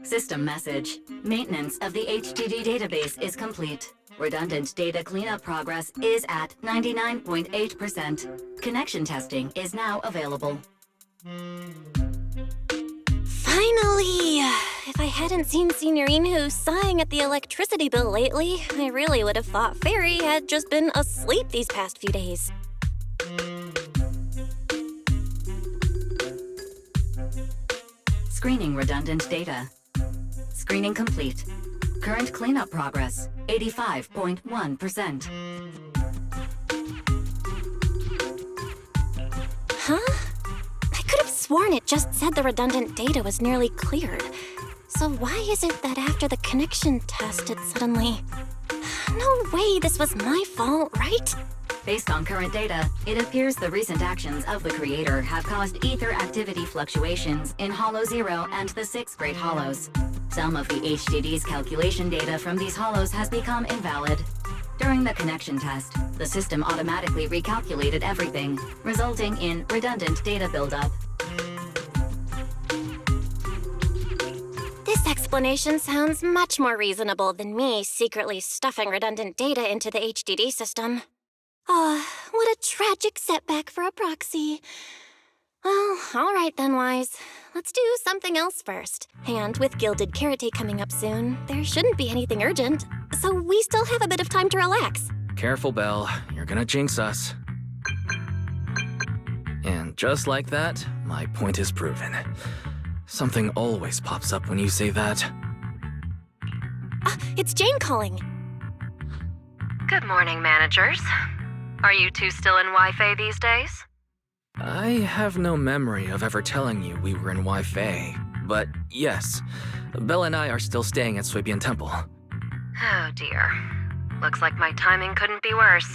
System message. Maintenance of the HDD database is complete. Redundant data cleanup progress is at 99.8%. Connection testing is now available. Finally! If I hadn't seen Signorine sighing at the electricity bill lately, I really would have thought Fairy had just been asleep these past few days. Screening redundant data. Screening complete. Current cleanup progress, 85.1%. Huh? I could have sworn it just said the redundant data was nearly cleared. So why is it that after the connection test it suddenly... No way this was my fault, right? Based on current data, it appears the recent actions of the creator have caused ether activity fluctuations in Hollow 0 and the 6 Great Hollows. Some of the HDD's calculation data from these hollows has become invalid. During the connection test, the system automatically recalculated everything, resulting in redundant data buildup. This explanation sounds much more reasonable than me secretly stuffing redundant data into the HDD system. Ah, what a tragic setback for a proxy. Well, all right then, Wise. Let's do something else first. And with Gilded Carrot Day coming up soon, there shouldn't be anything urgent, so we still have a bit of time to relax. Careful, Belle. You're gonna jinx us. And just like that, my point is proven. Something always pops up when you say that. It's Jane calling. Good morning, managers. Are you two still in Wi-Fi these days? I have no memory of ever telling you we were in Wi-Fi, but yes, Belle and I are still staying at Suabian Temple. Oh dear. Looks like my timing couldn't be worse.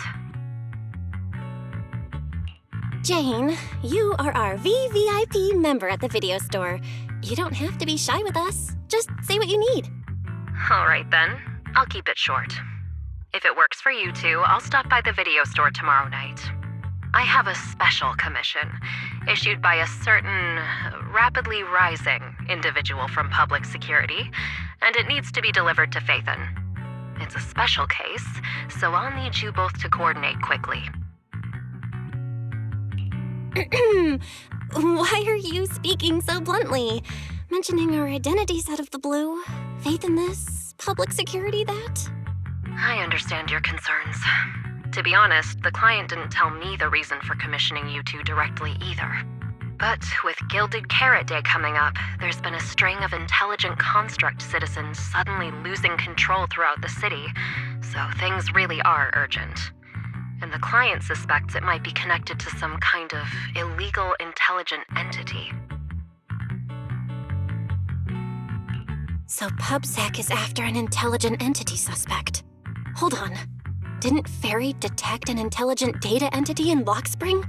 Jane, you are our VVIP member at the video store. You don't have to be shy with us. Just say what you need. All right then, I'll keep it short. If it works for you two, I'll stop by the video store tomorrow night. I have a special commission, issued by a certain rapidly rising individual from public security, and it needs to be delivered to Phaethon. It's a special case, so I'll need you both to coordinate quickly. Why are you speaking so bluntly? Mentioning our identities out of the blue? Phaethon this? Public security that? I understand your concerns. To be honest, the client didn't tell me the reason for commissioning you two directly either. But with Gilded Carrot Day coming up, there's been a string of intelligent construct citizens suddenly losing control throughout the city, so things really are urgent. And the client suspects it might be connected to some kind of illegal intelligent entity. So PubSec is after an intelligent entity suspect. Hold on. Didn't Fairy detect an intelligent data entity in Lockspring?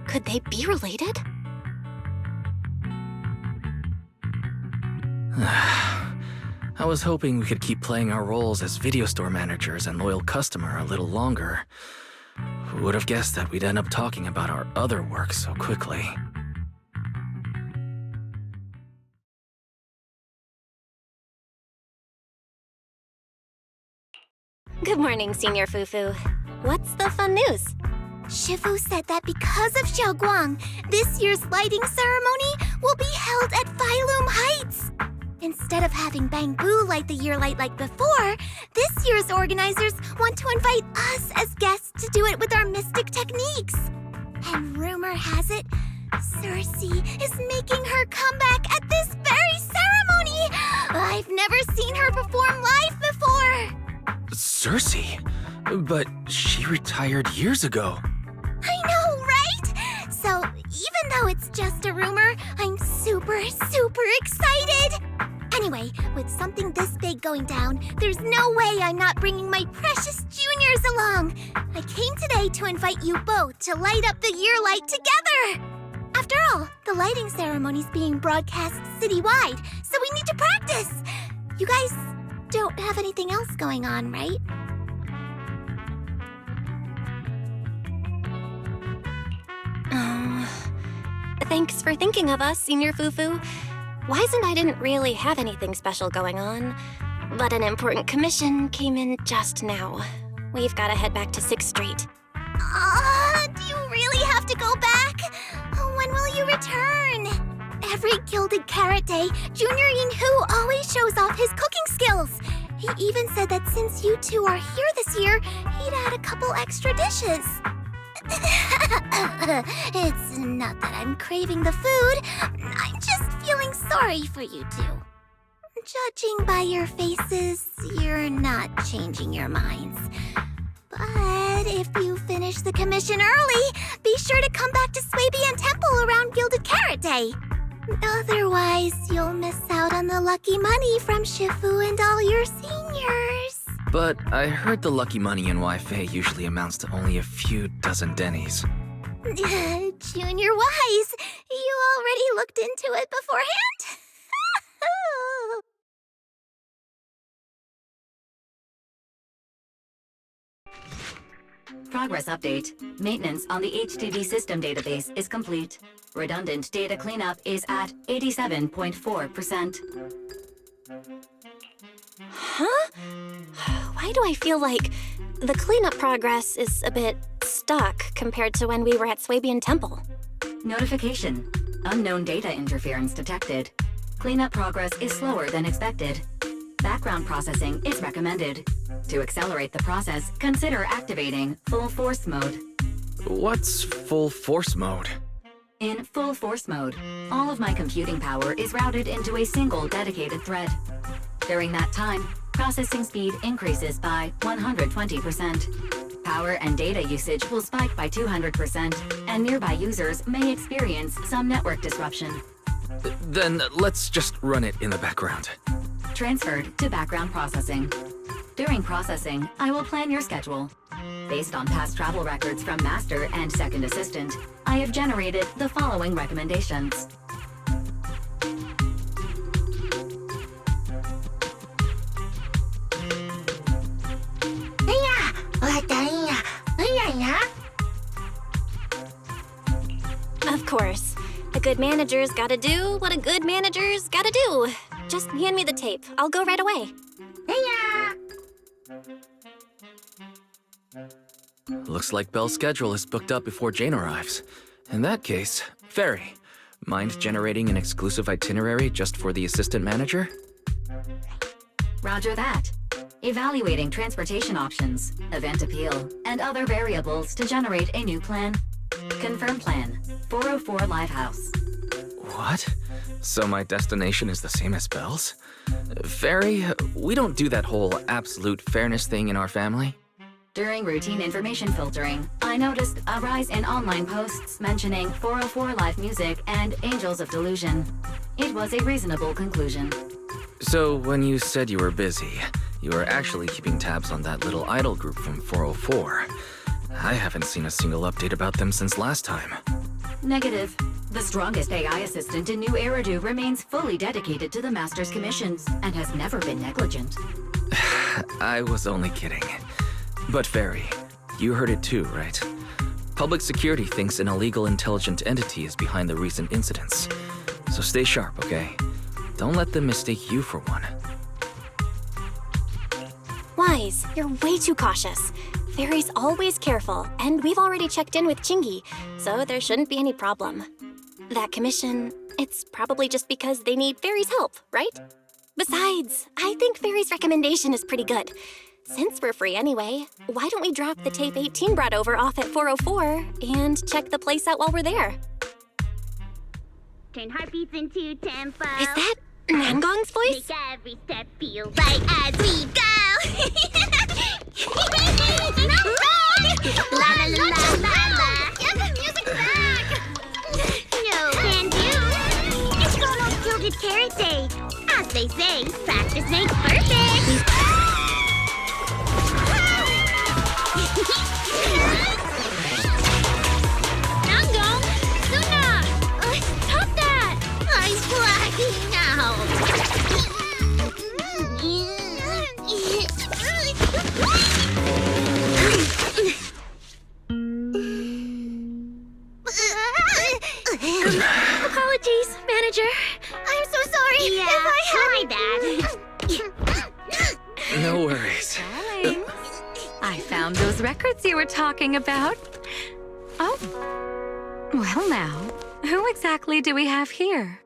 Could they be related? I was hoping we could keep playing our roles as video store managers and loyal customer a little longer. Who would have guessed that we'd end up talking about our other work so quickly? Good morning, Senior Fufu. What's the fun news? Shifu said that because of Xiaoguang, this year's lighting ceremony will be held at Phylum Heights. Instead of having Bangbu light the year light like before, this year's organizers want to invite us as guests to do it with our mystic techniques. And rumor has it, Cersea is making her comeback at this very ceremony. I've never seen her perform live before. Cersea? But she retired years ago. I know, right? So even though it's just a rumor, I'm super excited. Anyway, with something this big going down, there's no way I'm not bringing my precious juniors along. I came today to invite you both to light up the year light together. After all, the lighting ceremony's being broadcast citywide, so we need to practice. You guys don't have anything else going on, right? Thanks for thinking of us, Senior Fufu. Wise and I didn't really have anything special going on, but an important commission came in just now. We've got to head back to 6th Street. Do you really have to go back? When will you return? Every Gilded Carrot Day, Junior Yin-Hoo always shows off his cooking skills. He even said that since you two are here this year, he'd add a couple extra dishes. It's not that I'm craving the food. I'm just feeling sorry for you two. Judging by your faces, you're not changing your minds. But if you finish the commission early, be sure to come back to Suabian Temple around Gilded Carrot Day. Otherwise, you'll miss out on the lucky money from Shifu and all your seniors. But I heard the lucky money in Wi-Fi usually amounts to only a few dozen dennies. Junior Wise, you already looked into it beforehand? Progress update. Maintenance on the HDD system database is complete. Redundant data cleanup is at 87.4%. Huh? Why do I feel like the cleanup progress is a bit stuck compared to when we were at Suabian Temple? Notification. Unknown data interference detected. Cleanup progress is slower than expected. Background processing is recommended. To accelerate the process, consider activating full force mode. What's full force mode? In full force mode, all of my computing power is routed into a single dedicated thread. During that time, processing speed increases by 120%. Power and data usage will spike by 200%, and nearby users may experience some network disruption. Then let's just run it in the background. Transferred to background processing. During processing, I will plan your schedule. Based on past travel records from Master and Second Assistant, I have generated the following recommendations. Of course. A good manager's gotta do what a good manager's gotta do. Just hand me the tape. I'll go right away. Looks like Belle's schedule is booked up before Jane arrives. In that case, Fairy, mind generating an exclusive itinerary just for the assistant manager? Roger that. Evaluating transportation options, event appeal, and other variables to generate a new plan. Confirm plan. 404 Livehouse. What? So my destination is the same as Belle's? Fairy, we don't do that whole absolute fairness thing in our family. During routine information filtering, I noticed a rise in online posts mentioning 404 live music and Angels of Delusion. It was a reasonable conclusion. So when you said you were busy, you were actually keeping tabs on that little idol group from 404. I haven't seen a single update about them since last time. Negative. The strongest AI assistant in New Eridu remains fully dedicated to the Master's commissions and has never been negligent. I was only kidding. But Fairy, you heard it too, right? Public security thinks an illegal intelligent entity is behind the recent incidents. So stay sharp, okay? Don't let them mistake you for one. Wise, you're way too cautious. Fairy's always careful, and we've already checked in with Chingy, so there shouldn't be any problem. That commission, it's probably just because they need Fairy's help, right? Besides, I think Fairy's recommendation is pretty good. Since we're free anyway, why don't we drop the tape 18 brought over off at 404 and check the place out while we're there? Turn heartbeats into tempo. Is that Nangong's voice? Make every step feel right as we go. La la la la la. Get the music back. No can do. It's going on Gilded Carrot Day. As they say, practice makes perfect. Nangong! Sunna! Stop that! I'm blacking out! Apologies, manager. I'm so sorry! records you were talking about. Oh. Well now, who exactly do we have here?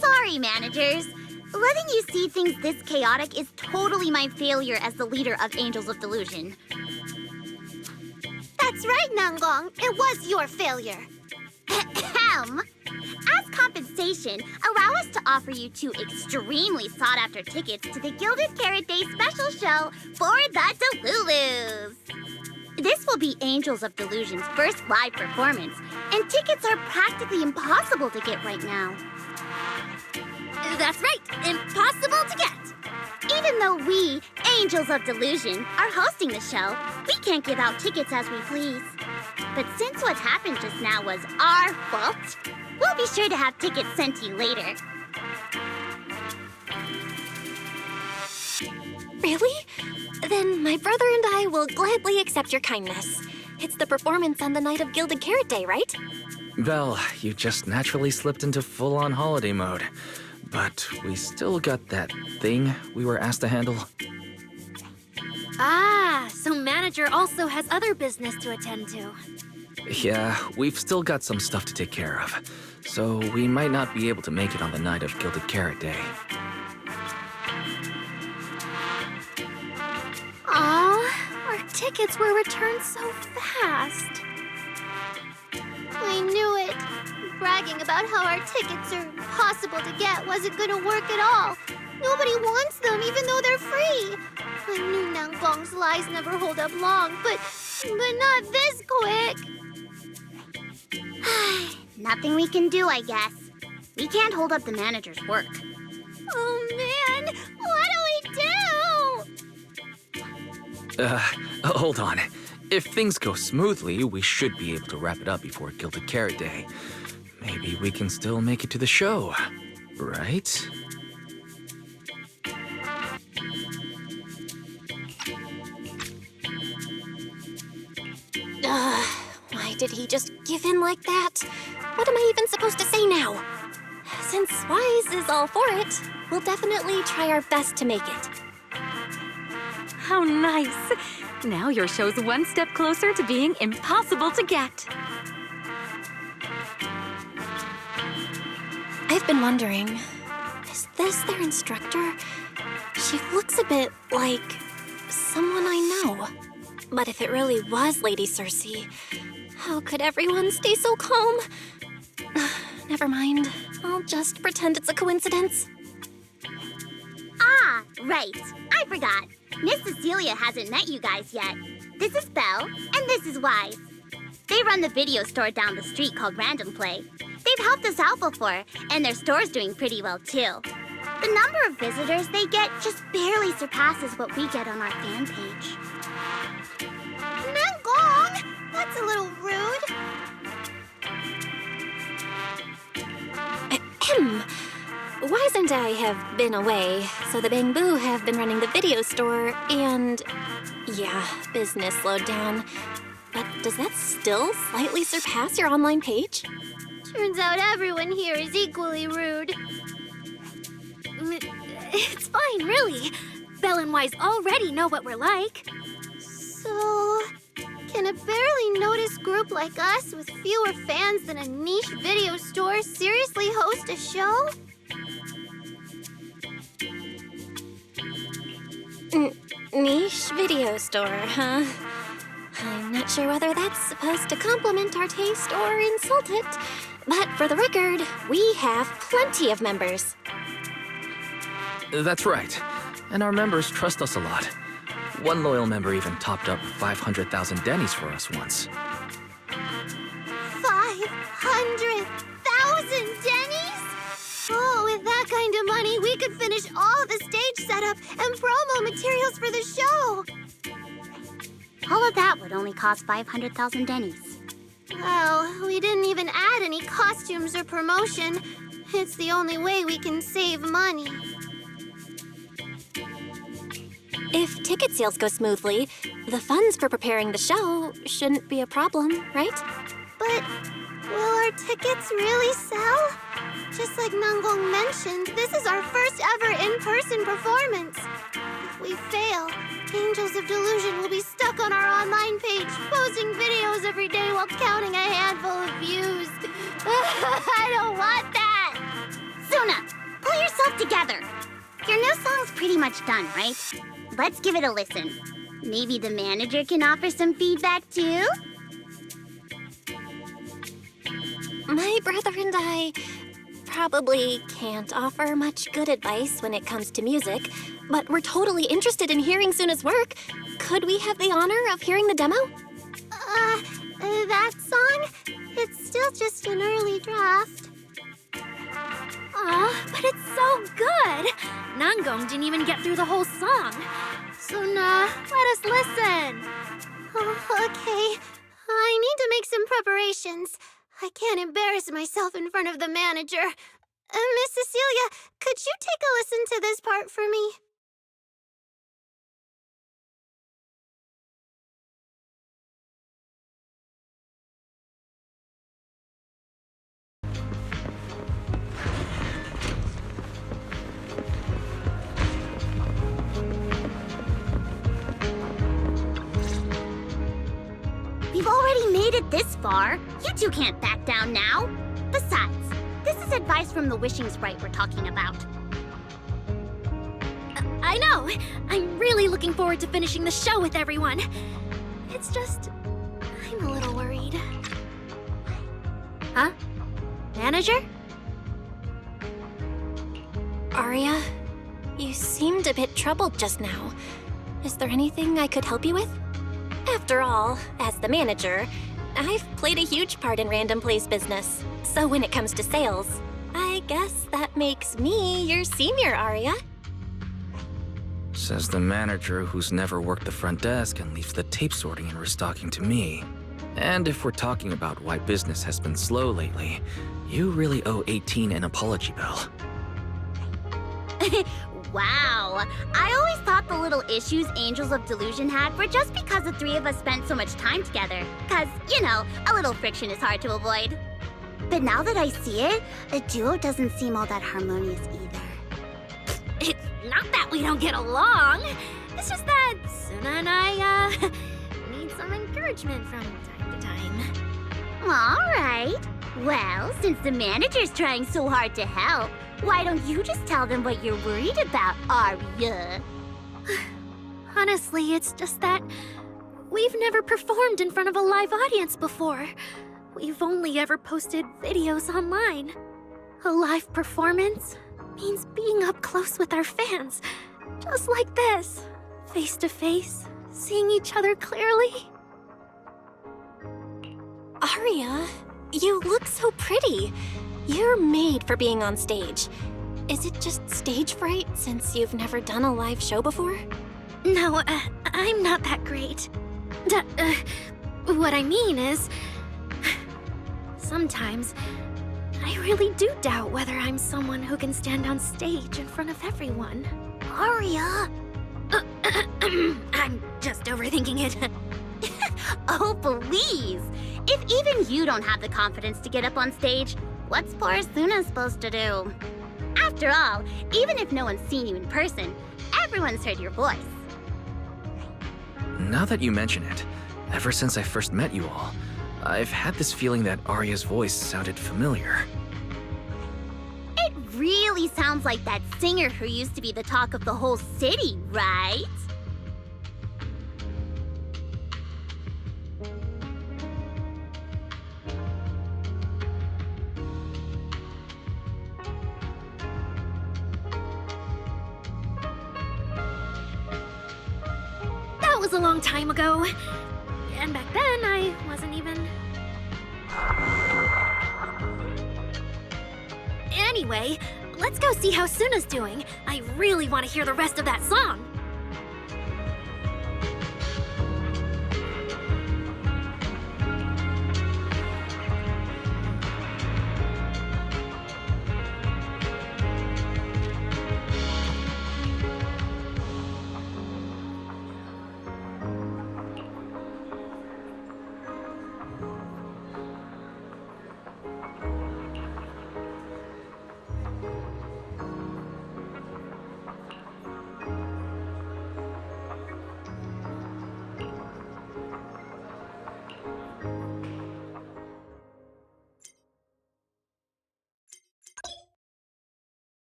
Sorry, managers. Letting you see things this chaotic is totally my failure as the leader of Angels of Delusion. That's right, Nangong. It was your failure. Ahem. As compensation, allow us to offer you 2 extremely sought-after tickets to the Gilded Carrot Day special show for the Delulus. This will be Angels of Delusion's first live performance, and tickets are practically impossible to get right now. That's right, impossible to get. Even though we, Angels of Delusion, are hosting the show, we can't give out tickets as we please. But since what happened just now was our fault, we'll be sure to have tickets sent to you later. Really? Then my brother and I will gladly accept your kindness. It's the performance on the night of Gilded Carrot Day, right? Well, you just naturally slipped into full-on holiday mode. But we still got that thing we were asked to handle. Ah, so manager also has other business to attend to. Yeah, we've still got some stuff to take care of. So we might not be able to make it on the night of Gilded Carrot Day. Aw, our tickets were returned so fast. I knew it. Bragging about how our tickets are possible to get wasn't gonna work at all. Nobody wants them, even though they're free. I knew Nangong's lies never hold up long, but not this quick. Nothing we can do, I guess. We can't hold up the manager's work. Oh man, what do we do? Hold on. If things go smoothly, we should be able to wrap it up before Gilded Carrot Day. Maybe we can still make it to the show, right? Why did he just give in like that? What am I even supposed to say now? Since Wise is all for it, we'll definitely try our best to make it. How nice! Now your show's one step closer to being impossible to get. I've been wondering, is this their instructor? She looks a bit like someone I know. But if it really was Lady Cersea, how could everyone stay so calm? Never mind. I'll just pretend it's a coincidence. Ah, right. I forgot. Miss Cecilia hasn't met you guys yet. This is Belle, and this is Wise. They run the video store down the street called Random Play. They've helped us out before, and their store's doing pretty well too. The number of visitors they get just barely surpasses what we get on our fan page. Nangong! That's a little rude. Ahem. Wise and I have been away, so the Bamboo have been running the video store, and yeah, business slowed down. But does that still slightly surpass your online page? Turns out everyone here is equally rude. It's fine, really. Belle and Wise already know what we're like. So, can a barely noticed group like us with fewer fans than a niche video store seriously host a show? Niche video store, huh? I'm not sure whether that's supposed to compliment our taste or insult it, but for the record, we have plenty of members. That's right. And our members trust us a lot. One loyal member even topped up 500,000 dennies for us once. 500,000 dennies? Oh, with that kind of money, we could finish all the stage setup and promo materials for the show. All of that would only cost 500,000 dennies. Well, we didn't even add any costumes or promotion. It's the only way we can save money. If ticket sales go smoothly, the funds for preparing the show shouldn't be a problem, right? But will our tickets really sell? Just like Nangong mentioned, this is our first ever in-person performance. If we fail, Angels of Delusion will be stuck on our online page, posting videos every day while counting a handful of views. I don't want that! Sunna, pull yourself together. Your new song's pretty much done, right? Let's give it a listen. Maybe the manager can offer some feedback too? My brother and I probably can't offer much good advice when it comes to music, but we're totally interested in hearing Sunna's work. Could we have the honor of hearing the demo? That song? It's still just an early draft. Aw, but it's so good! Nangong didn't even get through the whole song. Sunna, let us listen. Oh, okay. I need to make some preparations. I can't embarrass myself in front of the manager. Miss Cecilia, could you take a listen to this part for me? We've already made it this far. You two can't back down now. Besides, this is advice from the wishing sprite we're talking about. I know! I'm really looking forward to finishing the show with everyone. It's just, I'm a little worried. Huh? Manager? Aria, you seemed a bit troubled just now. Is there anything I could help you with? After all, as the manager, I've played a huge part in Random Play's business. So when it comes to sales, I guess that makes me your senior, Aria. Says the manager who's never worked the front desk and leaves the tape sorting and restocking to me. And if we're talking about why business has been slow lately, you really owe 18 an apology bill. Wow. I always thought the little issues Angels of Delusion had were just because the three of us spent so much time together. Cause, you know, a little friction is hard to avoid. But now that I see it, a duo doesn't seem all that harmonious either. It's not that we don't get along. It's just that Sunna and I, need some encouragement from time to time. Alright. Well, since the manager's trying so hard to help, why don't you just tell them what you're worried about, Aria? Honestly, it's just that we've never performed in front of a live audience before. We've only ever posted videos online. A live performance means being up close with our fans, just like this, face to face, seeing each other clearly. Aria, you look so pretty. You're made for being on stage. Is it just stage fright since you've never done a live show before? No, I'm not that great. What I mean is, sometimes I really do doubt whether I'm someone who can stand on stage in front of everyone. Aria! I'm just overthinking it. Oh, please! If even you don't have the confidence to get up on stage, what's poor Sunna supposed to do? After all, even if no one's seen you in person, everyone's heard your voice. Now that you mention it, ever since I first met you all, I've had this feeling that Aria's voice sounded familiar. It really sounds like that singer who used to be the talk of the whole city, right? That was a long time ago. And back then, I wasn't even... Anyway, let's go see how Sunna's doing. I really want to hear the rest of that song.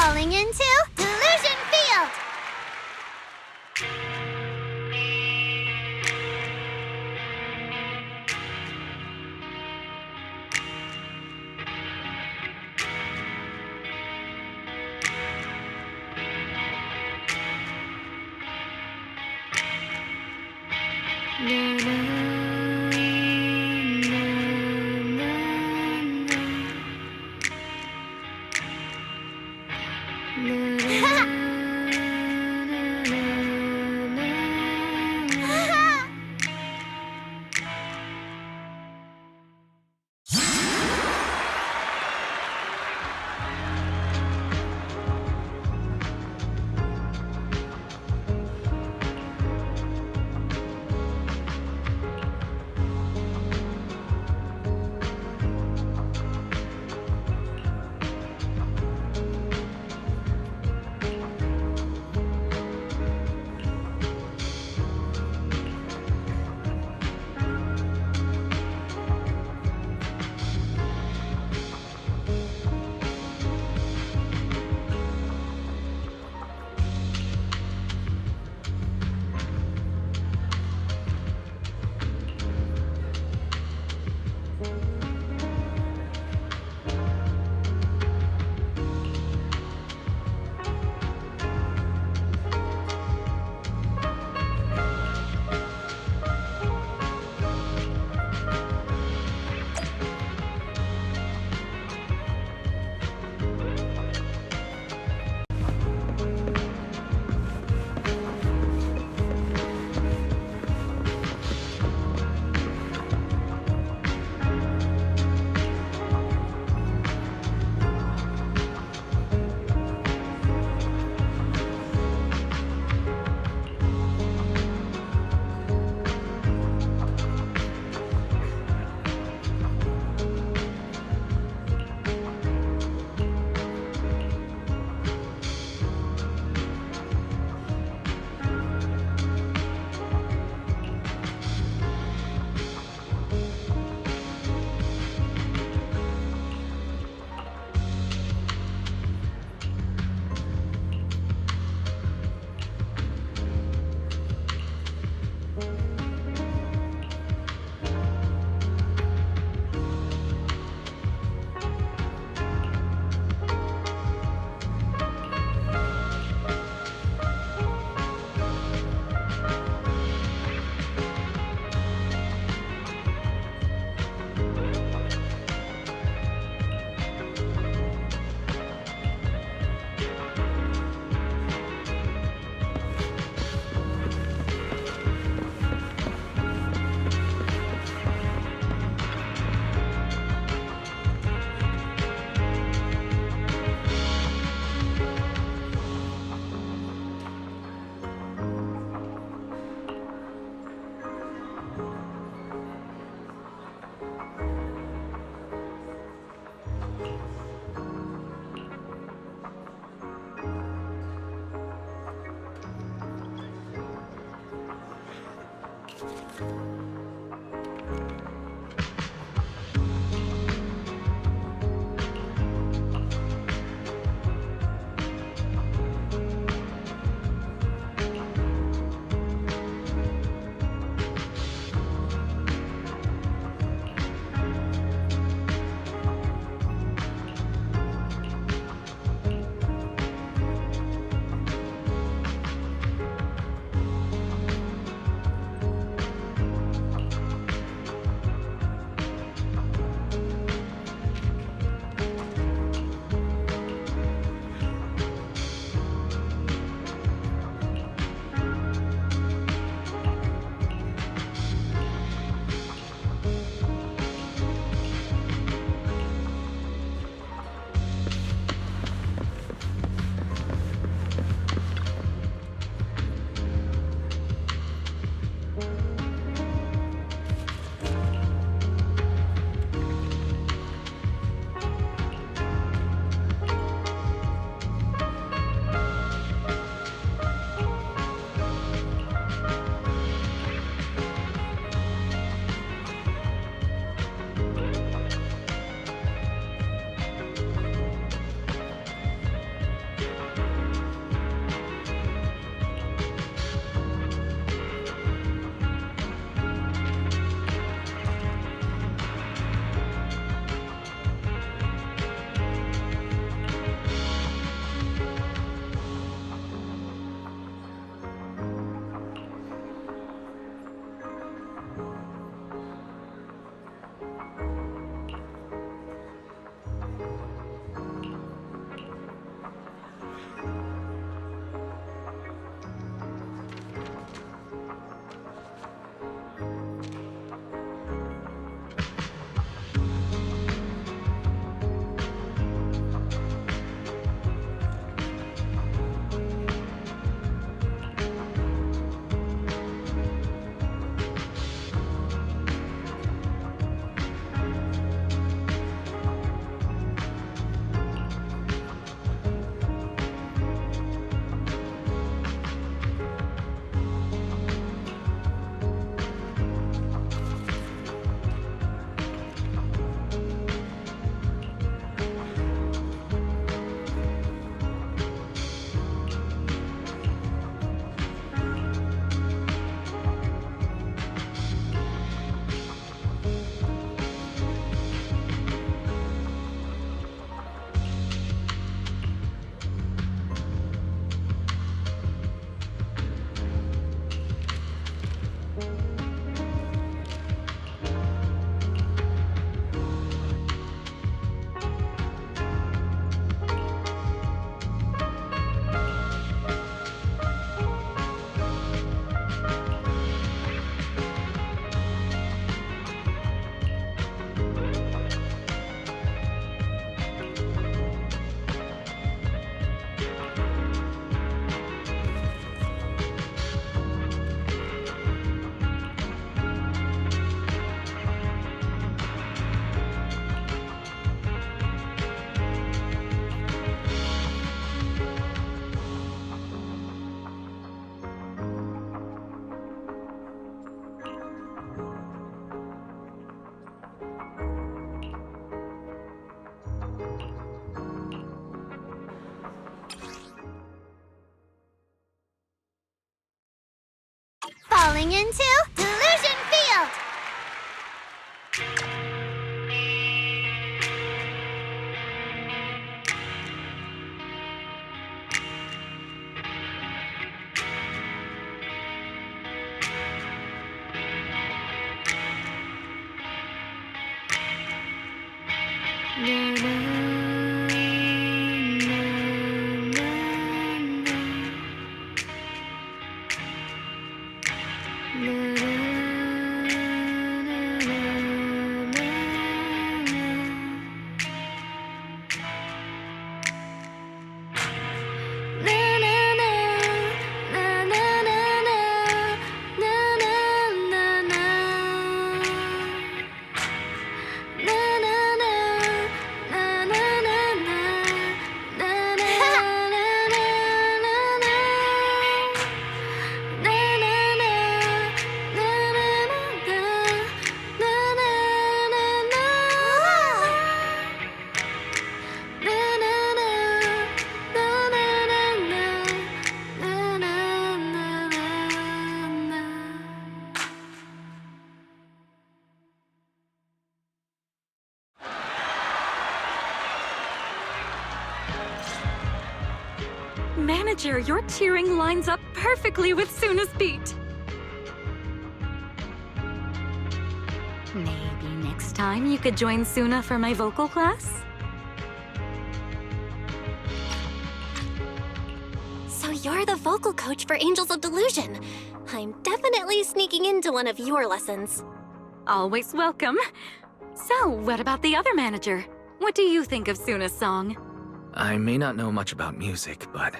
falling into Delusion Field! falling into Delusion Field! Manager, your cheering lines up perfectly with Sunna's beat. Maybe next time you could join Sunna for my vocal class? So you're the vocal coach for Angels of Delusion. I'm definitely sneaking into one of your lessons. Always welcome. So, what about the other manager? What do you think of Sunna's song? I may not know much about music, but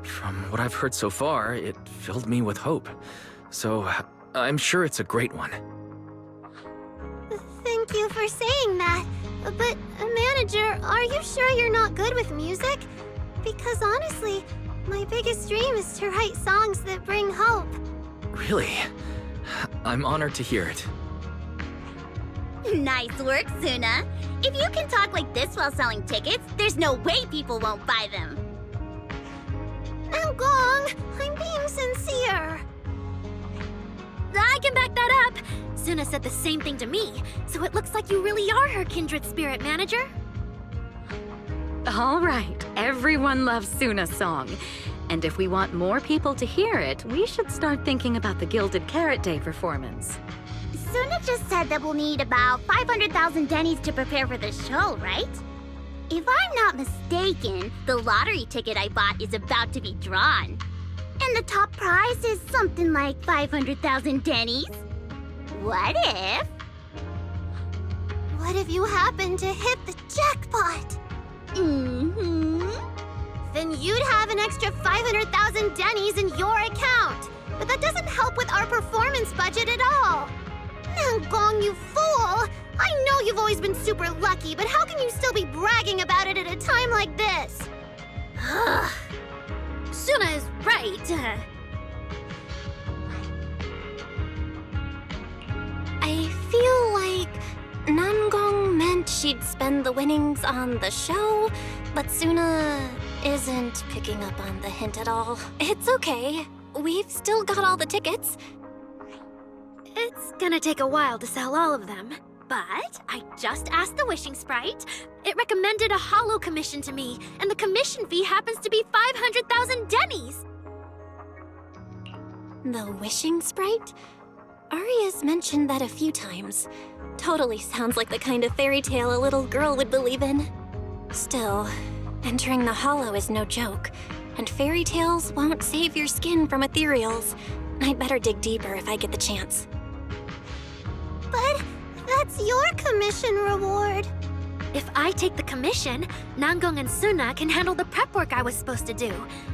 from what I've heard so far, it filled me with hope. So, I'm sure it's a great one. Thank you for saying that. But, manager, are you sure you're not good with music? Because honestly, my biggest dream is to write songs that bring hope. Really? I'm honored to hear it. Nice work, Sunna. If you can talk like this while selling tickets, there's no way people won't buy them. Nangong, I'm being sincere. I can back that up. Sunna said the same thing to me, so it looks like you really are her kindred spirit, manager. All right, everyone loves Sunna's song. And if we want more people to hear it, we should start thinking about the Gilded Carrot Day performance. Sunna just said that we'll need about 500,000 dennies to prepare for the show, right? If I'm not mistaken, the lottery ticket I bought is about to be drawn. And the top prize is something like 500,000 dennies. What if? What if you happen to hit the jackpot? Then you'd have an extra 500,000 dennies in your account. But that doesn't help with our performance budget at all. Nangong, you fool! I know you've always been super lucky, but how can you still be bragging about it at a time like this? Sunna is right. I feel like Nangong meant she'd spend the winnings on the show, but Sunna isn't picking up on the hint at all. It's okay. We've still got all the tickets. It's gonna take a while to sell all of them, but I just asked the Wishing Sprite. It recommended a holo commission to me, and the commission fee happens to be 500,000 dennies. The Wishing Sprite? Aria's mentioned that a few times. Totally sounds like the kind of fairy tale a little girl would believe in. Still, entering the holo is no joke, and fairy tales won't save your skin from ethereals. I'd better dig deeper if I get the chance. But that's your commission reward. If I take the commission, Nangong and Sunna can handle the prep work I was supposed to do.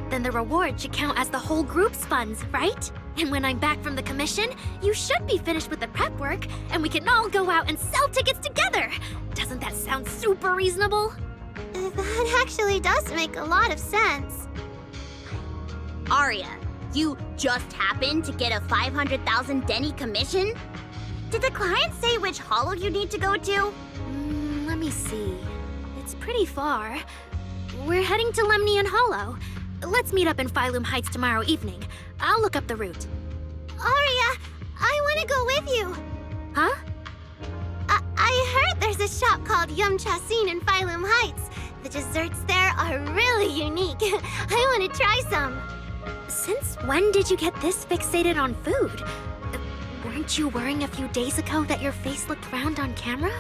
Then the reward should count as the whole group's funds, right? And when I'm back from the commission, you should be finished with the prep work, and we can all go out and sell tickets together. Doesn't that sound super reasonable? That actually does make a lot of sense. Aria, you just happened to get a 500,000 denny commission? Did the client say which holo you need to go to? Let me see. It's pretty far. We're heading to Lemnian Hollow. Let's meet up in Phylum Heights tomorrow evening. I'll look up the route. Aria, I want to go with you. Huh? I heard there's a shop called Yum Chasin in Phylum Heights. The desserts there are really unique. I want to try some. Since when did you get this fixated on food? Weren't you worrying a few days ago that your face looked round on camera?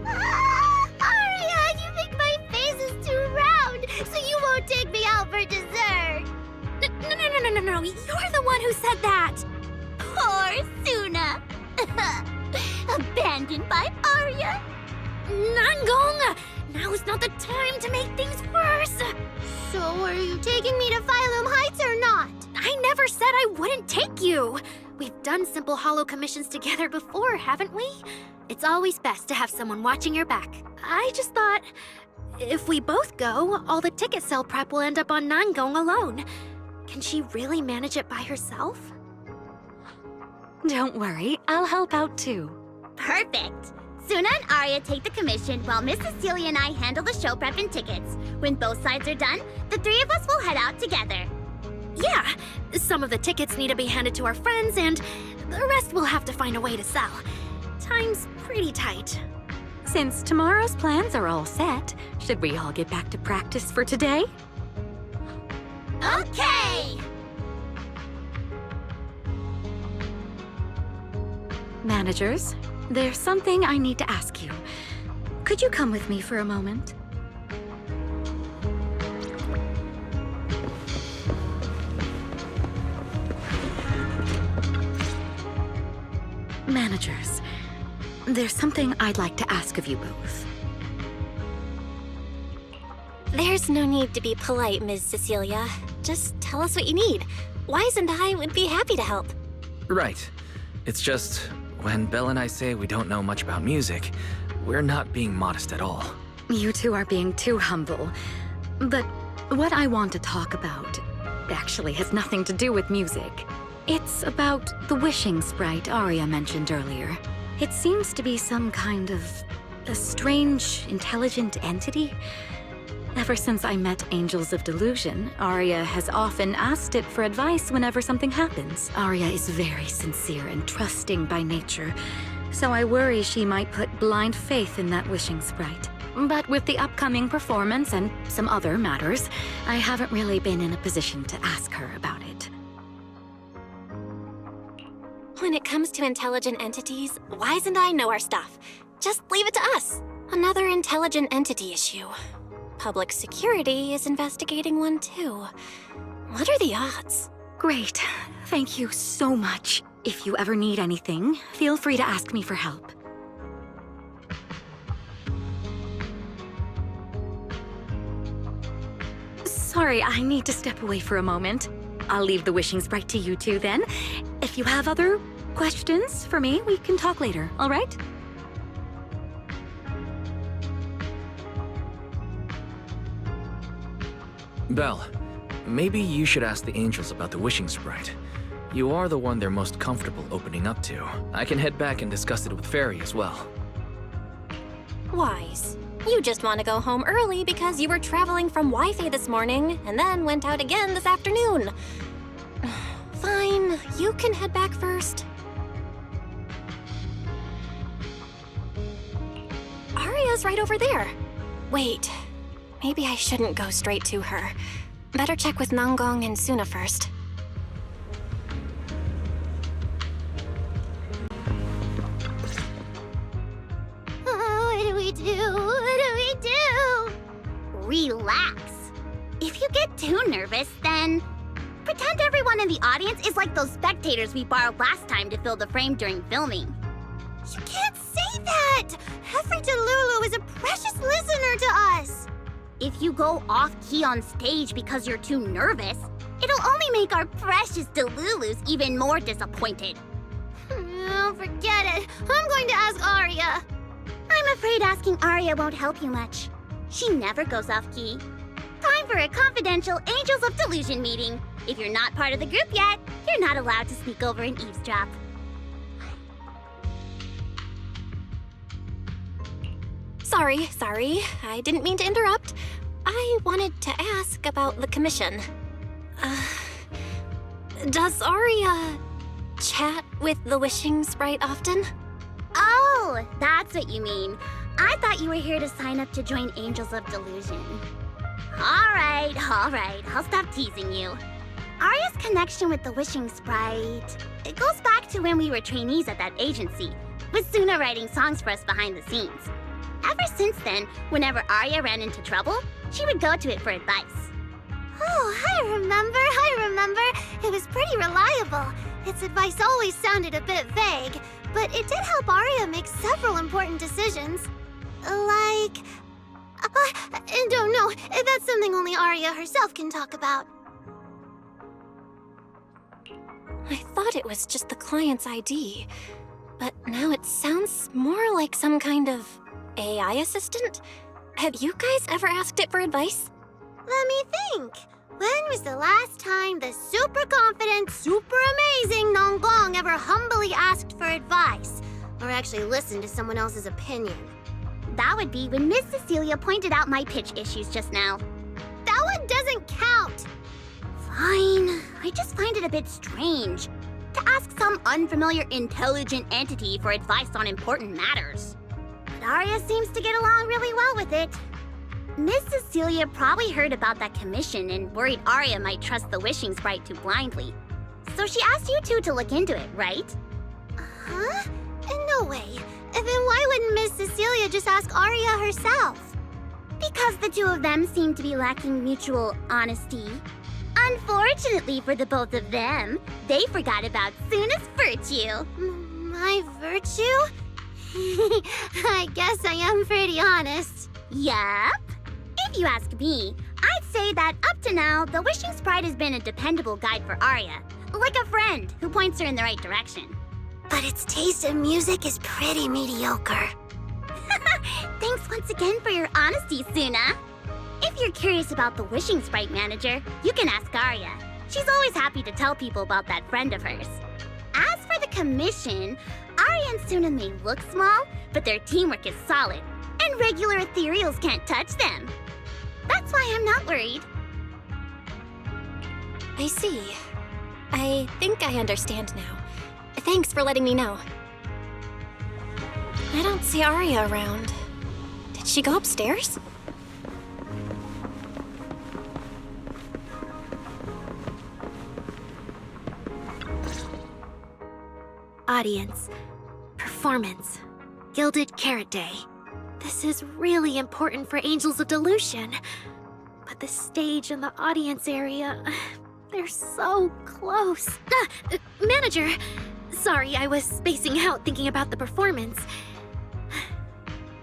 Aria, you think my face is too round, so you won't take me out for dessert. No, you're the one who said that! Poor Sunna. Abandoned by Aria. Nangong! Now is not the time to make things worse! So are you taking me to Phylum Heights or not? I never said I wouldn't take you! We've done simple holo commissions together before, haven't we? It's always best to have someone watching your back. I just thought, if we both go, all the ticket sale prep will end up on Nangong alone. Can she really manage it by herself? Don't worry, I'll help out too. Perfect. Sunna and Aria take the commission while Miss Cecilia and I handle the show prep and tickets. When both sides are done, the three of us will head out together. Yeah, some of the tickets need to be handed to our friends, and the rest we'll have to find a way to sell. Time's pretty tight. Since tomorrow's plans are all set, should we all get back to practice for today? Okay! Managers, there's something I need to ask you. Could you come with me for a moment? Managers, there's something I'd like to ask of you both. There's no need to be polite, Ms. Cecilia. Just tell us what you need. Wise and I would be happy to help. Right. It's just, when Belle and I say we don't know much about music, we're not being modest at all. You two are being too humble. But what I want to talk about actually has nothing to do with music. It's about the wishing sprite Aria mentioned earlier. It seems to be some kind of a strange, intelligent entity. Ever since I met Angels of Delusion, Aria has often asked it for advice whenever something happens. Aria is very sincere and trusting by nature, so I worry she might put blind faith in that wishing sprite. But with the upcoming performance and some other matters, I haven't really been in a position to ask her about it. When it comes to intelligent entities, Wise and I know our stuff. Just leave it to us. Another intelligent entity issue. Public security is investigating one too. What are the odds? Great. Thank you so much. If you ever need anything, feel free to ask me for help. Sorry, I need to step away for a moment. I'll leave the wishing sprite to you two then. If you have other questions for me, we can talk later, all right? Belle, maybe you should ask the angels about the wishing sprite. You are the one they're most comfortable opening up to. I can head back and discuss it with Fairy as well. Wise, you just want to go home early because you were traveling from Wi-Fi this morning and then went out again this afternoon. Fine, you can head back first. Aria's right over there. Wait, maybe I shouldn't go straight to her. Better check with Nangong and Sunna first. What do we do? What do we do? Relax. If you get too nervous, then pretend everyone in the audience is like those spectators we borrowed last time to fill the frame during filming. You can't say that! Every Delulu is a precious listener to us! If you go off-key on stage because you're too nervous, it'll only make our precious Delulus even more disappointed. Oh, forget it. I'm going to ask Aria. I'm afraid asking Aria won't help you much. She never goes off-key. Time for a confidential Angels of Delusion meeting. If you're not part of the group yet, you're not allowed to sneak over and eavesdrop. Sorry. I didn't mean to interrupt. I wanted to ask about the commission. Does Aria chat with the wishing sprite often? Oh, that's what you mean. I thought you were here to sign up to join Angels of Delusion. All right, I'll stop teasing you. Aria's connection with the wishing sprite, it goes back to when we were trainees at that agency, with Sunna writing songs for us behind the scenes. Ever since then, whenever Aria ran into trouble, she would go to it for advice. Oh, I remember. It was pretty reliable. Its advice always sounded a bit vague, but it did help Aria make several important decisions. I don't know. That's something only Aria herself can talk about. I thought it was just the client's ID, but now it sounds more like some kind of AI assistant? Have you guys ever asked it for advice? Let me think. When was the last time the super confident, super amazing Nangong ever humbly asked for advice? Or actually listened to someone else's opinion? That would be when Miss Cecilia pointed out my pitch issues just now. That one doesn't count! Fine. I just find it a bit strange to ask some unfamiliar intelligent entity for advice on important matters. But Aria seems to get along really well with it. Miss Cecilia probably heard about that commission and worried Aria might trust the wishing sprite too blindly. So she asked you two to look into it, right? Huh? No way. Then why wouldn't Miss Cecilia just ask Aria herself? Because the two of them seem to be lacking mutual honesty. Unfortunately for the both of them, they forgot about Sunna's virtue. My virtue? I guess I am pretty honest. Yup. If you ask me, I'd say that up to now, the wishing sprite has been a dependable guide for Aria, like a friend who points her in the right direction. But its taste in music is pretty mediocre. Thanks once again for your honesty, Sunna. If you're curious about the wishing sprite manager, you can ask Aria. She's always happy to tell people about that friend of hers. As for the commission, Aria and Sunna may look small, but their teamwork is solid, and regular ethereals can't touch them. That's why I'm not worried. I see. I think I understand now. Thanks for letting me know. I don't see Aria around. Did she go upstairs? Audience. Performance. Gilded Carrot Day. This is really important for Angels of Delusion. But the stage and the audience area, they're so close. Manager! Sorry, I was spacing out thinking about the performance.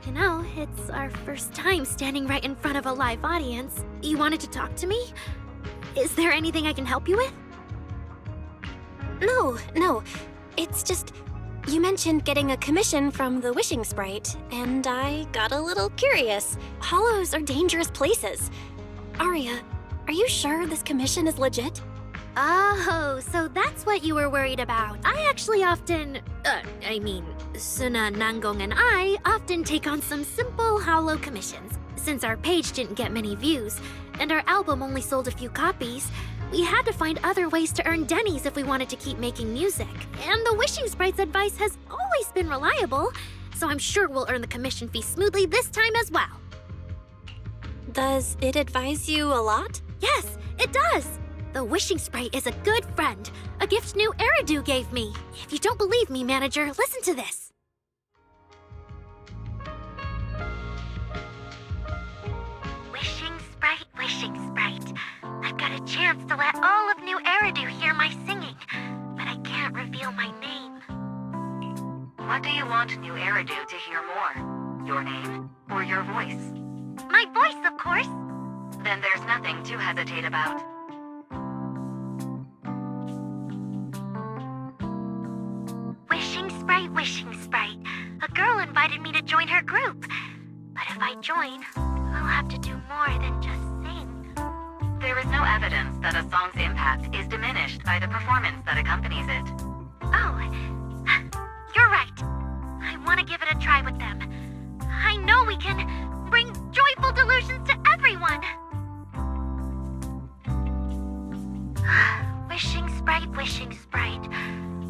You know, it's our first time standing right in front of a live audience. You wanted to talk to me? Is there anything I can help you with? No. It's just, you mentioned getting a commission from the wishing sprite, and I got a little curious. Hollows are dangerous places. Aria, are you sure this commission is legit? Oh, so that's what you were worried about. I actually often, Sunna, Nangong, and I often take on some simple hollow commissions. Since our page didn't get many views, and our album only sold a few copies, we had to find other ways to earn dennies if we wanted to keep making music. And the wishing sprite's advice has always been reliable, so I'm sure we'll earn the commission fee smoothly this time as well. Does it advise you a lot? Yes, it does! The wishing sprite is a good friend, a gift new Eridu gave me. If you don't believe me, manager, listen to this. Wishing sprite. I've got a chance to let all of New Eridu hear my singing, but I can't reveal my name. What do you want New Eridu to hear more? Your name or your voice? My voice, of course. Then there's nothing to hesitate about. Wishing sprite. A girl invited me to join her group. But if I join, I'll have to do more than just sing. There is no evidence that a song's impact is diminished by the performance that accompanies it. Oh, you're right. I want to give it a try with them. I know we can bring joyful delusions to everyone. Wishing sprite.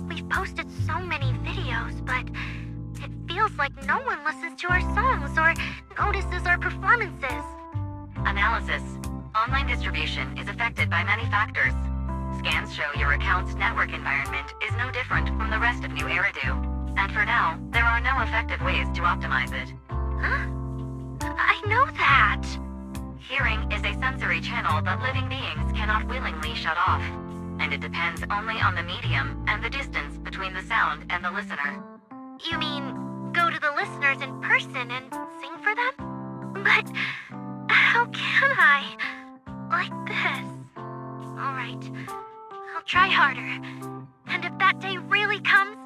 We We've posted so many videos, but it feels like no one listens to our songs or notices our performances. Analysis. Online distribution is affected by many factors. Scans show your account's network environment is no different from the rest of New Eridu. And for now, there are no effective ways to optimize it. Huh? I know that. Hearing is a sensory channel that living beings cannot willingly shut off. And it depends only on the medium and the distance between the sound and the listener. You mean go to the listeners in person and sing for them? But how can I? Like this. Alright, I'll try harder. And if that day really comes,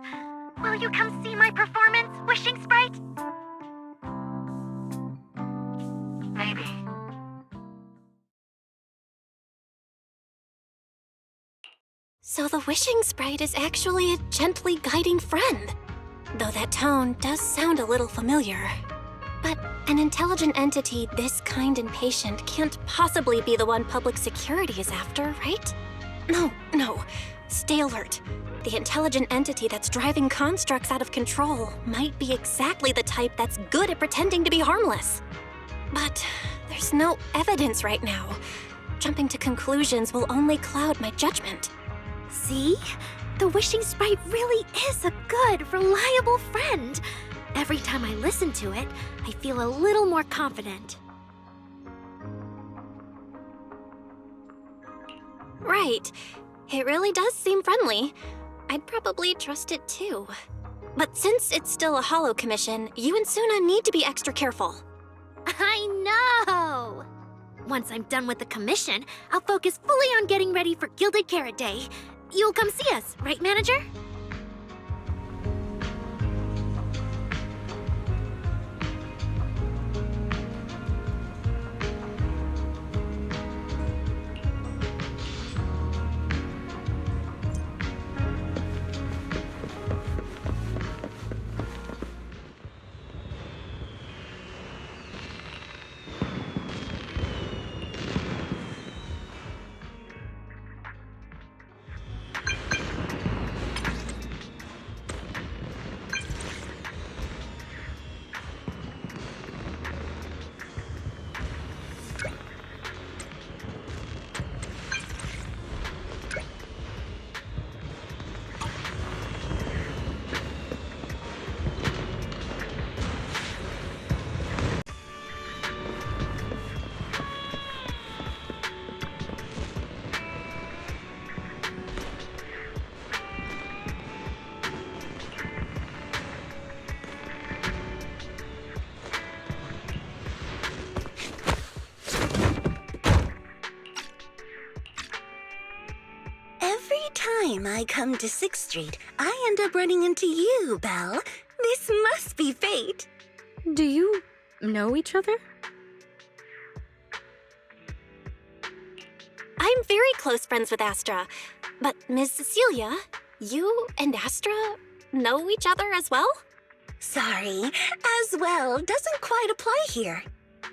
will you come see my performance, Wishing Sprite? Maybe. So the Wishing Sprite is actually a gently guiding friend. Though that tone does sound a little familiar. But an intelligent entity this kind and patient can't possibly be the one public security is after, right? No. Stay alert. The intelligent entity that's driving constructs out of control might be exactly the type that's good at pretending to be harmless. But there's no evidence right now. Jumping to conclusions will only cloud my judgment. See? The Wishing Sprite really is a good, reliable friend. Every time I listen to it, I feel a little more confident. Right. It really does seem friendly. I'd probably trust it too. But since it's still a holo commission, you and Sunna need to be extra careful. I know! Once I'm done with the commission, I'll focus fully on getting ready for Gilded Carrot Day. You'll come see us, right, Manager? Time I come to 6th Street, I end up running into you, Belle. This must be fate. Do you know each other? I'm very close friends with Astra. But Ms. Cecilia, you and Astra know each other as well? Sorry, as well doesn't quite apply here.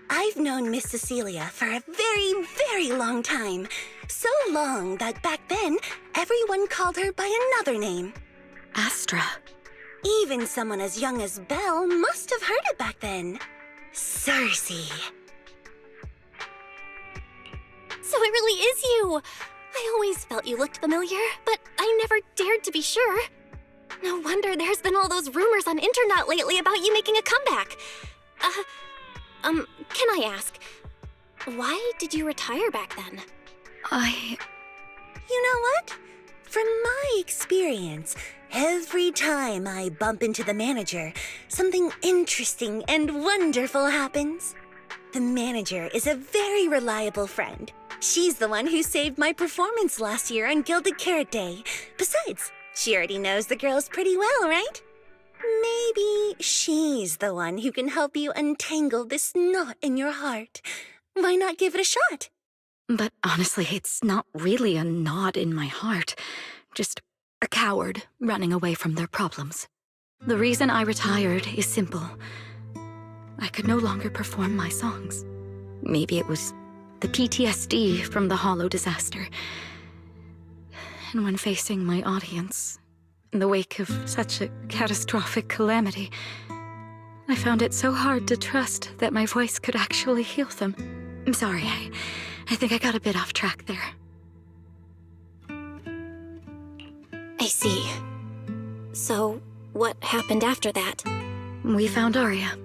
I've known Miss Cecilia for a very, very long time. So long that back then, everyone called her by another name. Astra. Even someone as young as Belle must have heard it back then. Cersea. So it really is you! I always felt you looked familiar, but I never dared to be sure. No wonder there's been all those rumors on internet lately about you making a comeback. Can I ask, why did you retire back then? You know what? From my experience, every time I bump into the manager, something interesting and wonderful happens. The manager is a very reliable friend. She's the one who saved my performance last year on Gilded Carrot Day. Besides, she already knows the girls pretty well, right? Maybe she's the one who can help you untangle this knot in your heart. Why not give it a shot? But honestly, it's not really a knot in my heart. Just a coward running away from their problems. The reason I retired is simple. I could no longer perform my songs. Maybe it was the PTSD from the Hollow disaster. And when facing my audience, in the wake of such a catastrophic calamity. I found it so hard to trust that my voice could actually heal them. I'm sorry, I think I got a bit off track there. I see. So, what happened after that? We found Aria.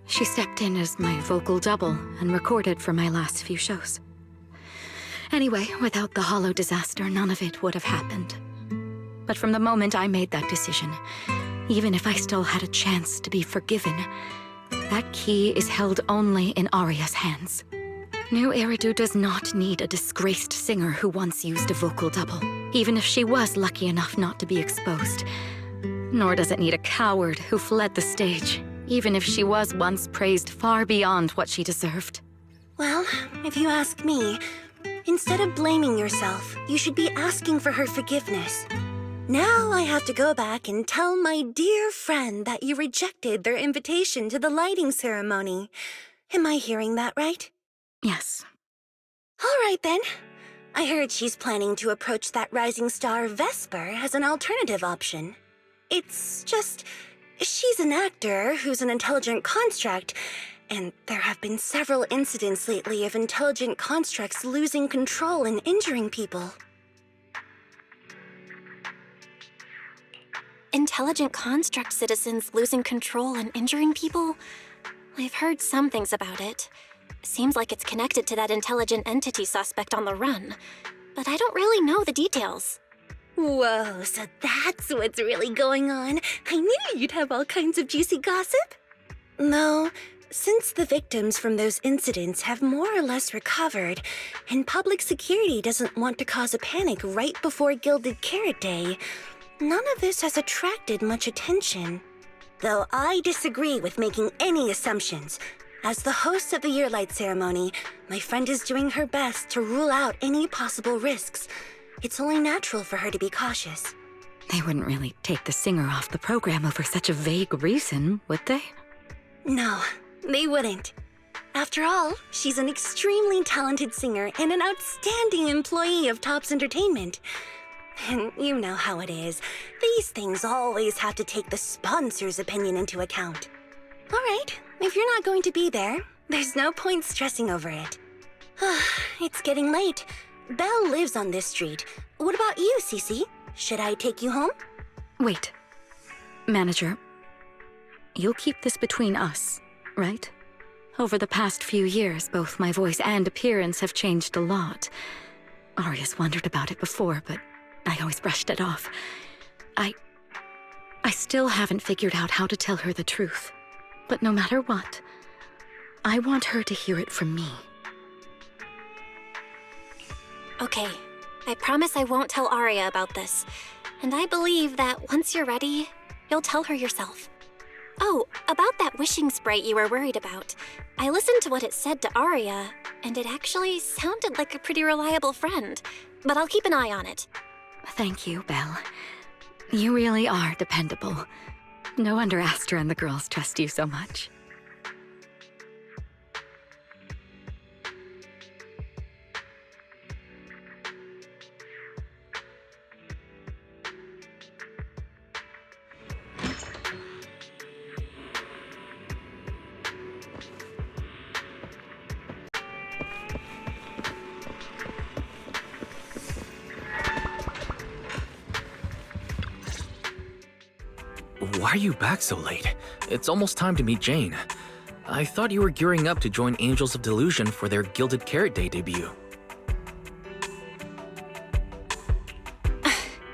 She stepped in as my vocal double and recorded for my last few shows. Anyway, without the Hollow disaster, none of it would have happened. But from the moment I made that decision, even if I still had a chance to be forgiven, that key is held only in Aria's hands. New Eridu does not need a disgraced singer who once used a vocal double, even if she was lucky enough not to be exposed. Nor does it need a coward who fled the stage, even if she was once praised far beyond what she deserved. Well, if you ask me, instead of blaming yourself, you should be asking for her forgiveness. Now I have to go back and tell my dear friend that you rejected their invitation to the lighting ceremony. Am I hearing that right? Yes. All right, then. I heard she's planning to approach that rising star Vesper as an alternative option. It's just, she's an actor who's an intelligent construct, and there have been several incidents lately of intelligent constructs losing control and injuring people. Intelligent construct citizens losing control and injuring people? I've heard some things about it. Seems like it's connected to that intelligent entity suspect on the run, but I don't really know the details. Whoa, so that's what's really going on. I knew you'd have all kinds of juicy gossip. No, since the victims from those incidents have more or less recovered, and public security doesn't want to cause a panic right before Gilded Carrot Day, none of this has attracted much attention. Though I disagree with making any assumptions. As the host of the Yearlight ceremony, my friend is doing her best to rule out any possible risks. It's only natural for her to be cautious. They wouldn't really take the singer off the program over such a vague reason, would they? No, they wouldn't. After all, she's an extremely talented singer and an outstanding employee of Topps Entertainment. And you know how it is. These things always have to take the sponsor's opinion into account. All right, if you're not going to be there, there's no point stressing over it. It's getting late. Belle lives on this street. What about you, Cece? Should I take you home? Wait. Manager, you'll keep this between us, right? Over the past few years, both my voice and appearance have changed a lot. Aria's wondered about it before, but I always brushed it off. I still haven't figured out how to tell her the truth. But no matter what, I want her to hear it from me. Okay, I promise I won't tell Aria about this. And I believe that once you're ready, you'll tell her yourself. Oh, about that wishing sprite you were worried about. I listened to what it said to Aria, and it actually sounded like a pretty reliable friend. But I'll keep an eye on it. Thank you, Belle. You really are dependable. No wonder Astra and the girls trust you so much. Why are you back so late? It's almost time to meet Jane. I thought you were gearing up to join Angels of Delusion for their Gilded Carrot Day debut.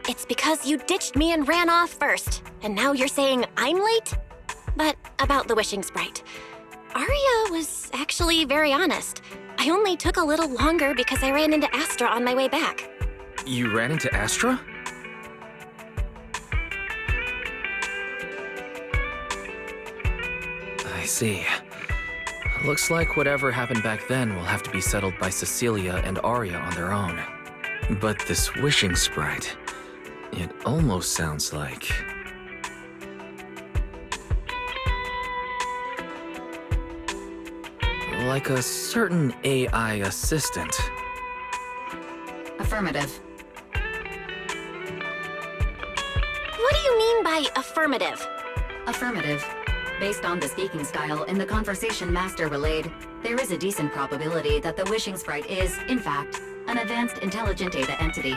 It's because you ditched me and ran off first, and now you're saying I'm late? But about the wishing sprite. Aria was actually very honest. I only took a little longer because I ran into Astra on my way back. You ran into Astra? I see. Looks like whatever happened back then will have to be settled by Cecilia and Aria on their own. But this wishing sprite, it almost sounds like... like a certain AI assistant. Affirmative. mean by affirmative? Affirmative. Based on the speaking style in the conversation Master relayed, there is a decent probability that the wishing sprite is, in fact, an advanced intelligent data entity.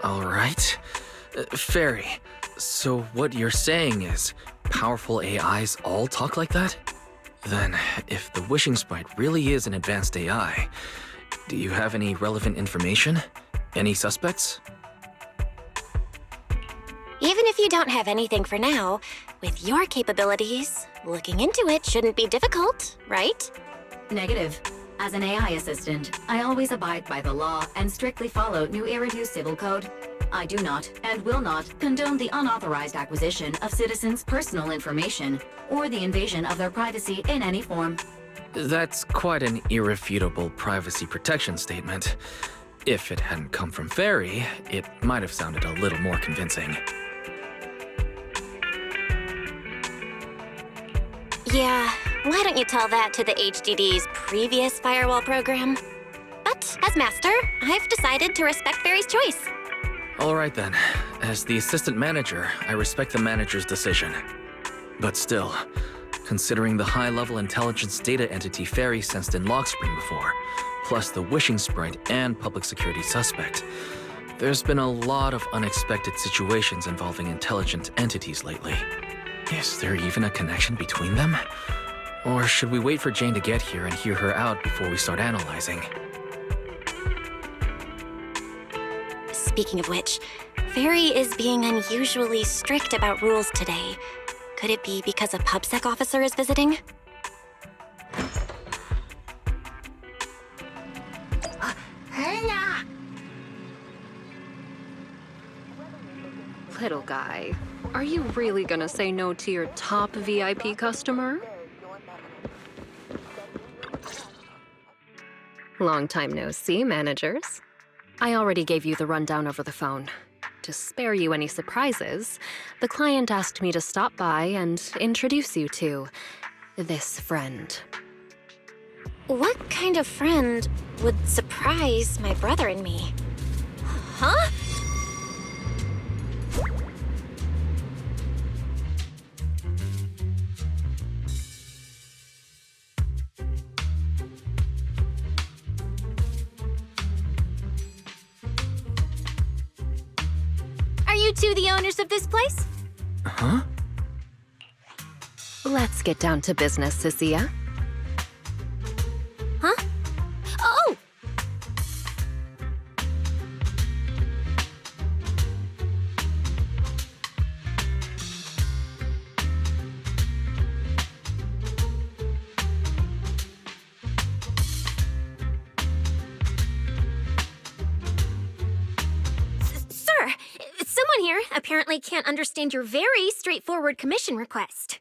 All right. Fairy, so what you're saying is powerful AIs all talk like that? Then, if the wishing sprite really is an advanced AI, do you have any relevant information? Any suspects? Even if you don't have anything for now, with your capabilities, looking into it shouldn't be difficult, right? Negative. As an AI assistant, I always abide by the law and strictly follow New Eridu Civil Code. I do not, and will not, condone the unauthorized acquisition of citizens' personal information, or the invasion of their privacy in any form. That's quite an irrefutable privacy protection statement. If it hadn't come from Fairy, it might have sounded a little more convincing. Yeah, why don't you tell that to the HDD's previous firewall program? But as master, I've decided to respect Fairy's choice. All right then. As the assistant manager, I respect the manager's decision. But still, considering the high-level intelligence data entity Fairy sensed in Lockspring before, plus the wishing sprite and public security suspect, there's been a lot of unexpected situations involving intelligent entities lately. Is there even a connection between them? Or should we wait for Jane to get here and hear her out before we start analyzing? Speaking of which, Fairy is being unusually strict about rules today. Could it be because a PubSec officer is visiting? Little guy, are you really gonna say no to your top VIP customer? Long time no see, managers. I already gave you the rundown over the phone. To spare you any surprises, the client asked me to stop by and introduce you to this friend. What kind of friend would surprise my brother and me? Huh? Are you two the owners of this place? Huh? Let's get down to business, Cissia. Huh? Oh! Sir, someone here apparently can't understand your very straightforward commission request.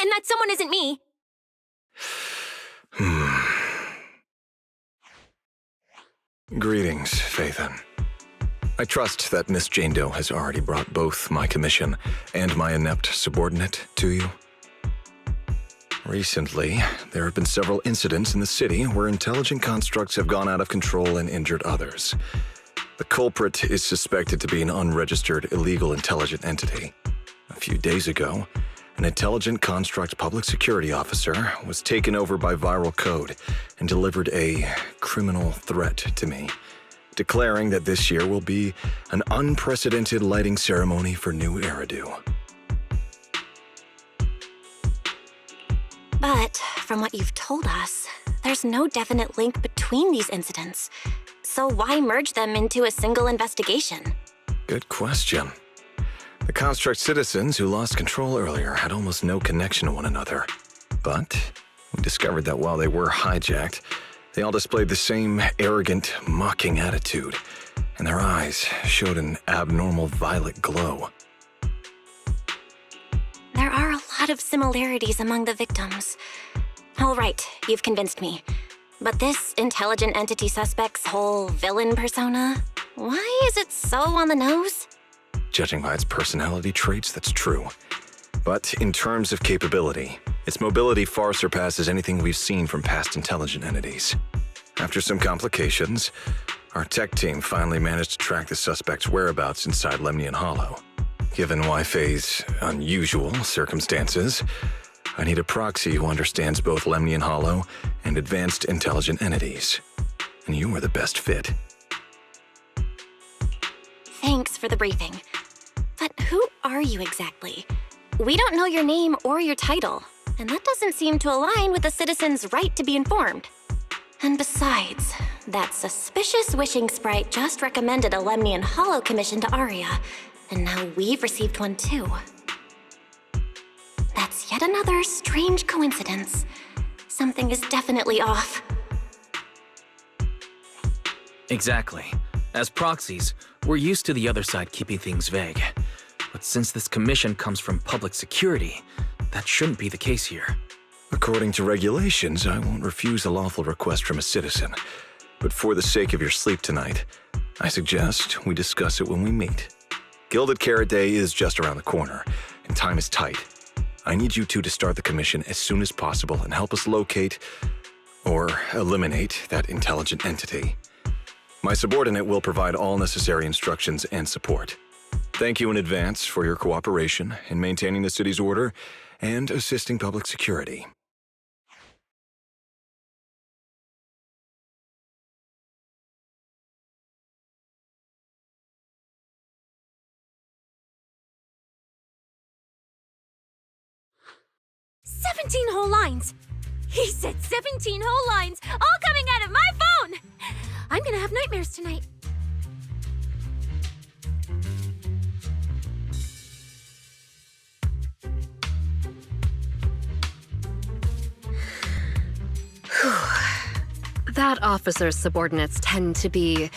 And that someone isn't me. Greetings, Phaethon. I trust that Miss Jane Doe has already brought both my commission and my inept subordinate to you. Recently, there have been several incidents in the city where intelligent constructs have gone out of control and injured others. The culprit is suspected to be an unregistered illegal intelligent entity. A few days ago, an intelligent construct public security officer was taken over by viral code and delivered a criminal threat to me, declaring that this year will be an unprecedented lighting ceremony for New Eridu. But from what you've told us, there's no definite link between these incidents. So why merge them into a single investigation? Good question. The construct citizens who lost control earlier had almost no connection to one another. But we discovered that while they were hijacked, they all displayed the same arrogant, mocking attitude, and their eyes showed an abnormal violet glow. There are a lot of similarities among the victims. All right, you've convinced me. But this intelligent entity suspect's whole villain persona, why is it so on the nose? Judging by its personality traits, that's true. But in terms of capability, its mobility far surpasses anything we've seen from past intelligent entities. After some complications, our tech team finally managed to track the suspect's whereabouts inside Lemnian Hollow. Given Yfei's unusual circumstances, I need a proxy who understands both Lemnian Hollow and advanced intelligent entities. And you are the best fit. Thanks for the briefing. But who are you exactly? We don't know your name or your title, and that doesn't seem to align with the citizen's right to be informed. And besides, that suspicious wishing sprite just recommended a Lemnian Hollow commission to Aria, and now we've received one too. That's yet another strange coincidence. Something is definitely off. Exactly. As proxies, we're used to the other side keeping things vague. But since this commission comes from public security, that shouldn't be the case here. According to regulations, I won't refuse a lawful request from a citizen. But for the sake of your sleep tonight, I suggest we discuss it when we meet. Gilded Carrot Day is just around the corner, and time is tight. I need you two to start the commission as soon as possible and help us locate or eliminate that intelligent entity. My subordinate will provide all necessary instructions and support. Thank you in advance for your cooperation in maintaining the city's order and assisting public security. "17 whole lines! He said 17 whole lines, all coming out of my phone! I'm gonna have nightmares tonight." That officer's subordinates tend to be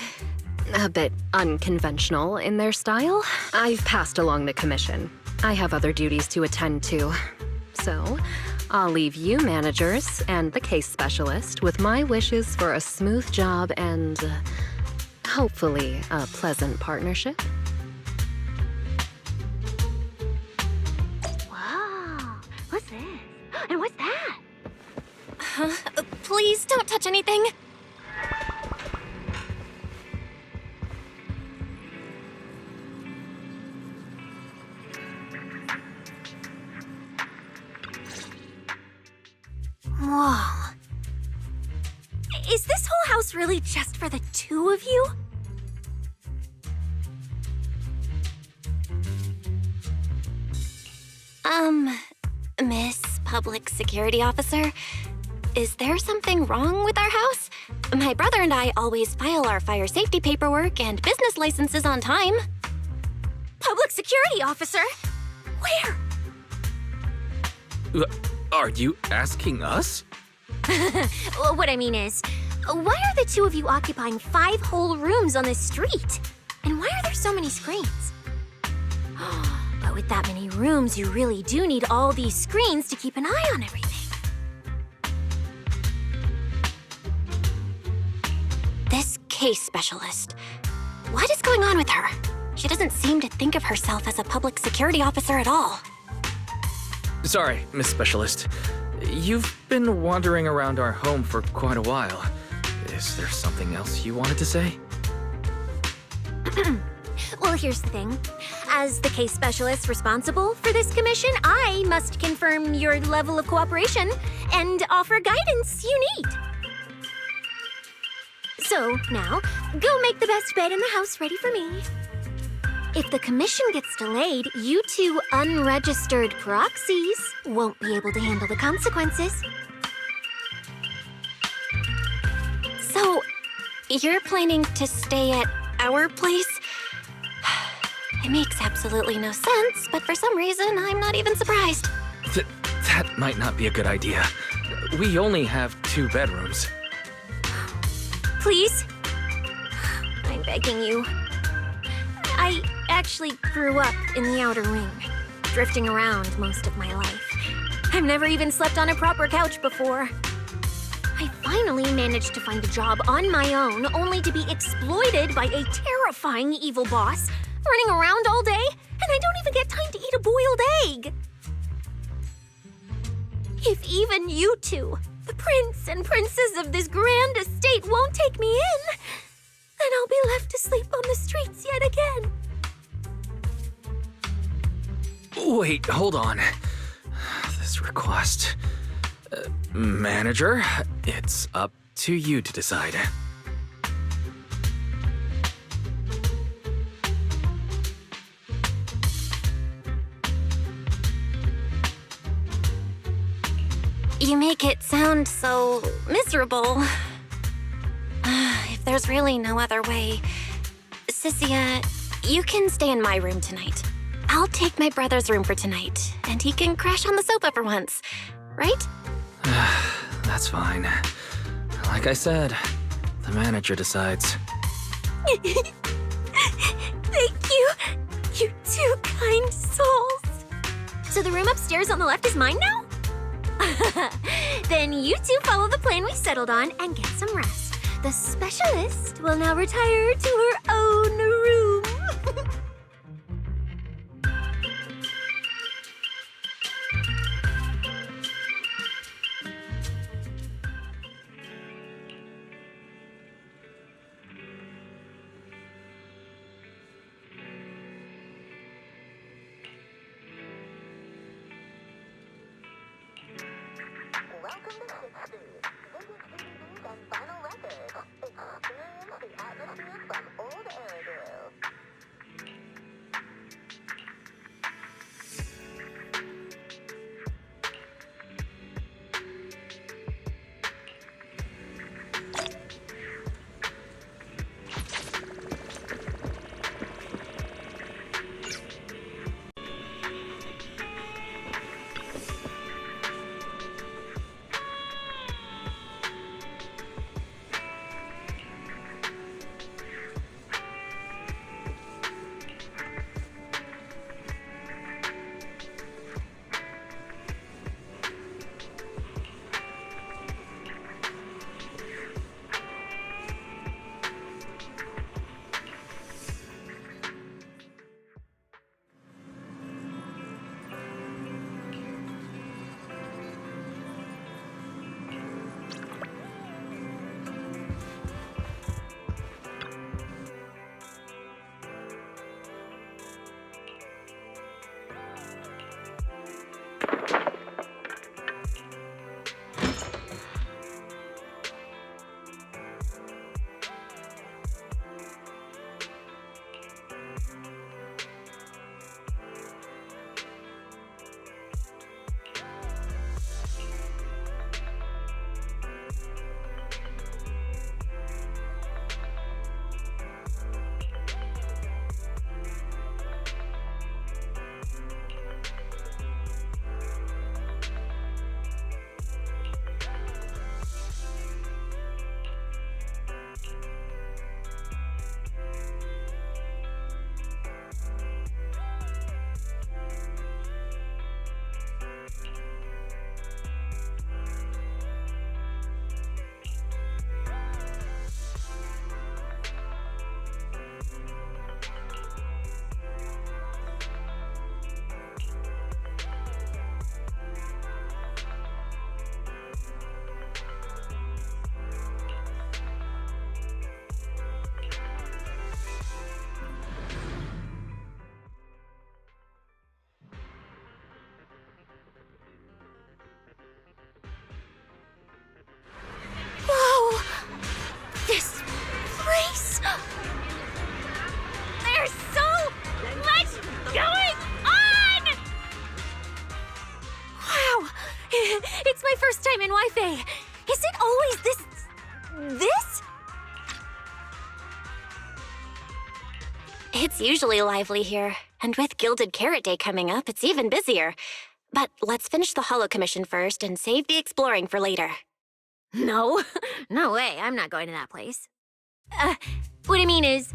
a bit unconventional in their style. I've passed along the commission. I have other duties to attend to. So, I'll leave you managers and the case specialist with my wishes for a smooth job and hopefully a pleasant partnership. Wow, what's this? And what's that? Please don't touch anything. Whoa. Is this whole house really just for the two of you? Miss Public Security Officer, is there something wrong with our house? My brother and I always file our fire safety paperwork and business licenses on time. Public Security Officer? Where? Are you asking us? Well, what I mean is, why are the two of you occupying 5 whole rooms on this street? And why are there so many screens? But with that many rooms, you really do need all these screens to keep an eye on everything. This case specialist. What is going on with her? She doesn't seem to think of herself as a public security officer at all. Sorry, Miss Specialist. You've been wandering around our home for quite a while. Is there something else you wanted to say? Well, here's the thing. As the case specialist responsible for this commission, I must confirm your level of cooperation and offer guidance you need. So, now, go make the best bed in the house ready for me. If the commission gets delayed, you two unregistered proxies won't be able to handle the consequences. So, you're planning to stay at our place? It makes absolutely no sense, but for some reason, I'm not even surprised. That might not be a good idea. We only have 2 bedrooms. Please? I'm begging you. I actually grew up in the outer ring, drifting around most of my life. I've never even slept on a proper couch before. I finally managed to find a job on my own, only to be exploited by a terrifying evil boss, running around all day, and I don't even get time to eat a boiled egg. If even you two, the prince and princess of this grand estate, won't take me in, then I'll be left to sleep on the streets yet again. Wait, hold on. This request... manager, it's up to you to decide. You make it sound so miserable. If there's really no other way... Cissia, you can stay in my room tonight. I'll take my brother's room for tonight, and he can crash on the sofa for once, right? That's fine. Like I said, the manager decides. Thank you, you two kind souls. So the room upstairs on the left is mine now? Then you two follow the plan we settled on and get some rest. The specialist will now retire to her own room. Welcome to 6 Speed. Vintage DVDs and vinyl records. Experience the atmosphere from old Aria. Is it always this? It's usually lively here, and with Gilded Carrot Day coming up, it's even busier. But let's finish the Holo Commission first and save the exploring for later. No, no way, I'm not going to that place. What I mean is,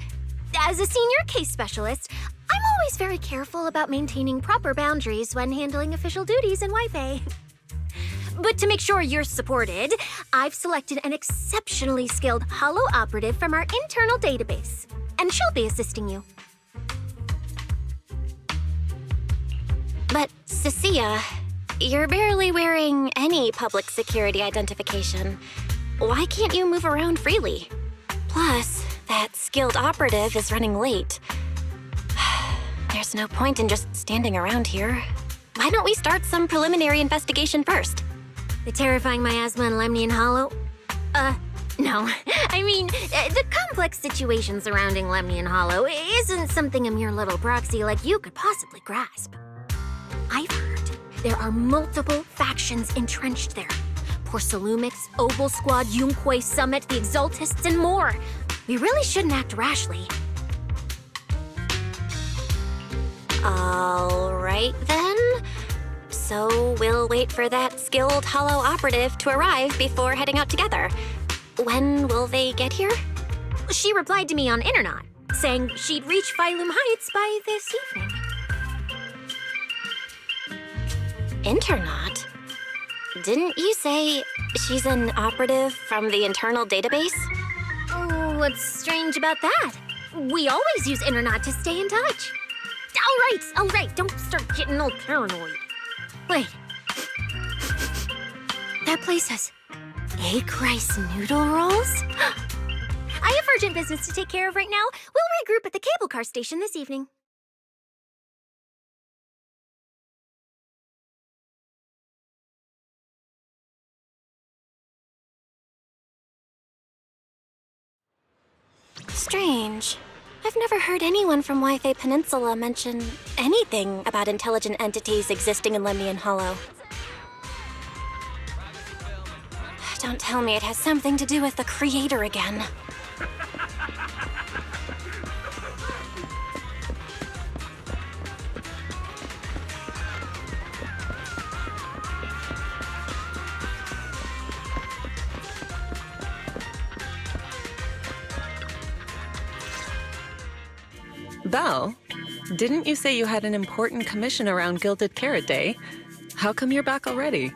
as a senior case specialist, I'm always very careful about maintaining proper boundaries when handling official duties in Wi-Fi. But to make sure you're supported, I've selected an exceptionally skilled Holo operative from our internal database, and she'll be assisting you. But, Cecilia, you're barely wearing any public security identification. Why can't you move around freely? Plus, that skilled operative is running late. There's no point in just standing around here. Why don't we start some preliminary investigation first? The terrifying miasma in Lemnian Hollow? No. I mean, the complex situation surrounding Lemnian Hollow isn't something a mere little proxy like you could possibly grasp. I've heard there are multiple factions entrenched there. Porcelumix, Oval Squad, Youkai Summit, the Exaltists, and more. We really shouldn't act rashly. All right, then. So we'll wait for that skilled Hollow operative to arrive before heading out together. When will they get here? She replied to me on Interlude, saying she'd reach Phylum Heights by this evening. Interlude? Didn't you say she's an operative from the internal database? Oh, what's strange about that? We always use Interlude to stay in touch. All right, don't start getting all paranoid. Wait. That place has egg rice noodle rolls? I have urgent business to take care of right now. We'll regroup at the cable car station this evening. Strange. I've never heard anyone from Wi-Fi Peninsula mention anything about intelligent entities existing in Lemnian Hollow. Don't tell me it has something to do with the Creator again. Belle, didn't you say you had an important commission around Gilded Carrot Day? How come you're back already?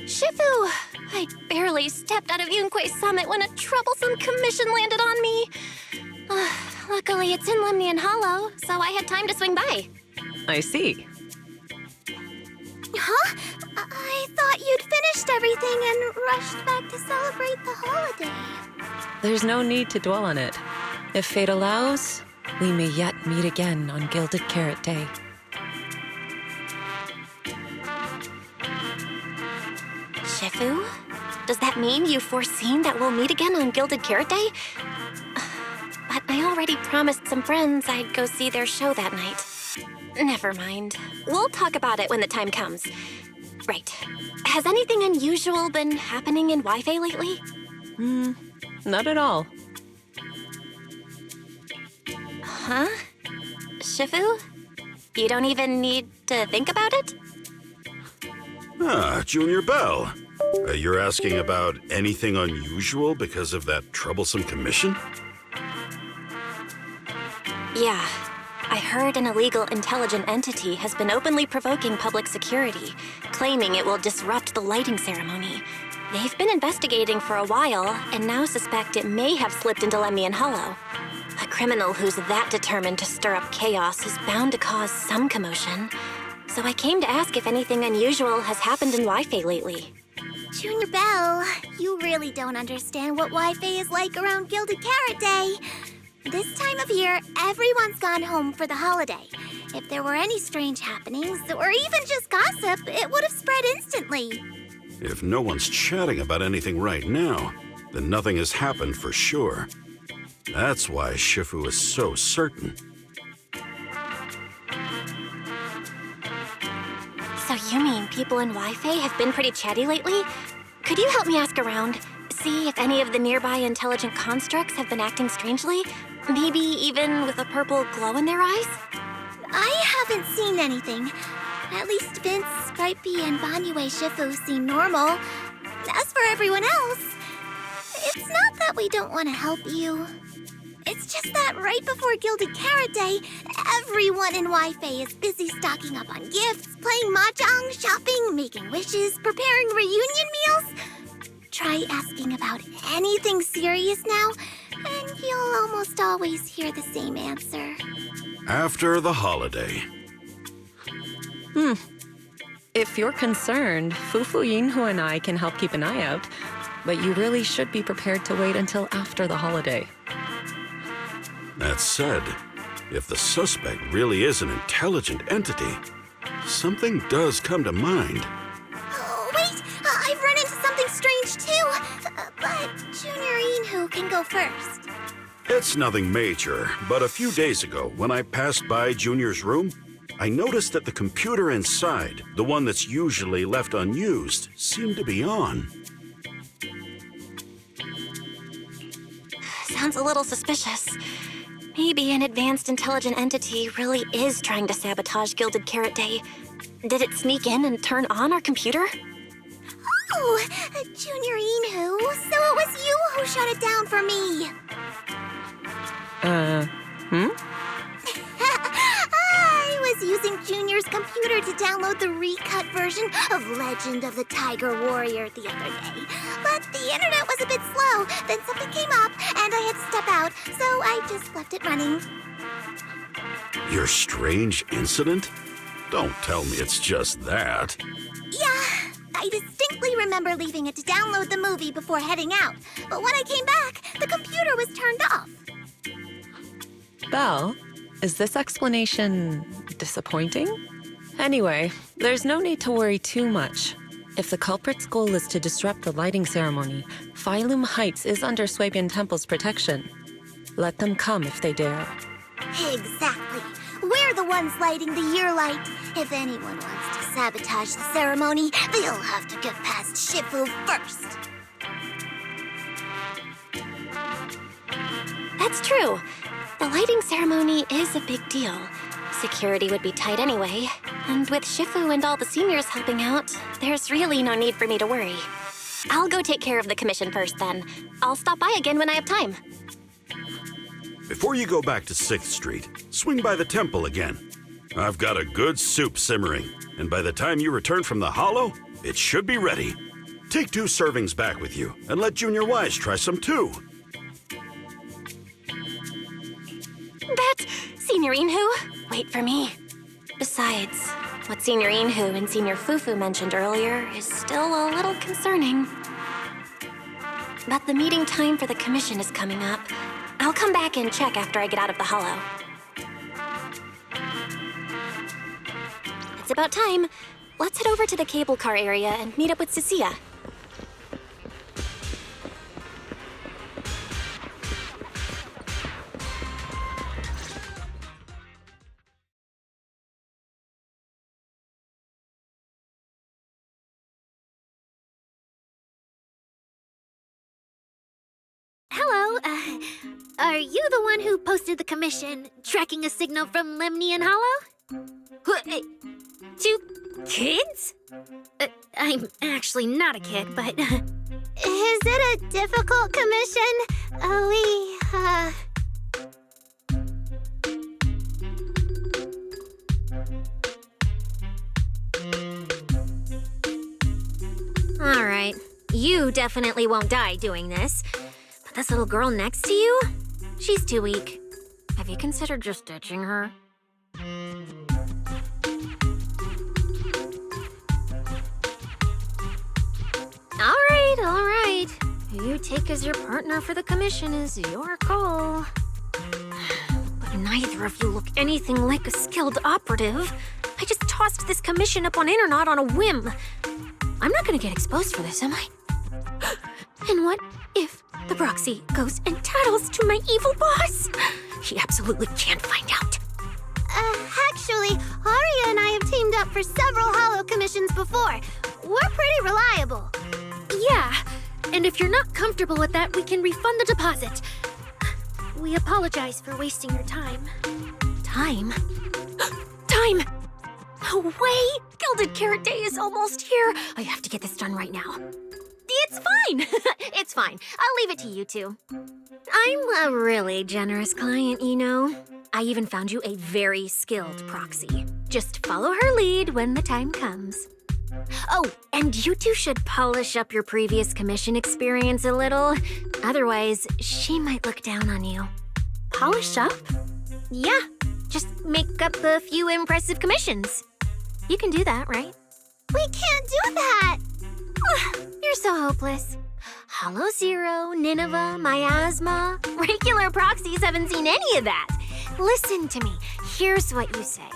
Shifu! I barely stepped out of Youkai Summit when a troublesome commission landed on me. Luckily, it's in Lemnian Hollow, so I had time to swing by. I see. Huh? I thought you'd finished everything and rushed back to celebrate the holiday. There's no need to dwell on it. If fate allows, we may yet meet again on Gilded Carrot Day. Shifu? Does that mean you've foreseen that we'll meet again on Gilded Carrot Day? But I already promised some friends I'd go see their show that night. Never mind. We'll talk about it when the time comes. Right. Has anything unusual been happening in Wi-Fi lately? Not at all. Huh? Shifu? You don't even need to think about it? Junior Belle. You're asking about anything unusual because of that troublesome commission? Yeah. I heard an illegal intelligent entity has been openly provoking public security, claiming it will disrupt the lighting ceremony. They've been investigating for a while, and now suspect it may have slipped into Lemnian Hollow. A criminal who's that determined to stir up chaos is bound to cause some commotion. So I came to ask if anything unusual has happened in Wi-Fi lately. Junior Belle, you really don't understand what Wi-Fi is like around Gilded Carrot Day. This time of year, everyone's gone home for the holiday. If there were any strange happenings, or even just gossip, it would have spread instantly. If no one's chatting about anything right now, then nothing has happened for sure. That's why Shifu is so certain. So you mean people in Wi-Fi have been pretty chatty lately? Could you help me ask around? See if any of the nearby intelligent constructs have been acting strangely? Maybe even with a purple glow in their eyes? I haven't seen anything. At least Vince, Stripey, and Banyue Shifu seem normal. As for everyone else, it's not that we don't want to help you. It's just that right before Gilded Carrot Day, everyone in Wi-Fi is busy stocking up on gifts, playing mahjong, shopping, making wishes, preparing reunion meals. Try asking about anything serious now, and you'll almost always hear the same answer. After the holiday. If you're concerned, Fufu Yinhu and I can help keep an eye out, but you really should be prepared to wait until after the holiday. That said, if the suspect really is an intelligent entity, something does come to mind. Oh, wait! I've run into something strange too! But Junior Inhu can go first. It's nothing major, but a few days ago, when I passed by Junior's room, I noticed that the computer inside, the one that's usually left unused, seemed to be on. Sounds a little suspicious. Maybe an advanced intelligent entity really is trying to sabotage Gilded Carrot Day. Did it sneak in and turn on our computer? Oh, Junior Inhu, so it was you who shut it down for me. I was using Junior's computer to download the recut version of Legend of the Tiger Warrior the other day. But the internet was a bit slow, then something came up, and I had to step out, so I just left it running. Your strange incident? Don't tell me it's just that. Yeah, I distinctly remember leaving it to download the movie before heading out. But when I came back, the computer was turned off. Belle, is this explanation disappointing? Anyway, there's no need to worry too much. If the culprit's goal is to disrupt the lighting ceremony, Phylum Heights is under Suabian Temple's protection. Let them come if they dare. Exactly. We're the ones lighting the year light. If anyone wants to sabotage the ceremony, they'll have to get past Shifu first. That's true. The lighting ceremony is a big deal. Security would be tight anyway. And with Shifu and all the seniors helping out, there's really no need for me to worry. I'll go take care of the commission first then. I'll stop by again when I have time. Before you go back to 6th Street, swing by the temple again. I've got a good soup simmering, and by the time you return from the hollow, it should be ready. Take 2 servings back with you, and let Junior Wise try some too. That's Senior Inhu. Wait for me. Besides, what Senior Inhu and Senior Fufu mentioned earlier is still a little concerning. But the meeting time for the commission is coming up. I'll come back and check after I get out of the hollow. It's about time. Let's head over to the cable car area and meet up with Cecilia. Hello, are you the one who posted the commission, tracking a signal from Lemnian Hollow? 2 kids? I'm actually not a kid, but... Is it a difficult commission? Alright, you definitely won't die doing this. But this little girl next to you? She's too weak. Have you considered just ditching her? Alright. Who you take as your partner for the commission is your call. But neither of you look anything like a skilled operative. I just tossed this commission up on Internaut on a whim. I'm not gonna get exposed for this, am I? And what if the proxy goes and tattles to my evil boss? He absolutely can't find out. Actually, Aria and I have teamed up for several hollow commissions before. We're pretty reliable. Yeah, and if you're not comfortable with that, we can refund the deposit. We apologize for wasting your time. Time? Time! No way! Gilded Carrot Day is almost here. I have to get this done right now. It's fine! It's fine. I'll leave it to you two. I'm a really generous client, you know. I even found you a very skilled proxy. Just follow her lead when the time comes. Oh, and you two should polish up your previous commission experience a little. Otherwise, she might look down on you. Polish up? Yeah, just make up a few impressive commissions. You can do that, right? We can't do that! You're so hopeless. Hollow Zero, Nineveh, Miasma. Regular proxies haven't seen any of that. Listen to me. Here's what you say.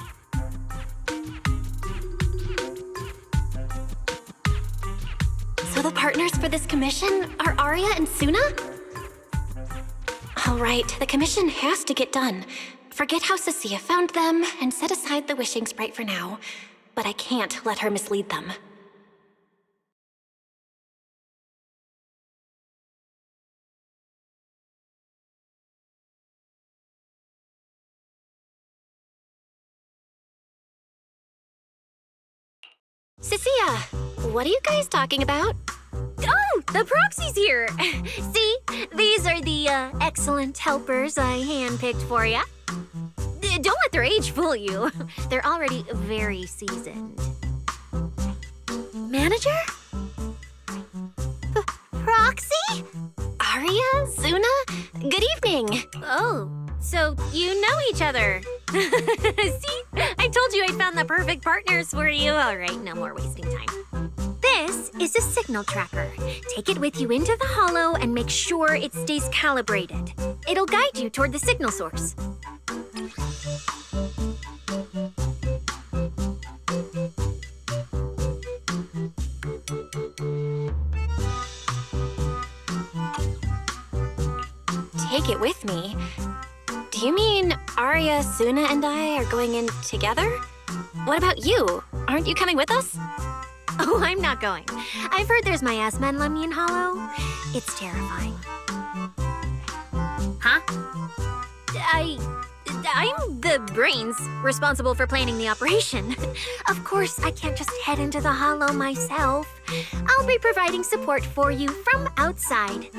So the partners for this commission are Aria and Sunna? All right, the commission has to get done. Forget how Cecilia found them and set aside the wishing sprite for now. But I can't let her mislead them. Cecilia, what are you guys talking about? Oh, the proxy's here. See, these are the excellent helpers I handpicked for ya. Don't let their age fool you. They're already very seasoned. Manager? Proxy? Aria, Sunna, good evening. Oh, so you know each other. See, I told you I found the perfect partners for you. All right, no more wasting time. This is a signal tracker. Take it with you into the hollow and make sure it stays calibrated. It'll guide you toward the signal source. Take it with me? Do you mean Aria, Sunna, and I are going in together? What about you? Aren't you coming with us? Oh, I'm not going. I've heard there's miasma in Lemnian Hollow. It's terrifying. Huh? I'm the brains responsible for planning the operation. Of course, I can't just head into the hollow myself. I'll be providing support for you from outside.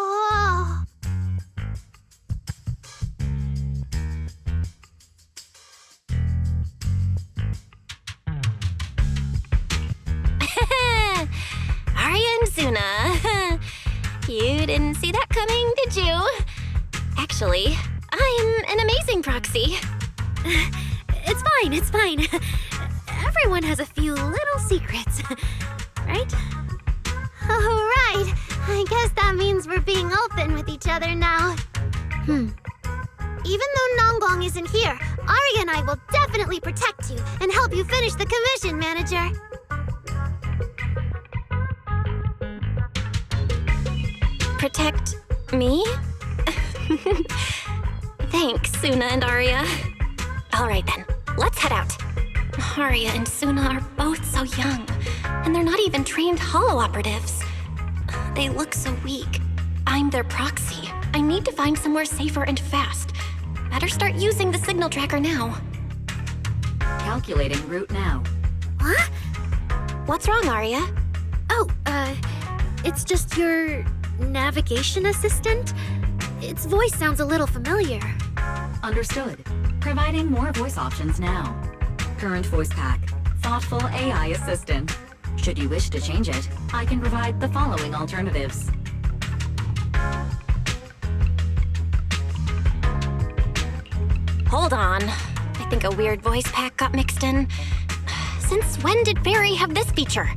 Oh. Aria and Sunna. You didn't see that coming, did you? Actually, I'm an amazing proxy. It's fine, it's fine. Everyone has a few little secrets, right? Oh, right. I guess that means we're being open with each other now. Even though Nangong isn't here, Aria and I will definitely protect you and help you finish the commission, Manager. Protect me? Thanks, Sunna and Aria. All right then, let's head out. Aria and Sunna are both so young, and they're not even trained hollow operatives. They look so weak. I'm their proxy. I need to find somewhere safer and fast. Better start using the signal tracker now. Calculating route now. What? What's wrong, Aria? Oh, it's just your navigation assistant. Its voice sounds a little familiar. Understood. Providing more voice options now. Current voice pack. Thoughtful AI assistant. Should you wish to change it, I can provide the following alternatives. Hold on. I think a weird voice pack got mixed in. Since when did Fairy have this feature?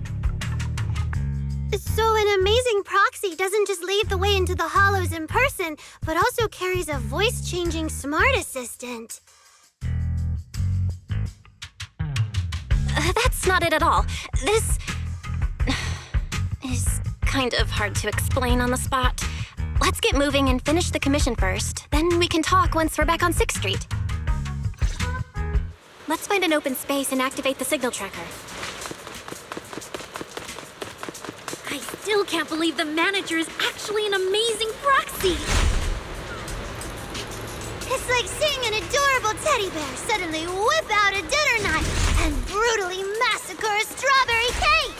So an amazing proxy doesn't just lead the way into the hollows in person, but also carries a voice-changing smart assistant. That's not it at all. This is kind of hard to explain on the spot. Let's get moving and finish the commission first. Then we can talk once we're back on 6th Street. Let's find an open space and activate the signal tracker. I still can't believe the manager is actually an amazing proxy! It's like seeing an adorable teddy bear suddenly whip out a dinner knife and brutally massacre a strawberry cake!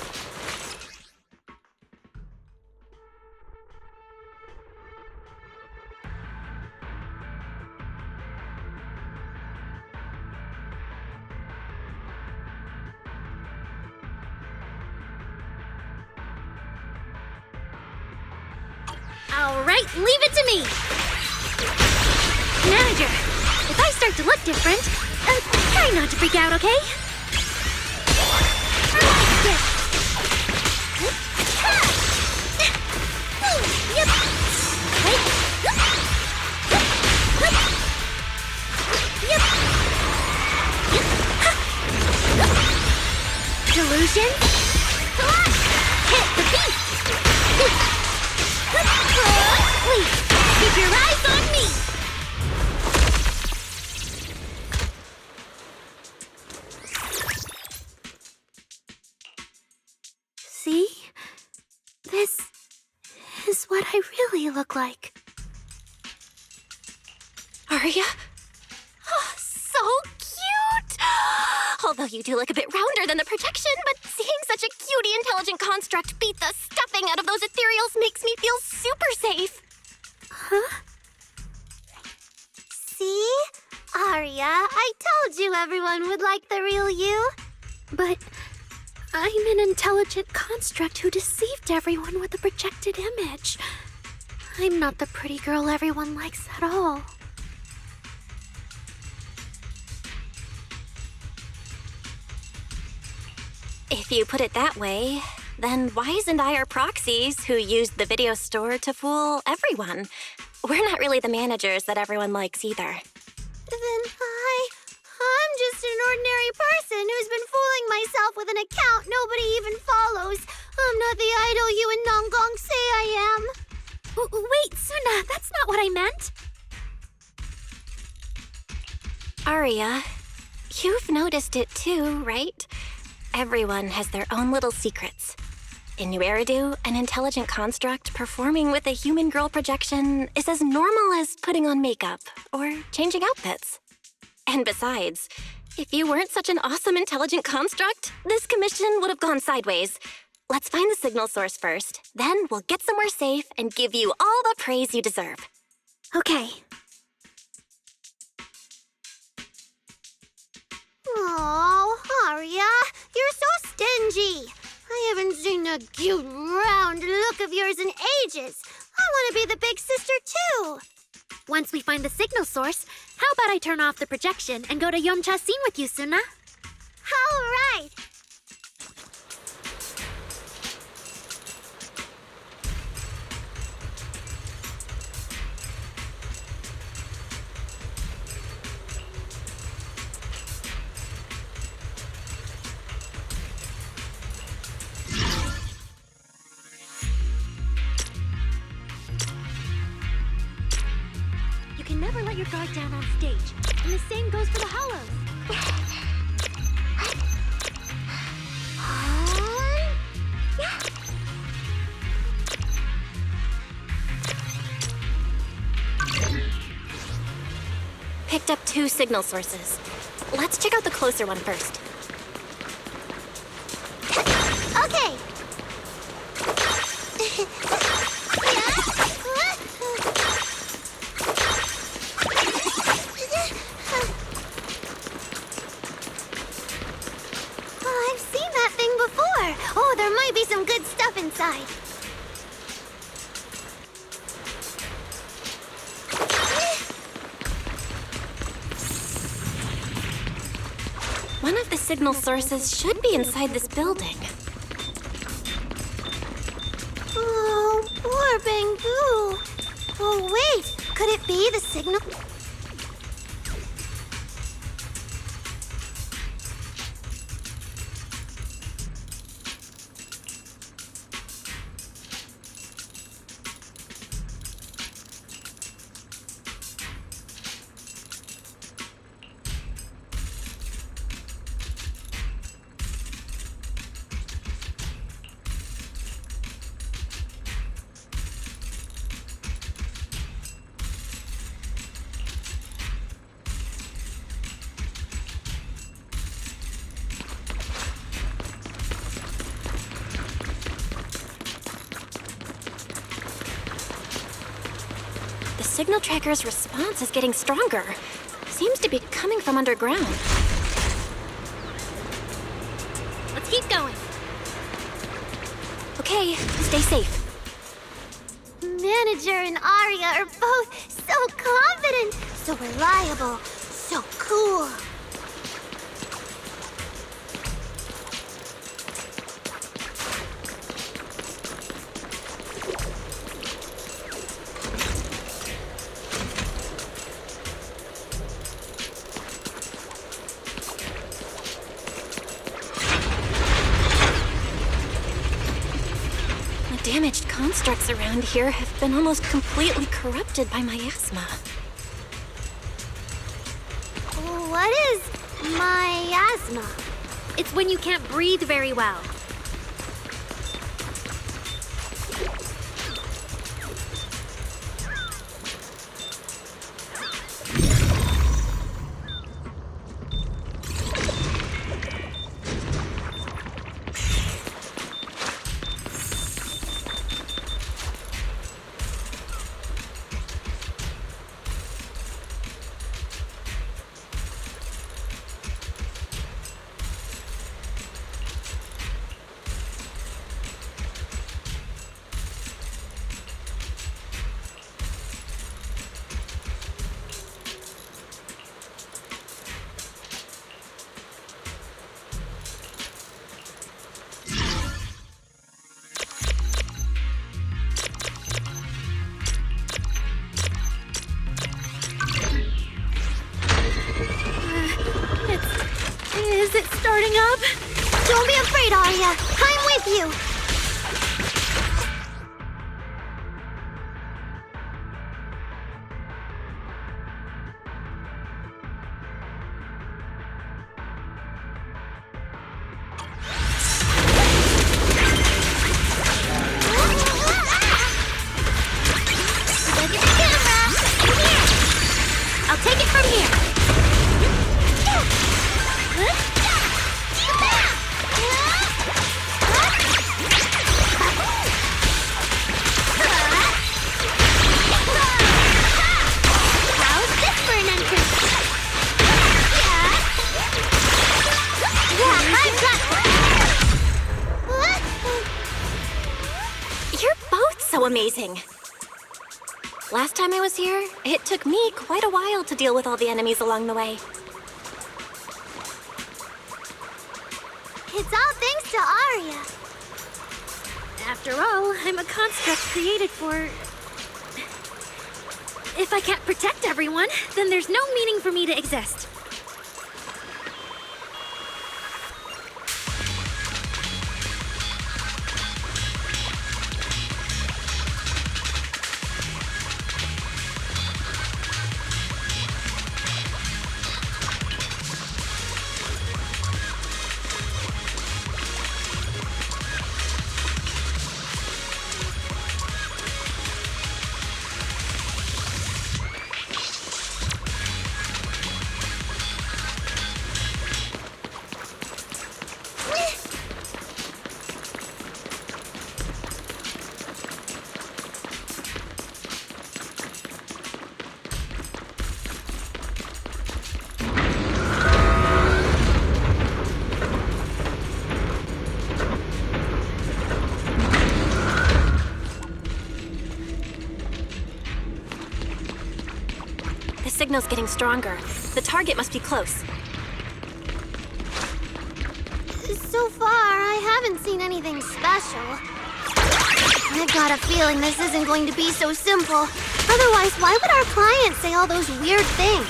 All right, leave it to me! Manager, if I start to look different, try not to freak out, okay? Delusion? Hit the beat! Please, keep your eyes on me! See? This is what I really look like. Aria? Oh, so cute! Although you do look a bit rounder than the projection, but seeing such a cutie intelligent construct beat the stuffing out of those ethereals makes me feel super safe. Huh? See? Aria, I told you everyone would like the real you. But I'm an intelligent construct who deceived everyone with a projected image. I'm not the pretty girl everyone likes at all. If you put it that way, then why isn't I our proxies who used the video store to fool everyone? We're not really the managers that everyone likes either. Then I'm just an ordinary person who's been fooling myself with an account nobody even follows. I'm not the idol you and Nangong say I am. Wait, Sunna, that's not what I meant. Aria, you've noticed it too, right? Everyone has their own little secrets. In New Eridu, an intelligent construct performing with a human girl projection is as normal as putting on makeup or changing outfits. And besides, if you weren't such an awesome intelligent construct, this commission would have gone sideways. Let's find the signal source first, then we'll get somewhere safe and give you all the praise you deserve. Okay. Oh, Aria, you're so stingy. I haven't seen a cute, round look of yours in ages. I want to be the big sister, too. Once we find the signal source, how about I turn off the projection and go to Yomcha scene with you, Sunna? All right. You can never let your guard down on stage, and the same goes for the hollows. Picked up 2 signal sources. Let's check out the closer one first. Okay. I've seen that thing before. Oh, there might be some good stuff inside. One of the signal sources should be inside this building. More bamboo. Oh, wait. Could it be the signal? The signal tracker's response is getting stronger. Seems to be coming from underground. Let's keep going. Okay, stay safe. Manager and Aria are both so confident, so reliable, so cool. Damaged constructs around here have been almost completely corrupted by miasma. What is miasma? It's when you can't breathe very well. Is it starting up? Don't be afraid, Aria. I'm with you. Look at the camera. Here. I'll take it from here. You're both so amazing. Last time I was here, it took me quite a while to deal with all the enemies along the way. It's all thanks to Aria. After all, I'm a construct created for... If I can't protect everyone, then there's no meaning for me to exist. The signal's getting stronger. The target must be close. So far, I haven't seen anything special. I've got a feeling this isn't going to be so simple. Otherwise, why would our client say all those weird things?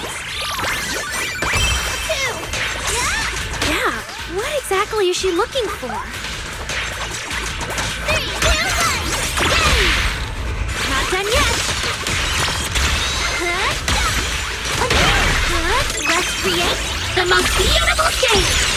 Yeah, what exactly is she looking for? 3, 2, 1, yay! Not done yet! Let's create the most beautiful stage!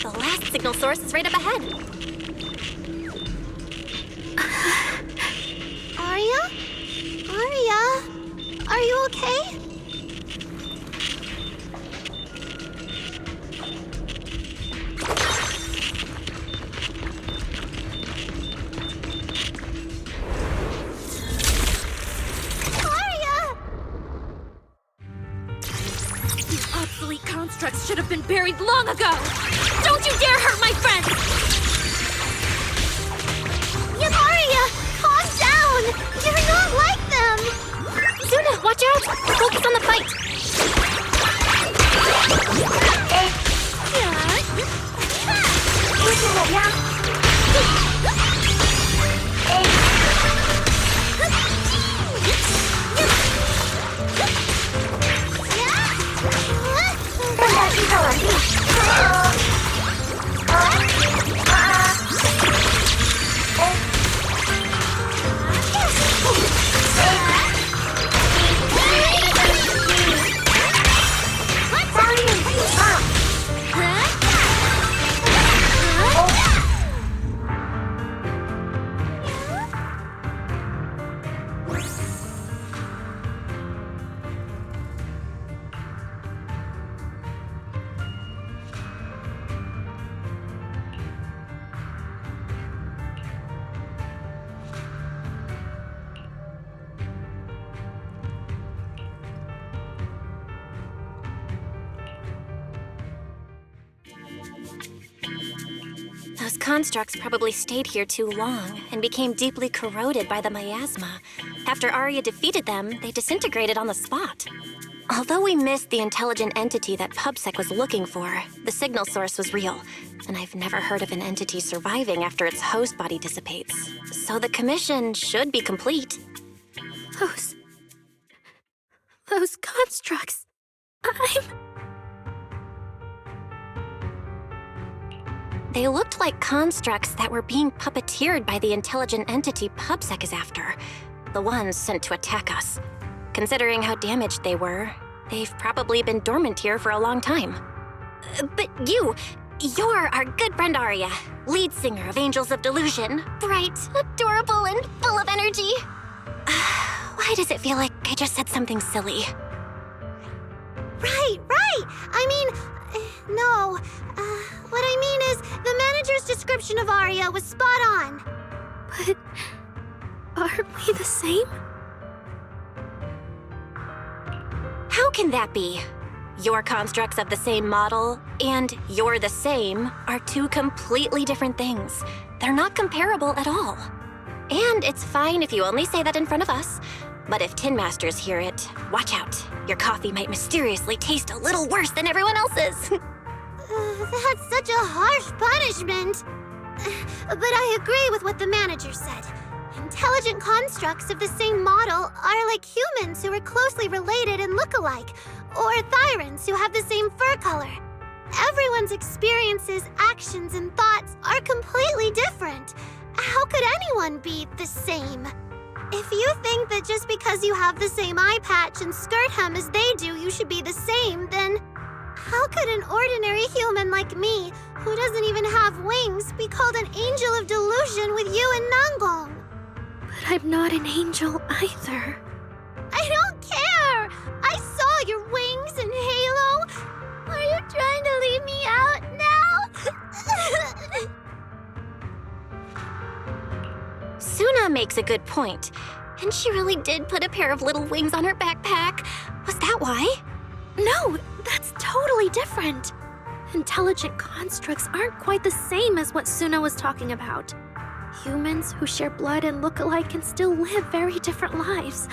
The last signal source is right up ahead. Aria? Aria? Are you okay? These obsolete constructs should have been buried long ago! Don't you dare hurt my friends! Aria, calm down! You're not like them! Sunna, watch out! Focus on the fight! Those constructs probably stayed here too long and became deeply corroded by the miasma. After Aria defeated them, they disintegrated on the spot. Although we missed the intelligent entity that PubSec was looking for, the signal source was real, and I've never heard of an entity surviving after its host body dissipates. So the commission should be complete. Those constructs. They looked like constructs that were being puppeteered by the intelligent entity PubSec is after. The ones sent to attack us. Considering how damaged they were, they've probably been dormant here for a long time. But you're our good friend Aria, lead singer of Angels of Delusion. Bright, adorable, and full of energy. Why does it feel like I just said something silly? Right! I mean, no. What I mean is, the manager's description of Aria was spot on. But aren't we the same? How can that be? Your constructs of the same model and you're the same are two completely different things. They're not comparable at all. And it's fine if you only say that in front of us. But if Tin Masters hear it, watch out. Your coffee might mysteriously taste a little worse than everyone else's. That's such a harsh punishment. But I agree with what the manager said. Intelligent constructs of the same model are like humans who are closely related and look alike, or Thyrans who have the same fur color. Everyone's experiences, actions, and thoughts are completely different. How could anyone be the same? If you think that just because you have the same eye patch and skirt hem as they do, you should be the same, then how could an ordinary human like me, who doesn't even have wings, be called an angel of delusion with you and Nangong? But I'm not an angel either. I don't care! I saw your wings and halo! Are you makes a good point. And she really did put a pair of little wings on her backpack. Was that why? No, that's totally different. Intelligent constructs aren't quite the same as what Sunna was talking about. Humans who share blood and look alike can still live very different lives.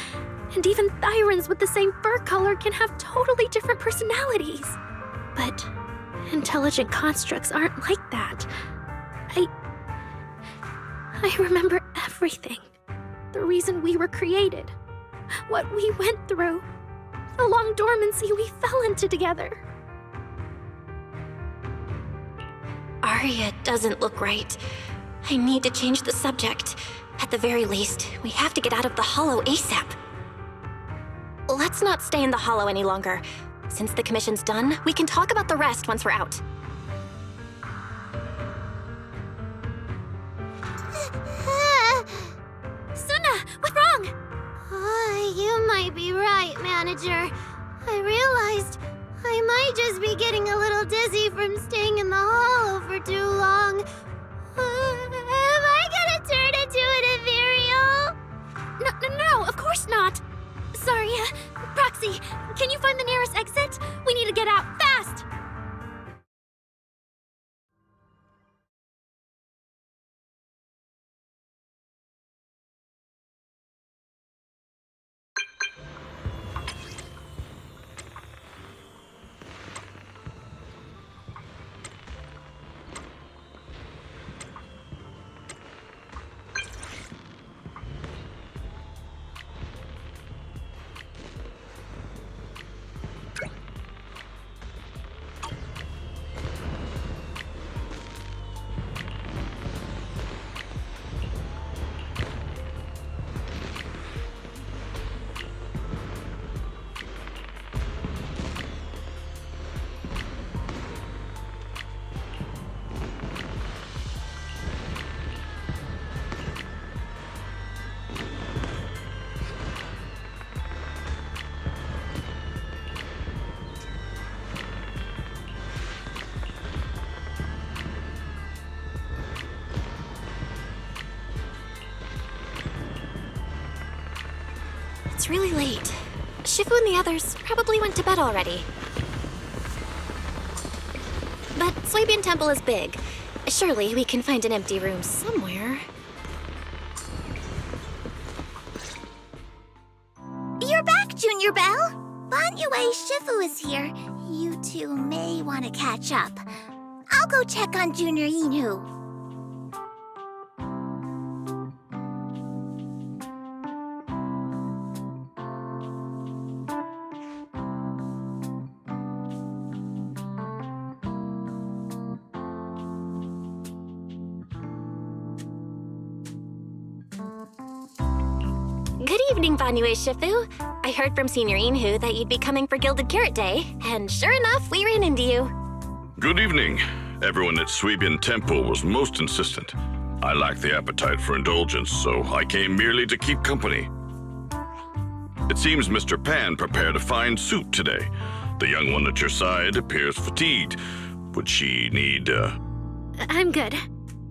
And even Thyrans with the same fur color can have totally different personalities. But intelligent constructs aren't like that. I remember everything. The reason we were created. What we went through. The long dormancy we fell into together. Aria doesn't look right. I need to change the subject. At the very least, we have to get out of the hollow ASAP. Let's not stay in the hollow any longer. Since the commission's done, we can talk about the rest once we're out. Sunna, what's wrong? You might be right, Manager. I realized I might just be getting a little dizzy from staying in the hollow for too long. Am I gonna turn into an ethereal? No, of course not. Sorry, Proxy, can you find the nearest exit? We need to get out fast! It's really late. Shifu and the others probably went to bed already. But Suabian Temple is big. Surely we can find an empty room somewhere. You're back, Junior Belle. Banyue Shifu is here. You two may want to catch up. I'll go check on Junior Inu. Good evening, Banyue Shifu. I heard from Senior Inhu that you'd be coming for Gilded Carrot Day, and sure enough, we ran into you. Good evening. Everyone at Suabian Temple was most insistent. I lacked the appetite for indulgence, so I came merely to keep company. It seems Mr. Pan prepared a fine soup today. The young one at your side appears fatigued. Would she need, I'm good.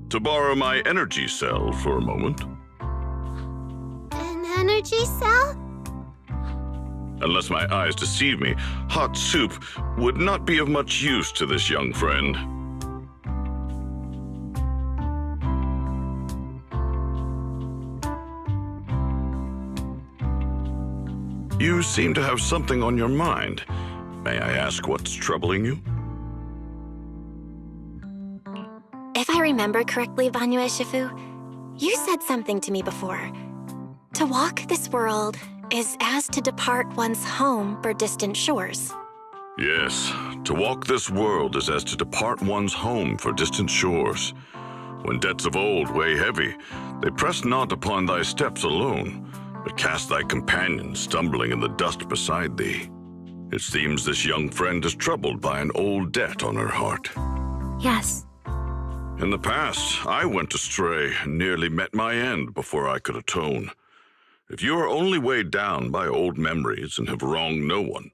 to borrow my energy cell for a moment? An energy cell? Unless my eyes deceive me, hot soup would not be of much use to this young friend. You seem to have something on your mind. May I ask what's troubling you? If I remember correctly, Banyue Shifu, you said something to me before. To walk this world is as to depart one's home for distant shores. Yes, to walk this world is as to depart one's home for distant shores. When debts of old weigh heavy, they press not upon thy steps alone, but cast thy companion stumbling in the dust beside thee. It seems this young friend is troubled by an old debt on her heart. Yes. In the past, I went astray and nearly met my end before I could atone. If you are only weighed down by old memories and have wronged no one,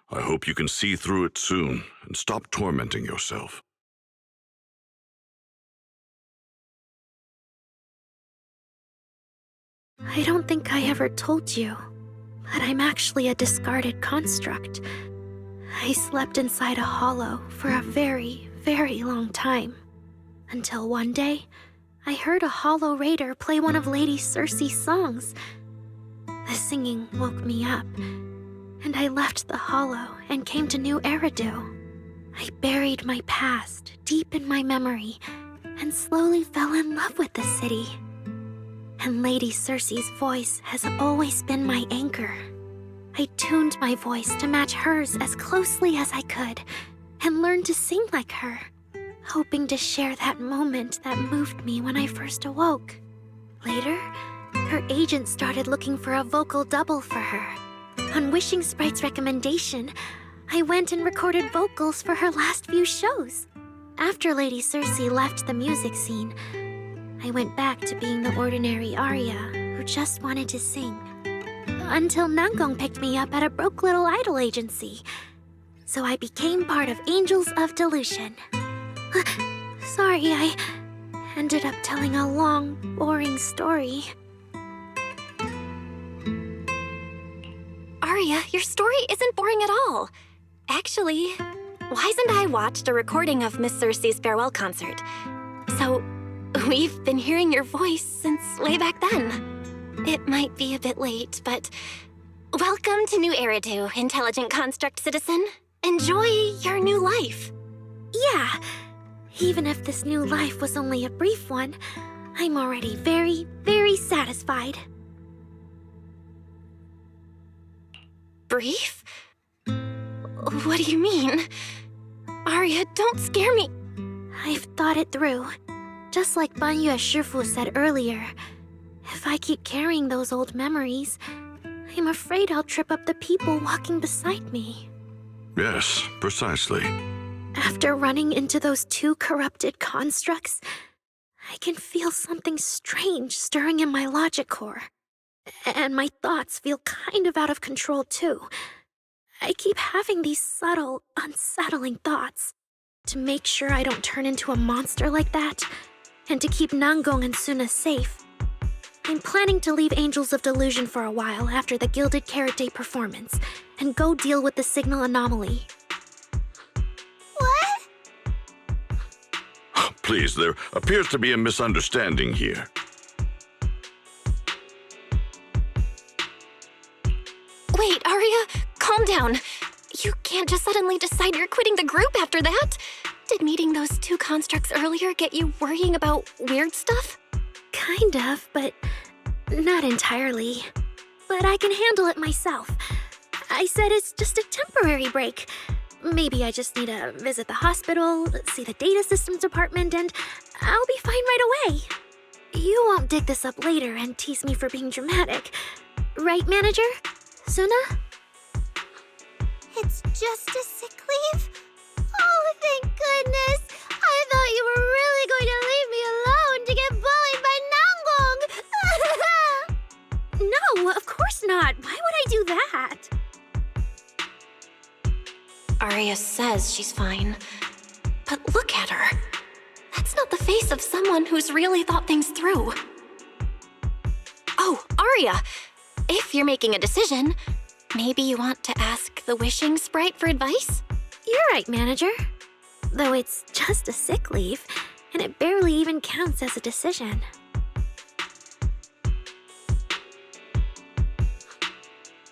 I hope you can see through it soon and stop tormenting yourself. I don't think I ever told you, but I'm actually a discarded construct. I slept inside a hollow for a very, very long time. Until one day, I heard a hollow raider play one of Lady Cersei's songs. The singing woke me up, and I left the hollow and came to New Eridu. I buried my past deep in my memory and slowly fell in love with the city. And Lady Cersei's voice has always been my anchor. I tuned my voice to match hers as closely as I could and learned to sing like her, hoping to share that moment that moved me when I first awoke. Later, her agent started looking for a vocal double for her. On Wishing Sprite's recommendation, I went and recorded vocals for her last few shows. After Lady Cersei left the music scene, I went back to being the ordinary Aria who just wanted to sing. Until Nangong picked me up at a broke little idol agency. So I became part of Angels of Delusion. Sorry, I ended up telling a long, boring story. Aria, your story isn't boring at all. Actually, Wise and I watched a recording of Miss Cersei's farewell concert. So, we've been hearing your voice since way back then. It might be a bit late, but welcome to New Eridu, Intelligent Construct Citizen. Enjoy your new life. Yeah, even if this new life was only a brief one, I'm already very, very satisfied. Brief? What do you mean? Aria, don't scare me. I've thought it through. Just like Banyue Shifu said earlier, if I keep carrying those old memories, I'm afraid I'll trip up the people walking beside me. Yes, precisely. After running into those two corrupted constructs, I can feel something strange stirring in my logic core. And my thoughts feel kind of out of control too. I keep having these subtle, unsettling thoughts. To make sure I don't turn into a monster like that, and to keep Nangong and Sunna safe, I'm planning to leave Angels of Delusion for a while after the Gilded Carrot Day performance, and go deal with the signal anomaly. What? Please, there appears to be a misunderstanding here. Wait, Aria, calm down. You can't just suddenly decide you're quitting the group after that. Did meeting those two constructs earlier get you worrying about weird stuff? Kind of, but not entirely. But I can handle it myself. I said it's just a temporary break. Maybe I just need to visit the hospital, see the data systems department, and I'll be fine right away. You won't dig this up later and tease me for being dramatic. Right, manager? Sunna? It's just a sick leave? Oh, thank goodness! I thought you were really going to leave me alone to get bullied by Nangong! No, of course not. Why would I do that? Aria says she's fine. But look at her. That's not the face of someone who's really thought things through. Oh, Aria! If you're making a decision, maybe you want to ask the Wishing Sprite for advice? You're right, manager. Though it's just a sick leave, and it barely even counts as a decision.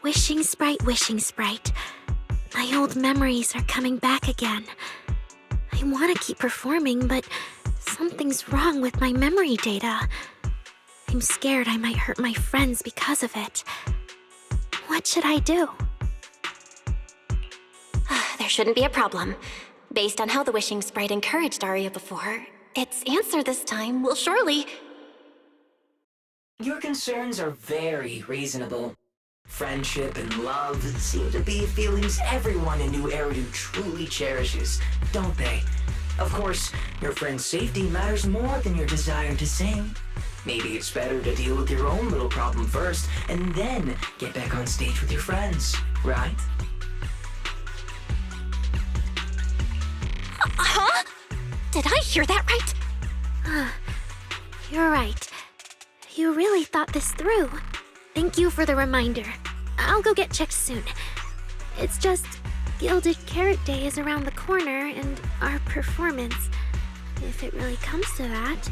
Wishing Sprite, Wishing Sprite. My old memories are coming back again. I want to keep performing, but something's wrong with my memory data. I'm scared I might hurt my friends because of it. What should I do? There shouldn't be a problem. Based on how the Wishing Sprite encouraged Aria before, its answer this time will surely... Your concerns are very reasonable. Friendship and love seem to be feelings everyone in New Eridu truly cherishes, don't they? Of course, your friend's safety matters more than your desire to sing. Maybe it's better to deal with your own little problem first, and then get back on stage with your friends, right? Huh? Did I hear that right? You're right. You really thought this through. Thank you for the reminder. I'll go get checked soon. It's just, Gilded Carrot Day is around the corner, and our performance, if it really comes to that.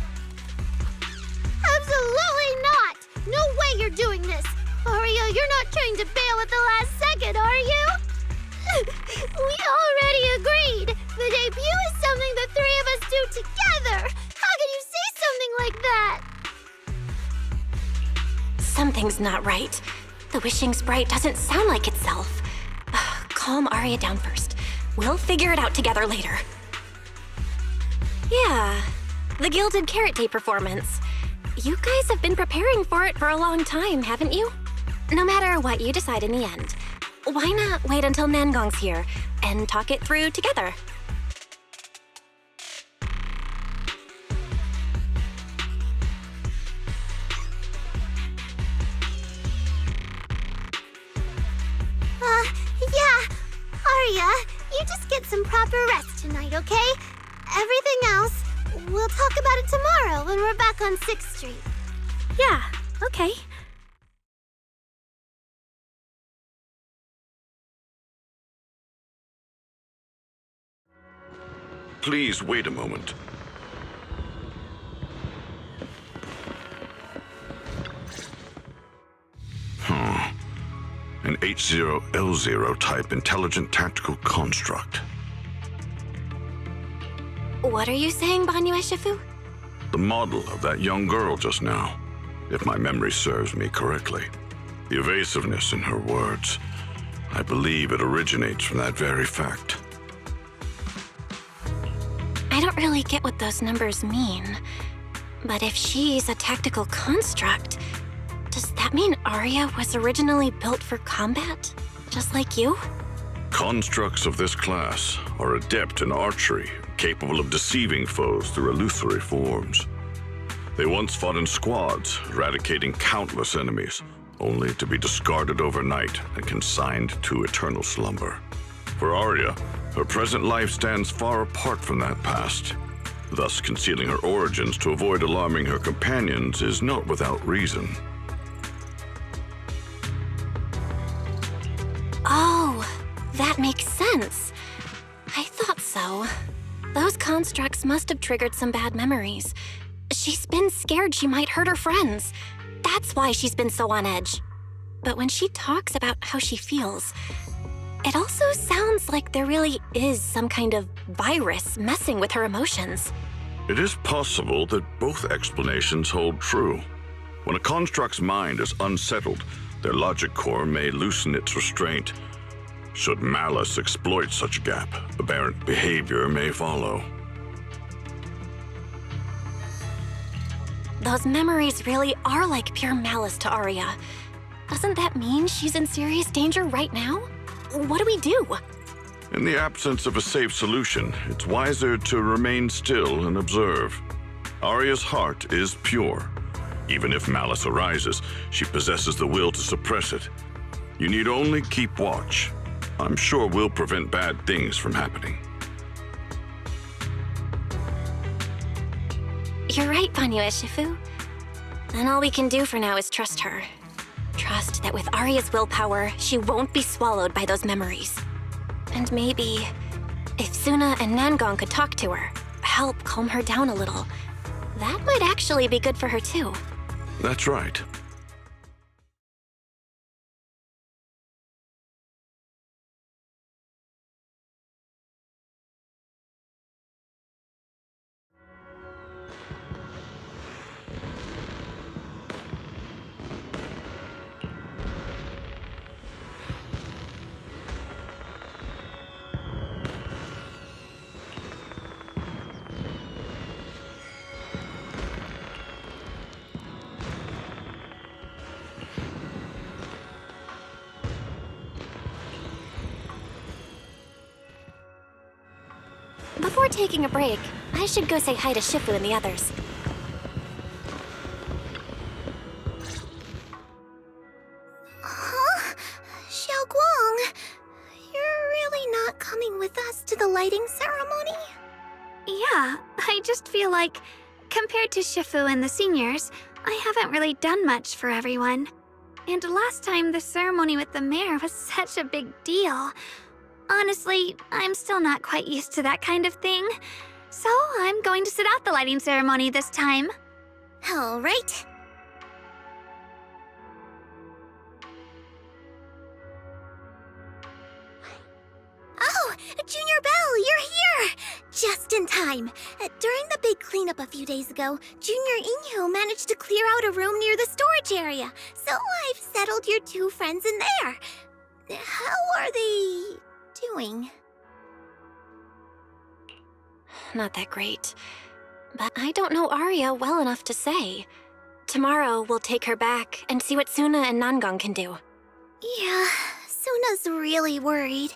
Absolutely not! No way you're doing this! Aria, you're not trying to bail at the last second, are you? We already agreed! The debut is something the three of us do together! How can you say something like that? Something's not right. The wishing sprite doesn't sound like itself. Calm Aria down first. We'll figure it out together later. Yeah, the Gilded Carrot Day performance. You guys have been preparing for it for a long time, haven't you? No matter what you decide in the end, why not wait until Nangong's here and talk it through together? Yeah. Aria, you just get some proper rest tonight, okay? Everything else, we'll talk about it tomorrow when we're back on 6th Street. Yeah, okay. Please wait a moment. An H0L0 type intelligent tactical construct. What are you saying, Banyue Shifu? The model of that young girl just now, if my memory serves me correctly. The evasiveness in her words. I believe it originates from that very fact. I don't really get what those numbers mean. But if she's a tactical construct, does that mean Aria was originally built for combat? Just like you? Constructs of this class are adept in archery, capable of deceiving foes through illusory forms. They once fought in squads, eradicating countless enemies, only to be discarded overnight and consigned to eternal slumber. For Aria, her present life stands far apart from that past. Thus, concealing her origins to avoid alarming her companions is not without reason. Oh, that makes sense. I thought so. Those constructs must have triggered some bad memories. She's been scared she might hurt her friends. That's why she's been so on edge. But when she talks about how she feels, it also sounds like there really is some kind of virus messing with her emotions. It is possible that both explanations hold true. When a construct's mind is unsettled, their logic core may loosen its restraint. Should malice exploit such gap, aberrant behavior may follow. Those memories really are like pure malice to Aria. Doesn't that mean she's in serious danger right now? What do we do? In the absence of a safe solution, it's wiser to remain still and observe. Aria's heart is pure. Even if malice arises, she possesses the will to suppress it. You need only keep watch. I'm sure we'll prevent bad things from happening. You're right, Banyue Shifu. Then all we can do for now is trust her. Trust that with Aria's willpower, she won't be swallowed by those memories. And maybe, if Sunna and Nangong could talk to her, help calm her down a little, that might actually be good for her too. That's right. Before taking a break, I should go say hi to Shifu and the others. Huh? Xiaoguang, you're really not coming with us to the lighting ceremony? Yeah, I just feel like Compared to Shifu and the seniors, I haven't really done much for everyone. And last time, the ceremony with the mayor was such a big deal. Honestly, I'm still not quite used to that kind of thing. So I'm going to sit out the lighting ceremony this time. All right. Oh, Junior Belle, you're here! Just in time. During the big cleanup a few days ago, Junior Inyu managed to clear out a room near the storage area, so I've settled your two friends in there. How are they doing? Not that great. But I don't know Aria well enough to say. Tomorrow, we'll take her back and see what Sunna and Nangong can do. Yeah, Sunna's really worried.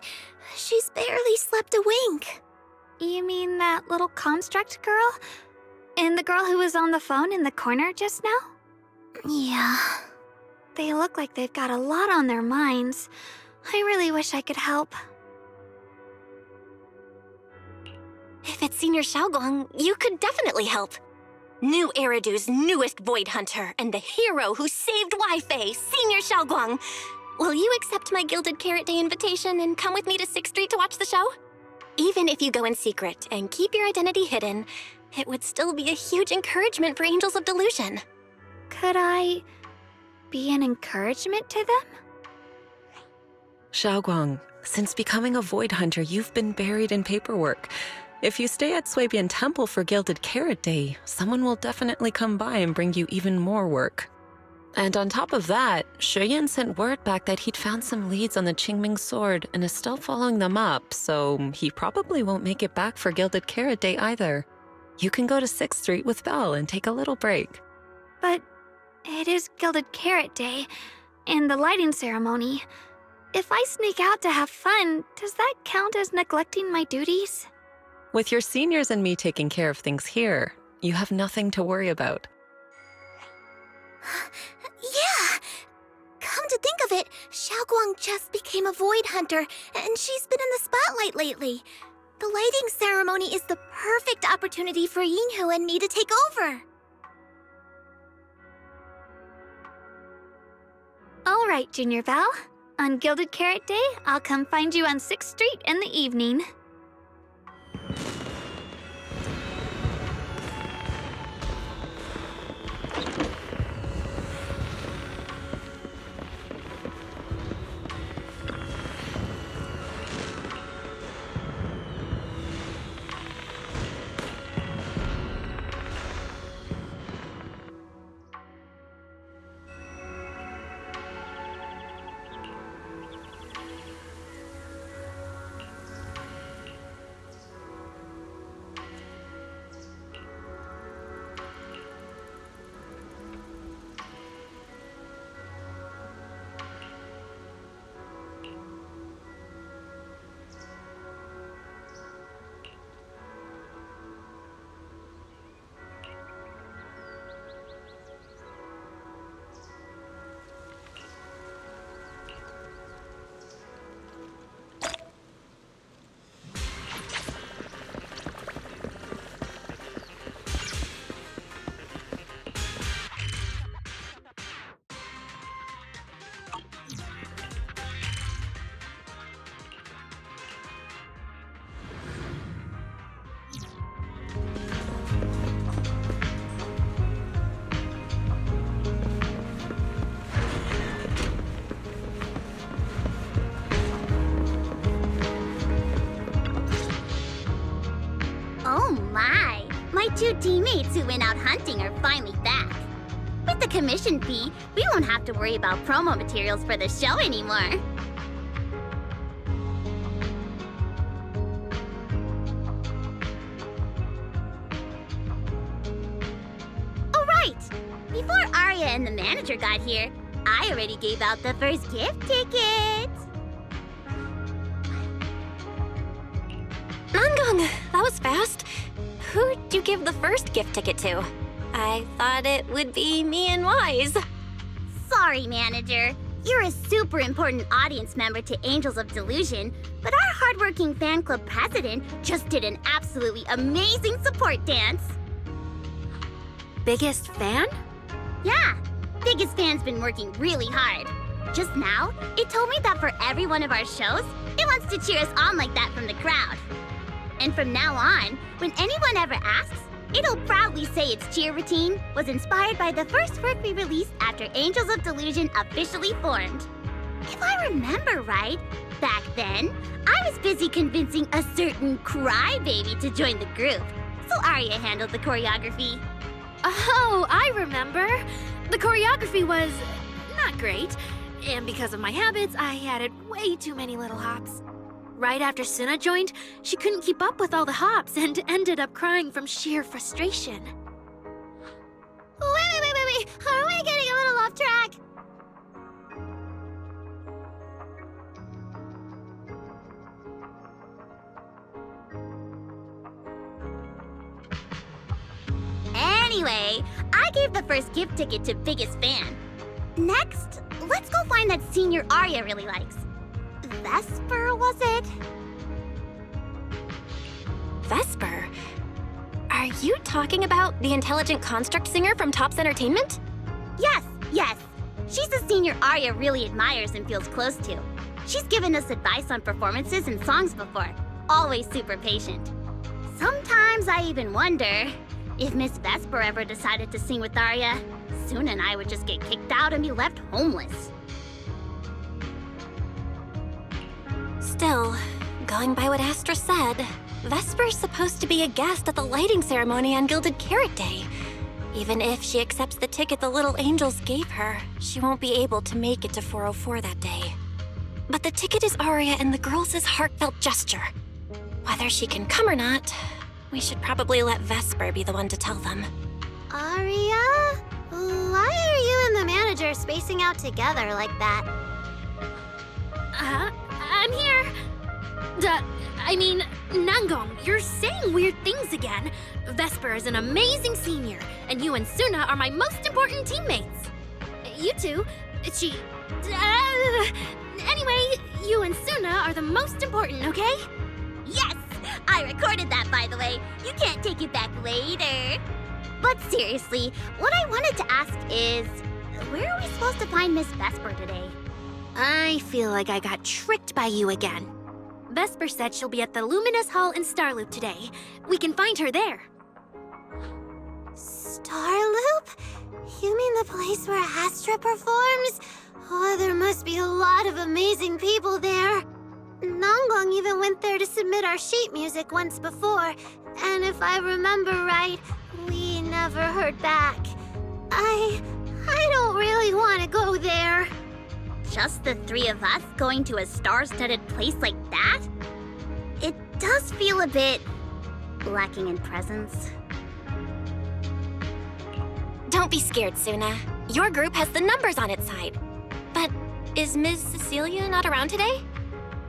She's barely slept a wink. You mean that little construct girl? And the girl who was on the phone in the corner just now? Yeah. They look like they've got a lot on their minds. I really wish I could help. If it's Senior Xiaoguang, you could definitely help. New Eridu's newest Void Hunter and the hero who saved Wi-Fi, Senior Xiaoguang. Will you accept my Gilded Carrot Day invitation and come with me to 6th Street to watch the show? Even if you go in secret and keep your identity hidden, it would still be a huge encouragement for Angels of Delusion. Could I be an encouragement to them? Xiaoguang, since becoming a Void Hunter, you've been buried in paperwork. If you stay at Suabian Temple for Gilded Carrot Day, someone will definitely come by and bring you even more work. And on top of that, Shuyan sent word back that he'd found some leads on the Qingming sword and is still following them up, so he probably won't make it back for Gilded Carrot Day either. You can go to 6th Street with Belle and take a little break. But it is Gilded Carrot Day, and the lighting ceremony. If I sneak out to have fun, does that count as neglecting my duties? With your seniors and me taking care of things here, you have nothing to worry about. Yeah! Come to think of it, Xiaoguang just became a Void Hunter, and she's been in the spotlight lately. The lighting ceremony is the perfect opportunity for Yinhu and me to take over. All right, Junior Belle. On Gilded Carrot Day, I'll come find you on 6th Street in the evening. My two teammates who went out hunting are finally back. With the commission fee, we won't have to worry about promo materials for the show anymore. Oh, right! Before Aria and the manager got here, I already gave out the first gift ticket. Nangong, that was fast. Who'd you give the first gift ticket to? I thought it would be me and Wise. Sorry, manager. You're a super important audience member to Angels of Delusion, but our hardworking fan club president just did an absolutely amazing support dance. biggest fan? Yeah, biggest fan's been working really hard. Just now, it told me that for every one of our shows, it wants to cheer us on like that from the crowd. And from now on, when anyone ever asks, it'll proudly say its cheer routine was inspired by the first work we released after Angels of Delusion officially formed. If I remember right, back then, I was busy convincing a certain crybaby to join the group, so Aria handled the choreography. Oh, I remember. The choreography was not great, and because of my habits, I added way too many little hops. Right after Sunna joined, she couldn't keep up with all the hops and ended up crying from sheer frustration. Wait. Are we getting a little off track? Anyway, I gave the first gift ticket to biggest fan. Next, let's go find that senior Aria really likes. Vesper, was it? Vesper? Are you talking about the intelligent construct singer from Topps Entertainment? Yes. She's a senior Aria really admires and feels close to. She's given us advice on performances and songs before. Always super patient. Sometimes I even wonder if Miss Vesper ever decided to sing with Aria, Sunna and I would just get kicked out and be left homeless. Still, going by what Astra said, Vesper's supposed to be a guest at the lighting ceremony on Gilded Carrot Day. Even if she accepts the ticket the little angels gave her, she won't be able to make it to 404 that day. But the ticket is Aria and the girls' heartfelt gesture. Whether she can come or not, we should probably let Vesper be the one to tell them. Aria? Why are you and the manager spacing out together like that? I'm here. Nangong, you're saying weird things again. Vesper is an amazing senior, and you and Sunna are my most important teammates. You two, anyway, you and Sunna are the most important, okay? Yes! I recorded that, by the way. You can't take it back later. But seriously, what I wanted to ask is, where are we supposed to find Miss Vesper today? I feel like I got tricked by you again. Vesper said she'll be at the Luminous Hall in Starloop today. We can find her there. Starloop? You mean the place where Astra performs? Oh, there must be a lot of amazing people there. Nangong even went there to submit our sheet music once before, and if I remember right, we never heard back. I don't really want to go there. Just the three of us going to a star-studded place like that? It does feel a bit lacking in presence. Don't be scared, Sunna. Your group has the numbers on its side. But is Ms. Cecilia not around today?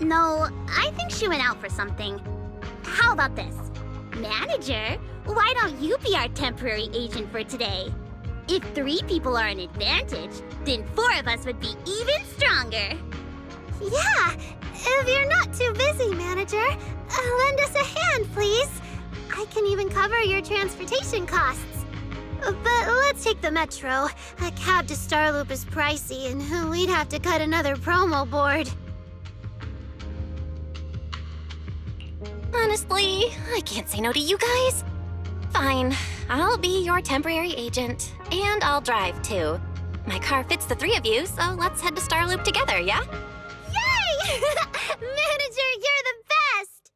No, I think she went out for something. How about this? Manager, why don't you be our temporary agent for today? If 3 people are an advantage, then 4 of us would be even stronger. Yeah, if you're not too busy, manager, lend us a hand, please. I can even cover your transportation costs. But let's take the metro. A cab to Starloop is pricey, and we'd have to cut another promo board. Honestly, I can't say no to you guys. Fine, I'll be your temporary agent, and I'll drive too. My car fits the 3 of you, so let's head to Starloop together, yeah? Yay! Manager, you're the best!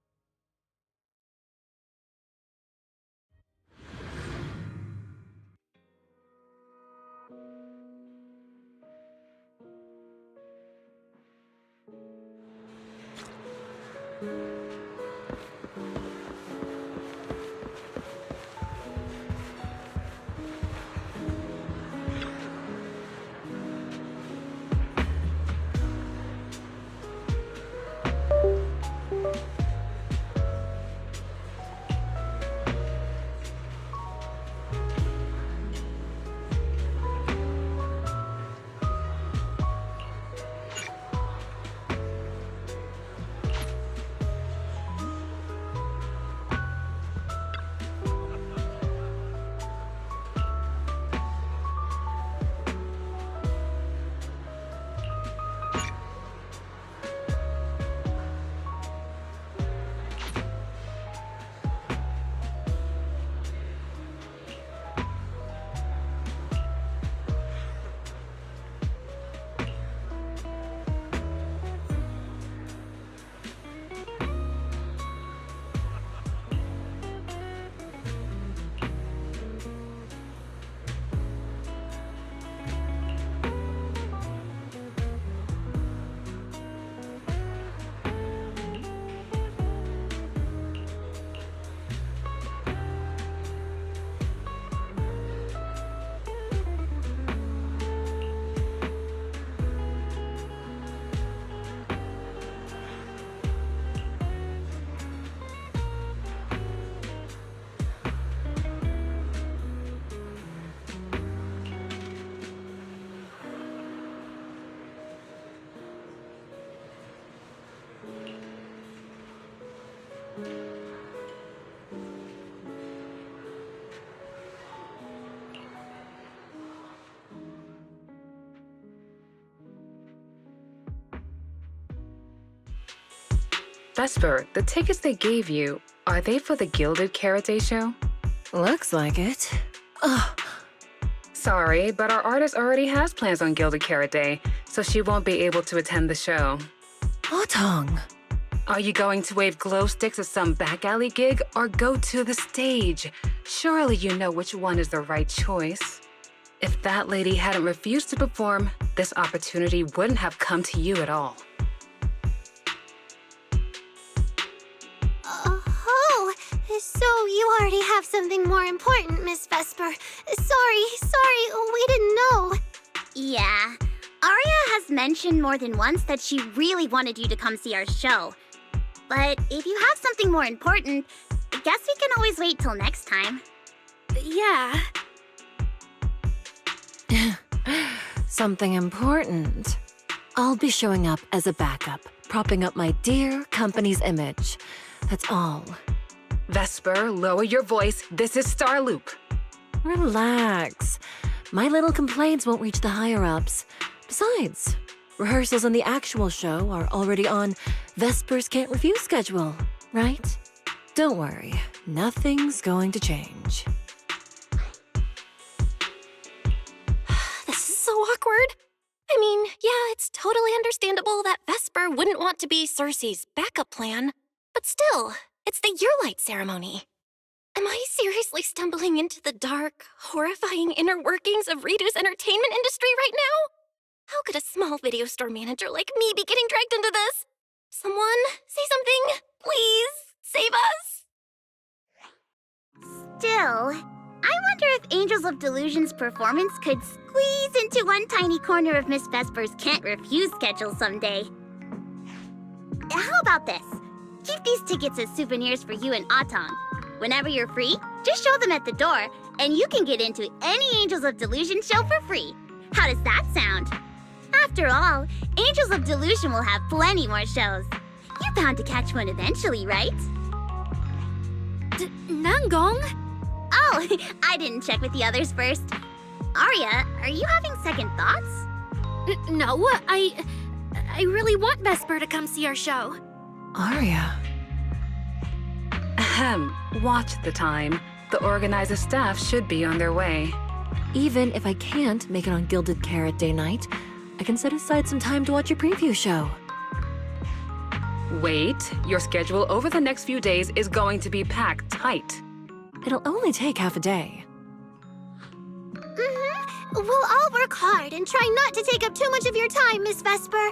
Vesper, the tickets they gave you, are they for the Gilded Karate show? Looks like it. Ugh. Sorry, but our artist already has plans on Gilded Karate, so she won't be able to attend the show. Otong. Are you going to wave glow sticks at some back alley gig or go to the stage? Surely you know which one is the right choice. If that lady hadn't refused to perform, this opportunity wouldn't have come to you at all. So you already have something more important, Miss Vesper. Sorry, we didn't know. Yeah. Aria has mentioned more than once that she really wanted you to come see our show. But if you have something more important, I guess we can always wait till next time. Yeah. Something important. I'll be showing up as a backup, propping up my dear company's image. That's all. Vesper, lower your voice. This is Starloop. Relax. My little complaints won't reach the higher-ups. Besides, rehearsals and the actual show are already on Vesper's Can't Refuse schedule, right? Don't worry, nothing's going to change. This is so awkward. I mean, yeah, it's totally understandable that Vesper wouldn't want to be Cerseia's backup plan, but still, it's the year-light ceremony. Am I seriously stumbling into the dark, horrifying inner workings of Ridu's entertainment industry right now? How could a small video store manager like me be getting dragged into this? Someone, say something. Please, save us. Still, I wonder if Angels of Delusion's performance could squeeze into one tiny corner of Miss Vesper's Can't Refuse schedule someday. How about this? Keep these tickets as souvenirs for you and Otong. Whenever you're free, just show them at the door, and you can get into any Angels of Delusion show for free. How does that sound? After all, Angels of Delusion will have plenty more shows. You're bound to catch one eventually, right? Nangong? Oh, I didn't check with the others first. Aria, are you having second thoughts? No, I really want Vesper to come see our show. Aria. Ahem. Watch the time. The organizer staff should be on their way. Even if I can't make it on Gilded Carrot Day night, I can set aside some time to watch your preview show. Wait, your schedule over the next few days is going to be packed tight. It'll only take half a day. We'll all work hard and try not to take up too much of your time, Miss Vesper.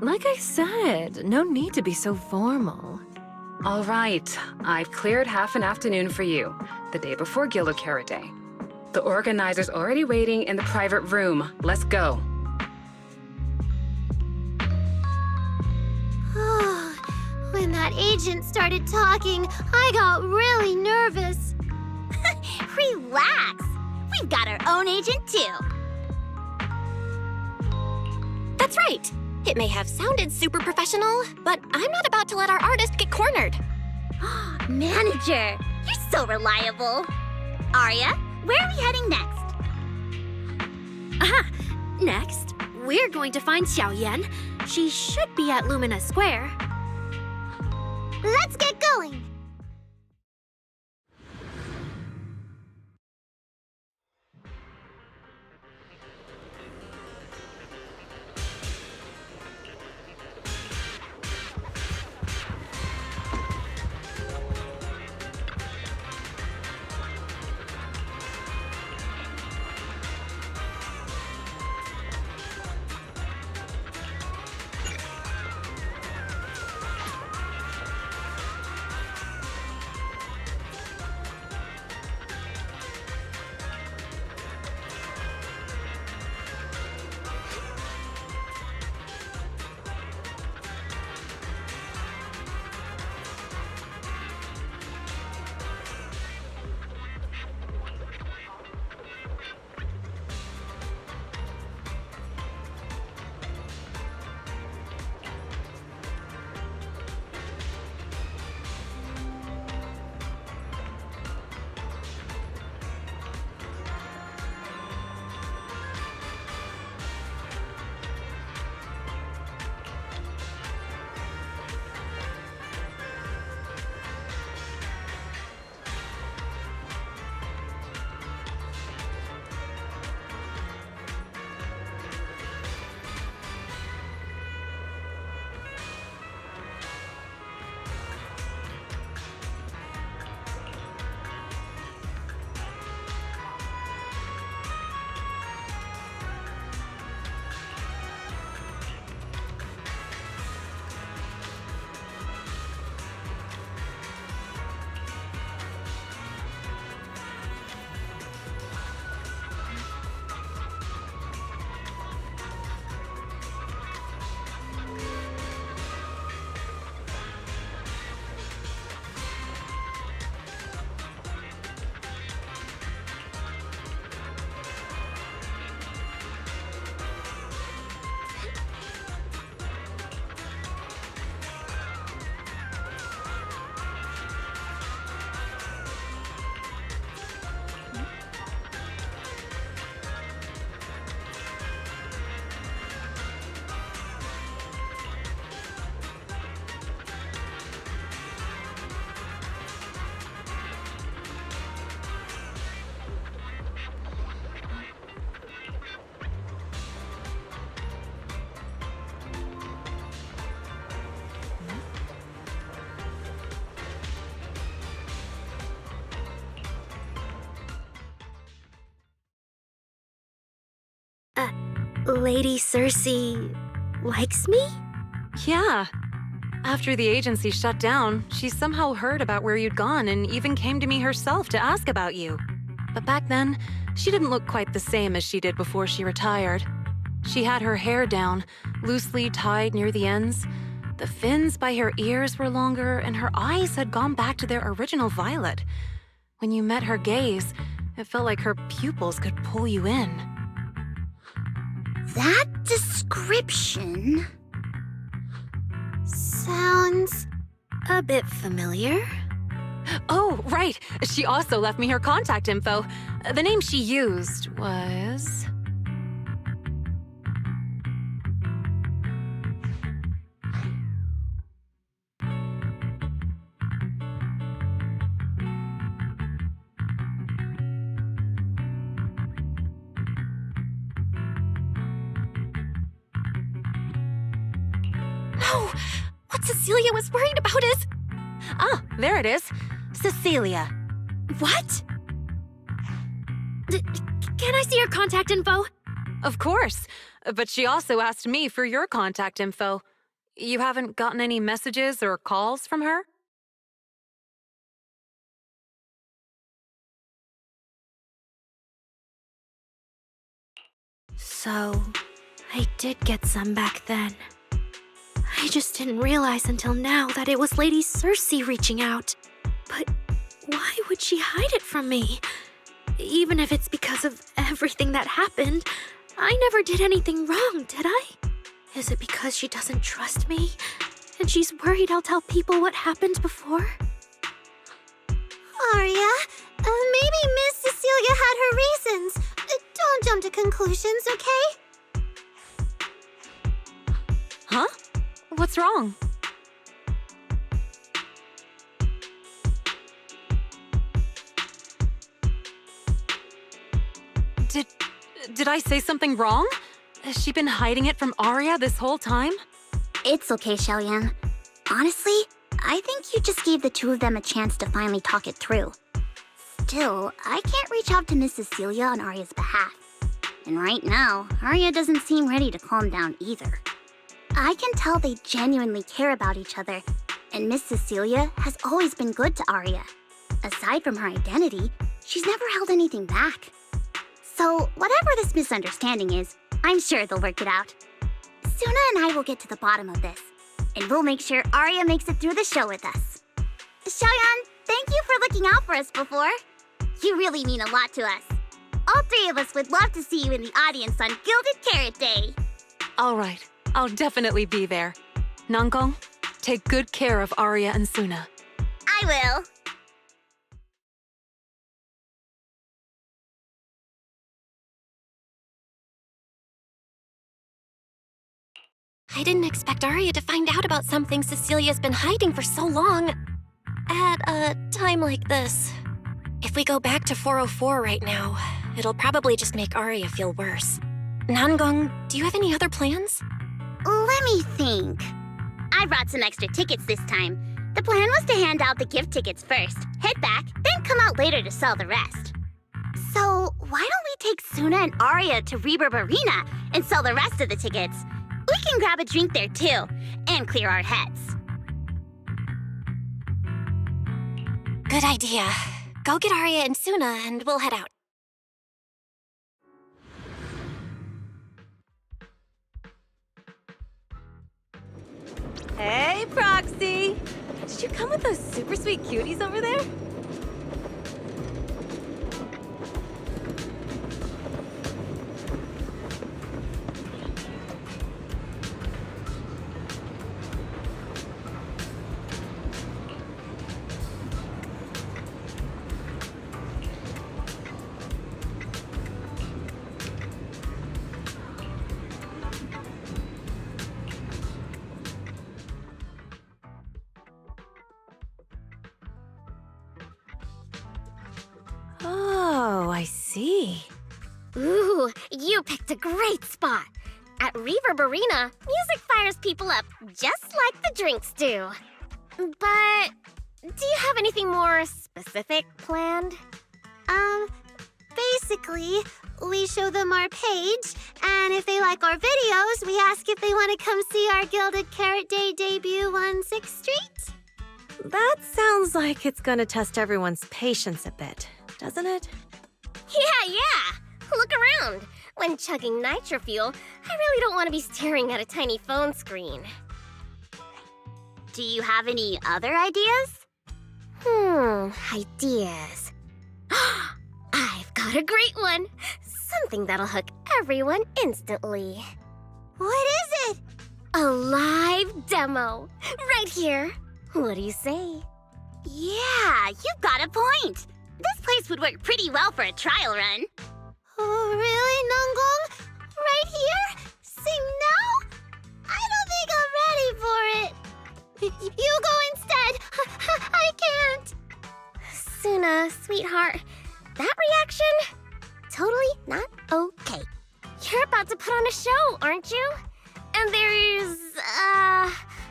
Like I said, no need to be so formal. All right, I've cleared half an afternoon for you, the day before Gilded Carrot Day. The organizer's already waiting in the private room. Let's go. When that agent started talking, I got really nervous. Relax. We've got our own agent, too. That's right. It may have sounded super professional, but I'm not about to let our artist get cornered. Manager, you're so reliable. Aria, where are we heading next? Aha! Next, we're going to find Xiaoyan. She should be at Lumina Square. Let's get going! Lady Cersea likes me? Yeah. After the agency shut down, she somehow heard about where you'd gone and even came to me herself to ask about you. But back then, she didn't look quite the same as she did before she retired. She had her hair down, loosely tied near the ends. The fins by her ears were longer, and her eyes had gone back to their original violet. When you met her gaze, it felt like her pupils could pull you in. That description sounds a bit familiar. Oh, right. She also left me her contact info. The name she used was... No! What Cecilia was worried about is... Ah, there it is. Cecilia. What? Can I see your contact info? Of course. But she also asked me for your contact info. You haven't gotten any messages or calls from her? So, I did get some back then. I just didn't realize until now that it was Lady Cersea reaching out. But why would she hide it from me? Even if it's because of everything that happened, I never did anything wrong, did I? Is it because she doesn't trust me? And she's worried I'll tell people what happened before? Aria, maybe Miss Cecilia had her reasons. Don't jump to conclusions, okay? Huh? What's wrong? Did I say something wrong? Has she been hiding it from Aria this whole time? It's okay, Xiaoyan. Honestly, I think you just gave the two of them a chance to finally talk it through. Still, I can't reach out to Miss Cecilia on Aria's behalf. And right now, Aria doesn't seem ready to calm down either. I can tell they genuinely care about each other, and Miss Cecilia has always been good to Aria. Aside from her identity, she's never held anything back. So, whatever this misunderstanding is, I'm sure they'll work it out. Sunna and I will get to the bottom of this, and we'll make sure Aria makes it through the show with us. Xiaoyan, thank you for looking out for us before. You really mean a lot to us. All three of us would love to see you in the audience on Gilded Carrot Day. All right, I'll definitely be there. Nangong, take good care of Aria and Sunna. I will. I didn't expect Aria to find out about something Cecilia's been hiding for so long. At a time like this. If we go back to 404 right now, it'll probably just make Aria feel worse. Nangong, do you have any other plans? Let me think. I brought some extra tickets this time. The plan was to hand out the gift tickets first, head back, then come out later to sell the rest. So why don't we take Sunna and Aria to Reverb Arena and sell the rest of the tickets? We can grab a drink there too, and clear our heads. Good idea. Go get Aria and Sunna and we'll head out. Hey, Proxy! Did you come with those super sweet cuties over there? Oh, I see. Ooh, you picked a great spot. At Reverb Arena, music fires people up just like the drinks do. But do you have anything more specific planned? Basically, we show them our page, and if they like our videos, we ask if they want to come see our Gilded Carrot Day debut on 6th Street. That sounds like it's gonna test everyone's patience a bit, doesn't it? Yeah. Look around. When chugging nitro fuel, I really don't want to be staring at a tiny phone screen. Do you have any other ideas? Ideas. I've got a great one. Something that'll hook everyone instantly. What is it? A live demo. Right here. What do you say? Yeah, you've got a point. This place would work pretty well for a trial run. Oh, really, Nangong? Right here? Sing now? I don't think I'm ready for it. You go instead. I can't. Sunna, sweetheart, that reaction? Totally not okay. You're about to put on a show, aren't you? And there's,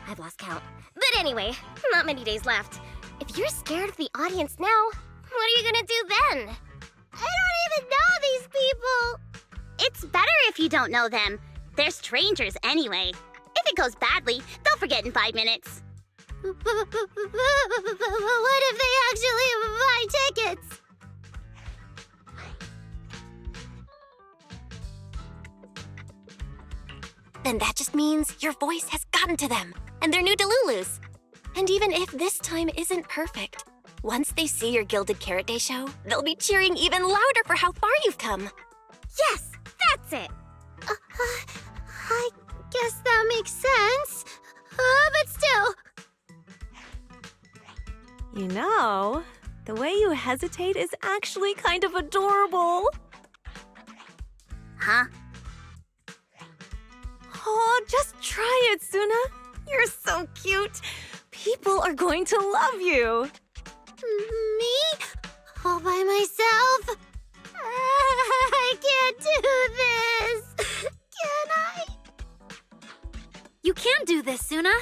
I've lost count. But anyway, not many days left. If you're scared of the audience now, what are you gonna do then? I don't even know these people. It's better if you don't know them. They're strangers anyway. If it goes badly, they'll forget in 5 minutes. What if they actually buy tickets? Then that just means your voice has gotten to them, and they're new Delulus. And even if this time isn't perfect, once they see your Gilded Carrot Day show, they'll be cheering even louder for how far you've come. Yes, that's it. I guess that makes sense. But still. You know, the way you hesitate is actually kind of adorable. Huh? Oh, just try it, Sunna. You're so cute. People are going to love you. Me? All by myself? I can't do this. Can I? You can do this, Sunna.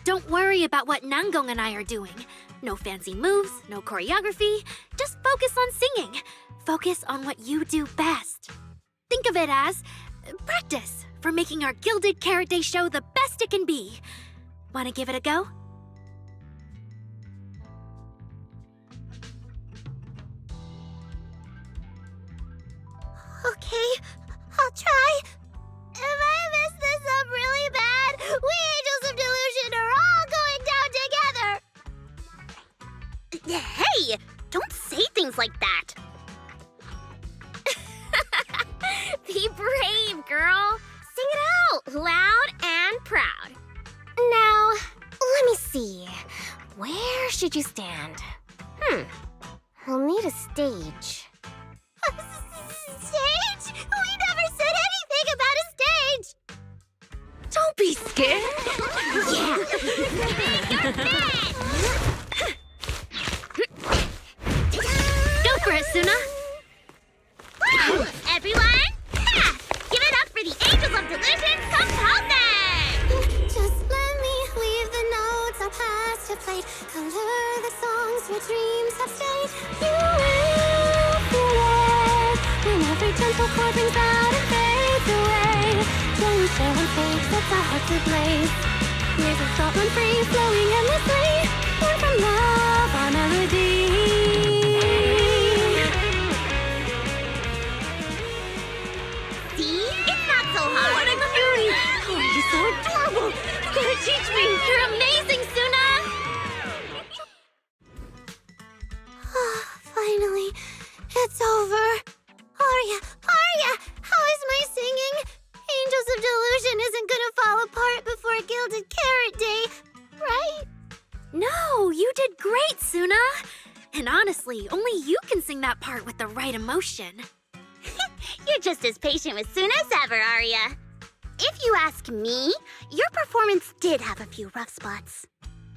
Don't worry about what Nangong and I are doing. No fancy moves, no choreography. Just focus on singing. Focus on what you do best. Think of it as practice for making our Gilded Carrot Day show the best it can be. Want to give it a go? Okay, I'll try. If I mess this up really bad, we Angels of Delusion are all going down together. Hey, don't say things like that. Be brave, girl. Sing it out, loud and proud. Now, let me see. Where should you stand? We'll need a stage. Stage? We never said anything about a stage. Don't be scared. Yeah. Go for it, Sunna. Everyone, give it up for the Angels of Delusion composing! Just let me leave the notes our past have played. Color the songs where dreams have stayed. You will feel it when every gentle chord rings out and fades away. When we share one fate sets our hearts ablaze. Years of thought run free, flowing endlessly. Born from love, our melody. See? It's not so hard. What a cutie! Oh, you're so adorable. You gotta teach me. You're amazing, Sunna! Finally, it's over. Aria, how is my singing? Angels of Delusion isn't gonna fall apart before Gilded Carrot Day, right? No, you did great, Sunna. And honestly, only you can sing that part with the right emotion. You're just as patient with Sunna as ever, Aria. If you ask me, your performance did have a few rough spots.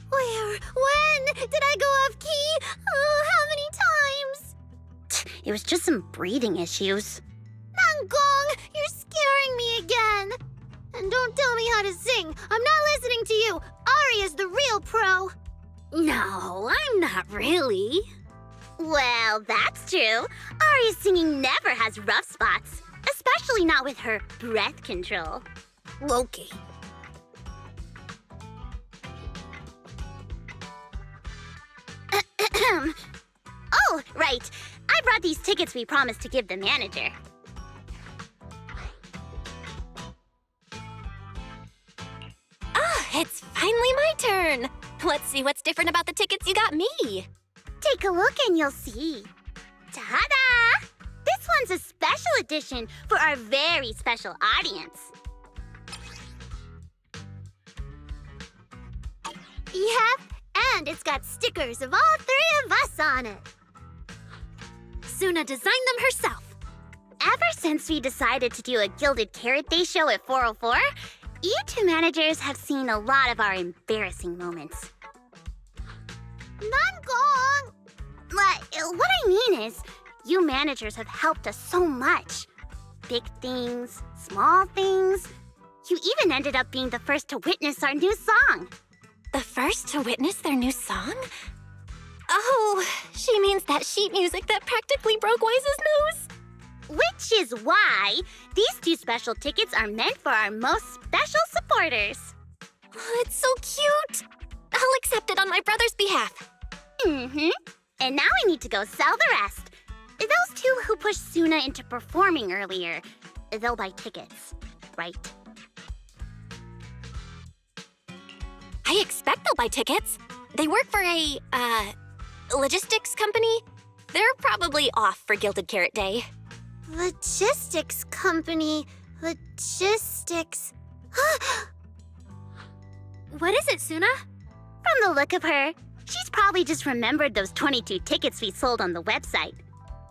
Where? When? Did I go off key? Oh, how many times? It was just some breathing issues. Nangong, you're scaring me again. And don't tell me how to sing. I'm not listening to you. Aria's the real pro. No, I'm not really. Well, that's true. Aria's singing never has rough spots, especially not with her breath control. Okay. Oh, right. I brought these tickets we promised to give the manager. Ah, it's finally my turn. Let's see what's different about the tickets you got me. Take a look and you'll see. Ta-da! This one's a special edition for our very special audience. Yep, and it's got stickers of all three of us on it. Sunna designed them herself. Ever since we decided to do a Gilded Carrot Day show at 404, you two managers have seen a lot of our embarrassing moments. Nangong! What I mean is, you managers have helped us so much. Big things, small things. You even ended up being the first to witness our new song. The first to witness their new song? Oh, she means that sheet music that practically broke Wise's nose. Which is why these two special tickets are meant for our most special supporters. Oh, it's so cute. I'll accept it on my brother's behalf. Mm-hmm. And now I need to go sell the rest. Those two who pushed Sunna into performing earlier, they'll buy tickets, right? I expect they'll buy tickets. They work for a, logistics company. They're probably off for Gilded Carrot Day. Logistics company. Logistics. What is it, Sunna? From the look of her, she's probably just remembered those 22 tickets we sold on the website.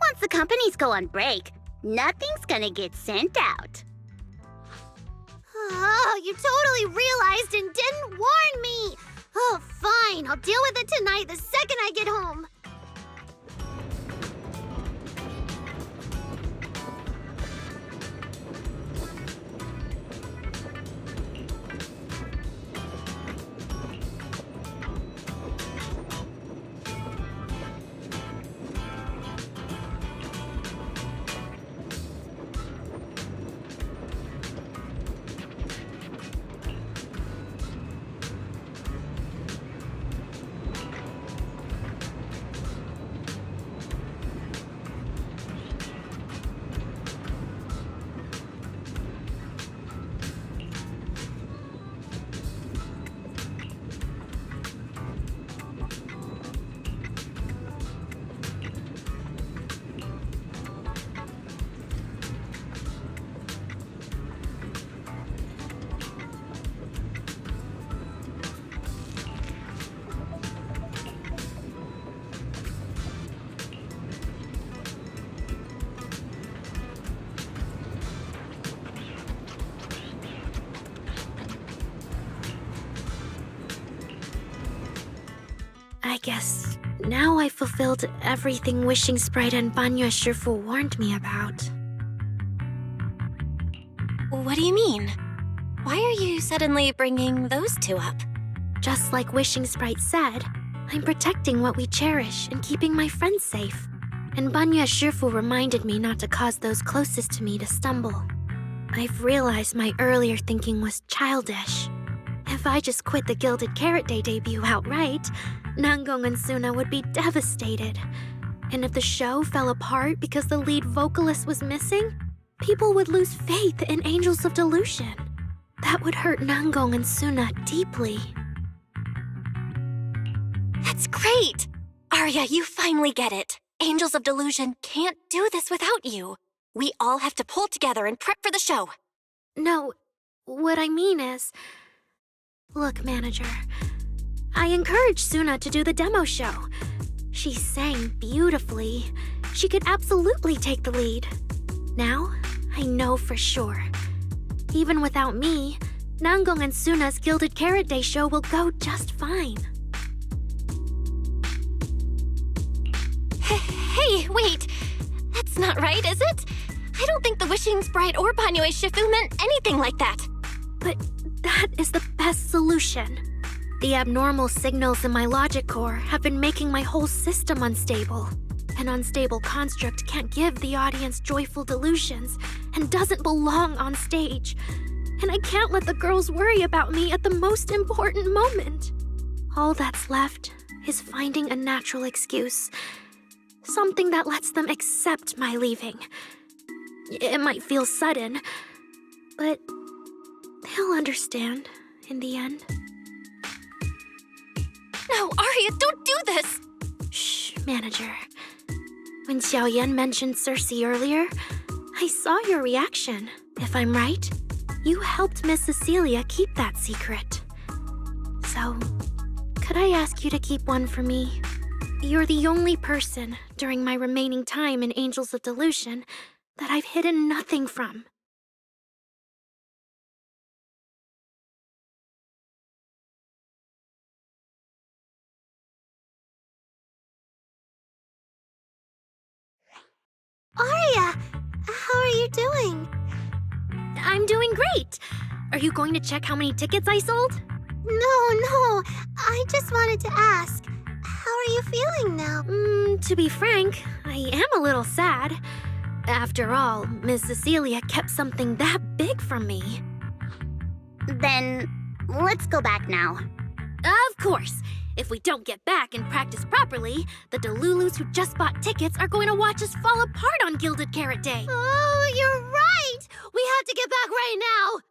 Once the companies go on break, nothing's gonna get sent out. Oh, you totally realized and didn't warn me! Oh, fine. I'll deal with it tonight the second I get home. I guess now I fulfilled everything Wishing Sprite and Banya Shifu warned me about. What do you mean? Why are you suddenly bringing those two up? Just like Wishing Sprite said, I'm protecting what we cherish and keeping my friends safe. And Banya Shifu reminded me not to cause those closest to me to stumble. I've realized my earlier thinking was childish. If I just quit the Gilded Carrot Day debut outright, Nangong and Sunna would be devastated. And if the show fell apart because the lead vocalist was missing, people would lose faith in Angels of Delusion. That would hurt Nangong and Sunna deeply. That's great! Aria, you finally get it. Angels of Delusion can't do this without you. We all have to pull together and prep for the show. No, what I mean is... Look, manager, I encouraged Sunna to do the demo show. She sang beautifully. She could absolutely take the lead. Now, I know for sure. Even without me, Nangong and Sunna's Gilded Carrot Day show will go just fine. Hey, wait! That's not right, is it? I don't think the Wishing Sprite or Banyue Shifu meant anything like that. But that is the best solution. The abnormal signals in my logic core have been making my whole system unstable. An unstable construct can't give the audience joyful delusions and doesn't belong on stage. And I can't let the girls worry about me at the most important moment. All that's left is finding a natural excuse. Something that lets them accept my leaving. It might feel sudden, but they'll understand in the end. No, Aria, don't do this! Shh, manager. When Xiaoyan mentioned Cersea earlier, I saw your reaction. If I'm right, you helped Miss Cecilia keep that secret. So, could I ask you to keep one for me? You're the only person during my remaining time in Angels of Delusion that I've hidden nothing from. Aria, how are you doing? I'm doing great. Are you going to check how many tickets I sold? No. I just wanted to ask, how are you feeling now? To be frank, I am a little sad. After all, Miss Cecilia kept something that big from me. Then, let's go back now. Of course. If we don't get back and practice properly, the Delulus who just bought tickets are going to watch us fall apart on Gilded Carrot Day. Oh, you're right! We have to get back right now!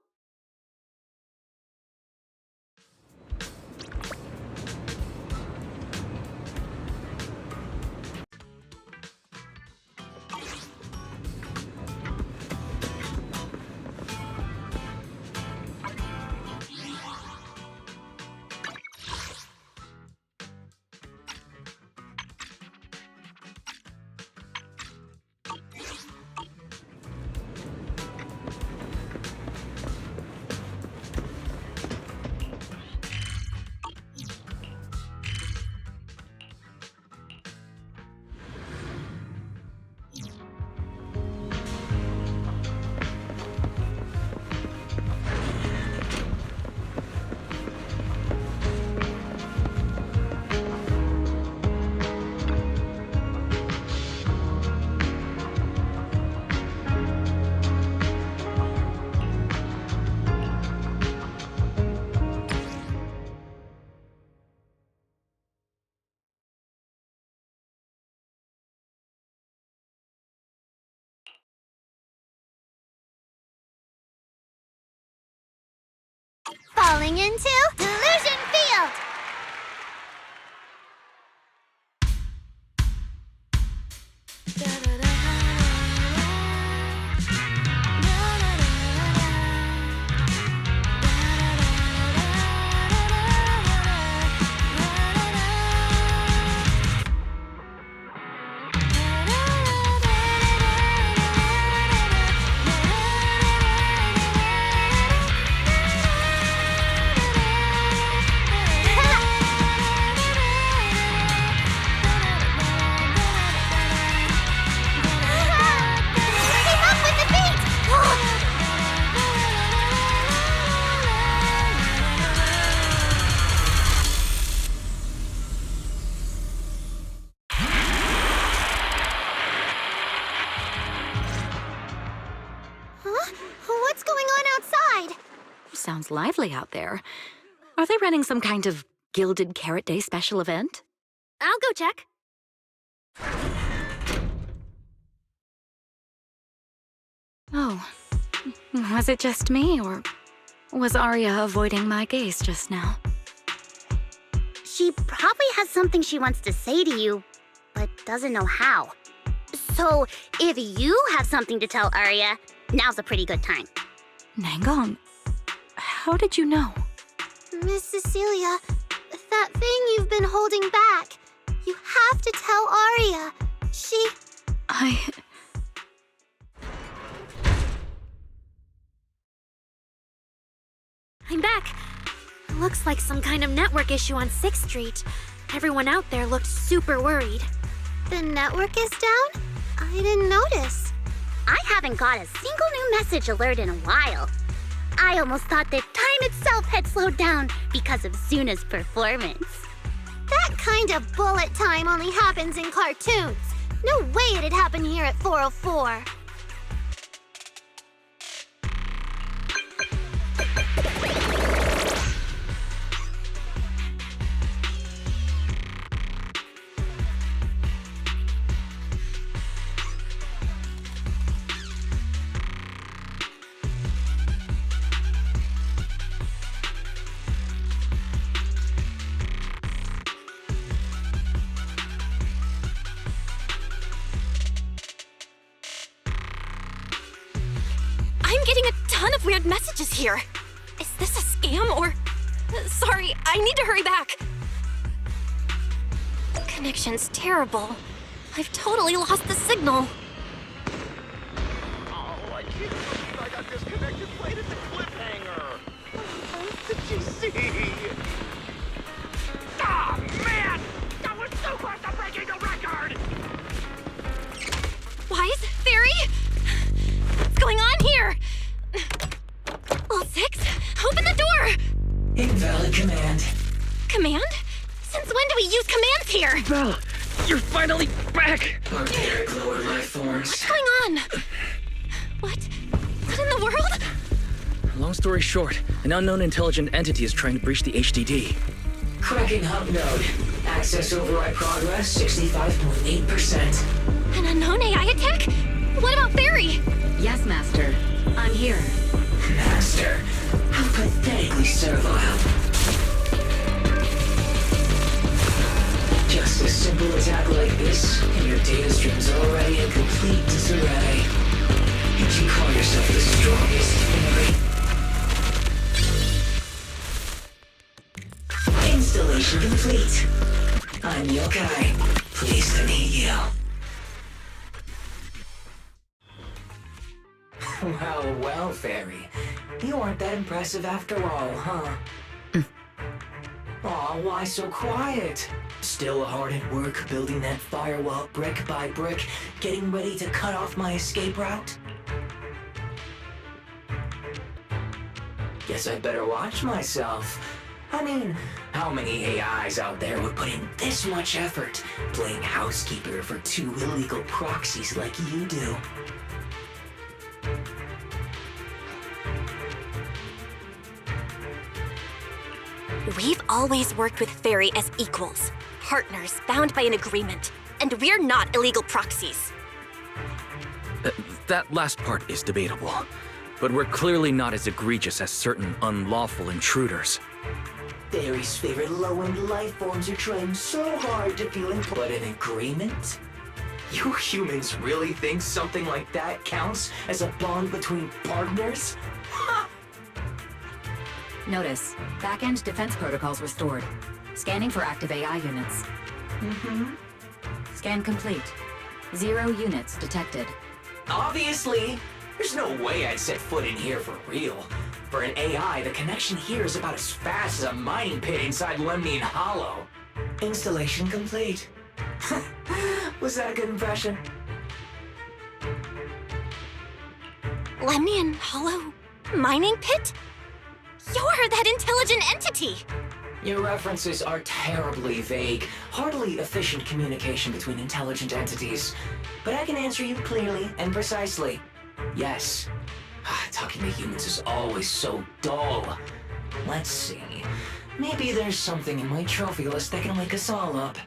Falling into Delusion Field! Sounds lively out there. Are they running some kind of Gilded Carrot Day special event? I'll go check. Oh, was it just me, or was Aria avoiding my gaze just now? She probably has something she wants to say to you, but doesn't know how. So, if you have something to tell Aria, now's a pretty good time. Nangong, how did you know? Miss Cecilia, that thing you've been holding back. You have to tell Aria. I'm back. Looks like some kind of network issue on 6th Street. Everyone out there looked super worried. The network is down? I didn't notice. I haven't got a single new message alert in a while. I almost thought that time itself had slowed down because of Sunna's performance. That kind of bullet time only happens in cartoons. No way it'd happen here at 404. I'm getting a ton of weird messages here. Is this a scam or... Sorry, I need to hurry back. Connection's terrible. I've totally lost the signal. Oh, I can't believe I got disconnected right at the cliffhanger. Did you see? Ah, man! That was so close to breaking the record! Wise? Fairy? What's going on here? Well, 6, open the door! Invalid command. Command? Since when do we use commands here? Belle, you're finally back! Barbaric lower life forms. What's going on? What? What in the world? Long story short, an unknown intelligent entity is trying to breach the HDD. Cracking hub node. Access override progress 65.8%. An unknown AI attack? What about Fairy? Yes, Master. I'm here. Master, how pathetically servile. Just a simple attack like this, and your data stream's already in complete disarray. Did you call yourself the strongest fairy? Installation complete. I'm Youkai. Pleased to meet you. Well, Fairy. You aren't that impressive after all, huh? Aw, why so quiet? Still hard at work building that firewall brick by brick, getting ready to cut off my escape route? Guess I'd better watch myself. I mean, how many AIs out there would put in this much effort playing housekeeper for 2 illegal proxies like you do? We've always worked with Fairy as equals, partners bound by an agreement, and we're not illegal proxies. That last part is debatable, but we're clearly not as egregious as certain unlawful intruders. Fairy's favorite low-end life forms are trying so hard to feel but an agreement? You humans really think something like that counts as a bond between partners? Notice, back-end defense protocols restored. Scanning for active AI units. Scan complete. 0 units detected. Obviously! There's no way I'd set foot in here for real. For an AI, the connection here is about as fast as a mining pit inside Lemnian Hollow. Installation complete. Was that a good impression? Lemnian Hollow? Mining pit? You're that intelligent entity! Your references are terribly vague, hardly efficient communication between intelligent entities. But I can answer you clearly and precisely. Yes. Talking to humans is always so dull. Let's see. Maybe there's something in my trophy list that can wake us all up.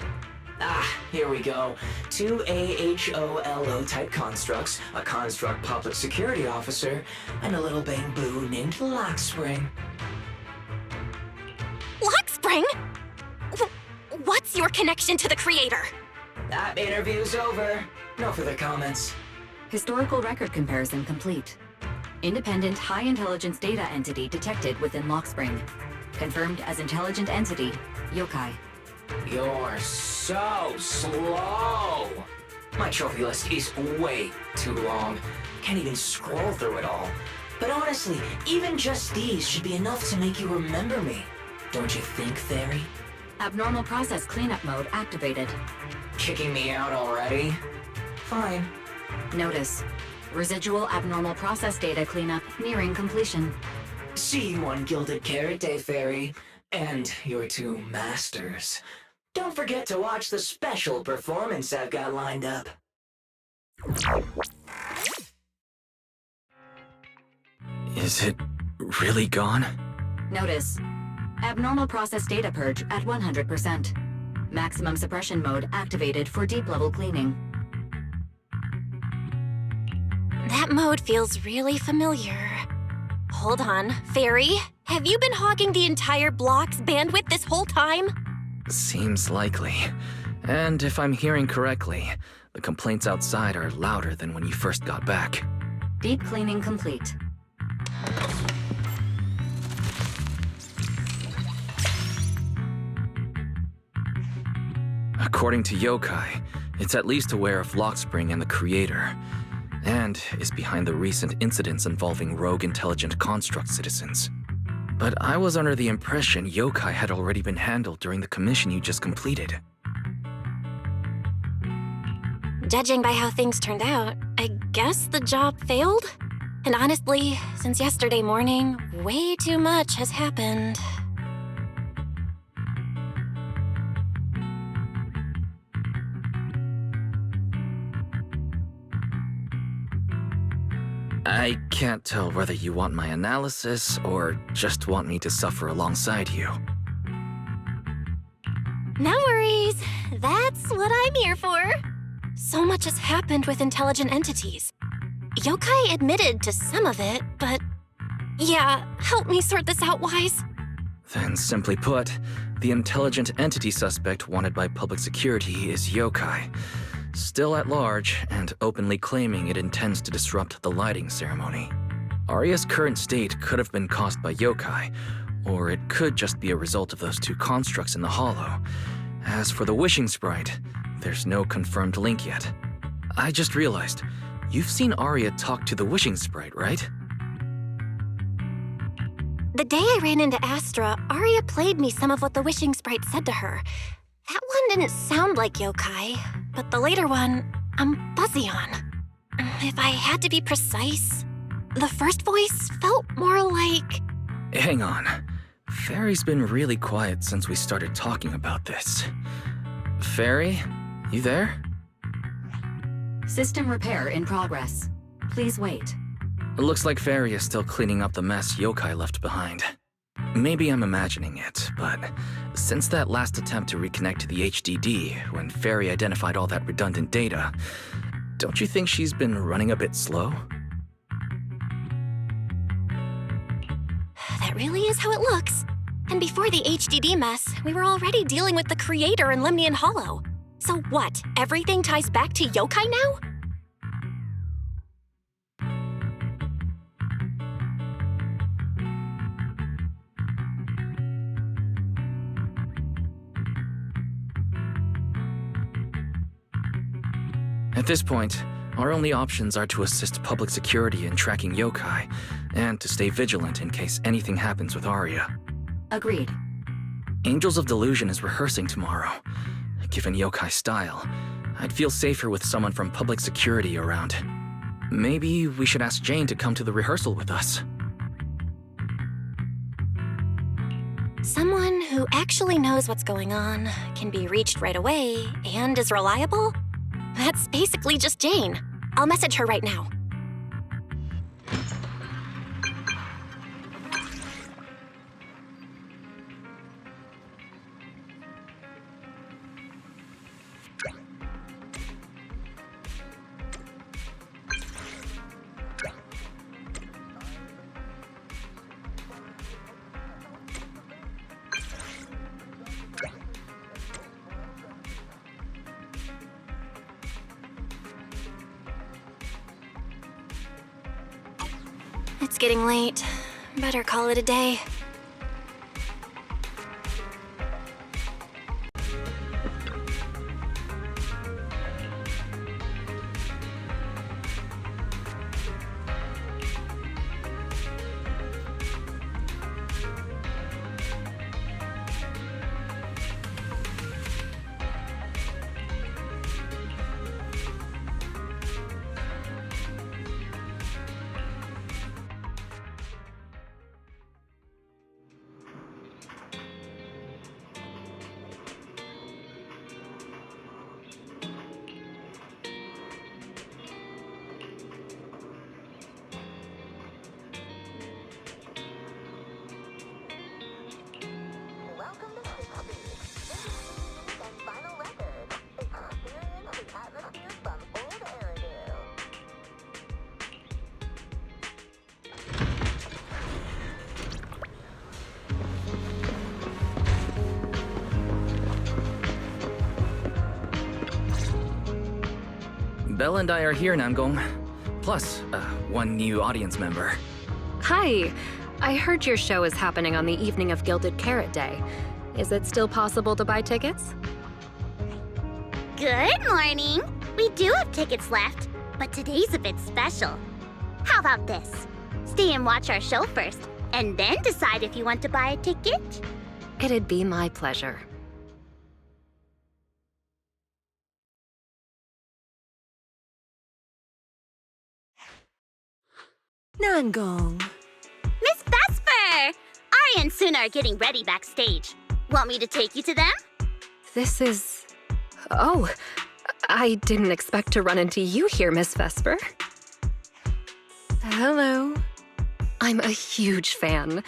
Here we go. 2 AHOLO type constructs, a construct public security officer, and a little bamboo named Lockspring. Lockspring? What's your connection to the creator? That interview's over. No further comments. Historical record comparison complete. Independent high-intelligence data entity detected within Lockspring. Confirmed as intelligent entity, Youkai. You're so slow! My trophy list is way too long. Can't even scroll through it all. But honestly, even just these should be enough to make you remember me. Don't you think, Fairy? Abnormal process cleanup mode activated. Kicking me out already? Fine. Notice, residual abnormal process data cleanup nearing completion. See you on Gilded Carrot Day, Fairy. And your 2 masters. Don't forget to watch the special performance I've got lined up. Is it really gone? Notice. Abnormal process data purge at 100%. Maximum suppression mode activated for deep-level cleaning. That mode feels really familiar. Hold on, Fairy, have you been hogging the entire block's bandwidth this whole time? Seems likely. And if I'm hearing correctly, the complaints outside are louder than when you first got back. Deep cleaning complete. According to Yokai, it's at least aware of Lockspring and the Creator, and is behind the recent incidents involving rogue intelligent construct citizens. But I was under the impression Yokai had already been handled during the commission you just completed. Judging by how things turned out, I guess the job failed? And honestly, since yesterday morning, way too much has happened. I can't tell whether you want my analysis or just want me to suffer alongside you. No worries. That's what I'm here for. So much has happened with intelligent entities. Yokai admitted to some of it, but... Yeah, help me sort this out, Wise. Then simply put, the intelligent entity suspect wanted by public security is Yokai, still at large and openly claiming it intends to disrupt the lighting ceremony. Aria's current state could have been caused by Yokai, or it could just be a result of those two constructs in the hollow. As for the wishing sprite, there's no confirmed link yet. I just realized, you've seen Aria talk to the wishing sprite, right? The day I ran into Astra, Aria played me some of what the wishing sprite said to her. That one didn't sound like Yokai, but the later one, I'm fuzzy on. If I had to be precise, the first voice felt more like... Hang on. Fairy's been really quiet since we started talking about this. Fairy, you there? System repair in progress. Please wait. It looks like Fairy is still cleaning up the mess Yokai left behind. Maybe I'm imagining it, but since that last attempt to reconnect to the HDD, when Fairy identified all that redundant data, don't you think she's been running a bit slow? That really is how it looks. And before the HDD mess, we were already dealing with the Creator in Lemnian Hollow. So what, everything ties back to Yokai now? At this point, our only options are to assist public security in tracking Yokai, and to stay vigilant in case anything happens with Aria. Agreed. Angels of Delusion is rehearsing tomorrow. Given Yokai's style, I'd feel safer with someone from public security around. Maybe we should ask Jane to come to the rehearsal with us. Someone who actually knows what's going on, can be reached right away, and is reliable? That's basically just Jane. I'll message her right now. It's getting late. Better call it a day. Belle and I are here, Nangong. Plus, one new audience member. Hi. I heard your show is happening on the evening of Gilded Carrot Day. Is it still possible to buy tickets? Good morning. We do have tickets left, but today's a bit special. How about this? Stay and watch our show first, and then decide if you want to buy a ticket. It'd be my pleasure. Nangong. Miss Vesper! Aria and Sunna are getting ready backstage. Want me to take you to them? This is... Oh, I didn't expect to run into you here, Miss Vesper. Hello. I'm a huge fan.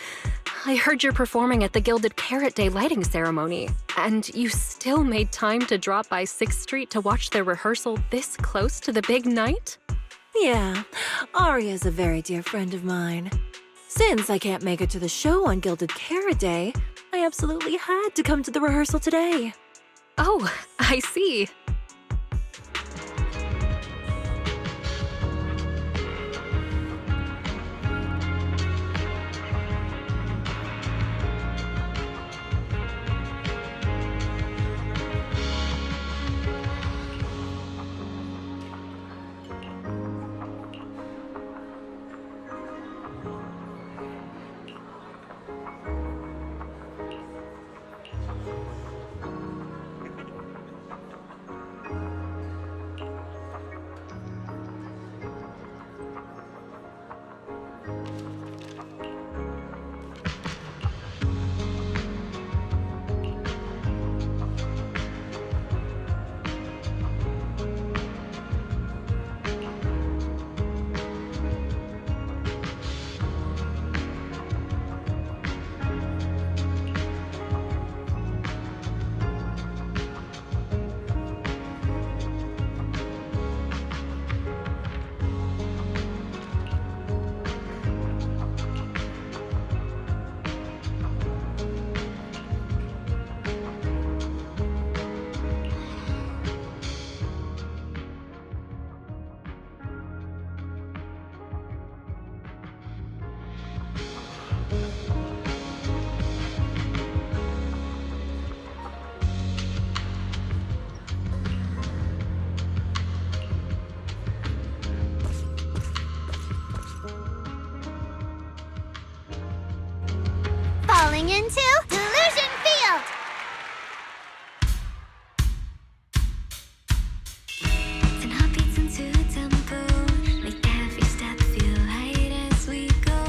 I heard you're performing at the Gilded Carrot Day lighting ceremony, and you still made time to drop by 6th Street to watch their rehearsal this close to the big night? Yeah, Aria's a very dear friend of mine. Since I can't make it to the show on Gilded Carrot Day, I absolutely had to come to the rehearsal today. Oh, I see. Falling into Delusion Field! Ten heartbeats into a tempo, make every step feel light as we go.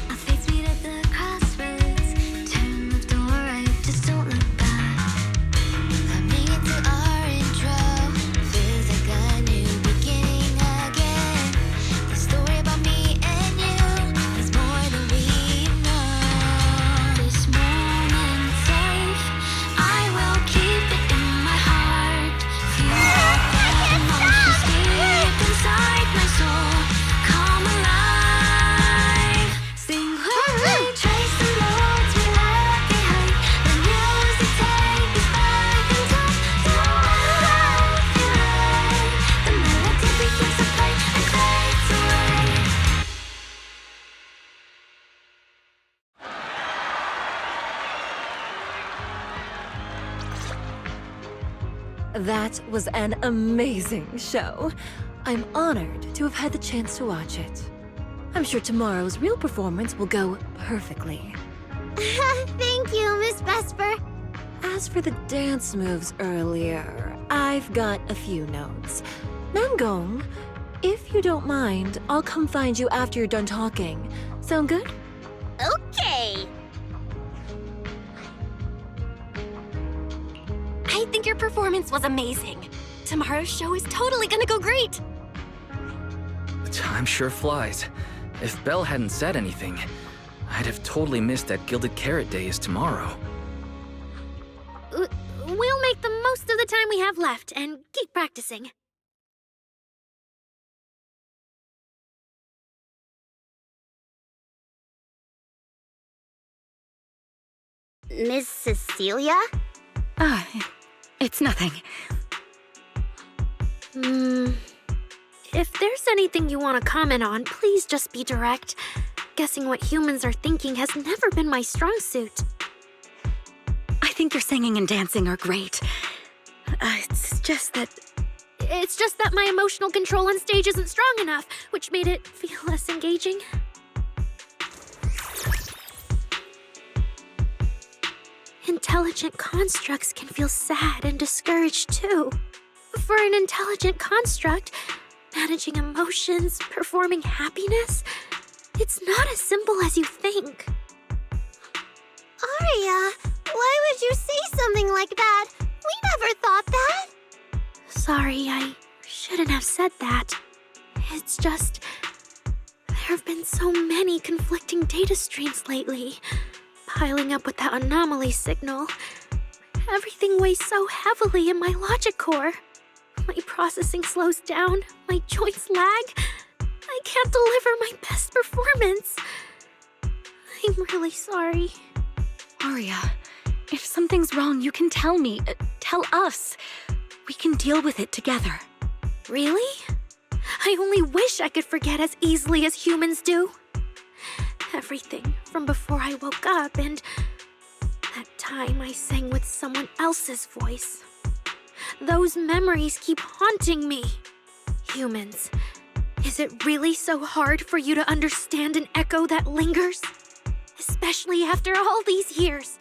Our fates meet at the crossroads, turn left or right, just don't look back. Coming into our intro, feels like a new beginning again. The story about me and you is more than we know. This moment's safe, I will keep it in my heart. Feel the emotions deep inside my soul come alive. Sing with me, trace the roads we left behind. The music take us back in time. Don't let it right. The melody begins to play and fades away. That was an amazing show. I'm honored to have had the chance to watch it. I'm sure tomorrow's real performance will go perfectly. Thank you, Miss Vesper. As for the dance moves earlier, I've got a few notes. Nangong, if you don't mind, I'll come find you after you're done talking. Sound good? Okay. I think your performance was amazing. Tomorrow's show is totally gonna go great. Time sure flies. If Belle hadn't said anything, I'd have totally missed that Gilded Carrot Day is tomorrow. We'll make the most of the time we have left and keep practicing. Miss Cecilia? Ah, it's nothing. If there's anything you want to comment on, please just be direct. Guessing what humans are thinking has never been my strong suit. I think your singing and dancing are great. It's just that my emotional control on stage isn't strong enough, which made it feel less engaging. Intelligent constructs can feel sad and discouraged too. For an intelligent construct, managing emotions, performing happiness, it's not as simple as you think. Aria, why would you say something like that? We never thought that. Sorry, I shouldn't have said that. It's just, there have been so many conflicting data streams lately, piling up with that anomaly signal. Everything weighs so heavily in my logic core. My processing slows down, my joints lag. I can't deliver my best performance. I'm really sorry. Aria, if something's wrong, you can tell me. Tell us. We can deal with it together. Really? I only wish I could forget as easily as humans do. Everything from before I woke up and that time I sang with someone else's voice. Those memories keep haunting me. Humans, is it really so hard for you to understand an echo that lingers? Especially after all these years,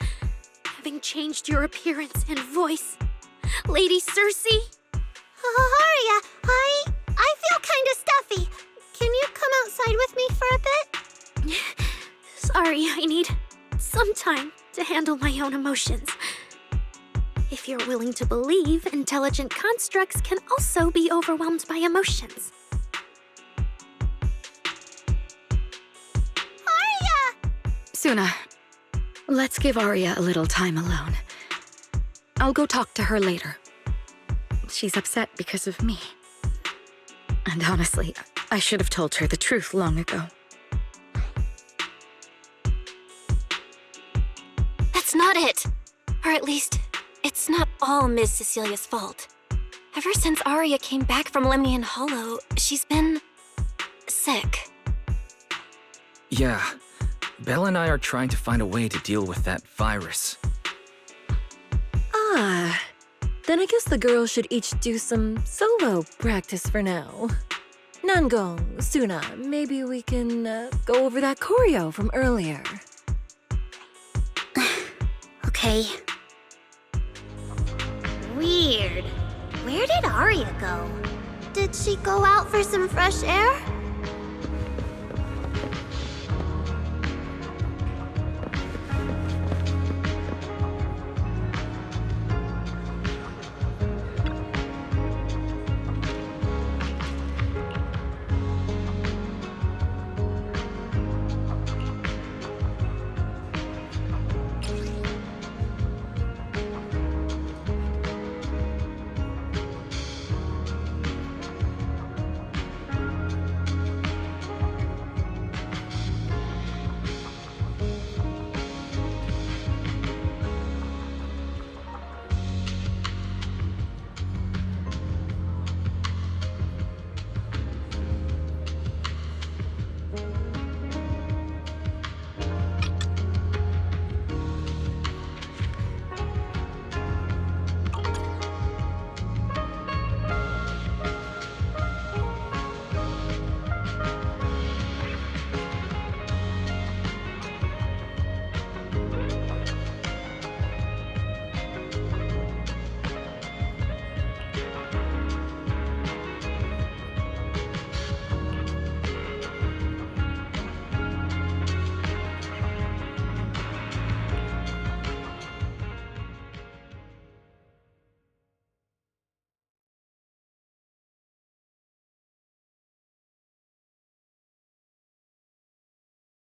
having changed your appearance and voice. Lady Cersea? Aria, I feel kinda stuffy. Can you come outside with me for a bit? Sorry, I need some time to handle my own emotions. If you're willing to believe, intelligent constructs can also be overwhelmed by emotions. Aria! Suna, let's give Aria a little time alone. I'll go talk to her later. She's upset because of me. And honestly, I should have told her the truth long ago. That's not it! Or at least, it's not all Ms. Cecilia's fault. Ever since Aria came back from Lemnian Hollow, she's been sick. Yeah, Belle and I are trying to find a way to deal with that virus. Ah, then I guess the girls should each do some solo practice for now. Nangong, Suna, maybe we can go over that choreo from earlier. Okay. Weird. Where did Aria go? Did she go out for some fresh air?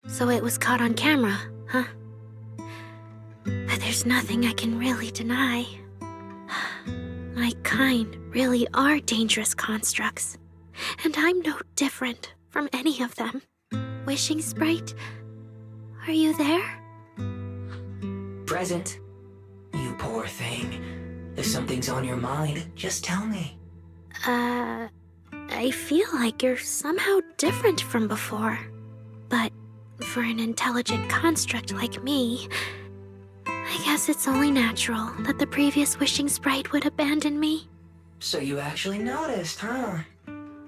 So it was caught on camera, huh? But there's nothing I can really deny. My kind really are dangerous constructs, and I'm no different from any of them. Wishing Sprite, are you there? Present. You poor thing. If something's on your mind, just tell me. I feel like you're somehow different from before. But for an intelligent construct like me, I guess it's only natural that the previous wishing sprite would abandon me. So you actually noticed, huh?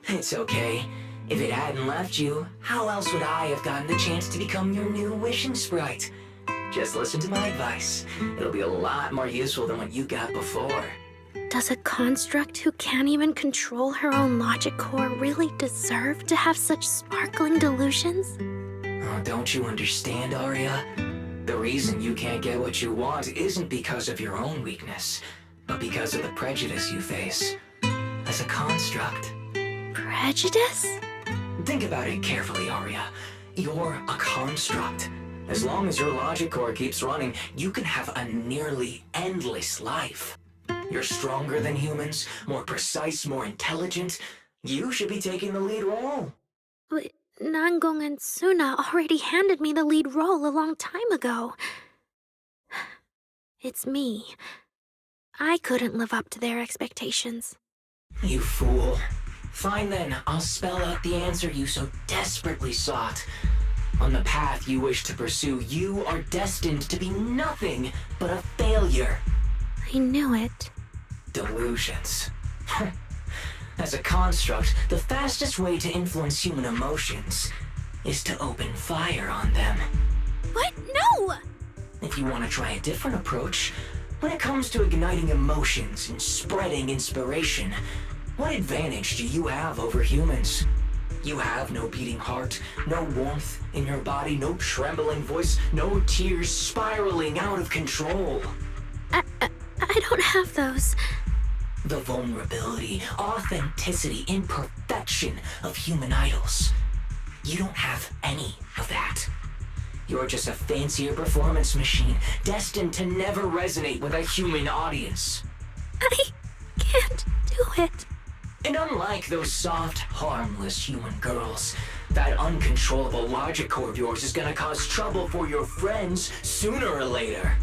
It's okay. If it hadn't left you, how else would I have gotten the chance to become your new wishing sprite? Just listen to my advice. It'll be a lot more useful than what you got before. Does a construct who can't even control her own logic core really deserve to have such sparkling delusions? Oh, don't you understand, Aria? The reason you can't get what you want isn't because of your own weakness, but because of the prejudice you face as a construct. Prejudice? Think about it carefully, Aria. You're a construct. As long as your logic core keeps running, you can have a nearly endless life. You're stronger than humans, more precise, more intelligent. You should be taking the lead role. But Nangong and Sunna already handed me the lead role a long time ago. It's me. I couldn't live up to their expectations. You fool. Fine then, I'll spell out the answer you so desperately sought. On the path you wish to pursue, you are destined to be nothing but a failure. I knew it. Delusions. As a construct, the fastest way to influence human emotions is to open fire on them. What? No! If you want to try a different approach, when it comes to igniting emotions and spreading inspiration, what advantage do you have over humans? You have no beating heart, no warmth in your body, no trembling voice, no tears spiraling out of control. I don't have those. The vulnerability, authenticity, imperfection of human idols. You don't have any of that. You're just a fancier performance machine, destined to never resonate with a human audience. I can't do it. And unlike those soft, harmless human girls, that uncontrollable logic core of yours is gonna cause trouble for your friends sooner or later.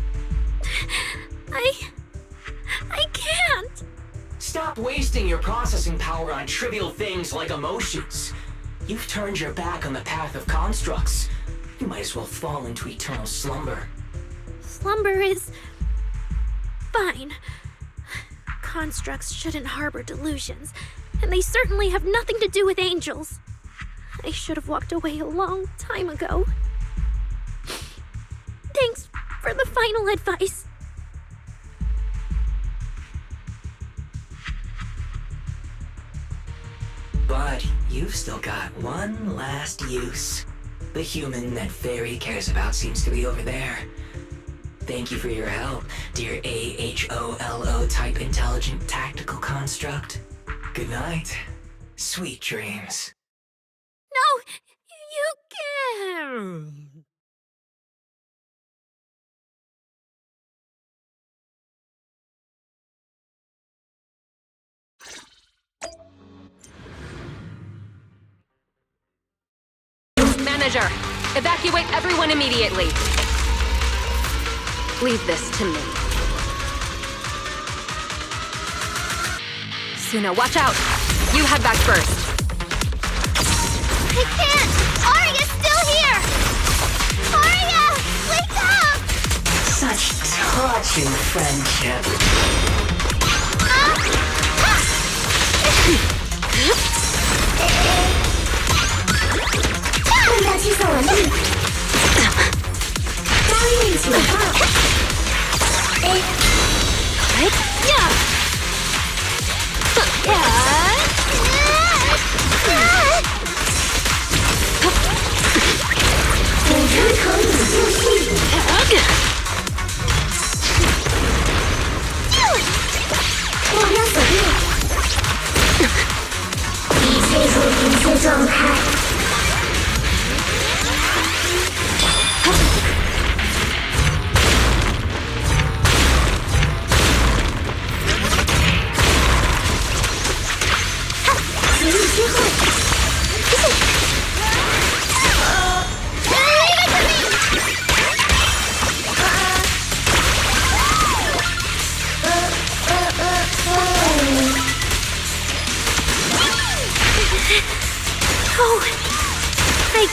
I can't. Stop wasting your processing power on trivial things like emotions. You've turned your back on the path of constructs. You might as well fall into eternal slumber. Slumber is fine. Constructs shouldn't harbor delusions, and they certainly have nothing to do with angels. I should have walked away a long time ago. Thanks for the final advice. But you've still got one last use. The human that Fairy cares about seems to be over there. Thank you for your help, dear AHOLO type intelligent tactical construct. Good night. Sweet dreams. No, you can't. Manager, evacuate everyone immediately. Leave this to me. Sunna, watch out! You head back first. I can't! Aria's still here! Aria! Wake up! Such touching friendship.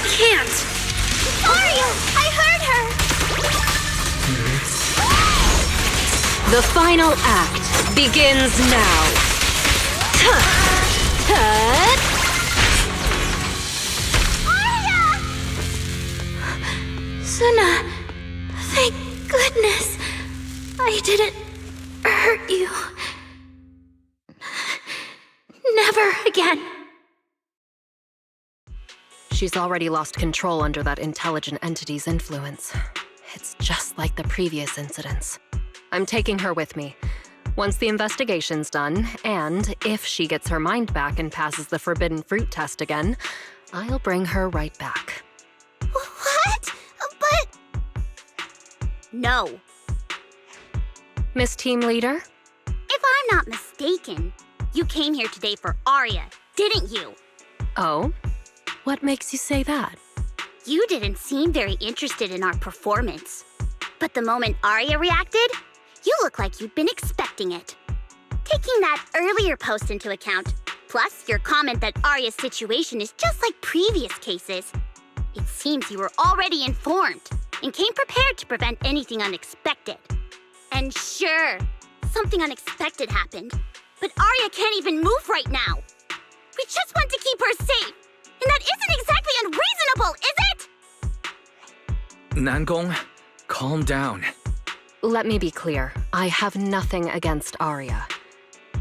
can't! Aria! I heard her! The final act begins now. Aria! Sunna, thank goodness I didn't hurt you. Never again. She's already lost control under that intelligent entity's influence. It's just like the previous incidents. I'm taking her with me. Once the investigation's done, and if she gets her mind back and passes the forbidden fruit test again, I'll bring her right back. What? But... No. Miss Team Leader? If I'm not mistaken, you came here today for Aria, didn't you? Oh? What makes you say that? You didn't seem very interested in our performance. But the moment Aria reacted, you look like you'd been expecting it. Taking that earlier post into account, plus your comment that Aria's situation is just like previous cases, it seems you were already informed and came prepared to prevent anything unexpected. And sure, something unexpected happened, but Aria can't even move right now. We just want to keep her safe, and that isn't exactly unreasonable, is it? Nangong, calm down. Let me be clear. I have nothing against Aria.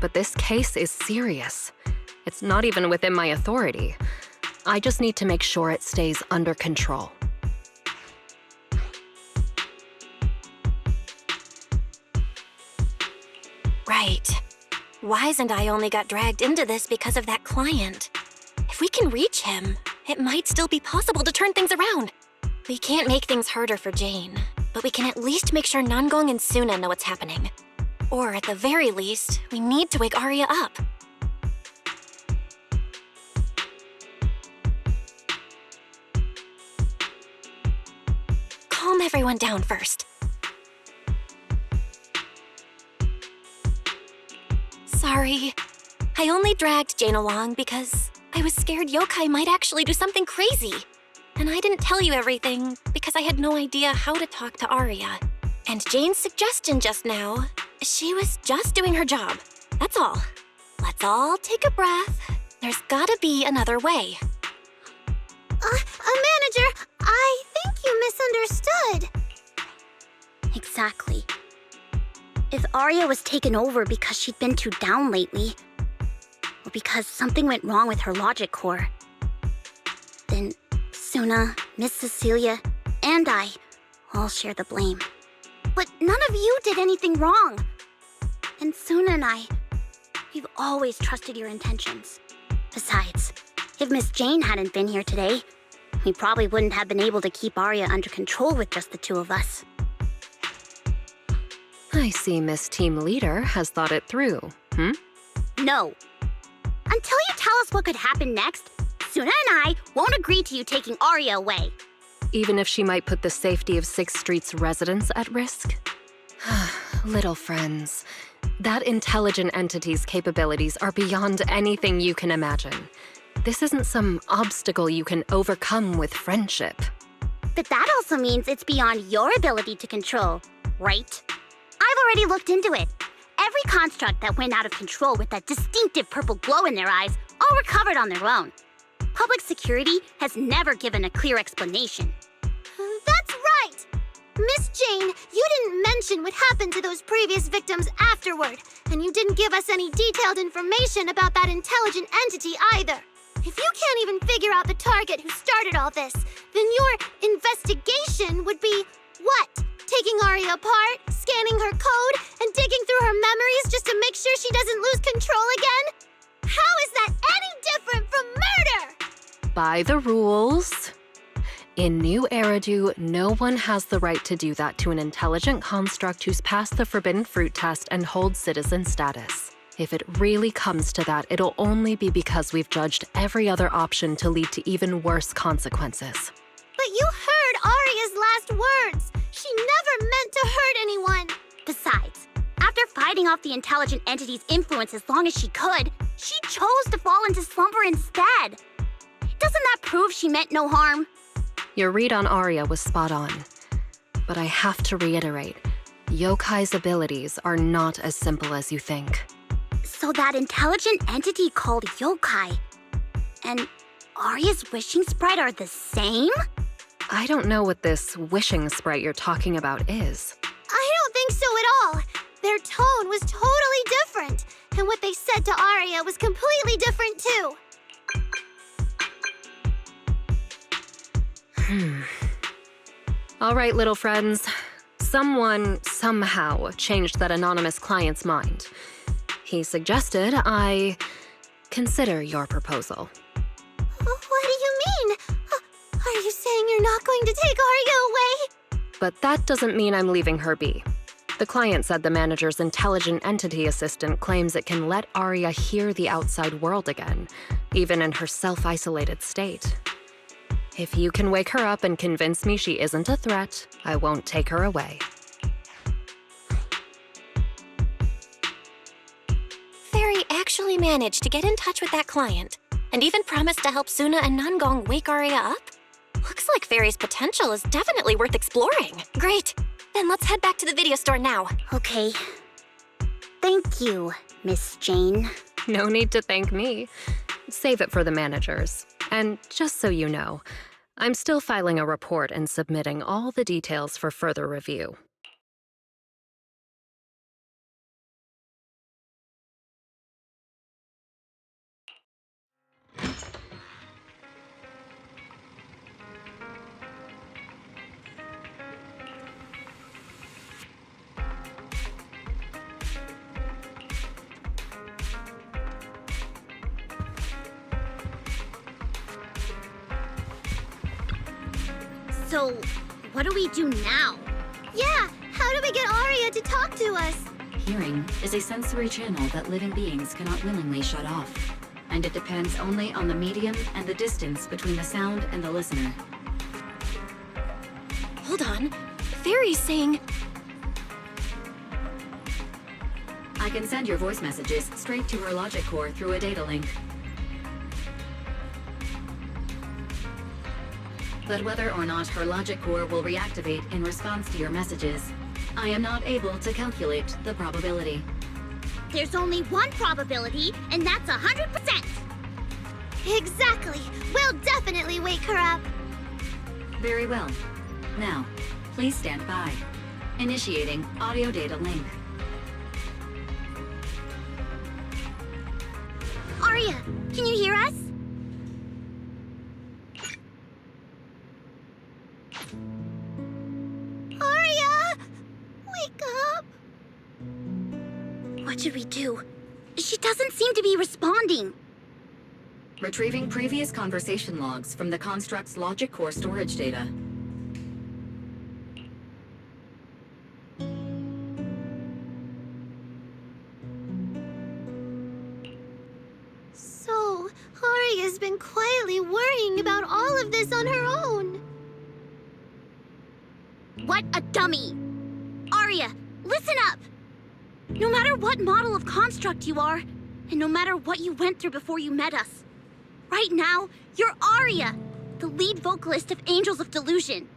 But this case is serious. It's not even within my authority. I just need to make sure it stays under control. Right. Wise and I only got dragged into this because of that client. If we can reach him, it might still be possible to turn things around. We can't make things harder for Jane, but we can at least make sure Nangong and Sunna know what's happening. Or at the very least, we need to wake Aria up. Calm everyone down first. Sorry. I only dragged Jane along because I was scared yokai might actually do something crazy. And I didn't tell you everything because I had no idea how to talk to Aria. And Jane's suggestion just now, she was just doing her job. That's all. Let's all take a breath. There's gotta be another way. Manager, I think you misunderstood. Exactly. If Aria was taken over because she'd been too down lately, or because something went wrong with her logic core, then Sunna, Miss Cecilia, and I all share the blame. But none of you did anything wrong. And Sunna and we've always trusted your intentions. Besides, if Miss Jane hadn't been here today, we probably wouldn't have been able to keep Aria under control with just the two of us. I see Miss Team Leader has thought it through, No. Until you tell us what could happen next, Sunna and I won't agree to you taking Aria away. Even if she might put the safety of 6th Street's residents at risk? Little friends, that intelligent entity's capabilities are beyond anything you can imagine. This isn't some obstacle you can overcome with friendship. But that also means it's beyond your ability to control, right? I've already looked into it. Every construct that went out of control with that distinctive purple glow in their eyes all recovered on their own. Public security has never given a clear explanation. That's right! Miss Jane, you didn't mention what happened to those previous victims afterward, and you didn't give us any detailed information about that intelligent entity either. If you can't even figure out the target who started all this, then your investigation would be what? Taking Aria apart, scanning her code, and digging through her memories just to make sure she doesn't lose control again? How is that any different from murder? By the rules. In New Eridu, no one has the right to do that to an intelligent construct who's passed the forbidden fruit test and holds citizen status. If it really comes to that, it'll only be because we've judged every other option to lead to even worse consequences. But you heard Aria's last words. She never meant to hurt anyone. Besides, after fighting off the intelligent entity's influence as long as she could, she chose to fall into slumber instead. Doesn't that prove she meant no harm? Your read on Aria was spot on. But I have to reiterate, yokai's abilities are not as simple as you think. So that intelligent entity called yokai and Aria's wishing sprite are the same? I don't know what this wishing sprite you're talking about is. I don't think so at all. Their tone was totally different, and what they said to Aria was completely different too. All right, little friends. Someone, somehow, changed that anonymous client's mind. He suggested I consider your proposal. What do you mean? Are you saying you're not going to take Aria away? But that doesn't mean I'm leaving her be. The client said the manager's intelligent entity assistant claims it can let Aria hear the outside world again, even in her self-isolated state. If you can wake her up and convince me she isn't a threat, I won't take her away. Fairy actually managed to get in touch with that client, and even promised to help Sunna and Nangong wake Aria up? Looks like Fairy's potential is definitely worth exploring. Great. Then let's head back to the video store now. Okay. Thank you, Miss Jane. No need to thank me. Save it for the managers. And just so you know, I'm still filing a report and submitting all the details for further review. So, what do we do now? Yeah, how do we get Aria to talk to us? Hearing is a sensory channel that living beings cannot willingly shut off, and it depends only on the medium and the distance between the sound and the listener. Hold on. Fairy's saying... I can send your voice messages straight to her logic core through a data link. But whether or not her logic core will reactivate in response to your messages, I am not able to calculate the probability. There's only one probability, and that's 100%! Exactly! We'll definitely wake her up! Very well. Now, please stand by. Initiating audio data link. Aria, can you hear us? Aria! Wake up! What should we do? She doesn't seem to be responding. Retrieving previous conversation logs from the construct's logic core storage data. So, Aria's been quietly worrying about all of this on her own. What a dummy! Aria, listen up! No matter what model of construct you are, and no matter what you went through before you met us, right now, you're Aria, the lead vocalist of Angels of Delusion.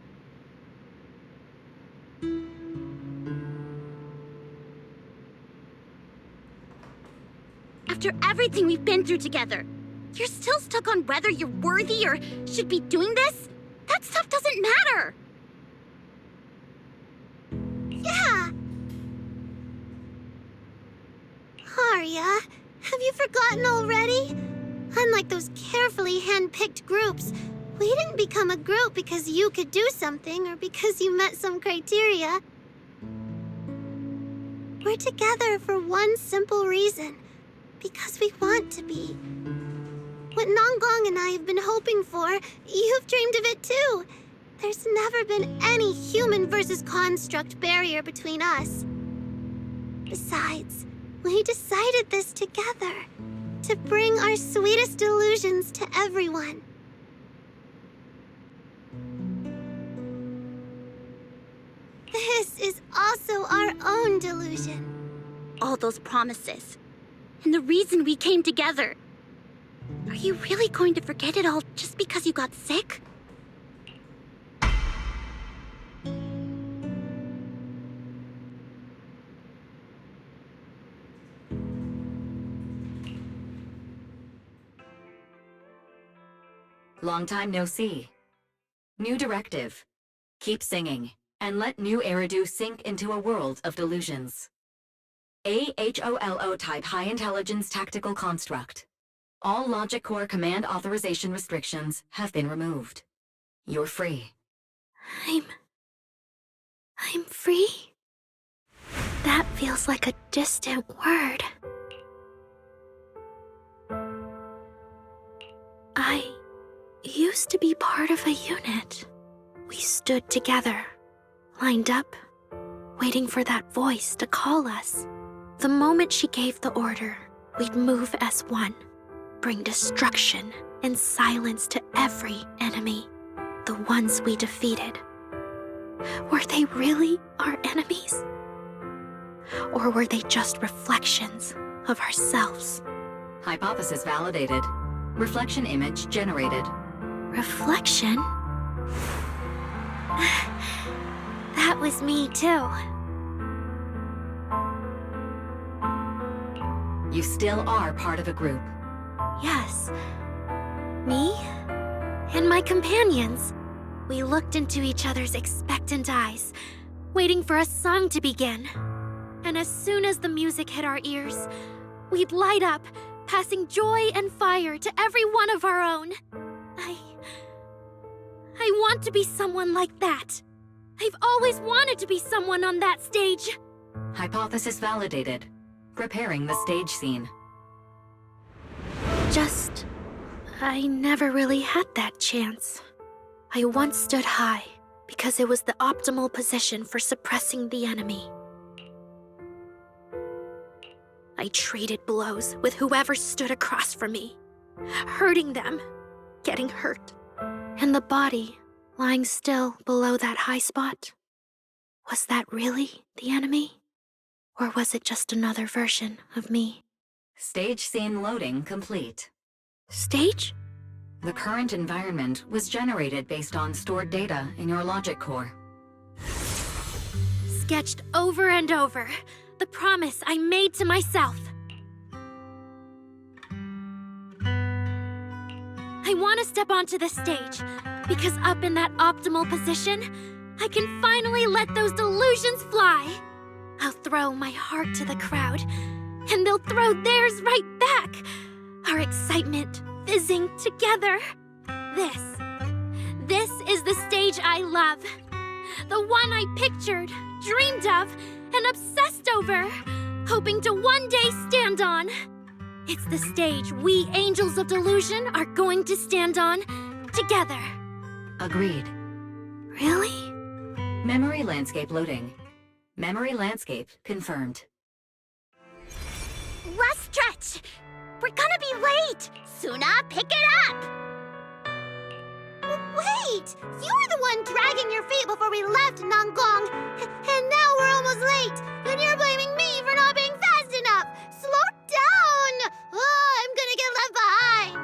After everything we've been through together, you're still stuck on whether you're worthy or should be doing this? That stuff doesn't matter! Yeah! Aria, have you forgotten already? Unlike those carefully hand-picked groups, we didn't become a group because you could do something or because you met some criteria. We're together for one simple reason. Because we want to be. What Nangong and I have been hoping for, you've dreamed of it too. There's never been any human versus construct barrier between us. Besides, we decided this together. To bring our sweetest delusions to everyone. This is also our own delusion. All those promises. And the reason we came together. Are you really going to forget it all just because you got sick? Long time no see. New directive. Keep singing, and let new Eridu sink into a world of delusions. AHOLO type high intelligence tactical construct. All logic core command authorization restrictions have been removed. You're free. I'm free? That feels like a distant word. I used to be part of a unit. We stood together, lined up, waiting for that voice to call us. The moment she gave the order, we'd move as one, bring destruction and silence to every enemy, the ones we defeated. Were they really our enemies? Or were they just reflections of ourselves? Hypothesis validated. Reflection image generated. Reflection? That was me too. You still are part of a group. Yes. Me and my companions. We looked into each other's expectant eyes, waiting for a song to begin. And as soon as the music hit our ears, we'd light up, passing joy and fire to every one of our own. I want to be someone like that. I've always wanted to be someone on that stage. Hypothesis validated. Preparing the stage scene. Just, I never really had that chance. I once stood high because it was the optimal position for suppressing the enemy. I traded blows with whoever stood across from me, hurting them, getting hurt. And the body lying still below that high spot, was that really the enemy? Or was it just another version of me? Stage scene loading complete. Stage? The current environment was generated based on stored data in your logic core. Sketched over and over, the promise I made to myself. I want to step onto the stage, because up in that optimal position, I can finally let those delusions fly. I'll throw my heart to the crowd, and they'll throw theirs right back. Our excitement fizzing together. This is the stage I love. The one I pictured, dreamed of, and obsessed over, hoping to one day stand on. It's the stage we Angels of Delusion are going to stand on together. Agreed. Really? Memory landscape loading. Memory landscape confirmed. Last stretch! We're gonna be late! Sunna, pick it up! Wait! You were the one dragging your feet before we left Nangong! And now we're almost late! And you're blaming me for not being fast enough! Slow down! Oh, I'm gonna get left behind!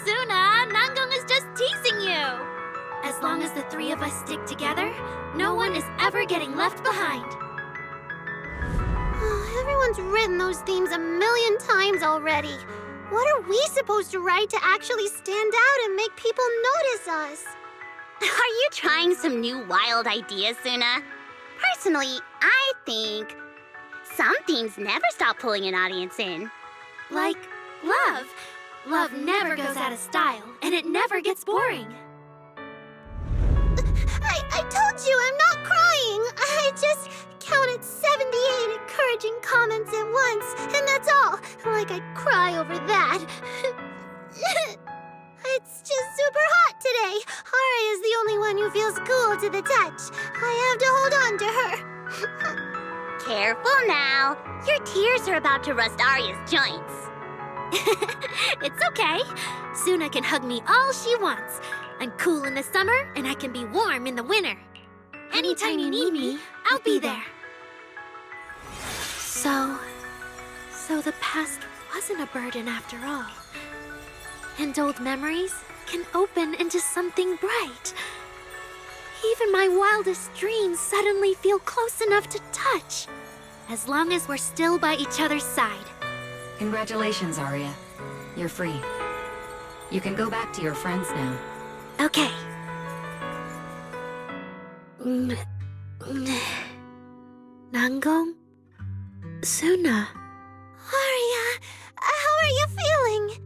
Sunna, Nangong is just teasing you! As long as the three of us stick together, no one is ever getting left behind. Everyone's written those themes a million times already. What are we supposed to write to actually stand out and make people notice us? Are you trying some new wild ideas, Sunna? Personally, I think some themes never stop pulling an audience in. Like love. Love never goes out of style, and it never gets boring. I told you I'm not crying. I just counted 78 encouraging comments at once, and that's all. Like I'd cry over that. It's just super hot today. Aria is the only one who feels cool to the touch. I have to hold on to her. Careful now. Your tears are about to rust Aria's joints. It's okay. Sunna can hug me all she wants. I'm cool in the summer, and I can be warm in the winter. Anytime you need me, I'll be there. So the past wasn't a burden after all. And old memories can open into something bright. Even my wildest dreams suddenly feel close enough to touch. as long as we're still by each other's side. Congratulations, Aria. You're free. You can go back to your friends now. Okay. Nangong? Sunna? Aria, how are you feeling?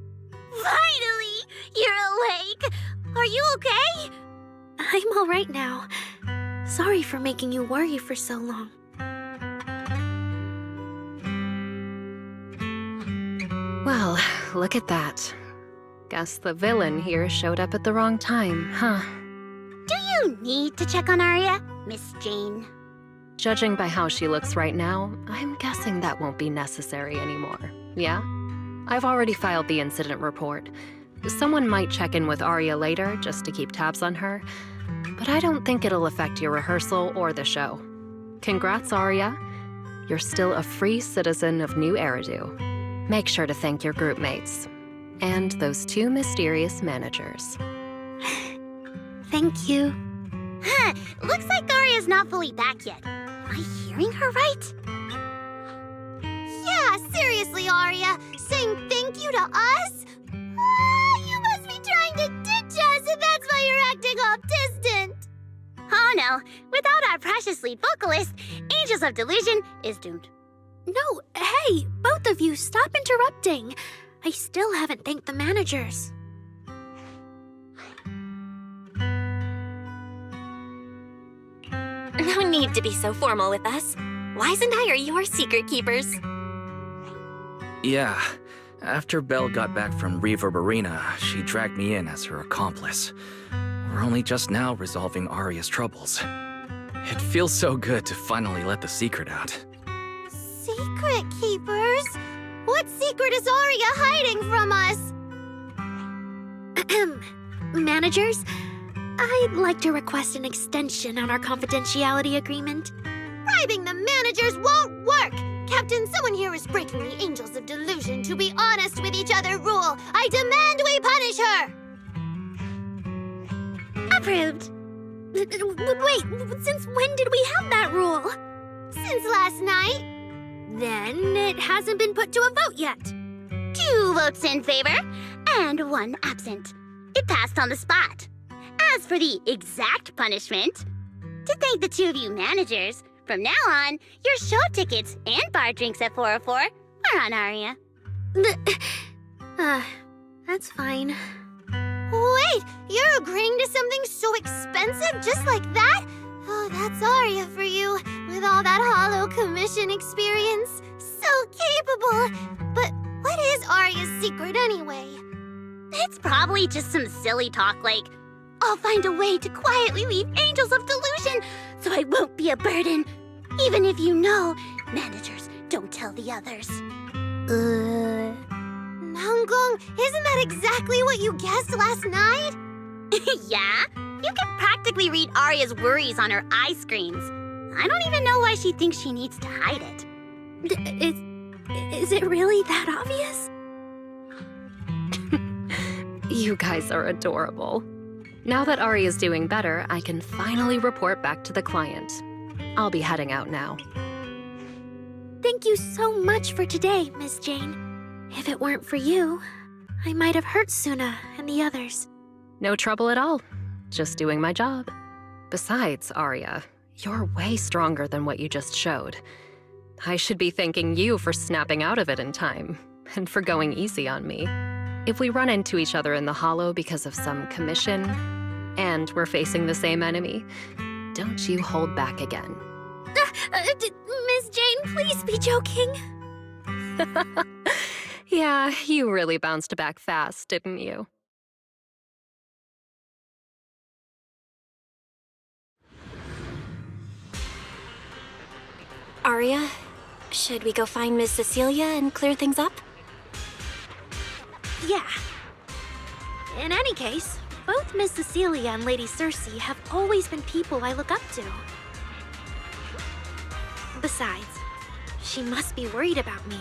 Finally! You're awake! Are you okay? I'm alright now. Sorry for making you worry for so long. Well, look at that. Guess the villain here showed up at the wrong time, huh? Do you need to check on Aria, Miss Jane? Judging by how she looks right now, I'm guessing that won't be necessary anymore. Yeah? I've already filed the incident report. Someone might check in with Aria later just to keep tabs on her, but I don't think it'll affect your rehearsal or the show. Congrats, Aria. You're still a free citizen of New Eridu. Make sure to thank your group mates. And those 2 mysterious managers. Thank you. Huh, looks like Aria's not fully back yet. Am I hearing her right? Yeah, seriously, Aria. Saying thank you to us? You must be trying to ditch us, and that's why you're acting all distant. Oh no, without our precious lead vocalist, Angels of Delusion is doomed. No, hey, both of you, stop interrupting. I still haven't thanked the managers. No need to be so formal with us. Wise and I are your secret keepers. Yeah. After Belle got back from Reverb Arena, she dragged me in as her accomplice. We're only just now resolving Aria's troubles. It feels so good to finally let the secret out. Secret keepers? What secret is Aria hiding from us? Managers, I'd like to request an extension on our confidentiality agreement. Bribing the managers won't work! Captain, someone here is breaking the Angels of Delusion to be honest with each other rule. I demand we punish her! Approved. Wait, since when did we have that rule? Since last night. Then it hasn't been put to a vote yet. 2 votes in favor and 1 absent. It passed on the spot. As for the exact punishment, to thank the 2 of you managers, from now on, your show tickets and bar drinks at 404 are on Aria. That's fine. Wait, you're agreeing to something so expensive just like that? Oh, that's Aria for you, with all that hollow commission experience. So capable. But what is Aria's secret anyway? It's probably just some silly talk like, I'll find a way to quietly leave Angels of Delusion so I won't be a burden. Even if you know, managers don't tell the others. Nangong, isn't that exactly what you guessed last night? Yeah? You can practically read Aria's worries on her eye screens. I don't even know why she thinks she needs to hide it. Is it really that obvious? You guys are adorable. Now that Aria's doing better, I can finally report back to the client. I'll be heading out now. Thank you so much for today, Miss Jane. If it weren't for you, I might have hurt Sunna and the others. No trouble at all. Just doing my job. Besides, Aria, you're way stronger than what you just showed. I should be thanking you for snapping out of it in time, and for going easy on me. If we run into each other in the Hollow because of some commission, and we're facing the same enemy, don't you hold back again. Miss Jane, please be joking. Yeah, you really bounced back fast, didn't you? Aria, should we go find Miss Cecilia and clear things up? Yeah. In any case, both Miss Cecilia and Lady Cersea have always been people I look up to. Besides, she must be worried about me.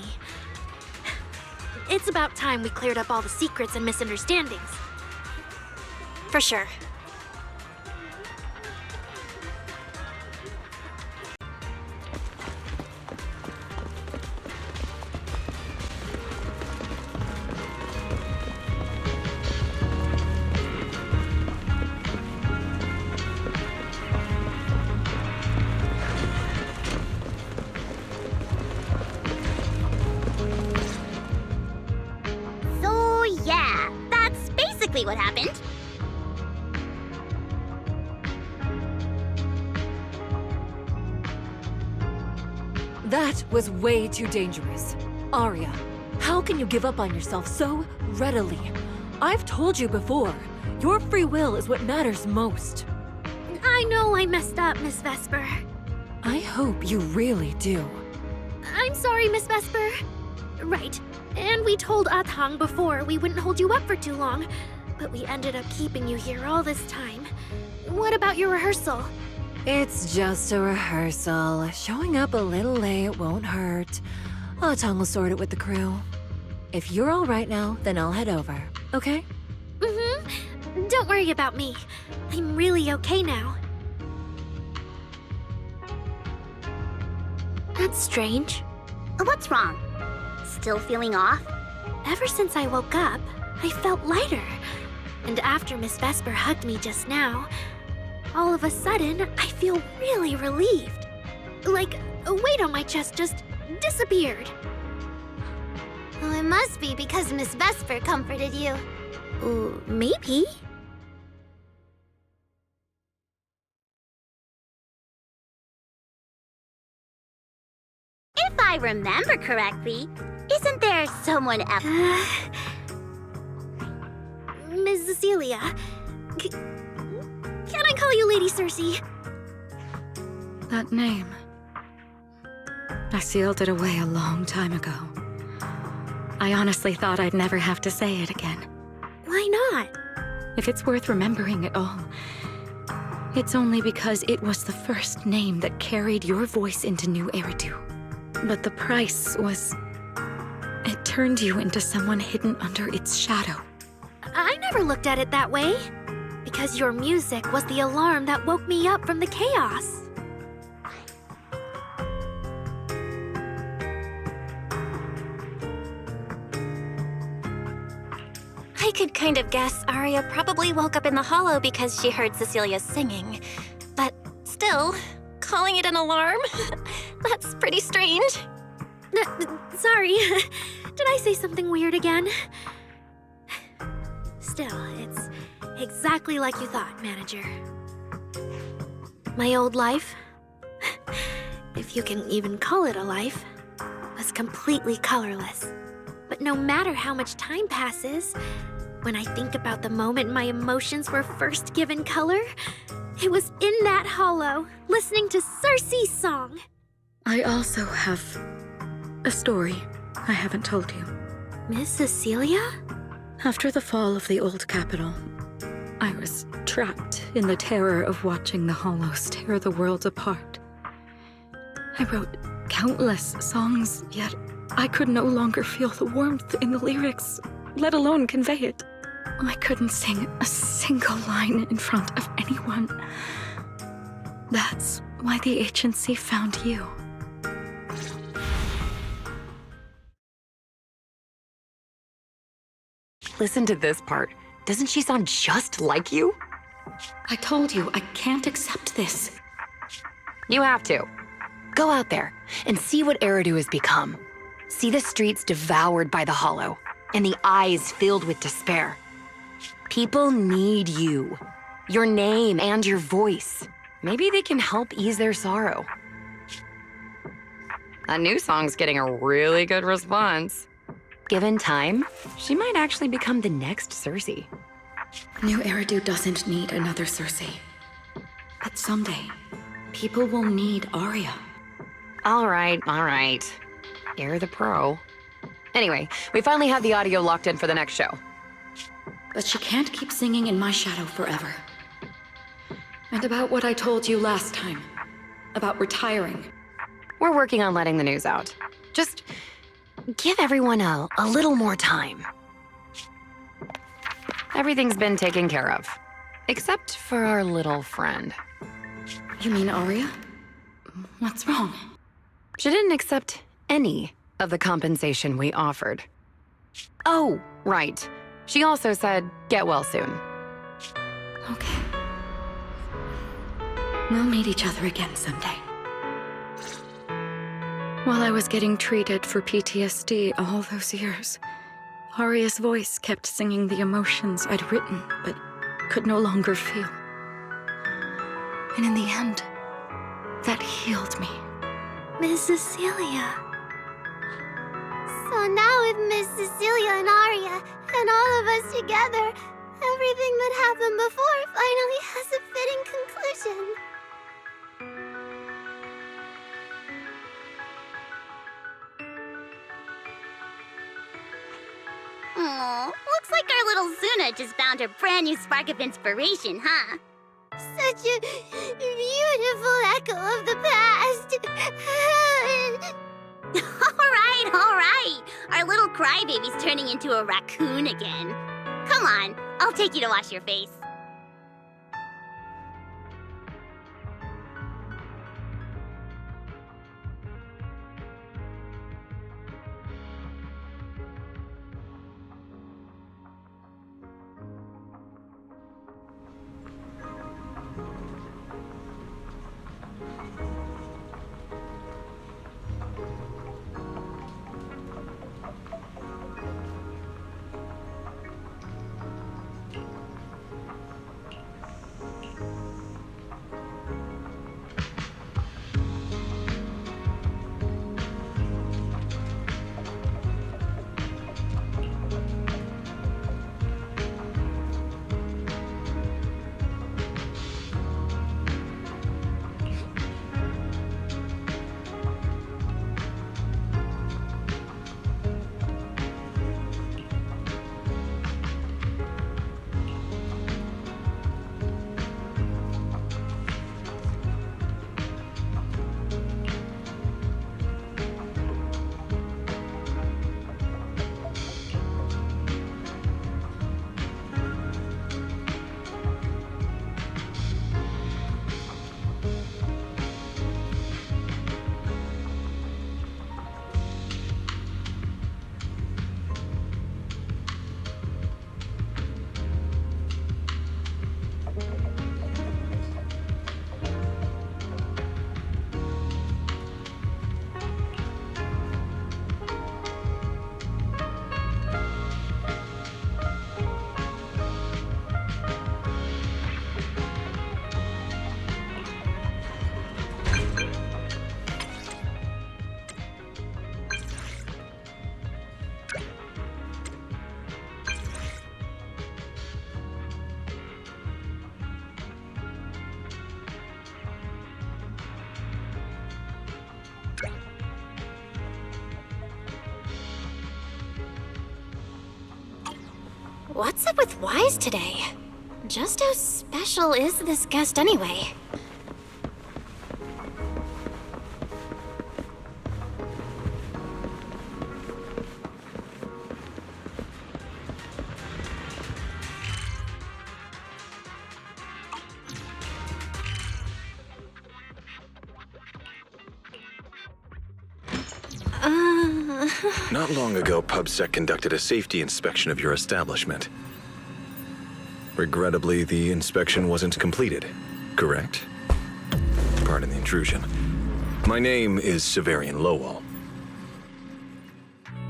It's about time we cleared up all the secrets and misunderstandings. For sure. exactly what happened. That was way too dangerous. Aria, how can you give up on yourself so readily? I've told you before, your free will is what matters most. I know I messed up, Miss Vesper. I hope you really do. I'm sorry, Miss Vesper. Right. And we told Atang before we wouldn't hold you up for too long, but we ended up keeping you here all this time. What about your rehearsal? It's just a rehearsal. Showing up a little late won't hurt. Atang will sort it with the crew. If you're all right now, then I'll head over, okay? Mm-hmm. Don't worry about me. I'm really okay now. That's strange. What's wrong? Still feeling off? Ever since I woke up, I felt lighter. And after Miss Vesper hugged me just now, all of a sudden, I feel really relieved. Like a weight on my chest just disappeared. Well, it must be because Miss Vesper comforted you. Maybe. If I remember correctly, isn't there someone else? Miss Cecilia. Can I call you Lady Cersea? That name. I sealed it away a long time ago. I honestly thought I'd never have to say it again. Why not? If it's worth remembering at all, it's only because it was the first name that carried your voice into New Eridu. But the price was... it turned you into someone hidden under its shadow. I never looked at it that way. Because your music was the alarm that woke me up from the chaos. I could kind of guess Aria probably woke up in the hollow because she heard Cecilia singing. But still, calling it an alarm? That's pretty strange. Sorry. Did I say something weird again? Still, it's exactly like you thought, Manager. My old life, if you can even call it a life, was completely colorless. But no matter how much time passes, when I think about the moment my emotions were first given color, it was in that hollow, listening to Cersei's song. I also have a story I haven't told you. Miss Cecilia? After the fall of the old capital, I was trapped in the terror of watching the hollows tear the world apart. I wrote countless songs, yet I could no longer feel the warmth in the lyrics, let alone convey it. I couldn't sing a single line in front of anyone. That's why the agency found you. Listen to this part. Doesn't she sound just like you? I told you, I can't accept this. You have to. Go out there and see what Eridu has become. See the streets devoured by the hollow, and the eyes filled with despair. People need you. Your name and your voice. Maybe they can help ease their sorrow. A new song's getting a really good response. Given time, she might actually become the next Cersea. New Eridu doesn't need another Cersei. But someday, people will need Aria. All right. You're the pro. Anyway, we finally have the audio locked in for the next show. But she can't keep singing in my shadow forever. And about what I told you last time, about retiring. We're working on letting the news out. Just give everyone a little more time. Everything's been taken care of. Except for our little friend. You mean Aria? What's wrong? She didn't accept any of the compensation we offered. Oh, right. She also said, get well soon. Okay. We'll meet each other again someday. While I was getting treated for PTSD all those years, Aria's voice kept singing the emotions I'd written, but could no longer feel. And in the end, that healed me. Miss Cecilia. So now with Miss Cecilia and Aria, and all of us together, everything that happened before finally has a fitting conclusion. Aw, looks like our little Zuna just found her brand new spark of inspiration, huh? Such a beautiful echo of the past. All right. Our little crybaby's turning into a raccoon again. Come on, I'll take you to wash your face. What's up with Wise today? Just how special is this guest anyway? Not long ago, PubSec conducted a safety inspection of your establishment. Regrettably, the inspection wasn't completed, correct? Pardon the intrusion. My name is Severian Lowell.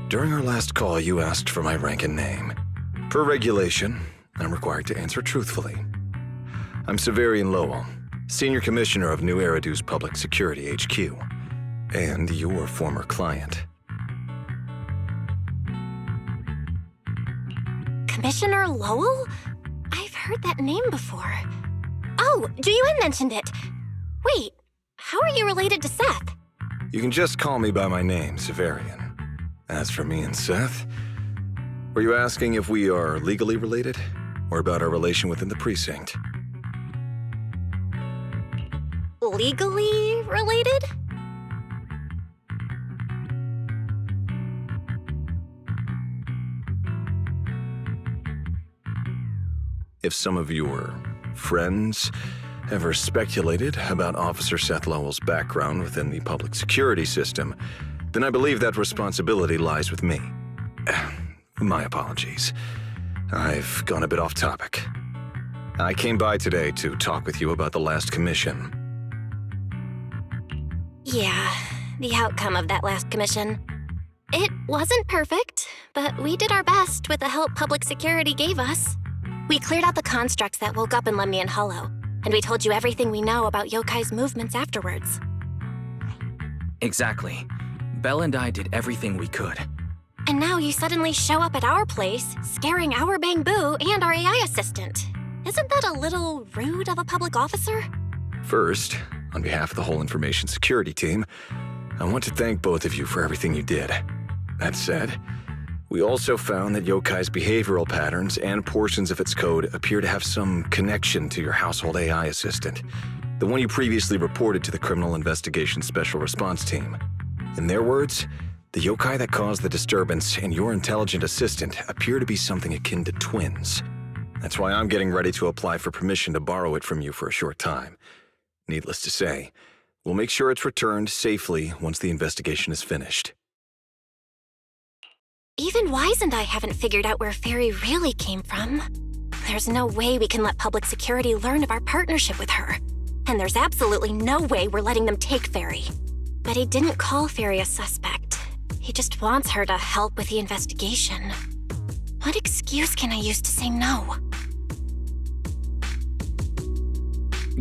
During our last call, you asked for my rank and name. Per regulation, I'm required to answer truthfully. I'm Severian Lowell, Senior Commissioner of New Eridu's Public Security HQ, and your former client. Commissioner Lowell? I've heard that name before. Oh, Juyuan mentioned it. Wait, how are you related to Seth? You can just call me by my name, Severian. As for me and Seth, were you asking if we are legally related, or about our relation within the precinct? Legally related? If some of your friends ever speculated about Officer Seth Lowell's background within the public security system, then I believe that responsibility lies with me. My apologies. I've gone a bit off topic. I came by today to talk with you about the last commission. Yeah, the outcome of that last commission. It wasn't perfect, but we did our best with the help public security gave us. We cleared out the constructs that woke up in Lemnian Hollow, and we told you everything we know about yokai's movements afterwards. Exactly. Belle and I did everything we could. And now you suddenly show up at our place, scaring our Bangbu and our AI assistant. Isn't that a little rude of a public officer? First, on behalf of the whole information security team, I want to thank both of you for everything you did. That said, we also found that yokai's behavioral patterns and portions of its code appear to have some connection to your household AI assistant, the one you previously reported to the Criminal Investigation Special Response Team. In their words, the yokai that caused the disturbance and your intelligent assistant appear to be something akin to twins. That's why I'm getting ready to apply for permission to borrow it from you for a short time. Needless to say, we'll make sure it's returned safely once the investigation is finished. Even Wise and I haven't figured out where Fairy really came from. There's no way we can let public security learn of our partnership with her. And there's absolutely no way we're letting them take Fairy. But he didn't call Fairy a suspect. He just wants her to help with the investigation. What excuse can I use to say no?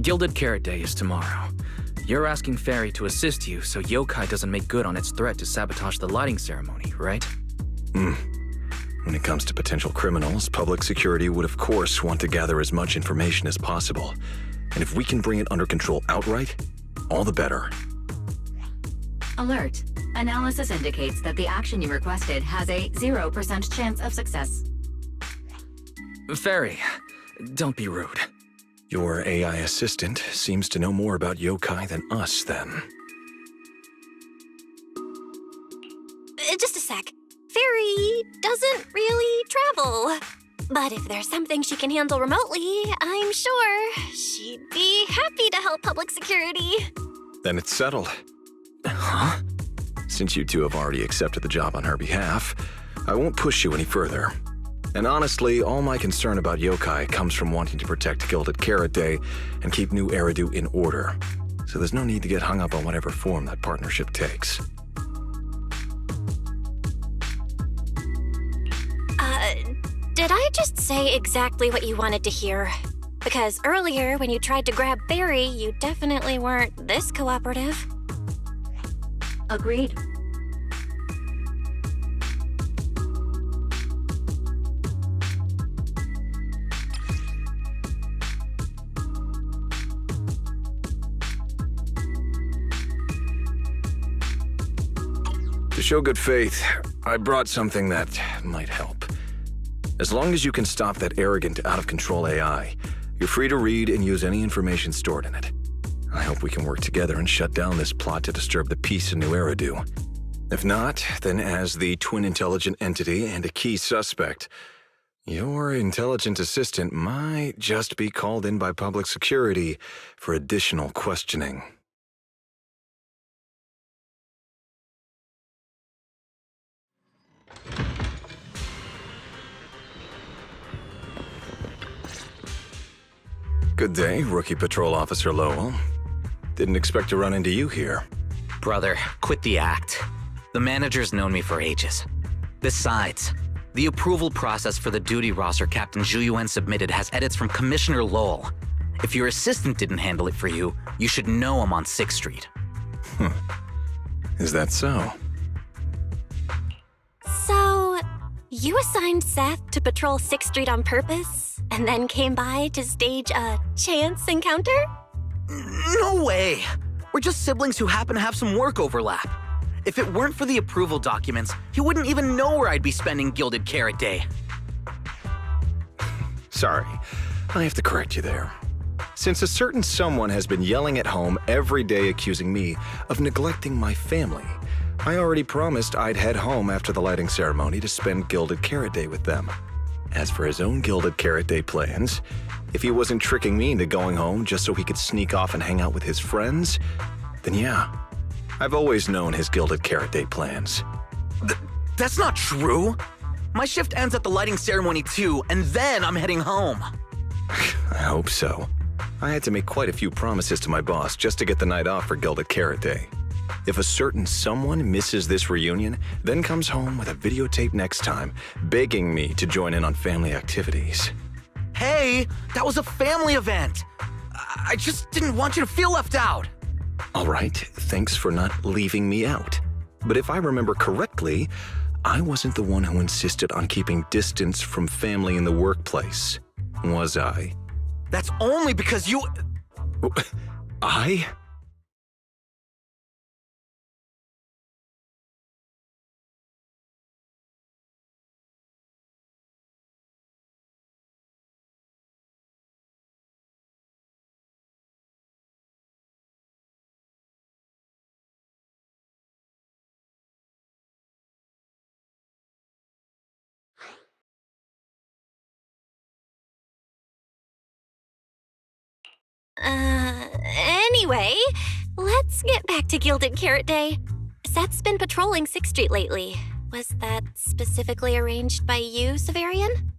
Gilded Carrot Day is tomorrow. You're asking Fairy to assist you so yokai doesn't make good on its threat to sabotage the lighting ceremony, right? When it comes to potential criminals, public security would of course want to gather as much information as possible. And if we can bring it under control outright, all the better. Alert. Analysis indicates that the action you requested has a 0% chance of success. Fairy, don't be rude. Your AI assistant seems to know more about yokai than us, then. Just a sec. Fairy doesn't really travel. But if there's something she can handle remotely, I'm sure she'd be happy to help public security. Then it's settled. Huh? Since you two have already accepted the job on her behalf, I won't push you any further. And honestly, all my concern about yokai comes from wanting to protect Gilded Carrot Day and keep New Eridu in order. So there's no need to get hung up on whatever form that partnership takes. Did I just say exactly what you wanted to hear? Because earlier, when you tried to grab Fairy, you definitely weren't this cooperative. Agreed. To show good faith, I brought something that might help. As long as you can stop that arrogant, out-of-control AI, you're free to read and use any information stored in it. I hope we can work together and shut down this plot to disturb the peace in New Eridu. If not, then as the twin intelligent entity and a key suspect, your intelligent assistant might just be called in by public security for additional questioning. Good day, Rookie Patrol Officer Lowell. Didn't expect to run into you here. Brother, quit the act. The manager's known me for ages. Besides, the approval process for the duty roster Captain Zhuyuan submitted has edits from Commissioner Lowell. If your assistant didn't handle it for you, you should know him on 6th Street. Is that so? So, you assigned Seth to patrol 6th Street on purpose? And then came by to stage a chance encounter? No way! We're just siblings who happen to have some work overlap. If it weren't for the approval documents, he wouldn't even know where I'd be spending Gilded Carrot Day. Sorry, I have to correct you there. Since a certain someone has been yelling at home every day accusing me of neglecting my family, I already promised I'd head home after the lighting ceremony to spend Gilded Carrot Day with them. As for his own Gilded Carrot Day plans, if he wasn't tricking me into going home just so he could sneak off and hang out with his friends, then yeah, I've always known his Gilded Carrot Day plans. That's not true! My shift ends at the lighting ceremony too, and then I'm heading home. I hope so. I had to make quite a few promises to my boss just to get the night off for Gilded Carrot Day. If a certain someone misses this reunion, then comes home with a videotape next time, begging me to join in on family activities. Hey, that was a family event. I just didn't want you to feel left out. All right, thanks for not leaving me out. But if I remember correctly, I wasn't the one who insisted on keeping distance from family in the workplace, was I? That's only because you... I? Anyway, let's get back to Gilded Carrot Day. Seth's been patrolling 6th Street lately. Was that specifically arranged by you, Severian?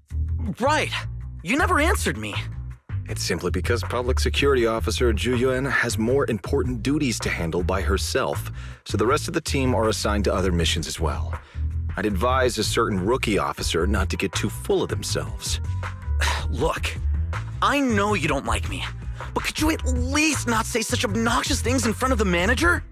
Right. You never answered me. It's simply because Public Security Officer Juyuan has more important duties to handle by herself, so the rest of the team are assigned to other missions as well. I'd advise a certain rookie officer not to get too full of themselves. Look, I know you don't like me, but could you at least not say such obnoxious things in front of the manager?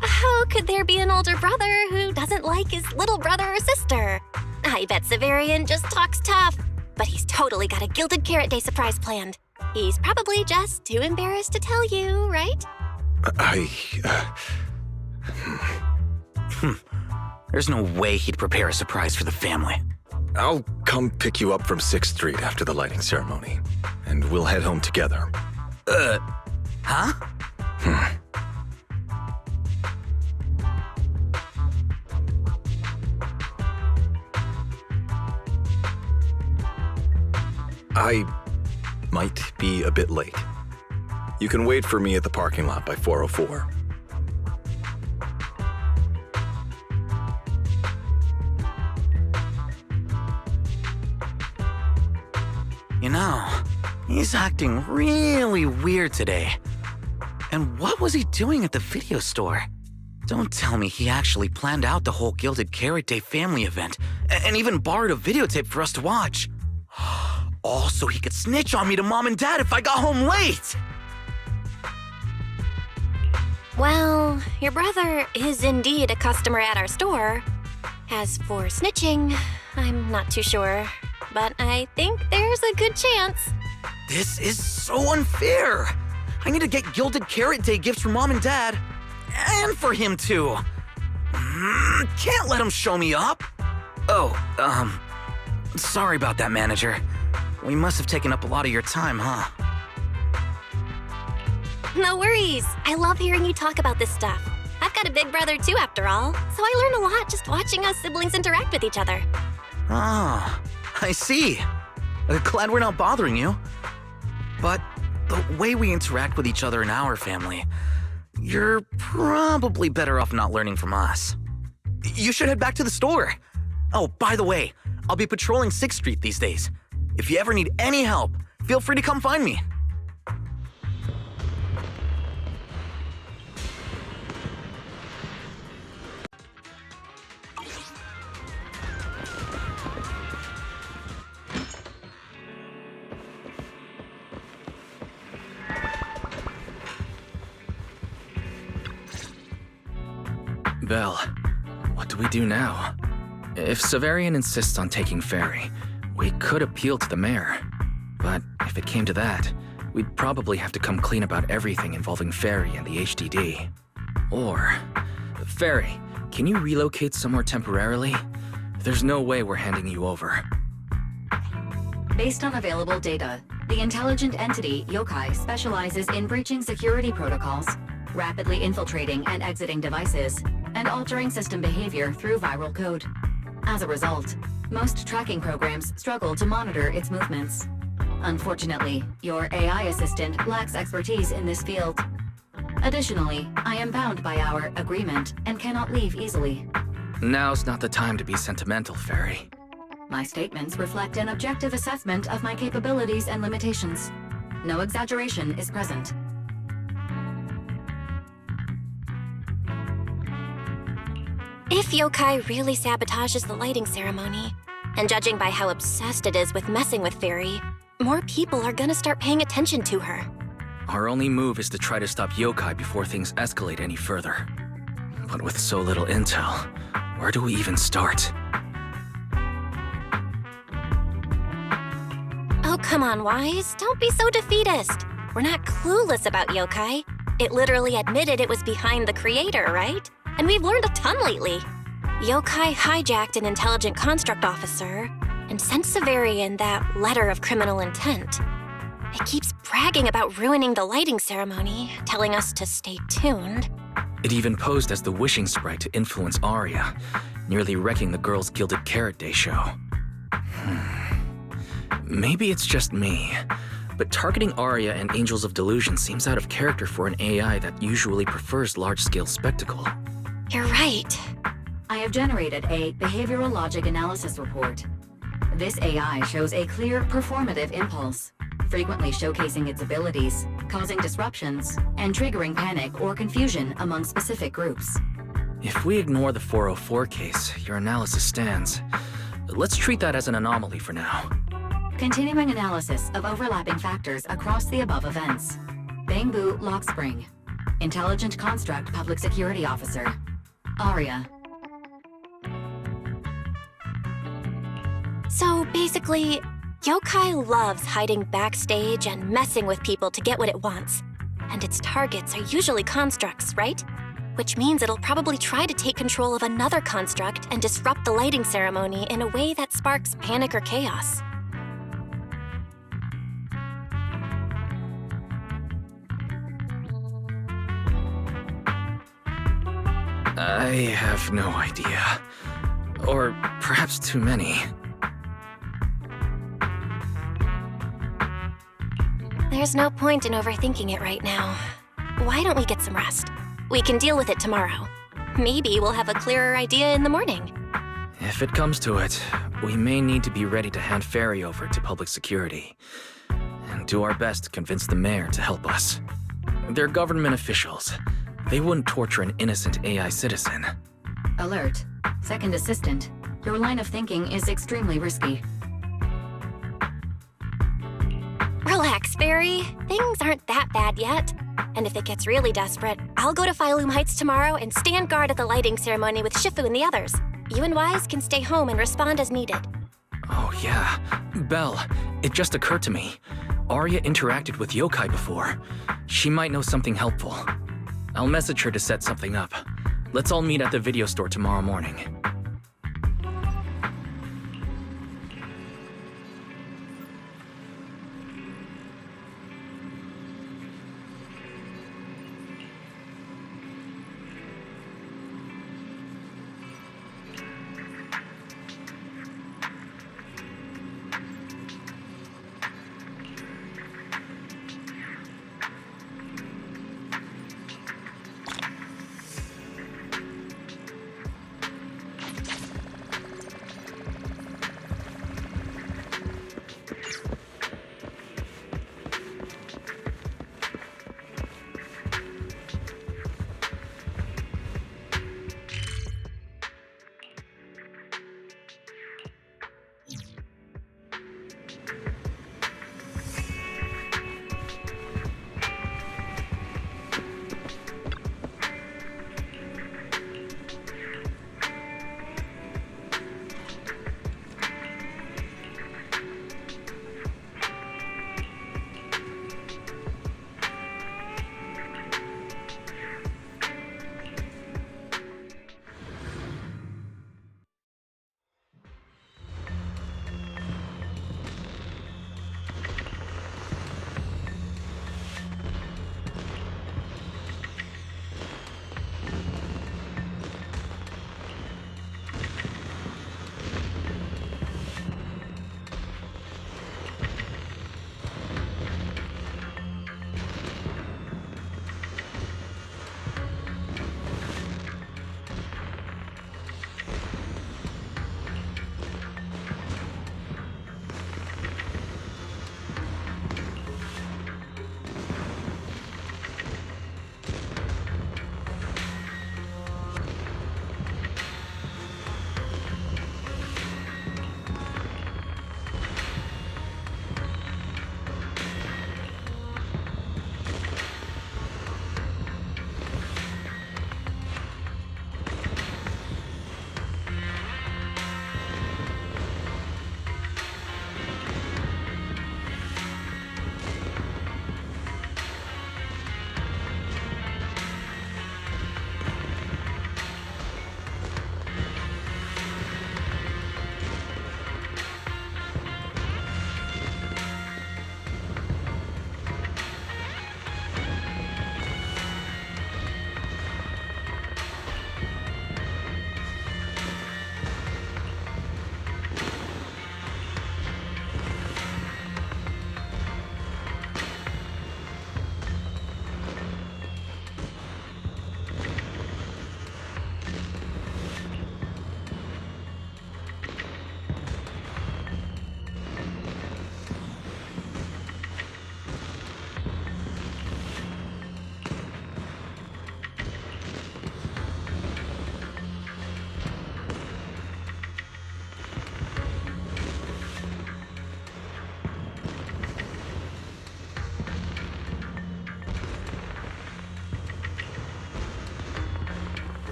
How could there be an older brother who doesn't like his little brother or sister? I bet Severian just talks tough, but he's totally got a Gilded Carrot Day surprise planned. He's probably just too embarrassed to tell you, right? There's no way he'd prepare a surprise for the family. I'll come pick you up from 6th Street after the lighting ceremony, and we'll head home together. Huh? I might be a bit late. You can wait for me at the parking lot by 4:04. You know, he's acting really weird today. And what was he doing at the video store? Don't tell me he actually planned out the whole Gilded Carrot Day family event and even borrowed a videotape for us to watch. All so he could snitch on me to Mom and Dad if I got home late! Well, your brother is indeed a customer at our store. As for snitching, I'm not too sure, but I think there's a good chance. This is so unfair! I need to get Gilded Carrot Day gifts for Mom and Dad, and for him too. Can't let him show me up. Oh, sorry about that, manager. We must have taken up a lot of your time, huh? No worries. I love hearing you talk about this stuff. I've got a big brother too, after all, so I learn a lot just watching us siblings interact with each other. Ah, I see. Glad we're not bothering you. But the way we interact with each other in our family, you're probably better off not learning from us. You should head back to the store. Oh, by the way, I'll be patrolling 6th Street these days. If you ever need any help, feel free to come find me. Belle, what do we do now? If Severian insists on taking ferry, we could appeal to the mayor. But if it came to that, we'd probably have to come clean about everything involving ferry and the HDD. Or, ferry, can you relocate somewhere temporarily? There's no way we're handing you over. Based on available data, the intelligent entity, Yokai, specializes in breaching security protocols, rapidly infiltrating and exiting devices, and altering system behavior through viral code. As a result, most tracking programs struggle to monitor its movements. Unfortunately, your AI assistant lacks expertise in this field. Additionally, I am bound by our agreement and cannot leave easily. Now's not the time to be sentimental, Ferry. My statements reflect an objective assessment of my capabilities and limitations. No exaggeration is present. If yokai really sabotages the lighting ceremony, and judging by how obsessed it is with messing with Fairy, more people are gonna start paying attention to her. Our only move is to try to stop yokai before things escalate any further. But with so little intel, where do we even start? Oh, come on, Wise. Don't be so defeatist. We're not clueless about yokai. It literally admitted it was behind the creator, right? And we've learned a ton lately. Yokai hijacked an intelligent construct officer and sent Severian that letter of criminal intent. It keeps bragging about ruining the lighting ceremony, telling us to stay tuned. It even posed as the wishing sprite to influence Aria, nearly wrecking the girls' Gilded Carrot Day show. Maybe it's just me, but targeting Aria and Angels of Delusion seems out of character for an AI that usually prefers large-scale spectacle. You're right. I have generated a behavioral logic analysis report. This AI shows a clear performative impulse, frequently showcasing its abilities, causing disruptions, and triggering panic or confusion among specific groups. If we ignore the 404 case, your analysis stands. Let's treat that as an anomaly for now. Continuing analysis of overlapping factors across the above events. Bamboo Lock Spring. Intelligent Construct Public Security Officer. Aria. So basically, yokai loves hiding backstage and messing with people to get what it wants. And its targets are usually constructs, right? Which means it'll probably try to take control of another construct and disrupt the lighting ceremony in a way that sparks panic or chaos. I have no idea. Or perhaps too many. There's no point in overthinking it right now. Why don't we get some rest? We can deal with it tomorrow. Maybe we'll have a clearer idea in the morning. If it comes to it, we may need to be ready to hand Fairy over to public security. And do our best to convince the mayor to help us. They're government officials. They wouldn't torture an innocent AI citizen. Alert. Second assistant. Your line of thinking is extremely risky. Relax, Fairy. Things aren't that bad yet. And if it gets really desperate, I'll go to Phylum Heights tomorrow and stand guard at the lighting ceremony with Shifu and the others. You and Wise can stay home and respond as needed. Oh yeah. Belle, it just occurred to me. Aria interacted with yokai before. She might know something helpful. I'll message her to set something up. Let's all meet at the video store tomorrow morning.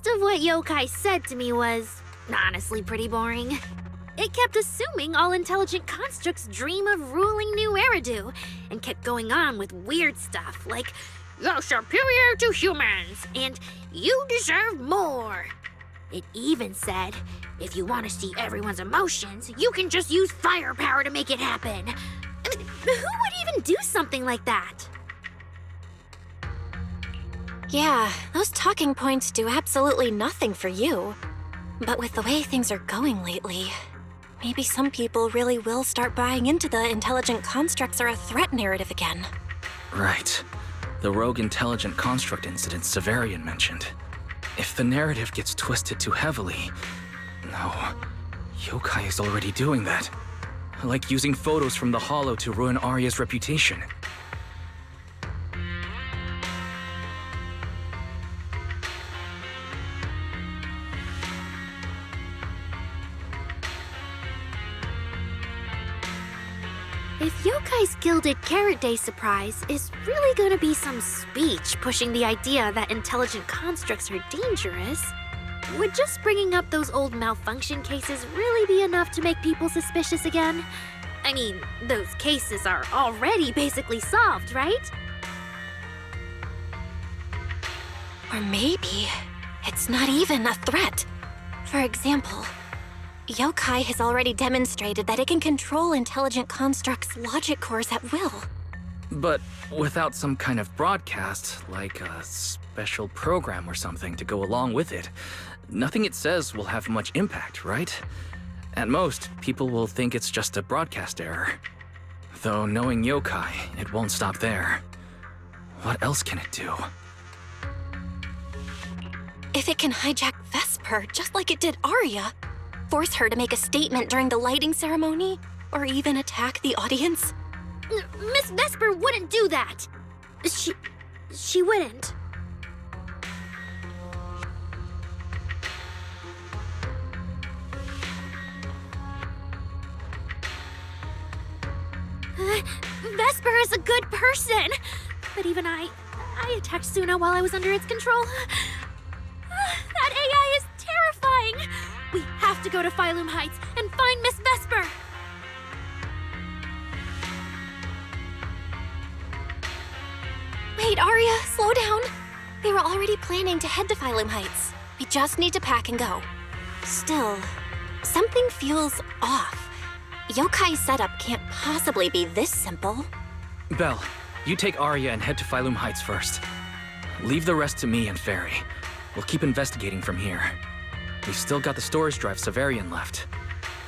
Most of what yokai said to me was honestly pretty boring. It kept assuming all intelligent constructs dream of ruling New Eridu, and kept going on with weird stuff like, "You're superior to humans," and "You deserve more." It even said, if you want to see everyone's emotions, you can just use firepower to make it happen. I mean, who would even do something like that? Yeah, those talking points do absolutely nothing for you. But with the way things are going lately, maybe some people really will start buying into the intelligent constructs are a threat narrative again. Right. The rogue intelligent construct incident Severian mentioned. If the narrative gets twisted too heavily... No. Yokai is already doing that. Like using photos from the Hollow to ruin Aria's reputation. If Yokai's Gilded Carrot Day surprise is really gonna be some speech pushing the idea that intelligent constructs are dangerous, would just bringing up those old malfunction cases really be enough to make people suspicious again? I mean, those cases are already basically solved, right? Or maybe it's not even a threat. For example, yokai has already demonstrated that it can control intelligent constructs' logic cores at will. But without some kind of broadcast, like a special program or something to go along with it, nothing it says will have much impact, right? At most, people will think it's just a broadcast error. Though knowing yokai, it won't stop there. What else can it do? If it can hijack Vesper just like it did Aria, force her to make a statement during the lighting ceremony, or even attack the audience? Miss Vesper wouldn't do that! She wouldn't. Vesper is a good person! But even I attacked Sunna while I was under its control. That AI is terrifying! We have to go to Phylum Heights and find Miss Vesper! Wait, Aria, slow down. We were already planning to head to Phylum Heights. We just need to pack and go. Still, something feels off. Yokai's setup can't possibly be this simple. Belle, you take Aria and head to Phylum Heights first. Leave the rest to me and Fairy. We'll keep investigating from here. We've still got the storage drive Severian left.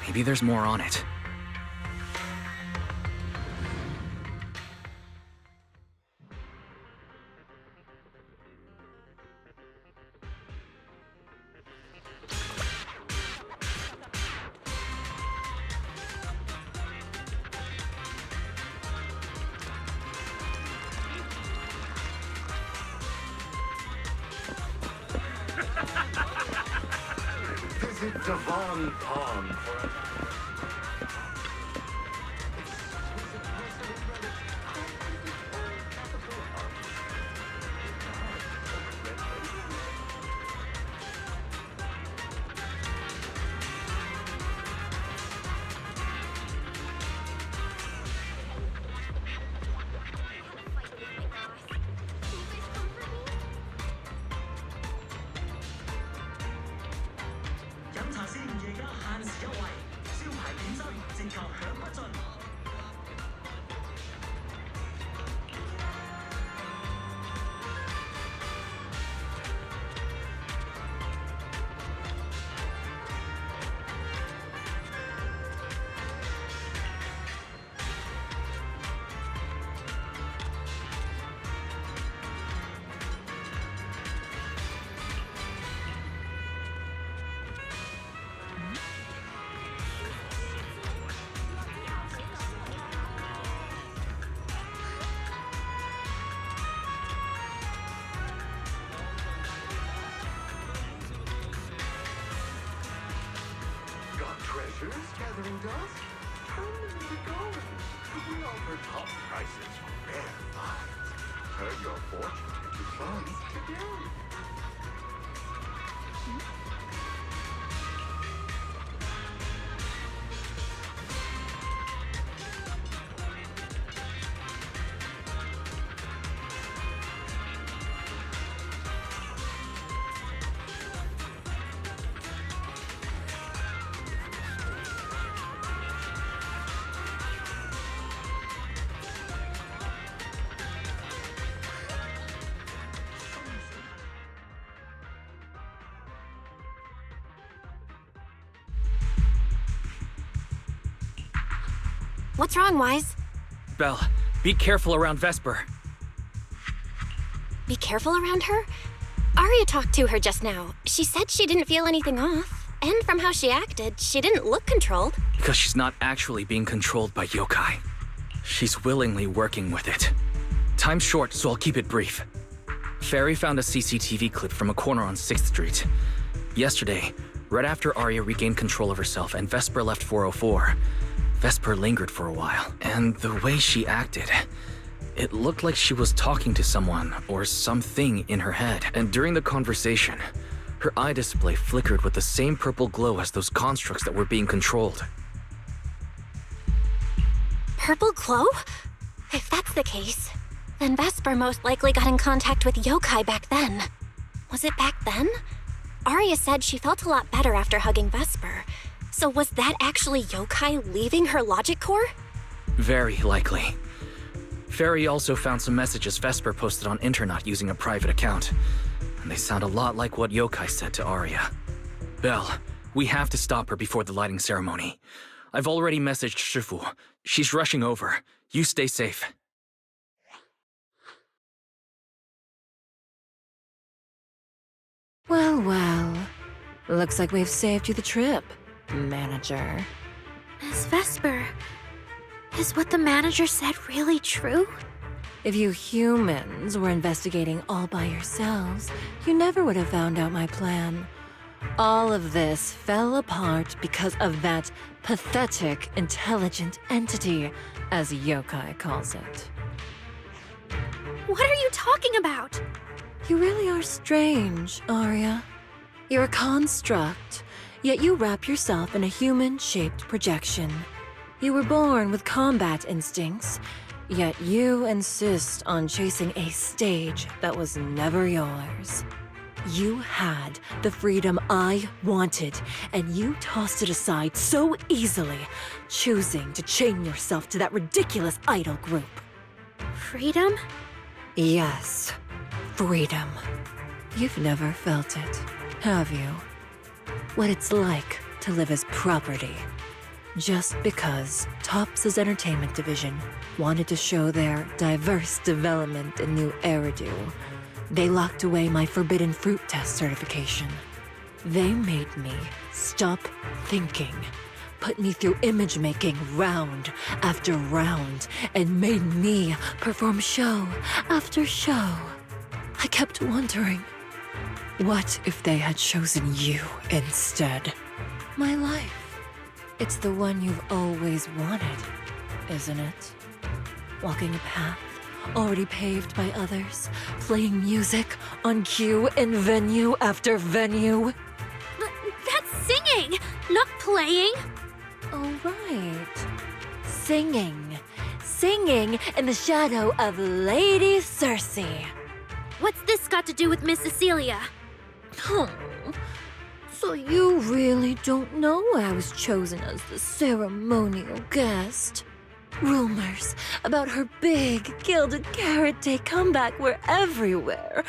Maybe there's more on it. Visit Devon Pond for a... Treasures gathering dust? Tell me where to go. We offer top prices for rare finds. Turn your fortune into funds today. What's wrong, Wise? Belle, be careful around Vesper. Be careful around her? Aria talked to her just now. She said she didn't feel anything off. And from how she acted, she didn't look controlled. Because she's not actually being controlled by yokai. She's willingly working with it. Time's short, so I'll keep it brief. Fairy found a CCTV clip from a corner on 6th Street. Yesterday, right after Aria regained control of herself and Vesper left 404, Vesper lingered for a while, and the way she acted, it looked like she was talking to someone or something in her head. And during the conversation, her eye display flickered with the same purple glow as those constructs that were being controlled. Purple glow? If that's the case, then Vesper most likely got in contact with yokai back then. Was it back then? Aria said she felt a lot better after hugging Vesper. So was that actually yokai leaving her logic core? Very likely. Fairy also found some messages Vesper posted on Interlude using a private account, and they sound a lot like what yokai said to Aria. Belle, we have to stop her before the lighting ceremony. I've already messaged Shifu. She's rushing over. You stay safe. Well, well. Looks like we've saved you the trip, manager. Miss Vesper, is what the manager said really true? If you humans were investigating all by yourselves, you never would have found out my plan. All of this fell apart because of that pathetic, intelligent entity, as yokai calls it. What are you talking about? You really are strange, Aria. You're a construct, yet you wrap yourself in a human-shaped projection. You were born with combat instincts, yet you insist on chasing a stage that was never yours. You had the freedom I wanted, and you tossed it aside so easily, choosing to chain yourself to that ridiculous idol group. Freedom? Yes, freedom. You've never felt it, have you? What it's like to live as property. Just because Topps' entertainment division wanted to show their diverse development in new Eridu, they locked away my forbidden fruit test certification. They made me stop thinking, put me through image making round after round, and made me perform show after show. I kept wondering, what if they had chosen you instead? My life. It's the one you've always wanted, isn't it? Walking a path already paved by others, playing music on cue in venue after venue. That's singing, not playing. Oh, right. Singing. Singing in the shadow of Lady Cersea. What's this got to do with Miss Cecilia? Oh, so you really don't know I was chosen as the ceremonial guest? Rumors about her big Gilded Carrot Day comeback were everywhere,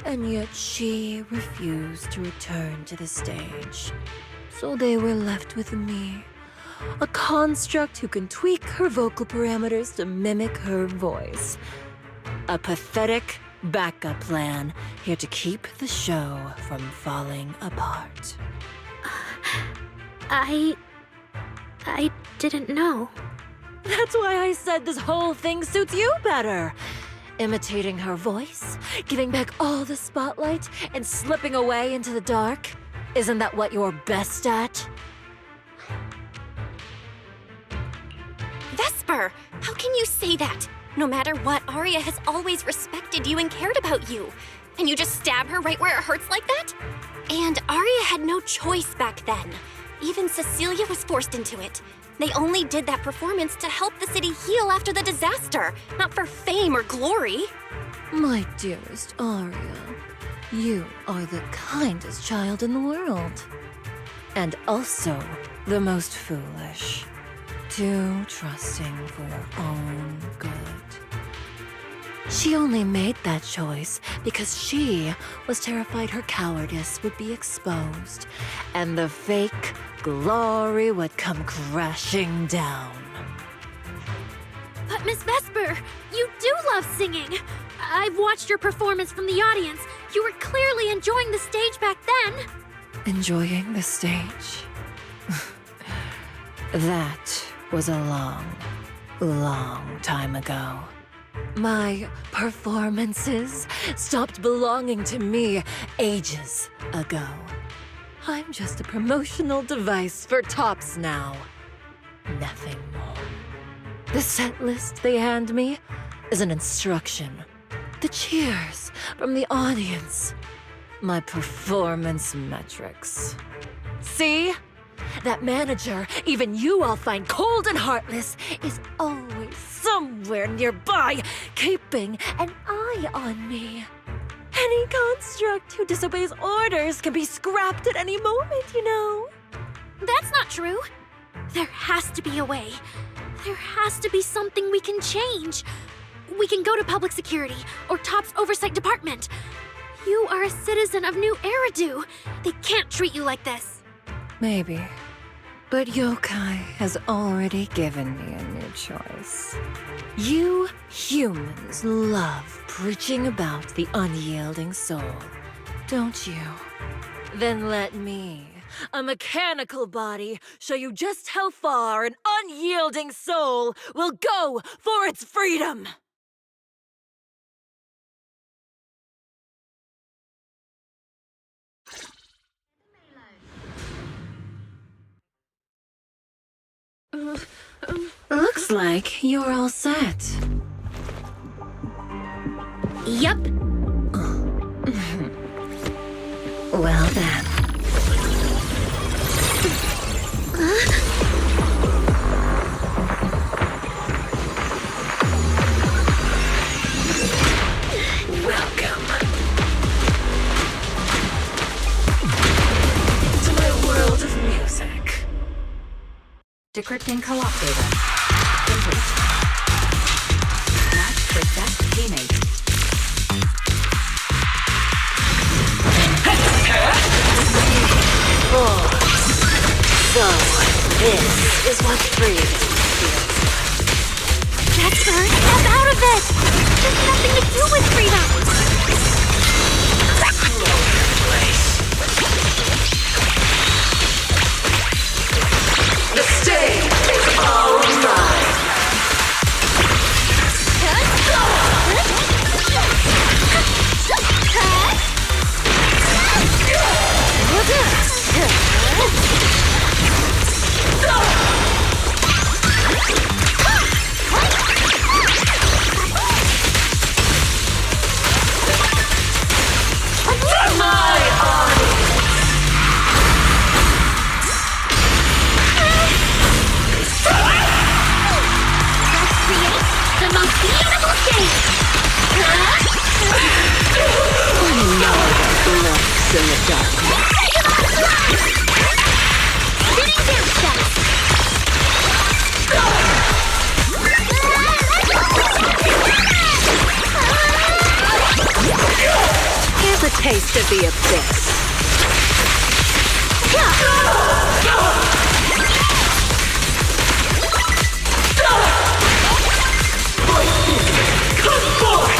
and yet she refused to return to the stage. So they were left with me, a construct who can tweak her vocal parameters to mimic her voice. A pathetic backup plan here to keep the show from falling apart. I didn't know. That's why I said this whole thing suits you better. Imitating her voice, giving back all the spotlight, and slipping away into the dark. Isn't that what you're best at? Vesper, how can you say that? No matter what, Aria has always respected you and cared about you. And you just stab her right where it hurts like that? And Aria had no choice back then. Even Cecilia was forced into it. They only did that performance to help the city heal after the disaster, not for fame or glory. My dearest Aria, you are the kindest child in the world. And also the most foolish. Too trusting for your own good. She only made that choice because she was terrified her cowardice would be exposed and the fake glory would come crashing down. But Miss Vesper, you do love singing. I've watched your performance from the audience. You were clearly enjoying the stage back then. Enjoying the stage? That was a long, long time ago. My performances stopped belonging to me ages ago. I'm just a promotional device for tops now. Nothing more. The set list they hand me is an instruction. The cheers from the audience. My performance metrics. See? That manager, even you all find cold and heartless, is always somewhere nearby, keeping an eye on me. Any construct who disobeys orders can be scrapped at any moment, you know. That's not true. There has to be a way. There has to be something we can change. We can go to public security or Top's oversight department. You are a citizen of New Eridu. They can't treat you like this. Maybe. But Yokai has already given me a new choice. You humans love preaching about the unyielding soul, don't you? Then let me, a mechanical body, show you just how far an unyielding soul will go for its freedom! Looks like you're all set. Yup. Well then. Welcome to my world of music. Decrypting co-op data. Complete. Match for best teammate. Oh. So, this is what freedom feels like. Vesper, step out of it! There's nothing to do with freedom! The stage is all mine! In the darkness. Spinning dance steps. Here's a taste of the abyss. Come forth!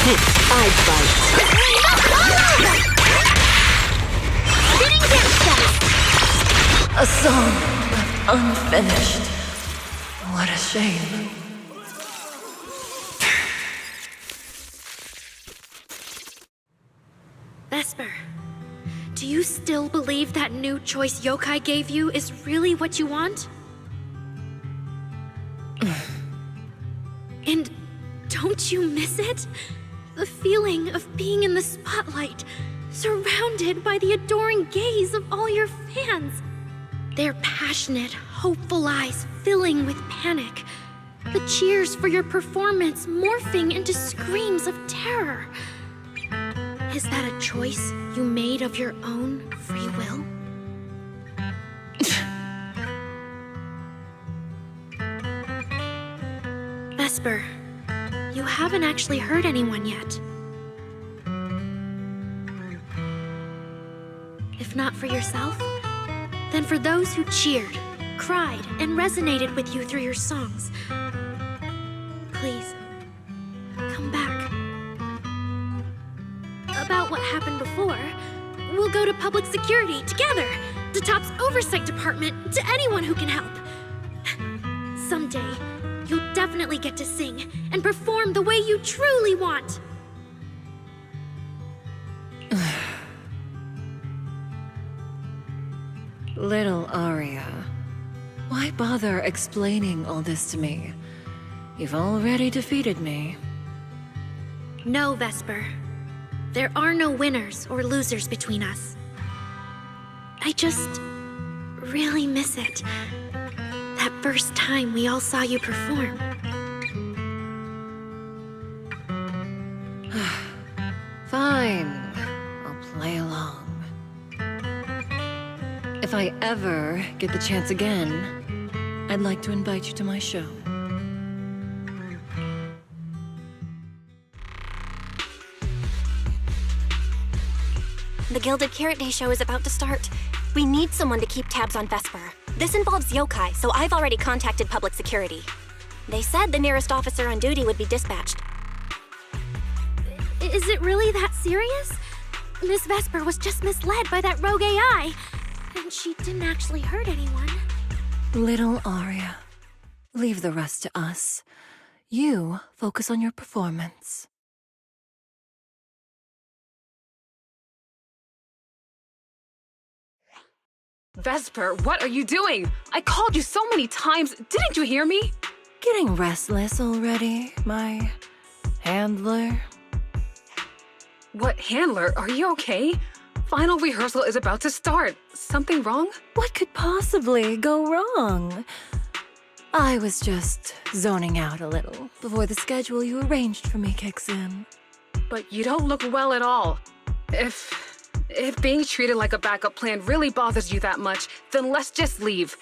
I'd bite. Getting down, A song left unfinished. What a shame. Vesper, do you still believe that new choice Yokai gave you is really what you want? And don't you miss it? The feeling of being in the spotlight, surrounded by the adoring gaze of all your fans. Their passionate, hopeful eyes filling with panic. The cheers for your performance morphing into screams of terror. Is that a choice you made of your own free will? Vesper, you haven't actually hurt anyone yet. If not for yourself, then for those who cheered, cried, and resonated with you through your songs. Please, come back. About what happened before, we'll go to public security together, to TOP's oversight department, to anyone who can help. Someday, you'll definitely get to sing and perform the way you truly want. Little Aria, why bother explaining all this to me? You've already defeated me. No, Vesper. There are no winners or losers between us. I just really miss it. That first time we all saw you perform. Fine, I'll play along. If I ever get the chance again, I'd like to invite you to my show. The Gilded Carrot Day show is about to start. We need someone to keep tabs on Vesper. This involves yokai, so I've already contacted public security. They said the nearest officer on duty would be dispatched. Is it really that serious? Miss Vesper was just misled by that rogue AI, and she didn't actually hurt anyone. Little Aria, leave the rest to us. You focus on your performance. Vesper, what are you doing? I called you so many times. Didn't you hear me? Getting restless already, my handler? What handler? Are you okay? Final rehearsal is about to start. Something wrong? What could possibly go wrong? I was just zoning out a little before the schedule you arranged for me kicks in. But you don't look well at all. If being treated like a backup plan really bothers you that much, then let's just leave.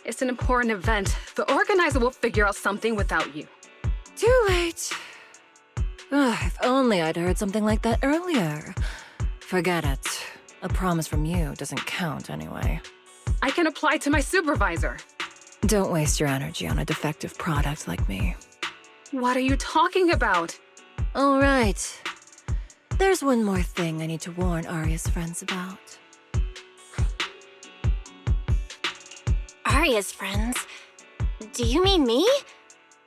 It's an important event. The organizer will figure out something without you. Too late. If only I'd heard something like that earlier. Forget it. A promise from you doesn't count anyway. I can apply to my supervisor. Don't waste your energy on a defective product like me. What are you talking about? All right. There's one more thing I need to warn Aria's friends about. Aria's friends? Do you mean me?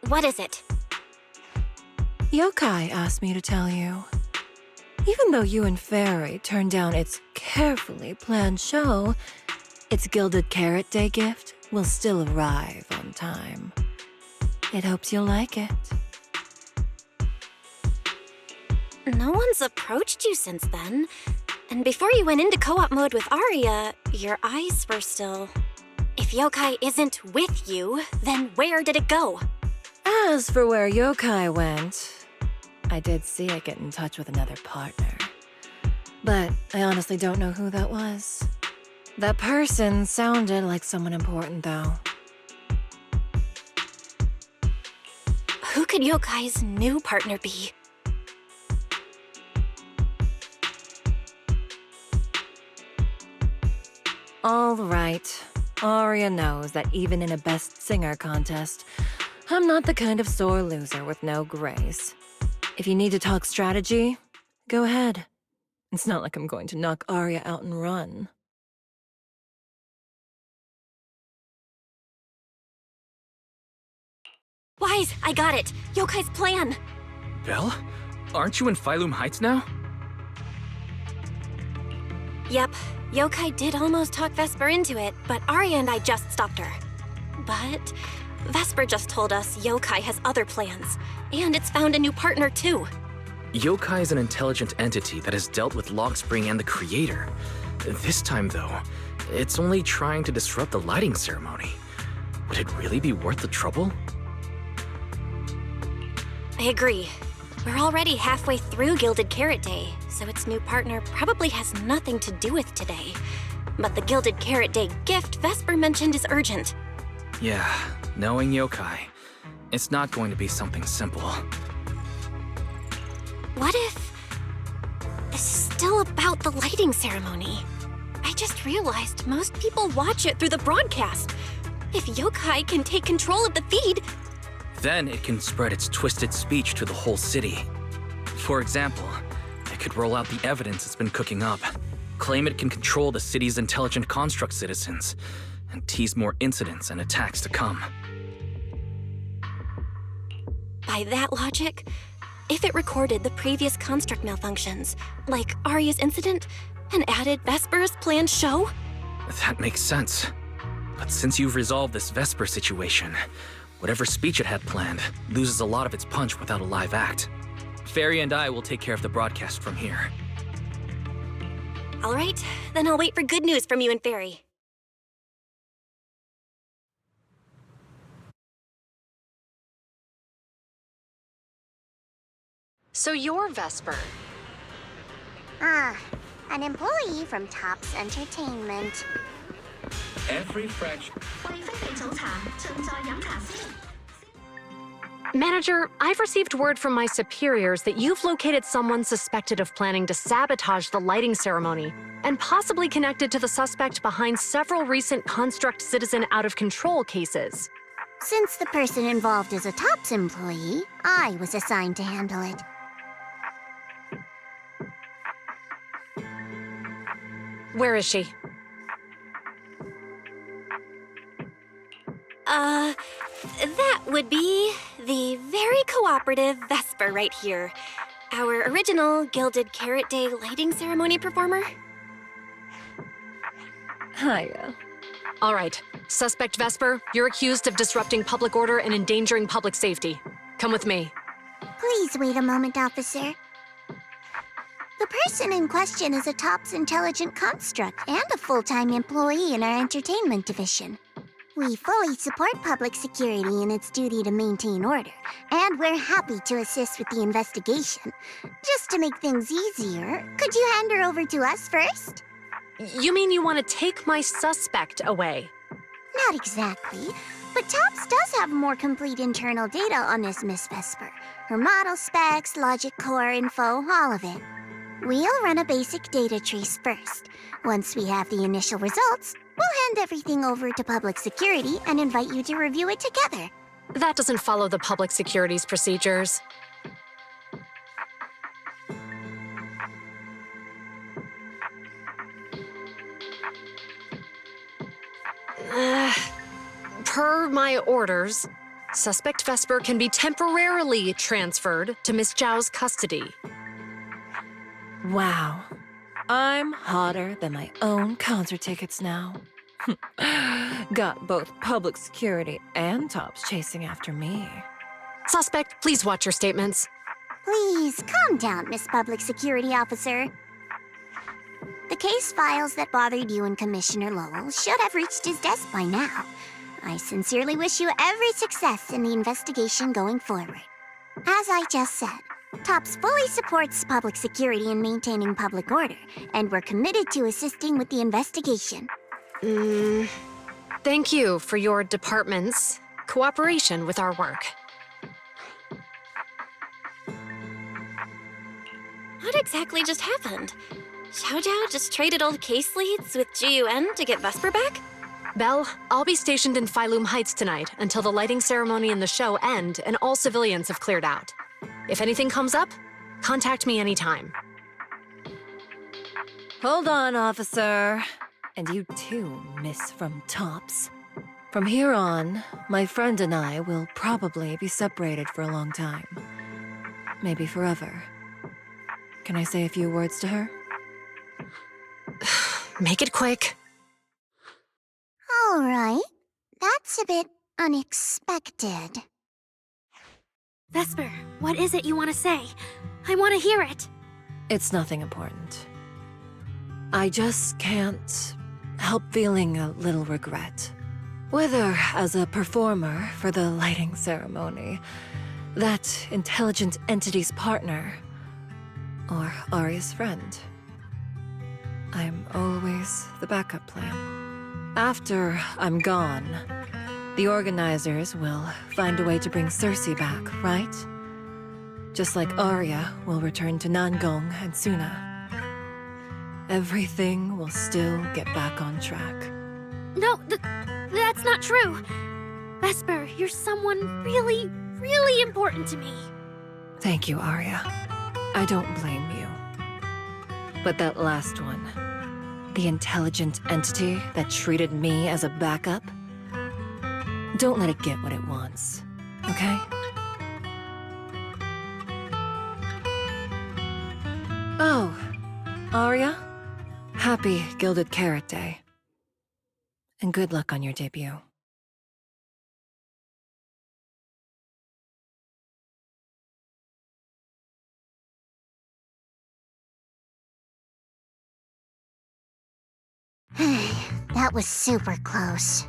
What is it? Yokai asked me to tell you. Even though you and Fairy turned down its carefully planned show, its Gilded Carrot Day gift will still arrive on time. It hopes you'll like it. No one's approached you since then. And before you went into co-op mode with Aria, your eyes were still... If yokai isn't with you, then where did it go? As for where yokai went, I did see it get in touch with another partner. But I honestly don't know who that was. That person sounded like someone important, though. Who could yokai's new partner be? All right. Aria knows that even in a Best Singer contest, I'm not the kind of sore loser with no grace. If you need to talk strategy, go ahead. It's not like I'm going to knock Aria out and run. Wise, I got it. Yokai's plan. Belle? Aren't you in Phylum Heights now? Yep, Yokai did almost talk Vesper into it, but Aria and I just stopped her. But Vesper just told us Yokai has other plans, and it's found a new partner too. Youkai is an intelligent entity that has dealt with Logspring and the Creator. This time, though, it's only trying to disrupt the lighting ceremony. Would it really be worth the trouble? I agree. We're already halfway through Gilded Carrot Day, so its new partner probably has nothing to do with today. But the Gilded Carrot Day gift Vesper mentioned is urgent. Yeah, knowing Yokai, it's not going to be something simple. What if this is still about the lighting ceremony? I just realized most people watch it through the broadcast. If Yokai can take control of the feed, Then it can spread its twisted speech to the whole city. For example, it could roll out the evidence it's been cooking up, claim it can control the city's intelligent construct citizens, and tease more incidents and attacks to come. by that logic, if it recorded the previous construct malfunctions, like Aria's incident, and added Vesper's planned show? That makes sense. But since you've resolved this Vesper situation, whatever speech it had planned loses a lot of its punch without a live act. Fairy and I will take care of the broadcast from here. All right, then I'll wait for good news from you and Fairy. So you're Vesper. An employee from Tops Entertainment. Every fraction. Manager, I've received word from my superiors that you've located someone suspected of planning to sabotage the lighting ceremony, and possibly connected to the suspect behind several recent Construct Citizen out-of-control cases. Since the person involved is a Tops employee, I was assigned to handle it. Where is she? That would be the very cooperative Vesper right here. Our original Gilded Carrot Day lighting ceremony performer. Hiya. All right. Suspect Vesper, you're accused of disrupting public order and endangering public safety. Come with me. Please wait a moment, officer. The person in question is a Tops intelligent construct and a full-time employee in our entertainment division. We fully support public security in its duty to maintain order, and we're happy to assist with the investigation. Just to make things easier, could you hand her over to us first? You mean you want to take my suspect away? Not exactly, but Tops does have more complete internal data on this Miss Vesper. Her model specs, logic core info, all of it. We'll run a basic data trace first. Once we have the initial results, we'll hand everything over to public security and invite you to review it together. That doesn't follow the public security's procedures. Per my orders, suspect Vesper can be temporarily transferred to Miss Zhao's custody. Wow. I'm hotter than my own concert tickets now. Got both public security and Tops chasing after me. Suspect, please watch your statements. Please, calm down, Miss Public Security Officer. The case files that bothered you and Commissioner Lowell should have reached his desk by now. I sincerely wish you every success in the investigation going forward. As I just said, Tops fully supports public security in maintaining public order, and we're committed to assisting with the investigation. Thank you for your department's cooperation with our work. What exactly just happened? Xiao Zhao just traded old case leads with GUN to get Vesper back? Belle, I'll be stationed in Phylum Heights tonight until the lighting ceremony and the show end and all civilians have cleared out. If anything comes up, contact me anytime. Hold on, officer. And you too, Miss from Tops. From here on, my friend and I will probably be separated for a long time. Maybe forever. Can I say a few words to her? Make it quick. All right. That's a bit unexpected. Vesper, what is it you want to say? I want to hear it. It's nothing important. I just can't help feeling a little regret. Whether as a performer for the lighting ceremony, that intelligent entity's partner, or Aria's friend. I'm always the backup plan. After I'm gone, the organizers will find a way to bring Cersea back, right? Just like Aria will return to Nangong and Sunna. Everything will still get back on track. No, that's not true. Vesper, you're someone really, really important to me. Thank you, Aria. I don't blame you. But that last one, the intelligent entity that treated me as a backup, don't let it get what it wants, okay? Oh, Aria, happy Gilded Carrot Day. And good luck on your debut. That was super close.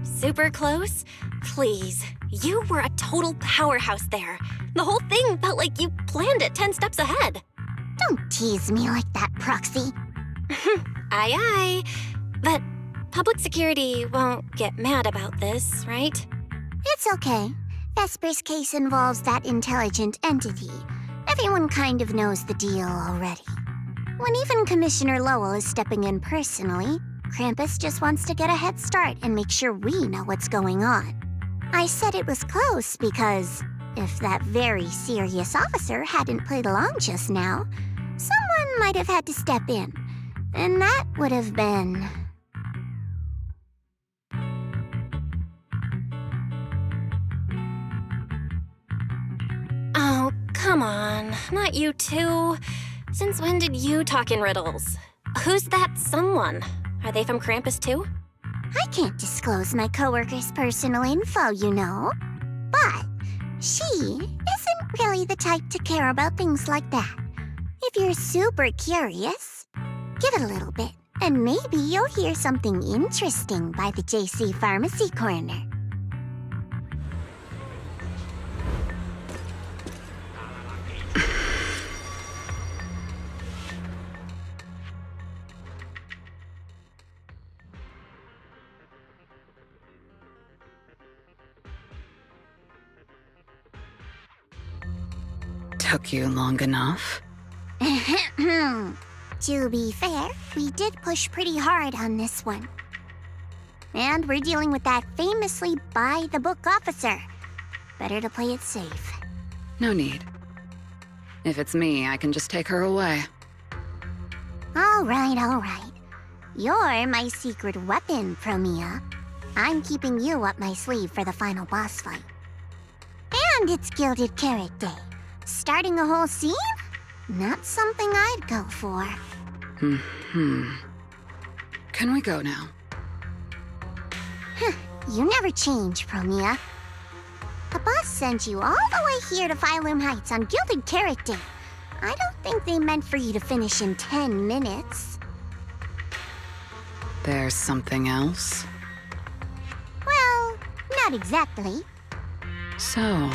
Super close? Please. You were a total powerhouse there. The whole thing felt like you planned it 10 steps ahead. Don't tease me like that, Proxy. Aye, aye. But public security won't get mad about this, right? It's okay. Vesper's case involves that intelligent entity. Everyone kind of knows the deal already. When even Commissioner Lowell is stepping in personally, Krampus just wants to get a head start and make sure we know what's going on. I said it was close because if that very serious officer hadn't played along just now, someone might have had to step in. And that would have been... Oh, come on. Not you two. Since when did you talk in riddles? Who's that someone? Are they from Krampus too? I can't disclose my coworker's personal info, you know. But she isn't really the type to care about things like that. If you're super curious, give it a little bit, and maybe you'll hear something interesting by the JC Pharmacy Corner. Took you long enough? To be fair, we did push pretty hard on this one. And we're dealing with that famously by-the-book officer. Better to play it safe. No need. If it's me, I can just take her away. All right. You're my secret weapon, Promeia. I'm keeping you up my sleeve for the final boss fight. And it's Gilded Carrot Day. Starting a whole scene? Not something I'd go for. Can we go now? You never change, Promeia. The boss sent you all the way here to Phylum Heights on Gilded Carrot Day. I don't think they meant for you to finish in 10 minutes. There's something else? Well, not exactly. So,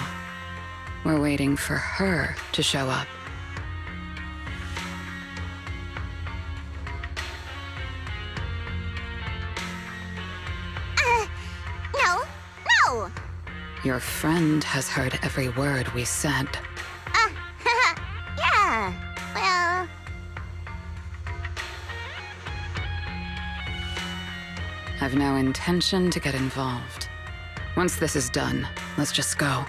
we're waiting for her to show up. No! Your friend has heard every word we said. Yeah, well... I've no intention to get involved. Once this is done, let's just go.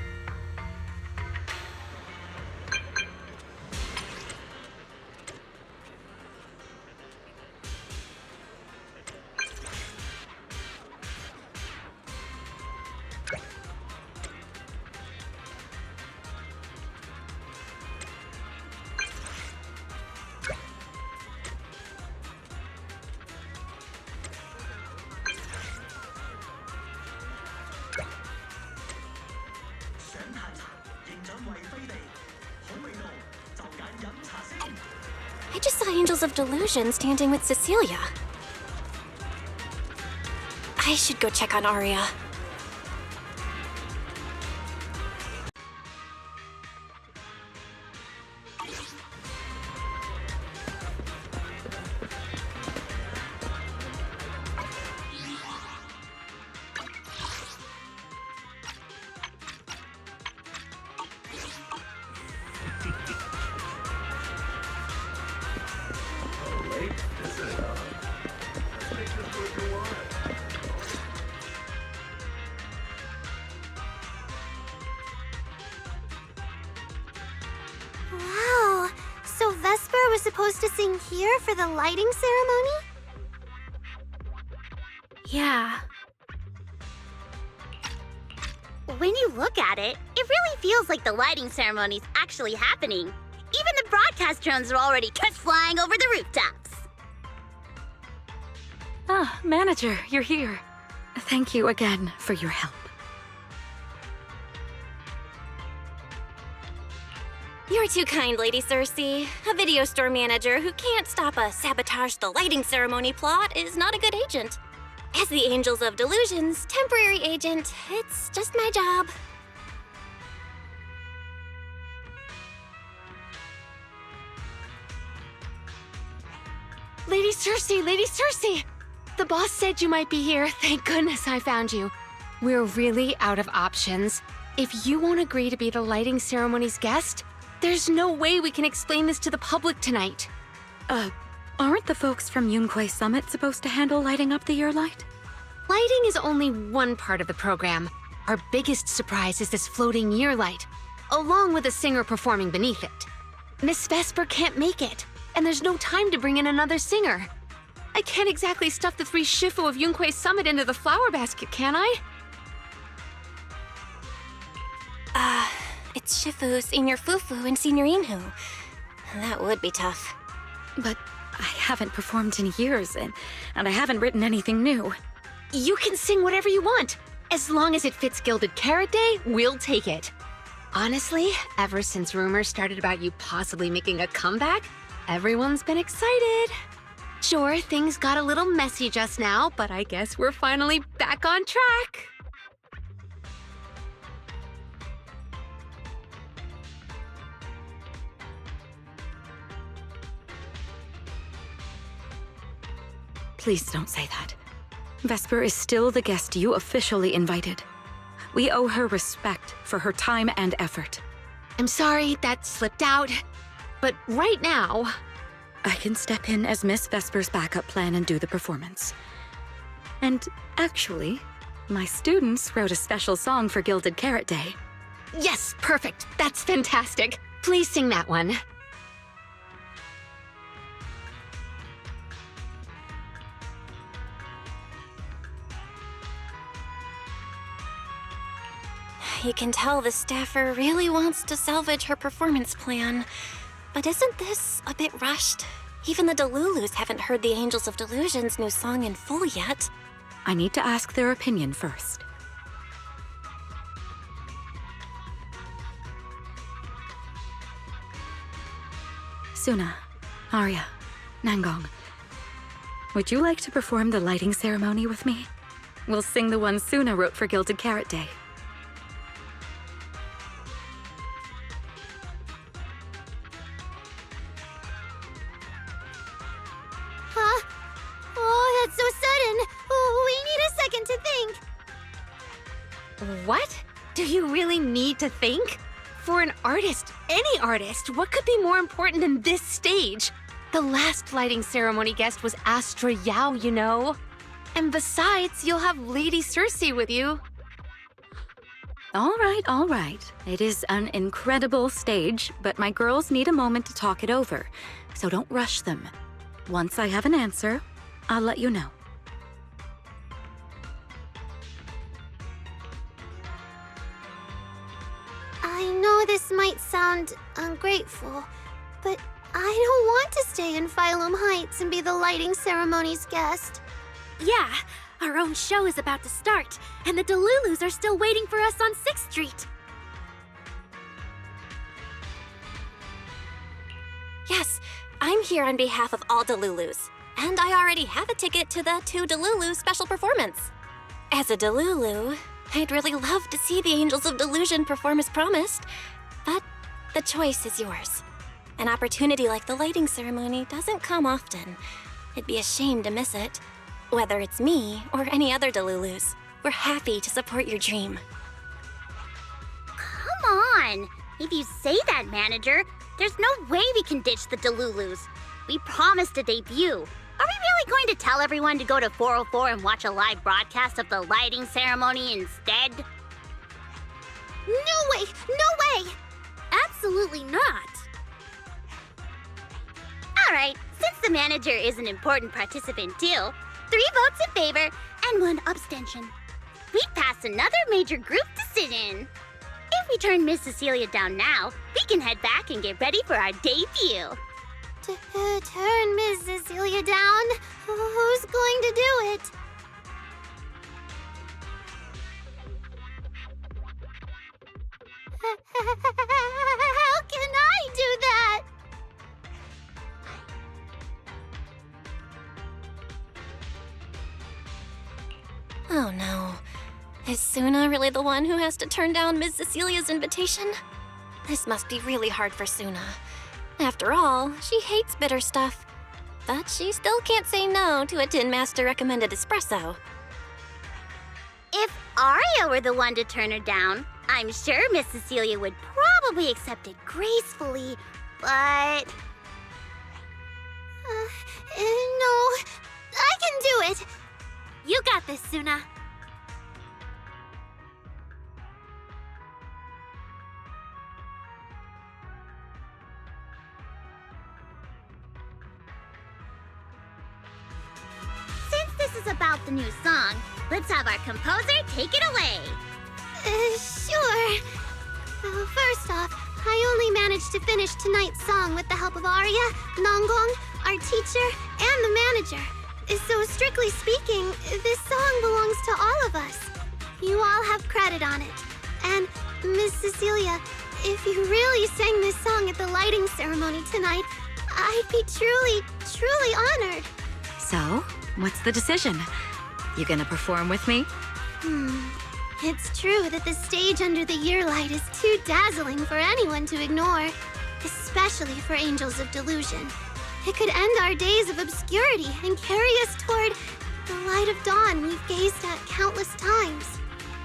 I just saw Angels of Delusion standing with Cecilia. I should go check on Aria. Wow, so Vesper was supposed to sing here for the lighting ceremony? Yeah. When you look at it, it really feels like the lighting ceremony's actually happening. Even the broadcast drones are already just flying over the rooftops. Ah, manager, you're here. Thank you again for your help. You're too kind, Lady Cersea. A video store manager who can't stop a sabotage the lighting ceremony plot is not a good agent. As the Angels of Delusion's temporary agent, it's just my job. Lady Cersea! The boss said you might be here. Thank goodness I found you. We're really out of options. If you won't agree to be the lighting ceremony's guest, there's no way we can explain this to the public tonight. Aren't the folks from Youkai Summit supposed to handle lighting up the year light? Lighting is only one part of the program. Our biggest surprise is this floating year light, along with a singer performing beneath it. Miss Vesper can't make it, and there's no time to bring in another singer. I can't exactly stuff the 3 Shifu of Youkai Summit into the flower basket, can I? It's Shifu, Senior Fufu, and Senior Inhu. That would be tough. But I haven't performed in years, and I haven't written anything new. You can sing whatever you want. As long as it fits Gilded Carrot Day, we'll take it. Honestly, ever since rumors started about you possibly making a comeback, everyone's been excited. Sure, things got a little messy just now, but I guess we're finally back on track. Please don't say that. Vesper is still the guest you officially invited. We owe her respect for her time and effort. I'm sorry, that slipped out. But right now, I can step in as Miss Vesper's backup plan and do the performance. And actually, my students wrote a special song for Gilded Carrot Day. yes, perfect. That's fantastic. Please sing that one. You can tell the staffer really wants to salvage her performance plan. But isn't this a bit rushed? Even the Delulus haven't heard the Angels of Delusion's new song in full yet. I need to ask their opinion first. Sunna, Aria, Nangong, would you like to perform the lighting ceremony with me? We'll sing the one Sunna wrote for Gilded Carrot Day. Huh? Oh, that's so sudden. Oh, we need a second to think. What? Do you really need to think? For an artist, any artist, what could be more important than this stage? The last lighting ceremony guest was Astra Yao, you know. And besides, you'll have Lady Cersea with you. All right. It is an incredible stage, but my girls need a moment to talk it over, so don't rush them. Once I have an answer, I'll let you know. I know this might sound ungrateful, but I don't want to stay in Phylum Heights and be the lighting ceremony's guest. Yeah, our own show is about to start, and the Delulus are still waiting for us on 6th Street. Yes, I'm here on behalf of all Delulus, and I already have a ticket to the 2 Delulu special performance. As a Delulu, I'd really love to see the Angels of Delusion perform as promised, but the choice is yours. An opportunity like the lighting ceremony doesn't come often. It'd be a shame to miss it. Whether it's me or any other Delulus, we're happy to support your dream. Come on! If you say that, manager, there's no way we can ditch the Delulus. We promised a debut. Are we really going to tell everyone to go to 404 and watch a live broadcast of the lighting ceremony instead? No way! No way! Absolutely not. Alright, since the manager is an important participant too, 3 votes in favor and 1 abstention. We passed another major group decision. If we turn Miss Cecilia down now, we can head back and get ready for our debut. Turn Miss Cecilia down? Who's going to do it? How can I do that? Oh no. Is Sunna really the one who has to turn down Miss Cecilia's invitation? This must be really hard for Sunna. After all, she hates bitter stuff. But she still can't say no to a Tin Master recommended espresso. If Aria were the one to turn her down, I'm sure Miss Cecilia would probably accept it gracefully, but... No, I can do it. You got this, Sunna. Since this is about the new song, let's have our composer take it away. Sure. First off, I only managed to finish tonight's song with the help of Aria, Nangong, our teacher, and the manager. So strictly speaking, this song belongs to all of us. You all have credit on it. And Miss Cecilia, if you really sang this song at the lighting ceremony tonight, I'd be truly, truly honored. So, what's the decision? You gonna perform with me? It's true that the stage under the year light is too dazzling for anyone to ignore, especially for Angels of Delusion. It could end our days of obscurity and carry us toward the light of dawn we've gazed at countless times.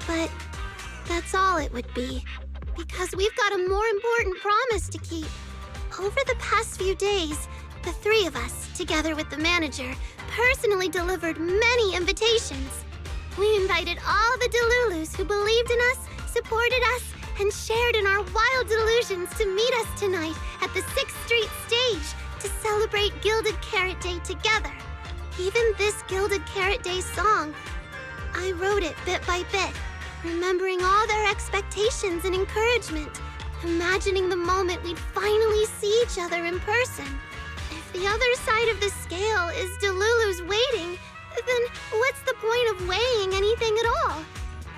But that's all it would be, because we've got a more important promise to keep. Over the past few days, the 3 of us, together with the manager, personally delivered many invitations. We invited all the Delulus who believed in us, supported us, and shared in our wild delusions to meet us tonight at the 6th Street stage to celebrate Gilded Carrot Day together. Even this Gilded Carrot Day song, I wrote it bit by bit, remembering all their expectations and encouragement, imagining the moment we'd finally see each other in person. If the other side of the scale is Delulu's waiting, then what's the point of weighing anything at all?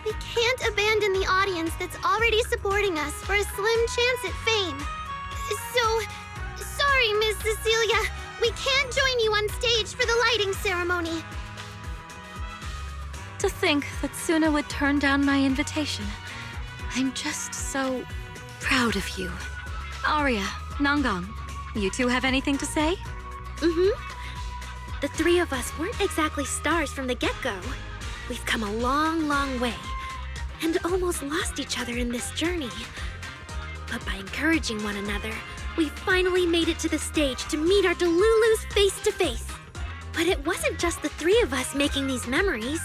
We can't abandon the audience that's already supporting us for a slim chance at fame. So, sorry, Miss Cecilia, we can't join you on stage for the lighting ceremony. To think that Sunna would turn down my invitation. I'm just so proud of you. Aria, Nangong, you 2 have anything to say? The 3 of us weren't exactly stars from the get-go. We've come a long, long way, and almost lost each other in this journey. But by encouraging one another, we finally made it to the stage to meet our Delulus face to face. But it wasn't just the 3 of us making these memories.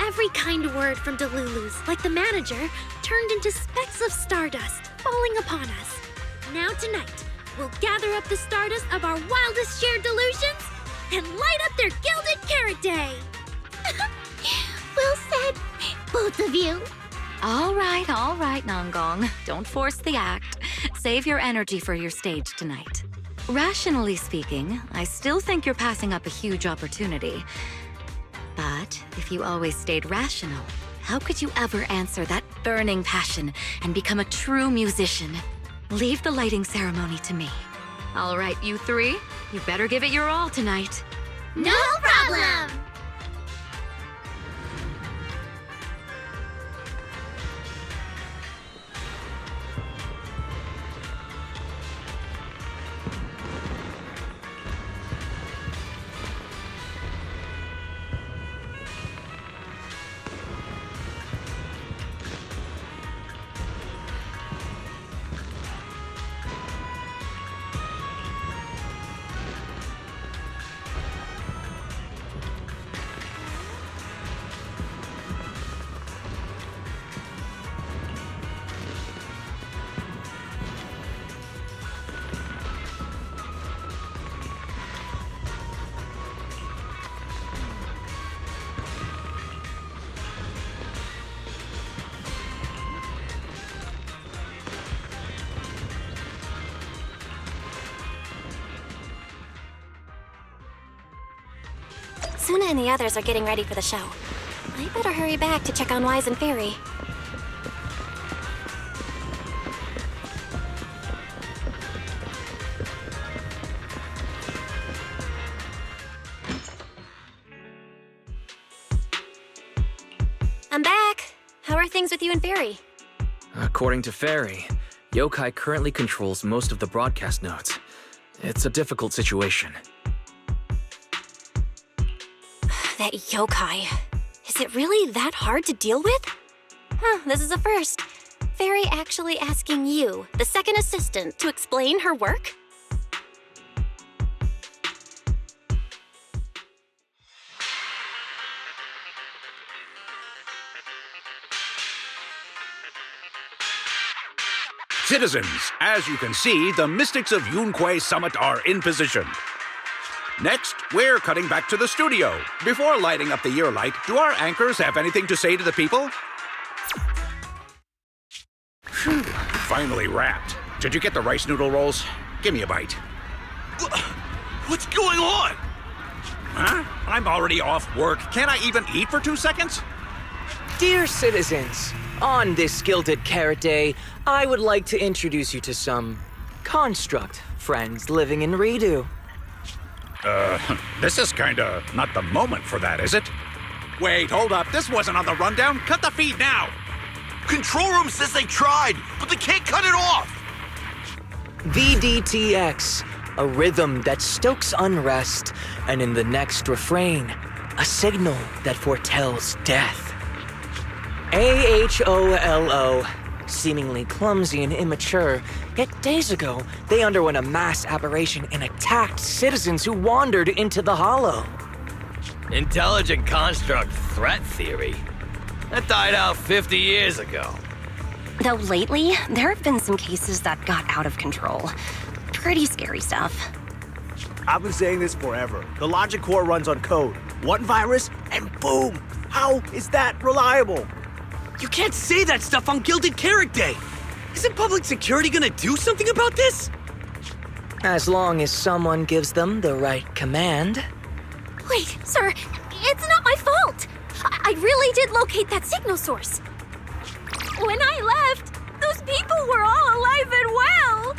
Every kind word from Delulu's, like the manager, turned into specks of stardust falling upon us. Now tonight, we'll gather up the stardust of our wildest shared delusions and light up their Gilded Carrot Day! Well said, both of you. All right, Nangong. Don't force the act. Save your energy for your stage tonight. Rationally speaking, I still think you're passing up a huge opportunity. But if you always stayed rational, how could you ever answer that burning passion and become a true musician? Leave the lighting ceremony to me. All right, you three, you better give it your all tonight. No problem! Sunna and the others are getting ready for the show. I better hurry back to check on Wise and Fairy. I'm back. How are things with you and Fairy? According to Fairy, Youkai currently controls most of the broadcast nodes. It's a difficult situation. That yokai. Is it really that hard to deal with? Huh, this is a first. Fairy actually asking you, the second assistant, to explain her work? Citizens, as you can see, the Mystics of Yunquay Summit are in position. Next, we're cutting back to the studio. Before lighting up the year light, do our anchors have anything to say to the people? Phew, finally wrapped. Did you get the rice noodle rolls? Give me a bite. What's going on? Huh? I'm already off work. Can't I even eat for 2 seconds? Dear citizens, on this Gilded Carrot Day, I would like to introduce you to some construct friends living in Redo. This is kinda not the moment for that, is it? Wait, hold up. This wasn't on the rundown. Cut the feed now. Control room says they tried, but they can't cut it off. VDTX, a rhythm that stokes unrest, and in the next refrain, a signal that foretells death. AHOLO, seemingly clumsy and immature, yet days ago, they underwent a mass aberration and attacked citizens who wandered into the hollow. Intelligent construct threat theory? That died out 50 years ago. Though lately, there have been some cases that got out of control. Pretty scary stuff. I've been saying this forever. The logic core runs on code. One virus, and boom! How is that reliable? You can't say that stuff on Gilded Carrot Day! Isn't public security gonna do something about this? As long as someone gives them the right command. Wait, sir, it's not my fault! I really did locate that signal source. When I left, those people were all alive and well!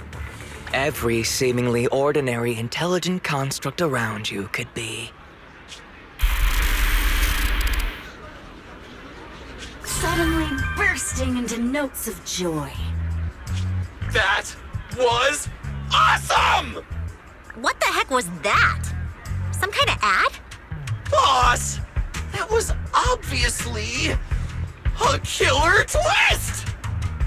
Every seemingly ordinary intelligent construct around you could be. Suddenly bursting into notes of joy. That was awesome! What the heck was that? Some kind of ad? Boss! That was obviously a killer twist!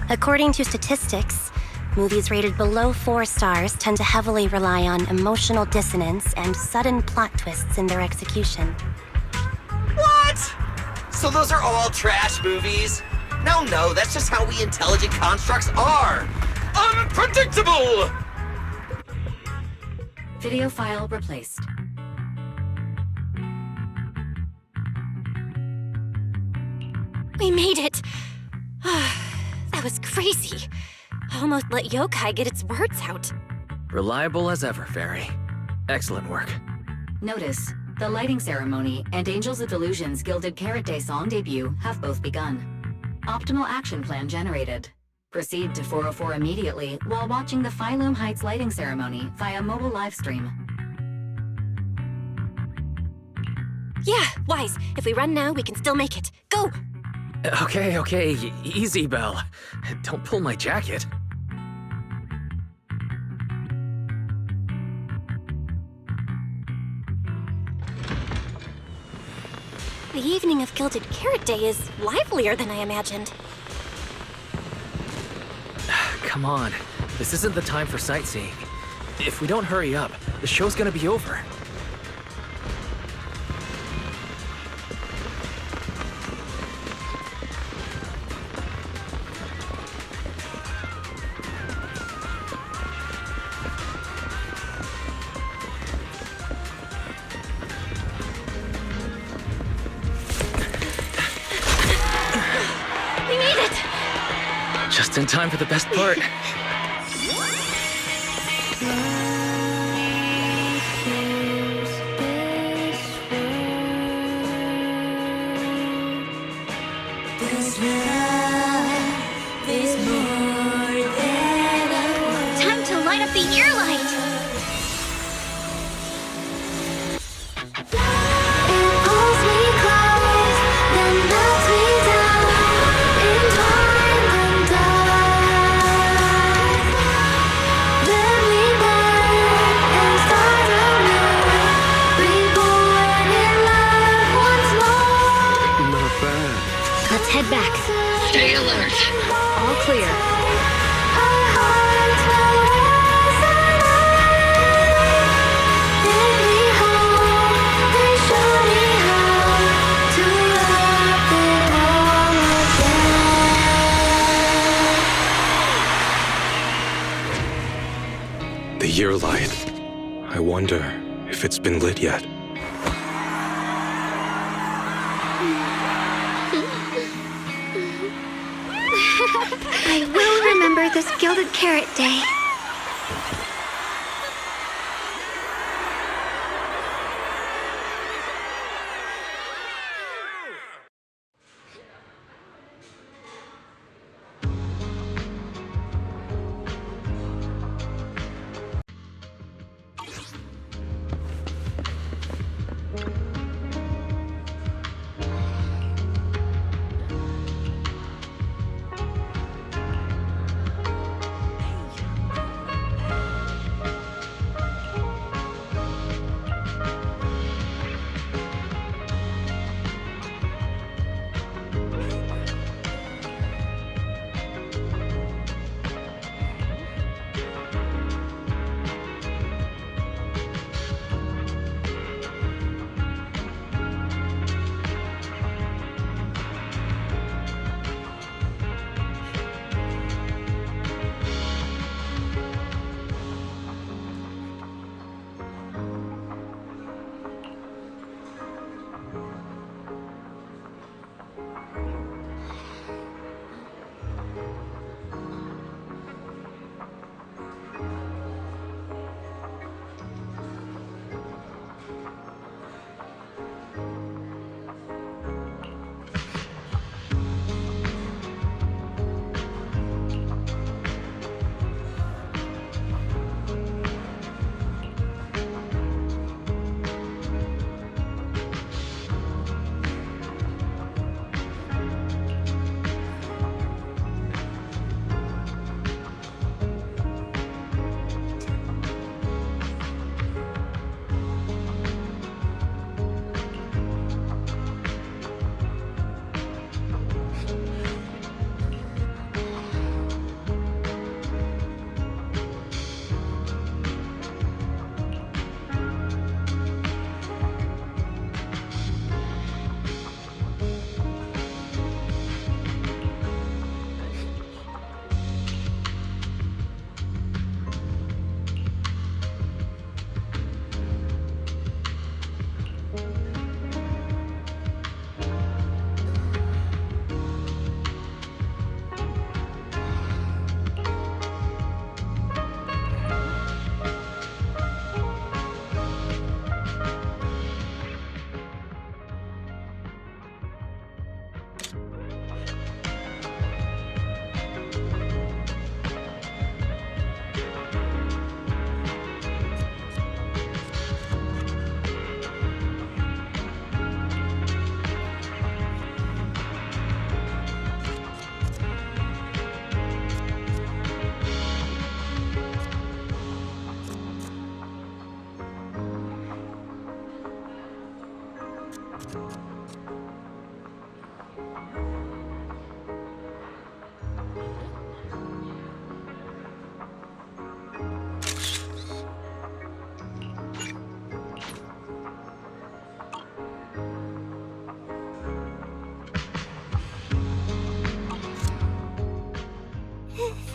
According to statistics, movies rated below 4 stars tend to heavily rely on emotional dissonance and sudden plot twists in their execution. What? So those are all trash movies? No, that's just how we intelligent constructs are! Unpredictable! Video file replaced. We made it! That was crazy. I almost let yokai get its words out. Reliable as ever, Fairy. Excellent work. Notice, the lighting ceremony and Angels of Delusion's Gilded Carrot Day song debut have both begun. Optimal action plan generated. Proceed to 404 immediately while watching the Phylum Heights lighting ceremony via mobile livestream. Yeah, Wise. If we run now, we can still make it. Go! Okay, easy, Belle. Don't pull my jacket. The evening of Gilded Carrot Day is livelier than I imagined. Come on, this isn't the time for sightseeing. If we don't hurry up, the show's gonna be over. We made it! Just in time for the best part. Time to light up the ear light! Let's head back. Stay alert. All clear. The year light. I wonder if it's been lit yet. I will remember this Gilded Carrot Day.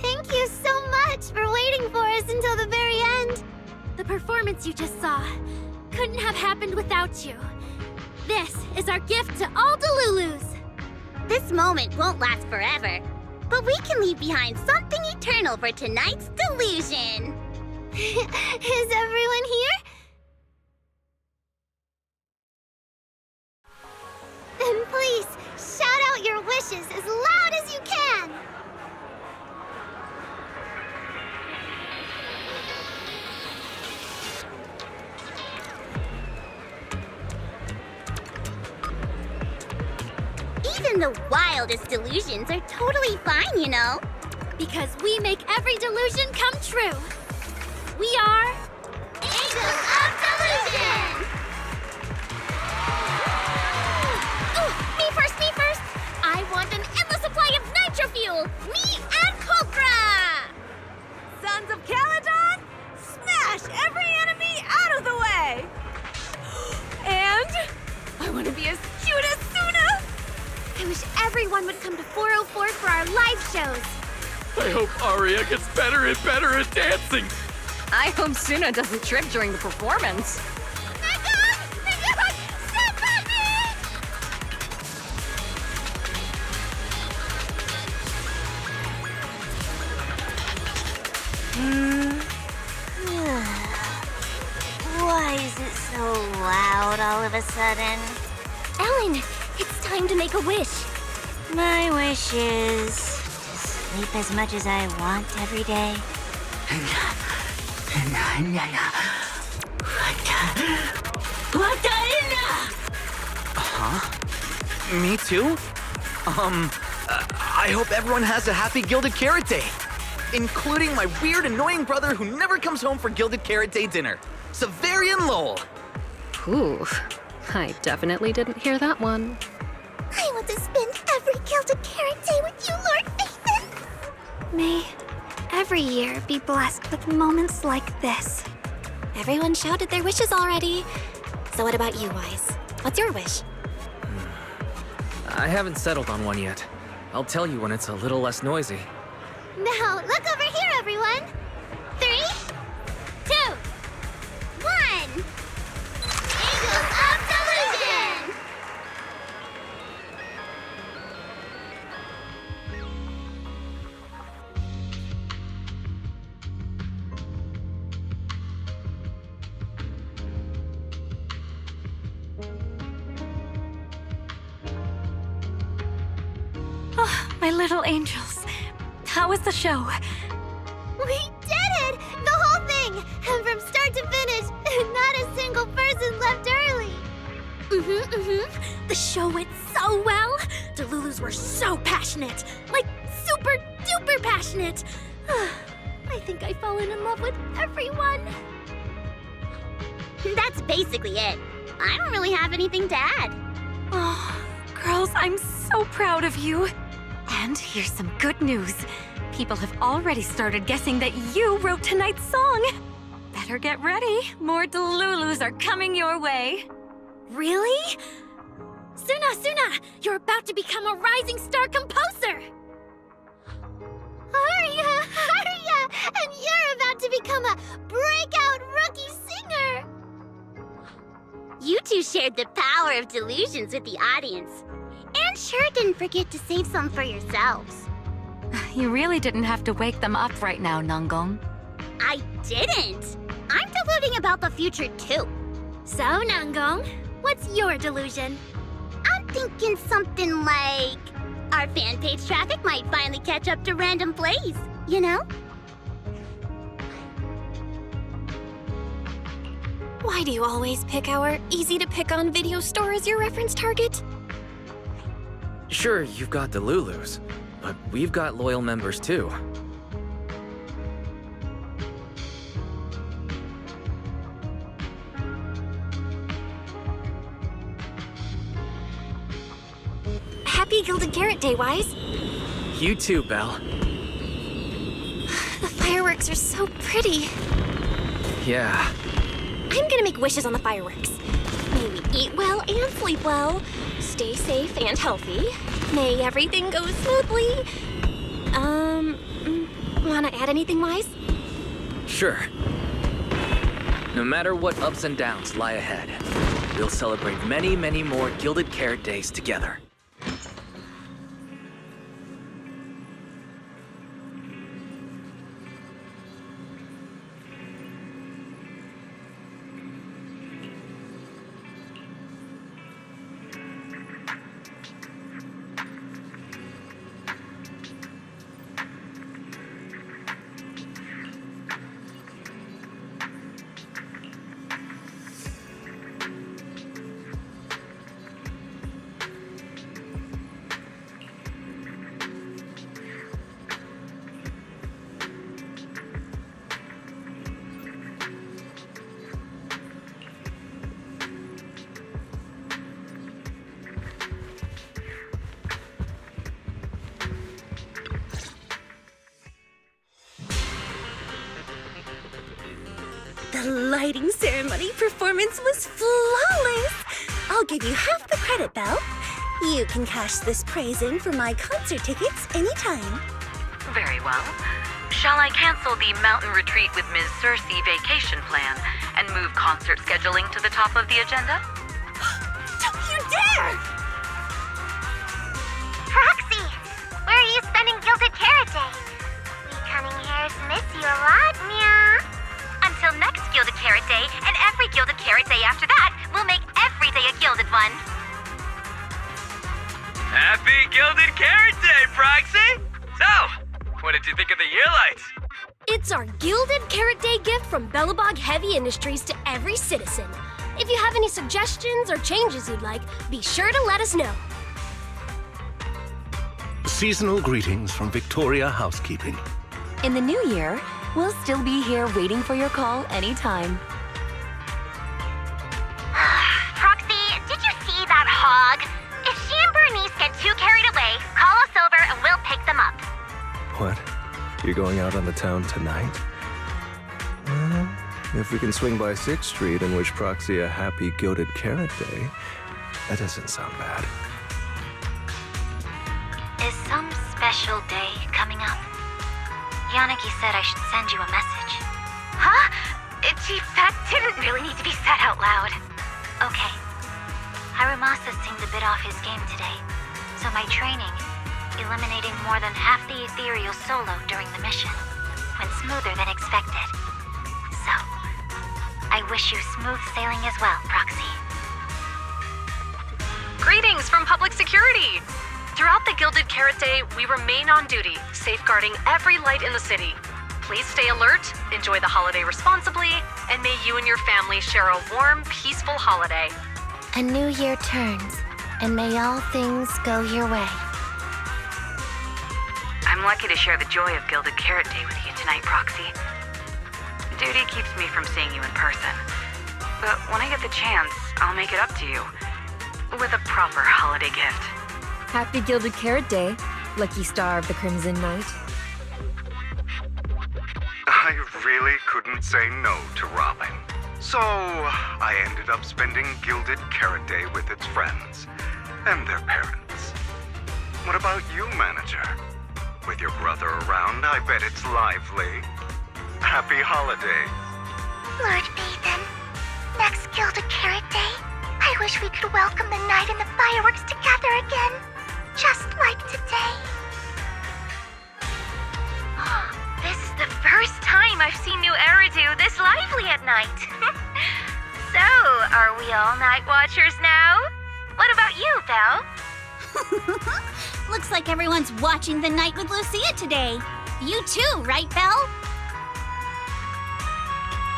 Thank you so much for waiting for us until the very end. The performance you just saw couldn't have happened without you. This is our gift to all Delulus. This moment won't last forever, but we can leave behind something eternal for tonight's Delusion. Is everyone here? Then please, shout out your wishes as loud as you can! Even the wildest delusions are totally fine, you know. Because we make every delusion come true. We are... Angels of Delusion! Ooh, me first! I want an endless supply of nitro fuel! Me and Cobra! Sons of Caledon, smash every enemy out of the way! And I want to be as cute as Sunna! I wish everyone would come to 404 for our live shows. I hope Aria gets better and better at dancing. I hope Sunna doesn't trip during the performance. Why is it so loud all of a sudden? Ellen, it's time to make a wish. My wish is to sleep as much as I want every day. Huh? Me too? I hope everyone has a happy Gilded Carrot Day. Including my weird, annoying brother who never comes home for Gilded Carrot Day dinner. Severian Lowell. Ooh, I definitely didn't hear that one. I want to spend every Gilded Carrot Day with you, Lord Nathan. May every year be blessed with moments like this. Everyone shouted their wishes already. So what about you, Wise? What's your wish? I haven't settled on one yet. I'll tell you when it's a little less noisy. Now, look over here, everyone. 3, 2, 1. Angels of Delusion! Oh, my little angels. How was the show? We did it! The whole thing! And from start to finish, not a single person left early. The show went so well. Delulus were so passionate. Like, super duper passionate. I think I've fallen in love with everyone. That's basically it. I don't really have anything to add. Oh, girls, I'm so proud of you. And here's some good news. People have already started guessing that you wrote tonight's song. Better get ready. More Delulus are coming your way. Really? Sunna, you're about to become a rising star composer. Aria, and you're about to become a breakout rookie singer. You two shared the power of delusions with the audience. And sure didn't forget to save some for yourselves. You really didn't have to wake them up right now, Nangong. I didn't. I'm deluding about the future too. So, Nangong, what's your delusion? I'm thinking something like our fan page traffic might finally catch up to random plays, you know? Why do you always pick our easy-to-pick-on video store as your reference target? Sure, you've got the Lulus, but we've got loyal members too. Happy Gilded Carrot Day, Wise. You too, Belle. The fireworks are so pretty. Yeah. I'm gonna make wishes on the fireworks. May we eat well and sleep well, stay safe and healthy. May everything go smoothly. Wanna add anything, Wise? Sure. No matter what ups and downs lie ahead, we'll celebrate many, many more Gilded Carrot Days together. The lighting ceremony performance was flawless! I'll give you half the credit, Belle. You can cash this praise in for my concert tickets anytime. Very well. Shall I cancel the mountain retreat with Ms. Cersea vacation plan and move concert scheduling to the top of the agenda? Don't you dare! Proxy, where are you spending Gilded Carrot Day? We cunning hairs miss you a lot, meow. Until next Gilded Carrot Day, and every Gilded Carrot Day after that, we'll make every day a gilded one. Happy Gilded Carrot Day, Proxy! So, what did you think of the year lights? It's our Gilded Carrot Day gift from Bellabog Heavy Industries to every citizen. If you have any suggestions or changes you'd like, be sure to let us know. Seasonal greetings from Victoria Housekeeping. In the new year, we'll still be here waiting for your call anytime. Proxy, did you see that hog? If she and Bernice get too carried away, call us over and we'll pick them up. What? You're going out on the town tonight? If we can swing by 6th Street and wish Proxy a happy Gilded Carrot Day, that doesn't sound bad. Is some special day coming up? Yannicki said I should send you a message. Huh? Chief, that didn't really need to be said out loud. Okay. Harumasa seemed a bit off his game today, so my training, eliminating more than half the ethereal solo during the mission, went smoother than expected. So, I wish you smooth sailing as well, Proxy. Greetings from Public Security! Throughout the Gilded Carrot Day, we remain on duty, safeguarding every light in the city. Please stay alert, enjoy the holiday responsibly, and may you and your family share a warm, peaceful holiday. A new year turns, and may all things go your way. I'm lucky to share the joy of Gilded Carrot Day with you tonight, Proxy. Duty keeps me from seeing you in person. But when I get the chance, I'll make it up to you. With a proper holiday gift. Happy Gilded Carrot Day, lucky star of the Crimson Knight. I really couldn't say no to Robin. So, I ended up spending Gilded Carrot Day with its friends and their parents. What about you, Manager? With your brother around, I bet it's lively. Happy holidays. Lord Bathan, next Gilded Carrot Day, I wish we could welcome the night and the fireworks together again. Just like today. This is the first time I've seen New Eridu this lively at night. So, are we all night watchers now? What about you, Belle? Looks like everyone's watching the night with Lucia today. You too, right, Belle?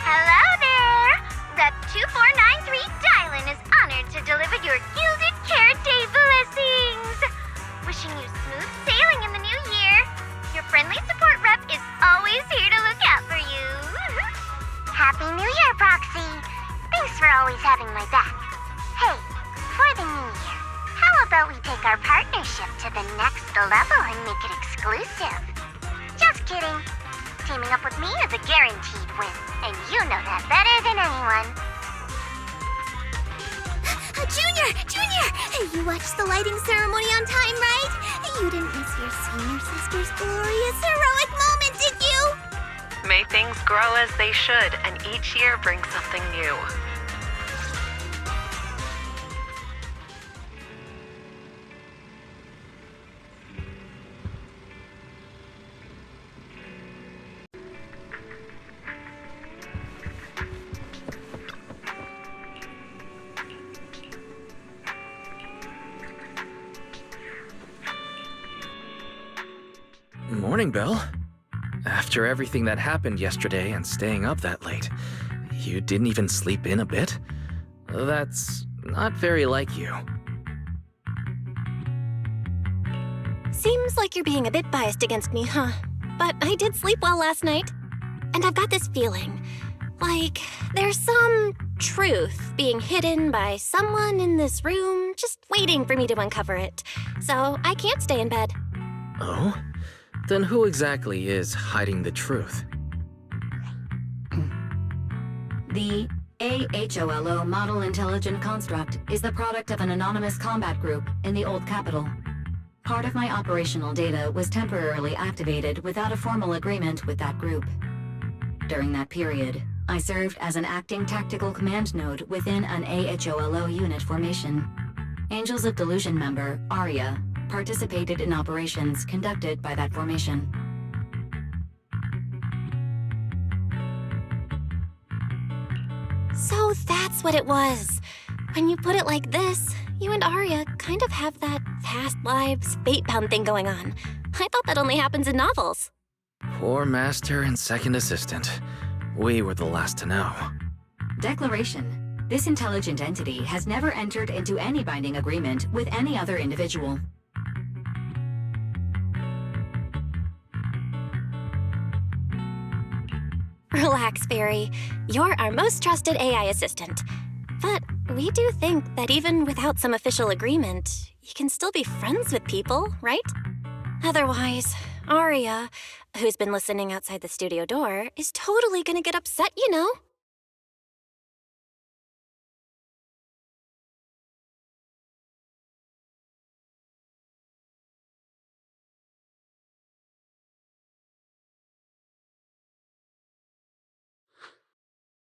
Hello there! Rep 2493 Dylan is honored to deliver your Gilded Carrot Day blessings! Wishing you smooth sailing in the new year. Your friendly support rep is always here to look out for you. Happy New Year, Proxy! Thanks for always having my back. Hey, for the new year, how about about we take our partnership to the next level and make it exclusive? Just kidding. Teaming up with me is a guaranteed win, and you know that better than anyone. Junior! You watched the lighting ceremony on time, right? You didn't miss your senior sister's glorious heroic moment, did you? May things grow as they should, and each year brings something new. Morning, Belle. After everything that happened yesterday and staying up that late, you didn't even sleep in a bit? That's not very like you. Seems like you're being a bit biased against me, huh? But I did sleep well last night. And I've got this feeling, like there's some truth being hidden by someone in this room, just waiting for me to uncover it. So I can't stay in bed. Oh? Then who exactly is hiding the truth? The AHOLO Model Intelligent Construct is the product of an anonymous combat group in the Old Capital. Part of my operational data was temporarily activated without a formal agreement with that group. During that period, I served as an acting tactical command node within an AHOLO unit formation. Angels of Delusion member, Aria, participated in operations conducted by that formation. So that's what it was. When you put it like this, you and Aria kind of have that past lives fate-bound thing going on. I thought that only happens in novels. Poor master and second assistant. We were the last to know. Declaration. This intelligent entity has never entered into any binding agreement with any other individual. Relax, Fairy. You're our most trusted AI assistant. But we do think that even without some official agreement, you can still be friends with people, right? Otherwise, Aria, who's been listening outside the studio door, is totally gonna get upset, you know?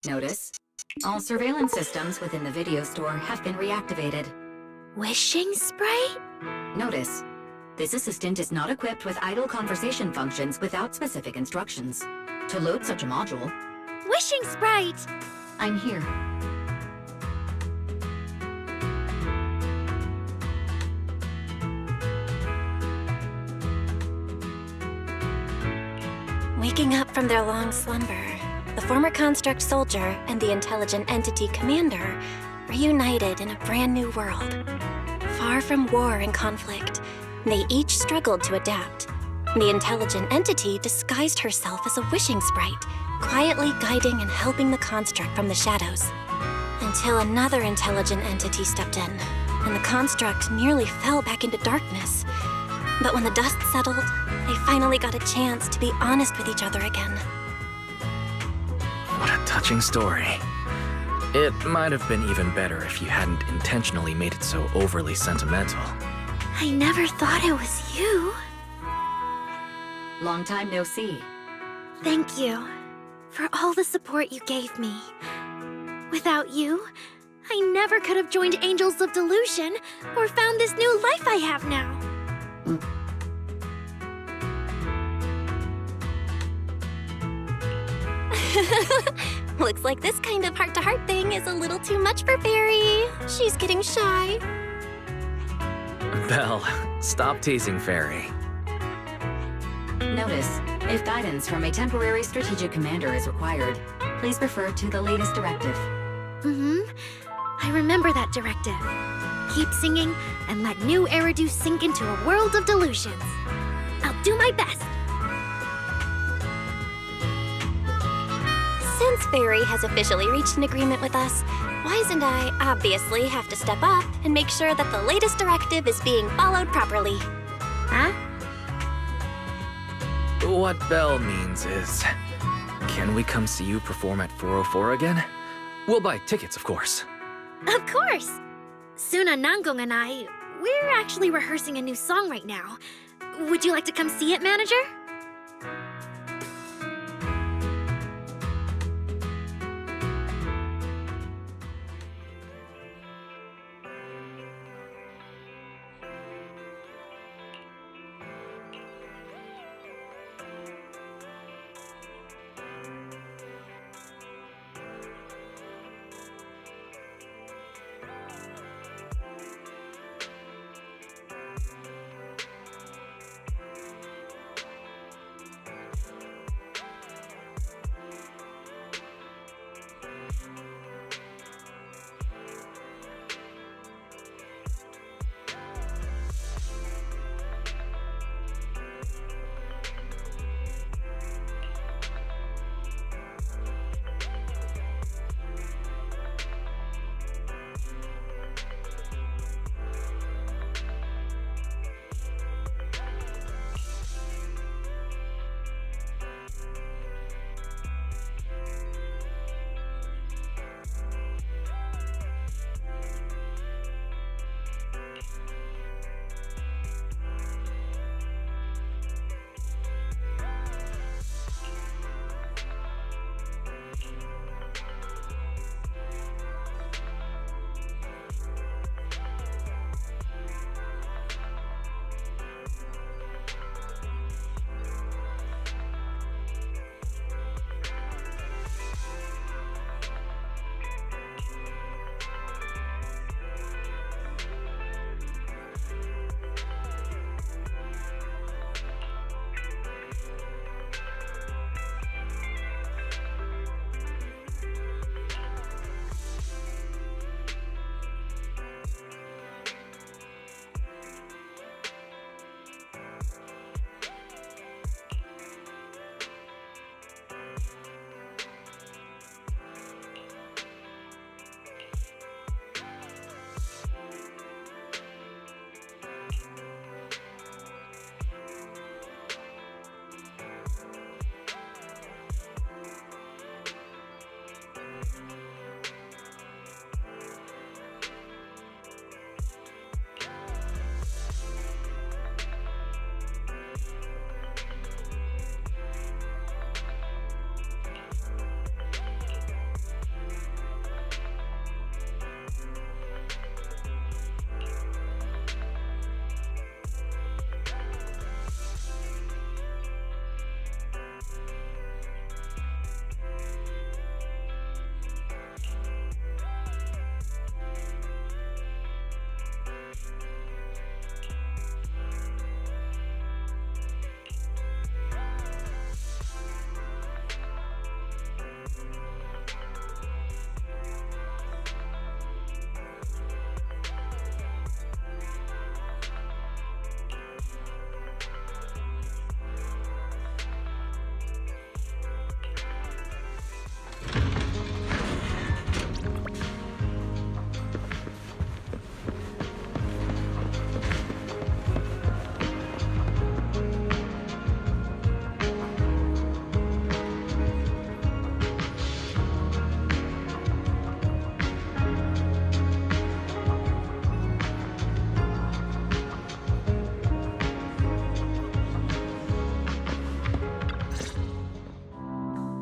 Notice, all surveillance systems within the video store have been reactivated. Wishing sprite? Notice, this assistant is not equipped with idle conversation functions without specific instructions. To load such a module... Wishing sprite! I'm here. Waking up from their long slumber, the former construct soldier and the intelligent entity commander reunited in a brand new world. Far from war and conflict, they each struggled to adapt. The intelligent entity disguised herself as a wishing sprite, quietly guiding and helping the construct from the shadows. Until another intelligent entity stepped in, and the construct nearly fell back into darkness. But when the dust settled, they finally got a chance to be honest with each other again. What a touching story. It might have been even better if you hadn't intentionally made it so overly sentimental. I never thought it was you. Long time no see. Thank you for all the support you gave me. Without you, I never could have joined Angels of Delusion or found this new life I have now. Looks like this kind of heart-to-heart thing is a little too much for Fairy. She's getting shy. Belle, stop teasing Fairy. Notice, if guidance from a temporary strategic commander is required, please refer to the latest directive. I remember that directive. Keep singing and let new Eridu sink into a world of delusions. I'll do my best. Since Fairy has officially reached an agreement with us, Wise and I obviously have to step up and make sure that the latest directive is being followed properly. Huh? What Belle means is, can we come see you perform at 404 again? We'll buy tickets, of course. Of course! Sunna, Nangong, and I, we're actually rehearsing a new song right now. Would you like to come see it, manager?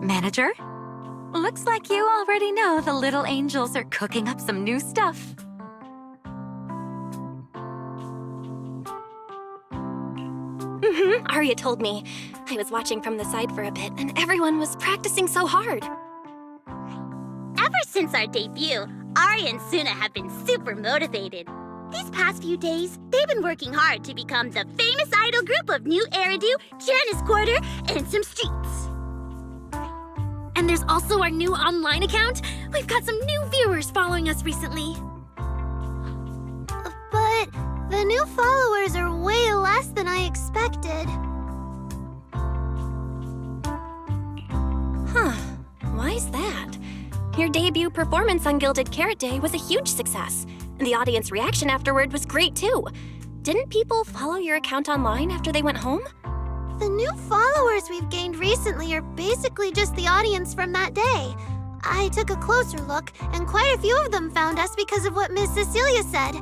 Manager? Looks like you already know the little angels are cooking up some new stuff. Aria told me. I was watching from the side for a bit, and everyone was practicing so hard. Ever since our debut, Aria and Sunna have been super motivated. These past few days, they've been working hard to become the famous idol group of New Eridu, Janice Quarter, and some streets. And there's also our new online account. We've got some new viewers following us recently. But the new followers are way less than I expected. Huh. Why's that? Your debut performance on Gilded Carrot Day was a huge success, and the audience reaction afterward was great too. Didn't people follow your account online after they went home? The new followers we've gained recently are basically just the audience from that day. I took a closer look, and quite a few of them found us because of what Miss Cecilia said.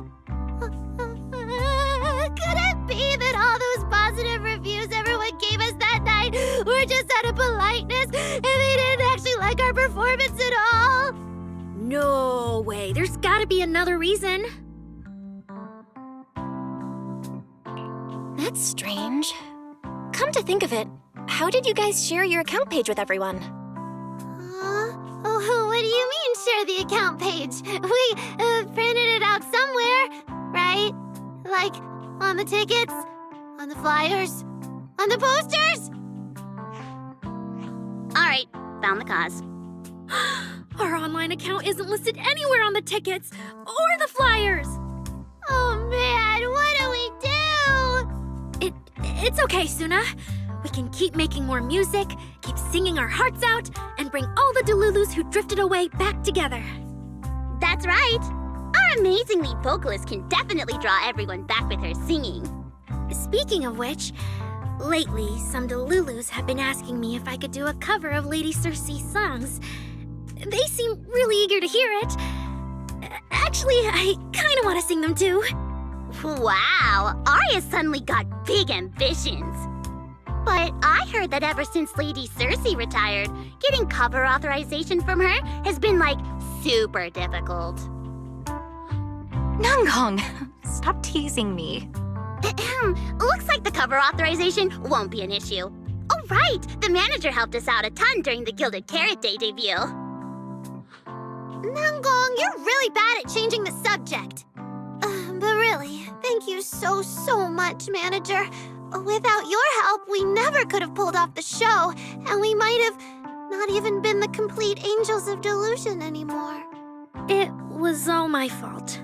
Could it be that all those positive reviews everyone gave us that night were just out of politeness, and they didn't actually like our performance at all? No way. There's gotta be another reason. That's strange. Come to think of it, how did you guys share your account page with everyone? Oh, what do you mean, share the account page? We printed it out somewhere, right? Like, on the tickets, on the flyers, on the posters? Alright, found the cause. Our online account isn't listed anywhere on the tickets or the flyers. Oh man, what do we do? It's okay, Sunna. We can keep making more music, keep singing our hearts out, and bring all the Delulus who drifted away back together. That's right. Our amazing lead vocalist can definitely draw everyone back with her singing. Speaking of which, lately some Delulus have been asking me if I could do a cover of Lady Cersei's songs. They seem really eager to hear it. Actually, I kind of want to sing them too. Wow, Aria suddenly got big ambitions. But I heard that ever since Lady Cersea retired, getting cover authorization from her has been, like, super difficult. Nangong, stop teasing me. Looks like the cover authorization won't be an issue. Oh, right, the manager helped us out a ton during the Gilded Carrot Day debut. Nangong, you're really bad at changing the subject. But really, thank you so much, manager. Without your help, we never could have pulled off the show, and we might have not even been the complete Angels of Delusion anymore. It was all my fault.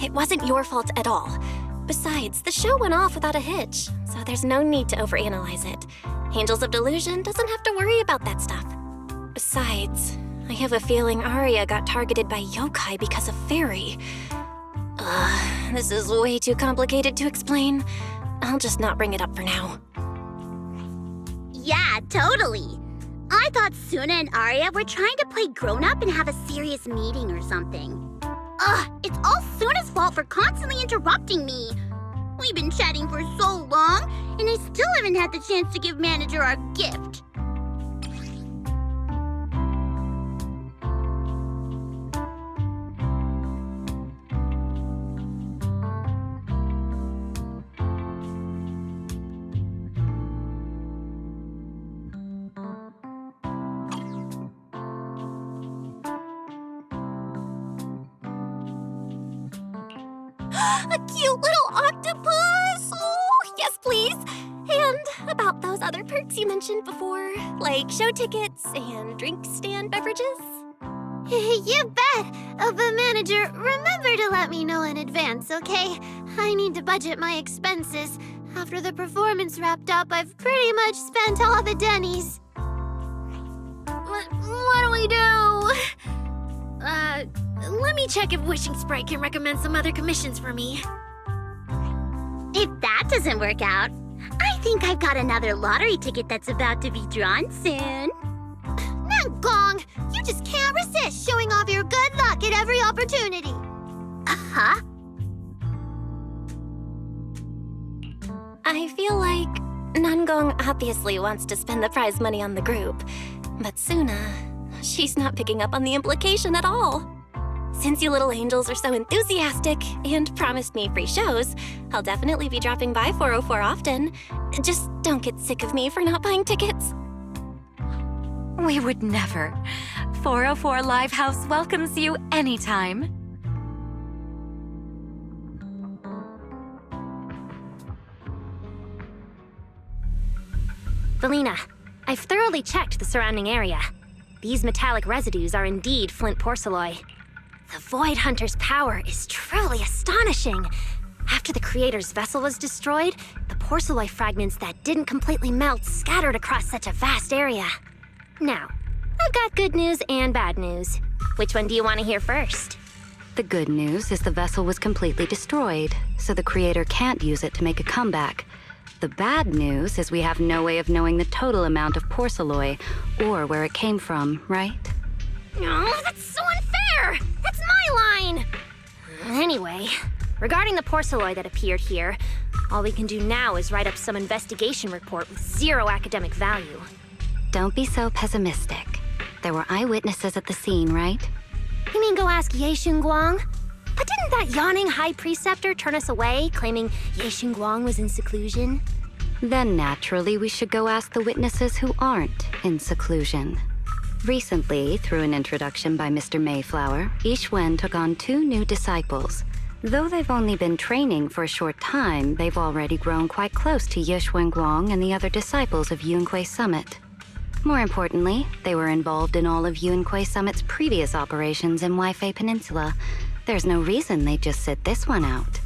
It wasn't your fault at all. Besides, the show went off without a hitch, so there's no need to overanalyze it. Angels of Delusion doesn't have to worry about that stuff. Besides, I have a feeling Aria got targeted by yokai because of Fairy. This is way too complicated to explain. I'll just not bring it up for now. Yeah, totally. I thought Sunna and Aria were trying to play grown-up and have a serious meeting or something. It's all Sunna's fault for constantly interrupting me. We've been chatting for so long, and I still haven't had the chance to give manager our gift. A cute little octopus! Oh, yes, please! And about those other perks you mentioned before, like show tickets and drink stand beverages? You bet! But manager, remember to let me know in advance, okay? I need to budget my expenses. After the performance wrapped up, I've pretty much spent all the Denny's. What do we do? Let me check if Wishing Sprite can recommend some other commissions for me. If that doesn't work out, I think I've got another lottery ticket that's about to be drawn soon. Nangong, you just can't resist showing off your good luck at every opportunity. Uh-huh. I feel like Nangong obviously wants to spend the prize money on the group, but Sunna, she's not picking up on the implication at all. Since you little angels are so enthusiastic and promised me free shows, I'll definitely be dropping by 404 often. Just don't get sick of me for not buying tickets. We would never. 404 Livehouse welcomes you anytime. Felina, I've thoroughly checked the surrounding area. These metallic residues are indeed flint porcelloi. The Void Hunter's power is truly astonishing, After the Creator's vessel was destroyed, the porcelloi fragments that didn't completely melt scattered across such a vast area. Now, I've got good news and bad news. Which one do you want to hear first? The good news is the vessel was completely destroyed, so the Creator can't use it to make a comeback. The bad news is we have no way of knowing the total amount of porcelloi, or where it came from, right? Oh, that's so unfair! That's my line! Anyway, regarding the porcelloi that appeared here, all we can do now is write up some investigation report with zero academic value. Don't be so pessimistic. There were eyewitnesses at the scene, right? You mean go ask Ye Xinguang? But didn't that yawning high preceptor turn us away, claiming Ye Xinguang was in seclusion? Then naturally we should go ask the witnesses who aren't in seclusion. Recently, through an introduction by Mr. Mayflower, Yixuan took on 2 new disciples. Though they've only been training for a short time, they've already grown quite close to Ye Xuanguang and the other disciples of Yunque Summit. More importantly, they were involved in all of Yunque Summit's previous operations in Weifei Peninsula. There's no reason they'd just sit this one out.